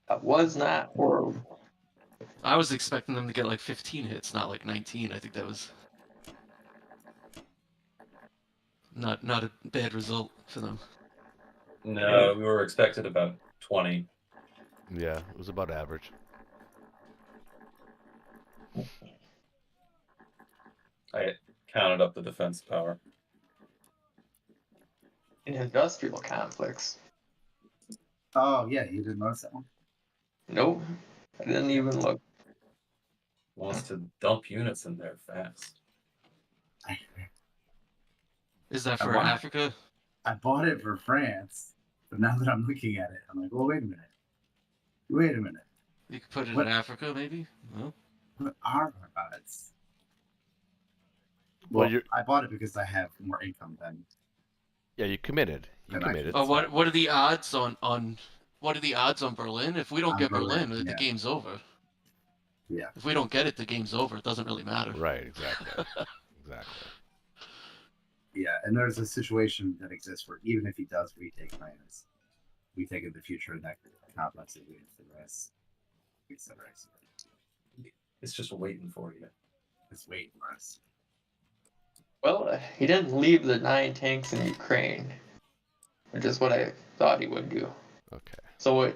That was not horrible. I was expecting them to get like 15 hits, not like 19. I think that was not a bad result for them. No, we were expected about 20. Yeah, it was about average. I counted up the defense power. An industrial complex. Oh, yeah, you didn't notice that one? Nope. I didn't even look. Wants to dump units in there fast. Is that I for want it. Africa? I bought it for France, but now that I'm looking at it, I'm like, well, wait a minute. Wait a minute. You could put it What? in Africa, maybe? No? What are our odds? Well, Well, you're- I bought it because I have more income than. Yeah, you committed. You Then I committed. can- Oh, what are the odds on what are the odds on Berlin? If we don't On get Berlin, Berlin, the yeah. game's over. Yeah. If we don't get it, the game's over. It doesn't really matter. Right, exactly. Exactly. Yeah, and there's a situation that exists where even if he does retake France, we take in the future and that complex is waiting for the rest. It's the rest. It's just waiting for you. It's waiting for us. Well, he didn't leave the 9 tanks in Ukraine, which is what I thought he would do. Okay. So Okay.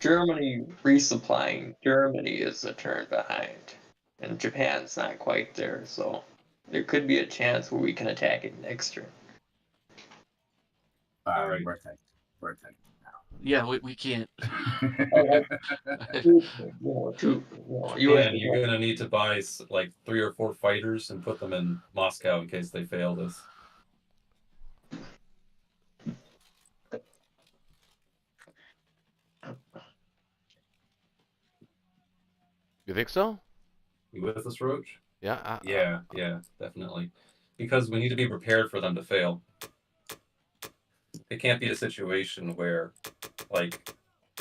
Germany resupplying Germany is a turn behind, and Japan's not quite there. So there could be a chance where we can attack it next turn. Alright. We're taking. We're taking Yeah, we can't. now. And you're gonna need to buy like 3 or 4 fighters and put them in Moscow in case they fail this. You think so? You with us, Roach? Yeah. Yeah, definitely. Because we need to be prepared for them to fail. It can't be a situation where, like,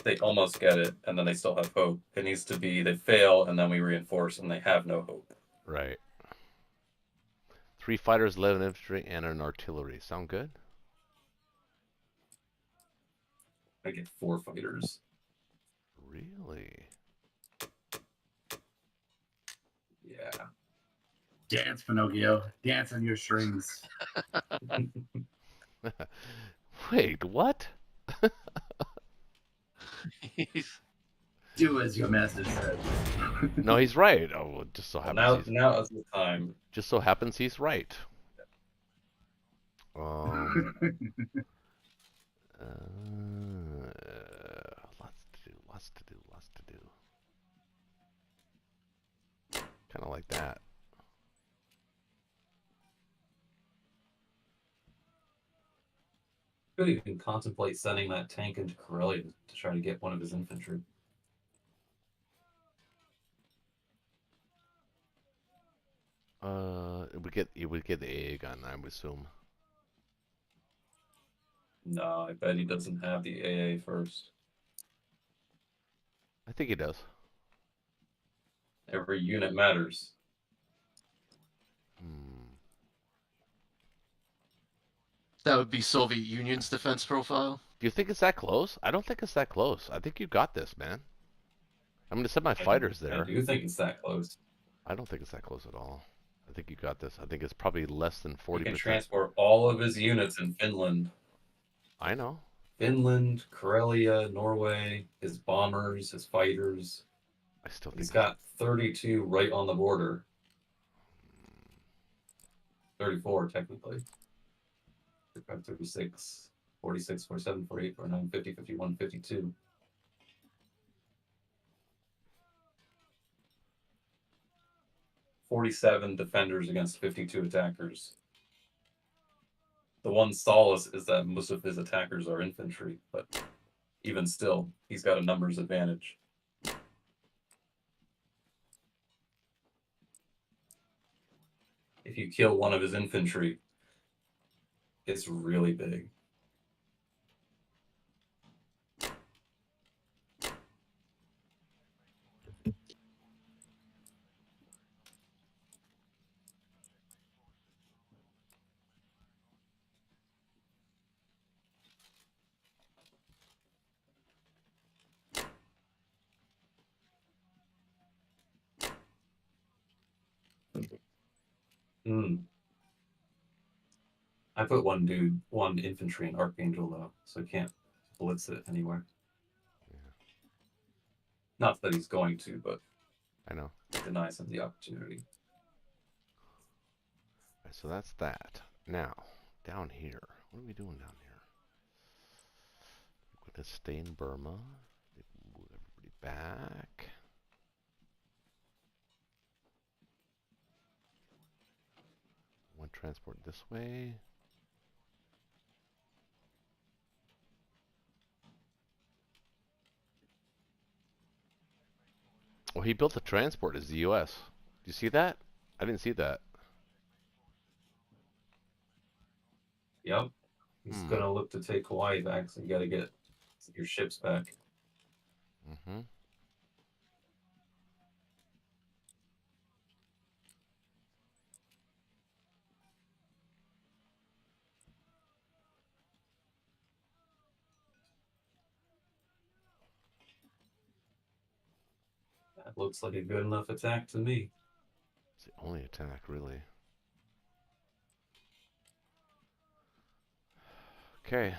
they almost get it and then they still have hope. It needs to be they fail and then we reinforce and they have no hope. Right. 3 fighters, 11 infantry, and an artillery. Sound good? I get 4 fighters. Really? Yeah. Dance, Pinocchio. Dance on your strings. Wait, what? Do as your master says. No, he's right. Oh, well, just so happens Now is the time. just so happens he's right. Lots to do. Kind of like that. Could even contemplate sending that tank into Karelia to try to get one of his infantry. It would get the AA gun, I would assume. No, I bet he doesn't have the AA first. I think he does. Every unit matters. That would be Soviet Union's defense profile. Do you think it's that close? I don't think it's that close. I think you got this, man. I'm gonna send my fighters I there. do think it's that close. I don't think it's that close at all. I think you got this. I think it's probably less than 40%. He can transport all of his units in Finland. I know. Finland, Karelia, Norway, his bombers, his fighters. I still think He's got 32 right on the border. 34, technically. 35, 36, 46, 47, 48, 49, 50, 51, 52. "47 defenders against 52 attackers. The one solace is that most of his attackers are infantry, but even still, he's got a numbers advantage. If you kill one of his infantry, it's really big. I put one infantry in Archangel though, so I can't blitz it anywhere. Yeah. Not that he's going to, but I know. it denies him the opportunity. Right, so that's that. Now, down here. What are we doing down here? We're going to stay in Burma. Move everybody back. One transport this way. Well, he built the transport as the U.S. Do you see that? I didn't see that. Yep. He's gonna look to take Hawaii back, so you gotta get your ships back. Mm-hmm. That looks like a good enough attack to me. It's the only attack, really. Okay.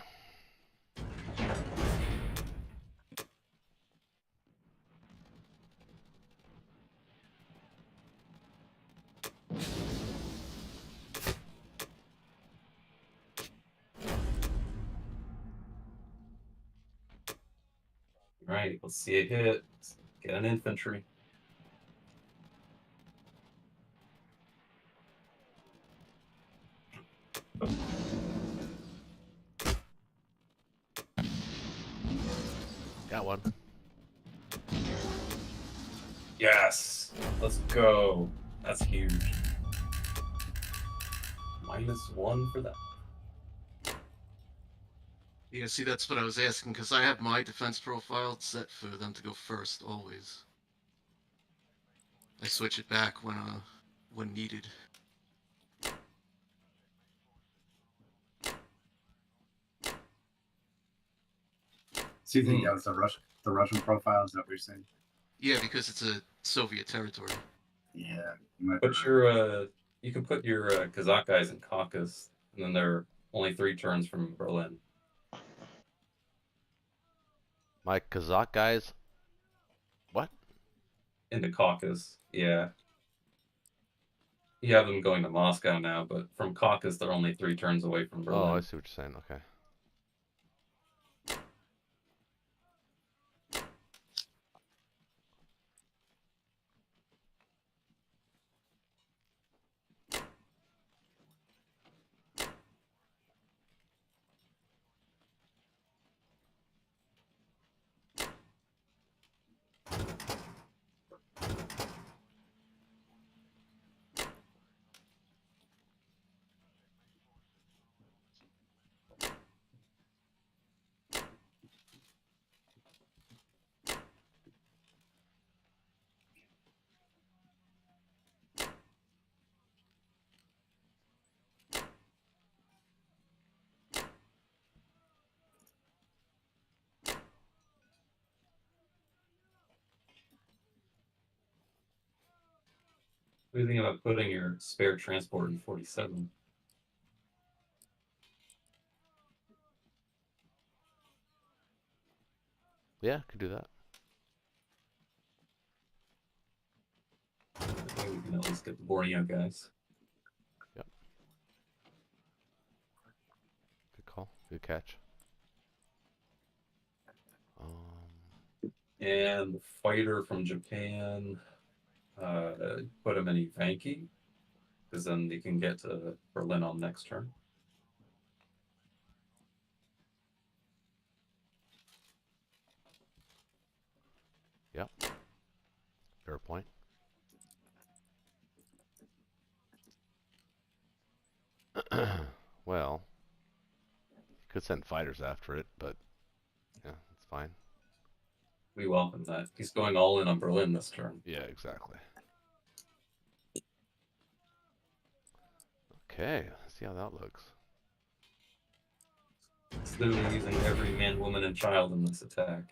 Right, let's see a hit. Get an infantry. Got one. Yes! Let's go. That's huge. -1 for that. Yeah, see, that's what I was asking, because I have my defense profile set for them to go first, always. I switch it back when needed. So you think that was the Russian profile? Is that what you're saying? Yeah, because it's a Soviet territory. Yeah. Put you can put your Kazakh guys in Caucasus, and then they're only 3 turns from Berlin. My Kazakh guys. What? Into Caucasus, yeah. You have them going to Moscow now, but from Caucasus, they're only 3 turns away from Berlin. Oh, I see what you're saying. Okay. do you think about putting your spare transport in 47? Yeah, could do that. Maybe we can at least get the Borneo guys. Yep. Good call. Good catch. And the fighter from Japan, put him in Ivanki, because then they can get to Berlin on next turn. Yep. Fair point. Well, you could send fighters after it, but yeah, it's fine. We welcome that. He's going all in on Berlin this turn. Yeah, exactly. Okay, let's see how that looks. He's literally using every man, woman, and child in this attack.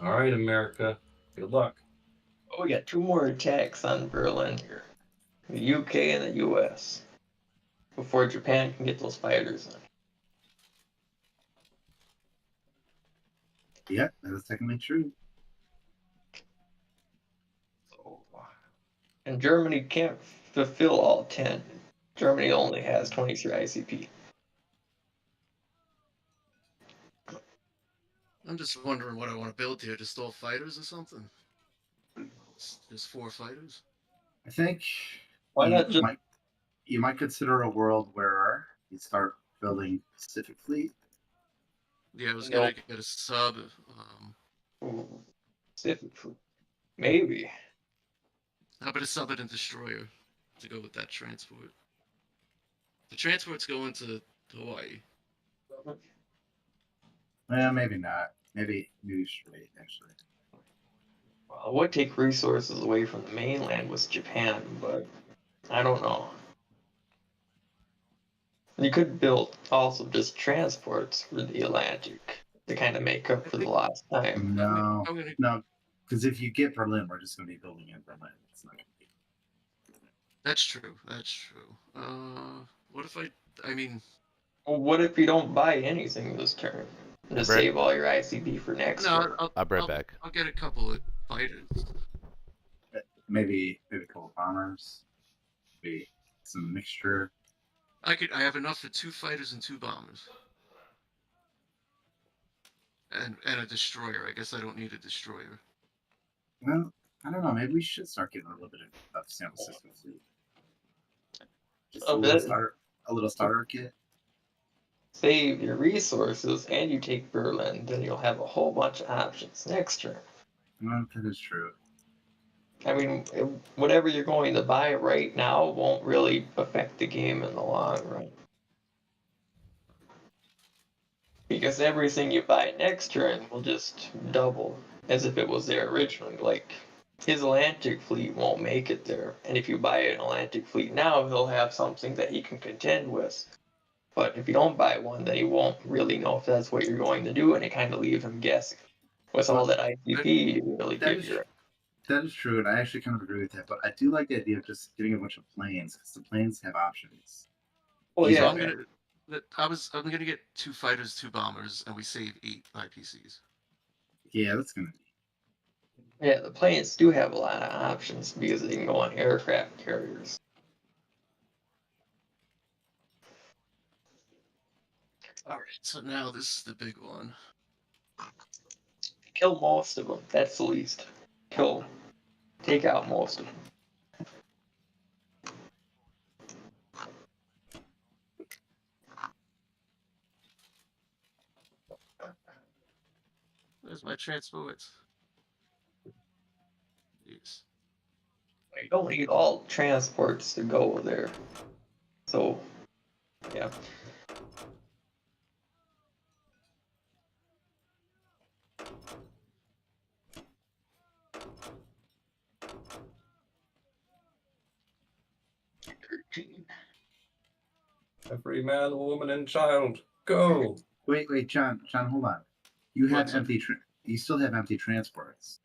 All right, America. Good luck. Oh, we got 2 more attacks on Berlin here. The UK and the US. Before Japan can get those fighters in. Yeah, that is technically true. And Germany can't fulfill all 10. Germany only has 23 ICP. I'm just wondering what I want to build here. Just all fighters or something? Just 4 fighters? I think Why not just you might consider a world where you start building Pacific Fleet. Yeah, I was gonna get a sub. Pacific Fleet? Maybe. How about a sub and a destroyer to go with that transport? The transport's going to Hawaii. Well, maybe not. Maybe you should wait, actually. Well, it would take resources away from the mainland with Japan, but I don't know. You could build also just transports for the Atlantic to kind of make up for the lost time. No, I'm gonna. no, because if you get Berlin, we're just going to be building in Berlin. It's not going to be. That's true. That's true. What if I mean, Well, what if you don't buy anything this turn? Just Brett. save all your ICP for next no, turn. I'll be right back. I'll get a couple of fighters. Maybe a couple of bombers, maybe some mixture. I have enough for 2 fighters and 2 bombers. And a destroyer. I guess I don't need a destroyer. Well, I don't know. Maybe we should start getting a little bit of San Francisco Fleet. Just a little starter kit. Save your resources and you take Berlin, then you'll have a whole bunch of options next turn. Well, that is true. I mean, whatever you're going to buy right now won't really affect the game in the long run. Because everything you buy next turn will just double as if it was there originally. Like, his Atlantic fleet won't make it there. And if you buy an Atlantic fleet now, he'll have something that he can contend with. But if you don't buy one, then he won't really know if that's what you're going to do, and it kind of leaves him guessing. With all that ICP, you really give your... That is true, and I actually kind of agree with that. But I do like the idea of just getting a bunch of planes, because the planes have options. Well, So yeah. I'm gonna get 2 fighters, 2 bombers, and we save 8 IPCs. Yeah, that's gonna be. Yeah, the planes do have a lot of options because they can go on aircraft carriers. Alright, so now this is the big one. Kill most of them. That's the least. Take out most of them. There's my transports. Jeez. You don't need all transports to go there. So, yeah. 14. Every man, woman, and child, go. Wait, John, hold on. You have What's up? you still have empty transports.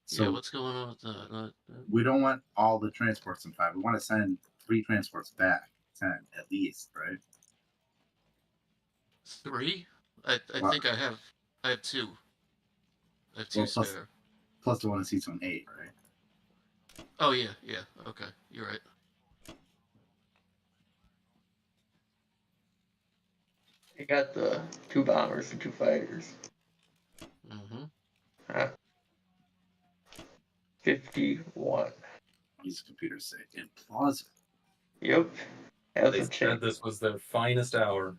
So Yeah, what's going on with that? we don't want all the transports in 5. We want to send 3 transports back. 10 at least, right? 3? I Wow. think I have 2. I have 2 Well, spare. plus the one that seats on 8, right? Oh yeah, okay, you're right. I got the 2 bombers and 2 fighters. Mm-hmm. 51. These computers say implausible. Yep. They Hasn't said changed. this was their finest hour.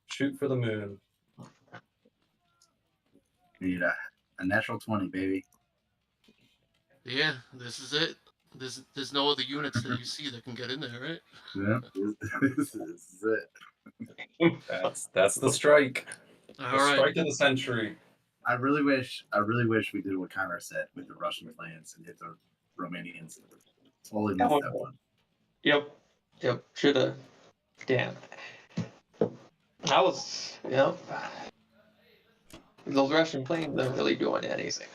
Shoot for the moon. We need a natural 20, baby. Yeah, this is it. There's no other units that you see that can get in there, right? Yeah, this is it. That's the strike. All The right. strike of the century. I really wish we did what Connor said with the Russian planes and hit the Romanians. Totally missed that one. Yep. Shoulda. Damn. Yep. Those Russian planes aren't really doing anything.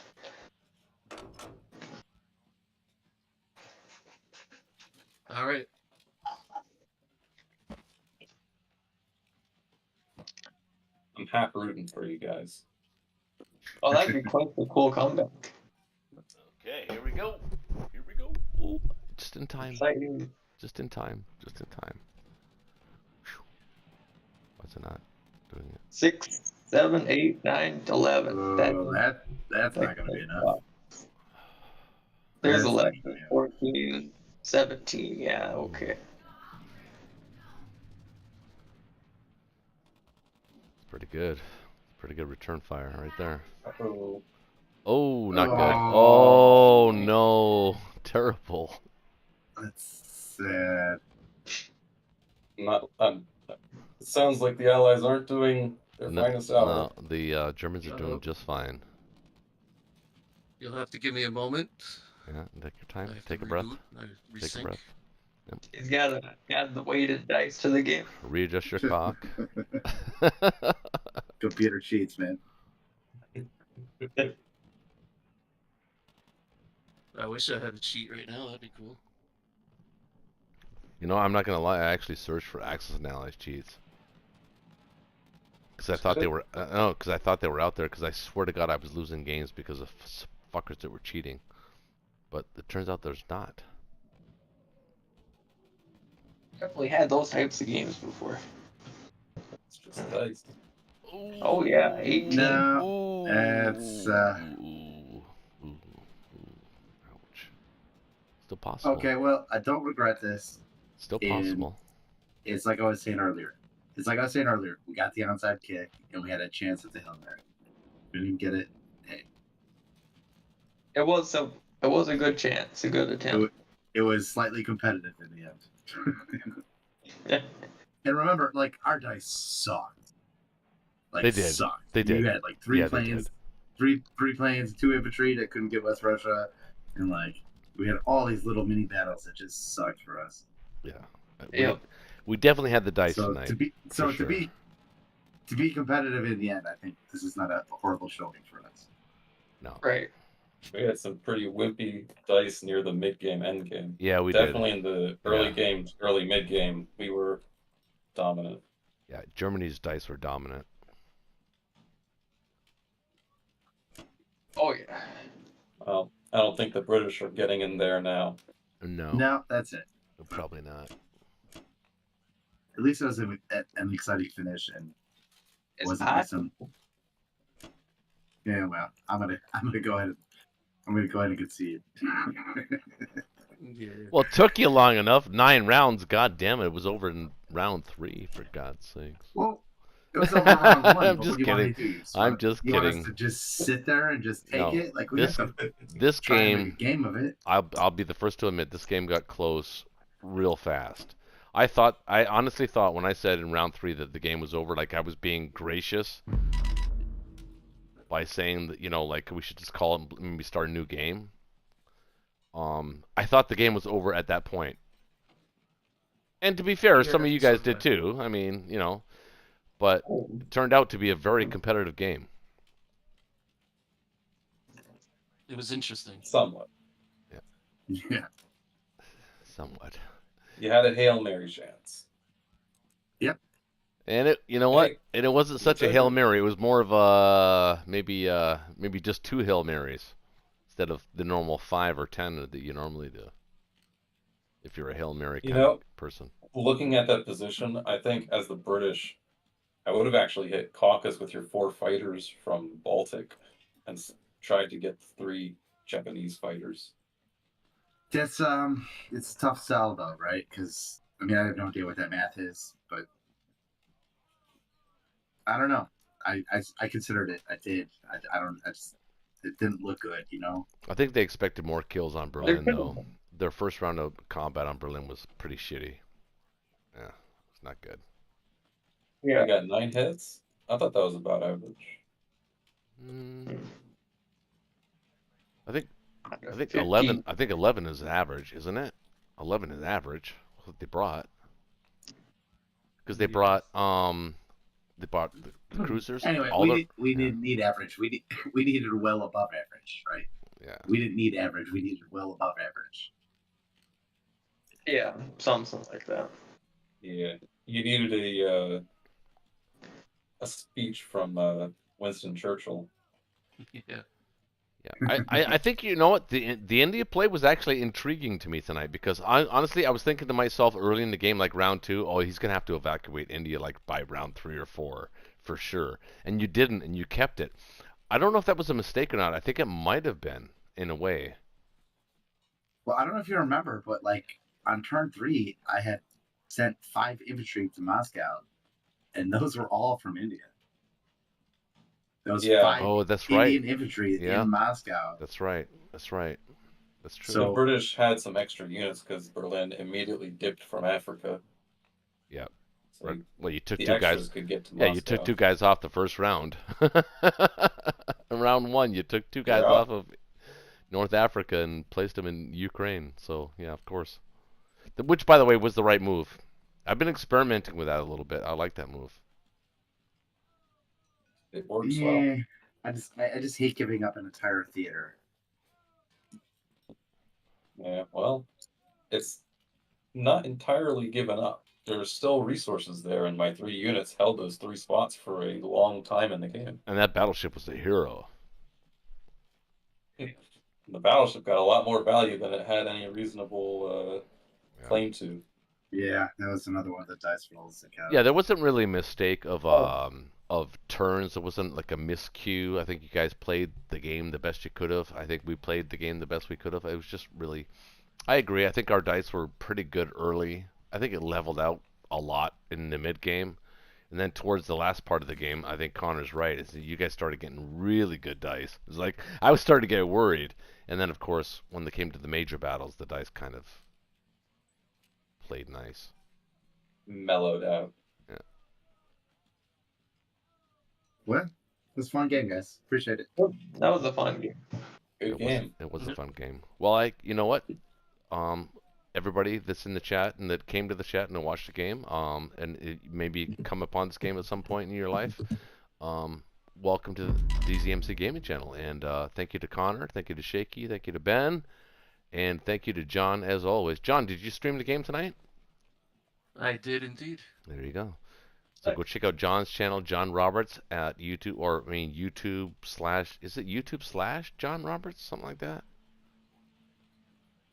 All right. I'm half rooting for you guys. Oh, that'd be quite a cool comeback. Okay, here we go. Ooh, just in time. Exciting. Just in time. Whew. Why's it not doing it? 6, 7, 8, 9, 11. That's not going to be enough. There's That's 11, not gonna be 14, 17. Yeah, okay. It's pretty good. Pretty good return fire right there. Uh-oh. Oh, not good. Oh. Oh, no. Terrible. That's sad. It sounds like the Allies aren't doing their finest hour. No, the Germans are doing just fine. You'll have to give me a moment. Yeah, take your time. I have Take to a breath. reboot. I Take a resync. breath. He's got the weighted dice to the game. Readjust your cock. Computer cheats, man. I wish I had a cheat right now. That'd be cool. You know, I'm not gonna lie. I actually searched for Axis and Allies cheats because I thought they were. Because I thought they were out there. Because I swear to God, I was losing games because of fuckers that were cheating. But it turns out there's not. Definitely had those types of games before. It's just dice. Oh yeah, 18. No, that's Ouch. Still possible. okay. Well, I don't regret this. Still possible. It's like I was saying earlier. We got the onside kick, and we had a chance at the Hail Mary. We didn't get it. Hey, It was a good chance, a good attempt. it was slightly competitive in the end. And remember, like, our dice sucked. Like, They did. Sucked. They did. You had like 3 Yeah, they planes, did. three planes, 2 infantry that couldn't get West Russia, and like we had all these little mini battles that just sucked for us. Yeah. Yep. We definitely had the dice So tonight. to be competitive in the end, I think this is not a horrible showing for us. No. Right. We had some pretty wimpy dice near the mid-game, end-game. Yeah, we Definitely did. in the early games, early mid-game, we were dominant. Yeah, Germany's dice were dominant. Oh yeah. Well, I don't think the British are getting in there now. No, that's it. probably not. At least it was an exciting finish, and It's wasn't hot. like some. Yeah, well, I'm gonna go ahead and concede. Yeah. Well, it took you long enough. 9 rounds. God damn it! It was over in round 3. For God's sakes. Well, it was over round 1. I'm but just what do you want me kidding. to do? I'm just you want kidding. us to just sit there and just take No, it? Like we this- have to This try and make game, a game of it. I'll be the first to admit, this game got close real fast. I honestly thought when I said in round 3 that the game was over, like I was being gracious by saying that, like we should just call it maybe start a new game. I thought the game was over at that point. And to be fair, some of you guys did too. I mean, but it turned out to be a very competitive game. It was interesting. Somewhat. Yeah. Somewhat. You had a Hail Mary chance. Yep. And it, what? Hey, And it wasn't such a took Hail it. Mary. It was more of a maybe just 2 Hail Marys instead of the normal 5 or 10 that you normally do. If you're a Hail Mary kind of person. Looking at that position, I think as the British, I would have actually hit Caucasus with your 4 fighters from Baltic and tried to get 3 Japanese fighters. That's it's a tough sell though, right? Because I mean, I have no idea what that math is, but I don't know. I considered it. I did. I don't. It didn't look good, I think they expected more kills on Berlin though. Their first round of combat on Berlin was pretty shitty. Yeah, it's not good. Yeah, I got 9 hits. I thought that was about average. I think 11. I think 11 is average, isn't it? 11 is average. That's what they brought. Because they brought the cruisers. Anyway, we didn't need average. We needed well above average, right? Yeah. We didn't need average. We needed well above average. Yeah, something like that. Yeah, you needed a speech from Winston Churchill. Yeah. Yeah, I think what the India play was actually intriguing to me tonight because honestly I was thinking to myself early in the game like round 2, oh he's gonna have to evacuate India like by round 3 or 4 for sure, and you didn't and you kept it. I don't know if that was a mistake or not. I think it might have been in a way. Well, I don't know if you remember, but like on turn 3, I had sent 5 infantry to Moscow, and those were all from India. Those 5 oh, that's Indian right. infantry in Moscow. That's right. That's right. That's true. So the British had some extra units because Berlin immediately dipped from Africa. Yeah. So well, you took the 2 guys. extras could get to Yeah, Moscow. you took 2 guys off the first round. In round 1, you took 2 guys off of North Africa and placed them in Ukraine. So yeah, of course. Which, by the way, was the right move. I've been experimenting with that a little bit. I like that move. It works well. I just hate giving up an entire theater. Yeah, well, it's not entirely given up. There's still resources there, and my 3 units held those 3 spots for a long time in the game. And that battleship was a hero. The battleship got a lot more value than it had any reasonable claim to. Yeah, that was another one of the dice rolls that counted. Yeah, there wasn't really a mistake of turns. There wasn't like a miscue. I think you guys played the game the best you could have. I think we played the game the best we could have. It was just really, I agree. I think our dice were pretty good early. I think it leveled out a lot in the mid game, and then towards the last part of the game, I think Connor's right. Is that you guys started getting really good dice. It was like I was starting to get worried, and then of course when they came to the major battles, the dice kind of played nice. Mellowed out. Yeah. Well, it was a fun game, guys. Appreciate it. That was a fun game. Good game. It was a fun game. Well, you know what? Everybody that's in the chat and that came to the chat and watched the game, and maybe come upon this game at some point in your life, welcome to the DZMC Gaming Channel. And thank you to Connor, thank you to Shaky, thank you to Ben, and thank you to John as always. John, did you stream the game tonight? I did indeed. There you go. So go check out John's channel, John Roberts, at YouTube, or I mean YouTube / is it YouTube / John Roberts, something like that?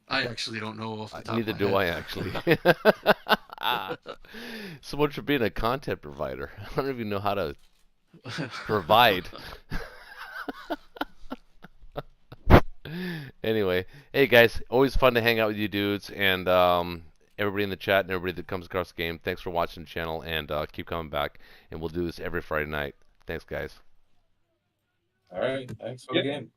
I actually don't know off the top Neither of my do I head. actually. So much for being a content provider. I don't even know how to provide. Anyway, hey guys, always fun to hang out with you dudes, and everybody in the chat and everybody that comes across the game. Thanks for watching the channel, and keep coming back. And we'll do this every Friday night. Thanks, guys. All right. Thanks for the game.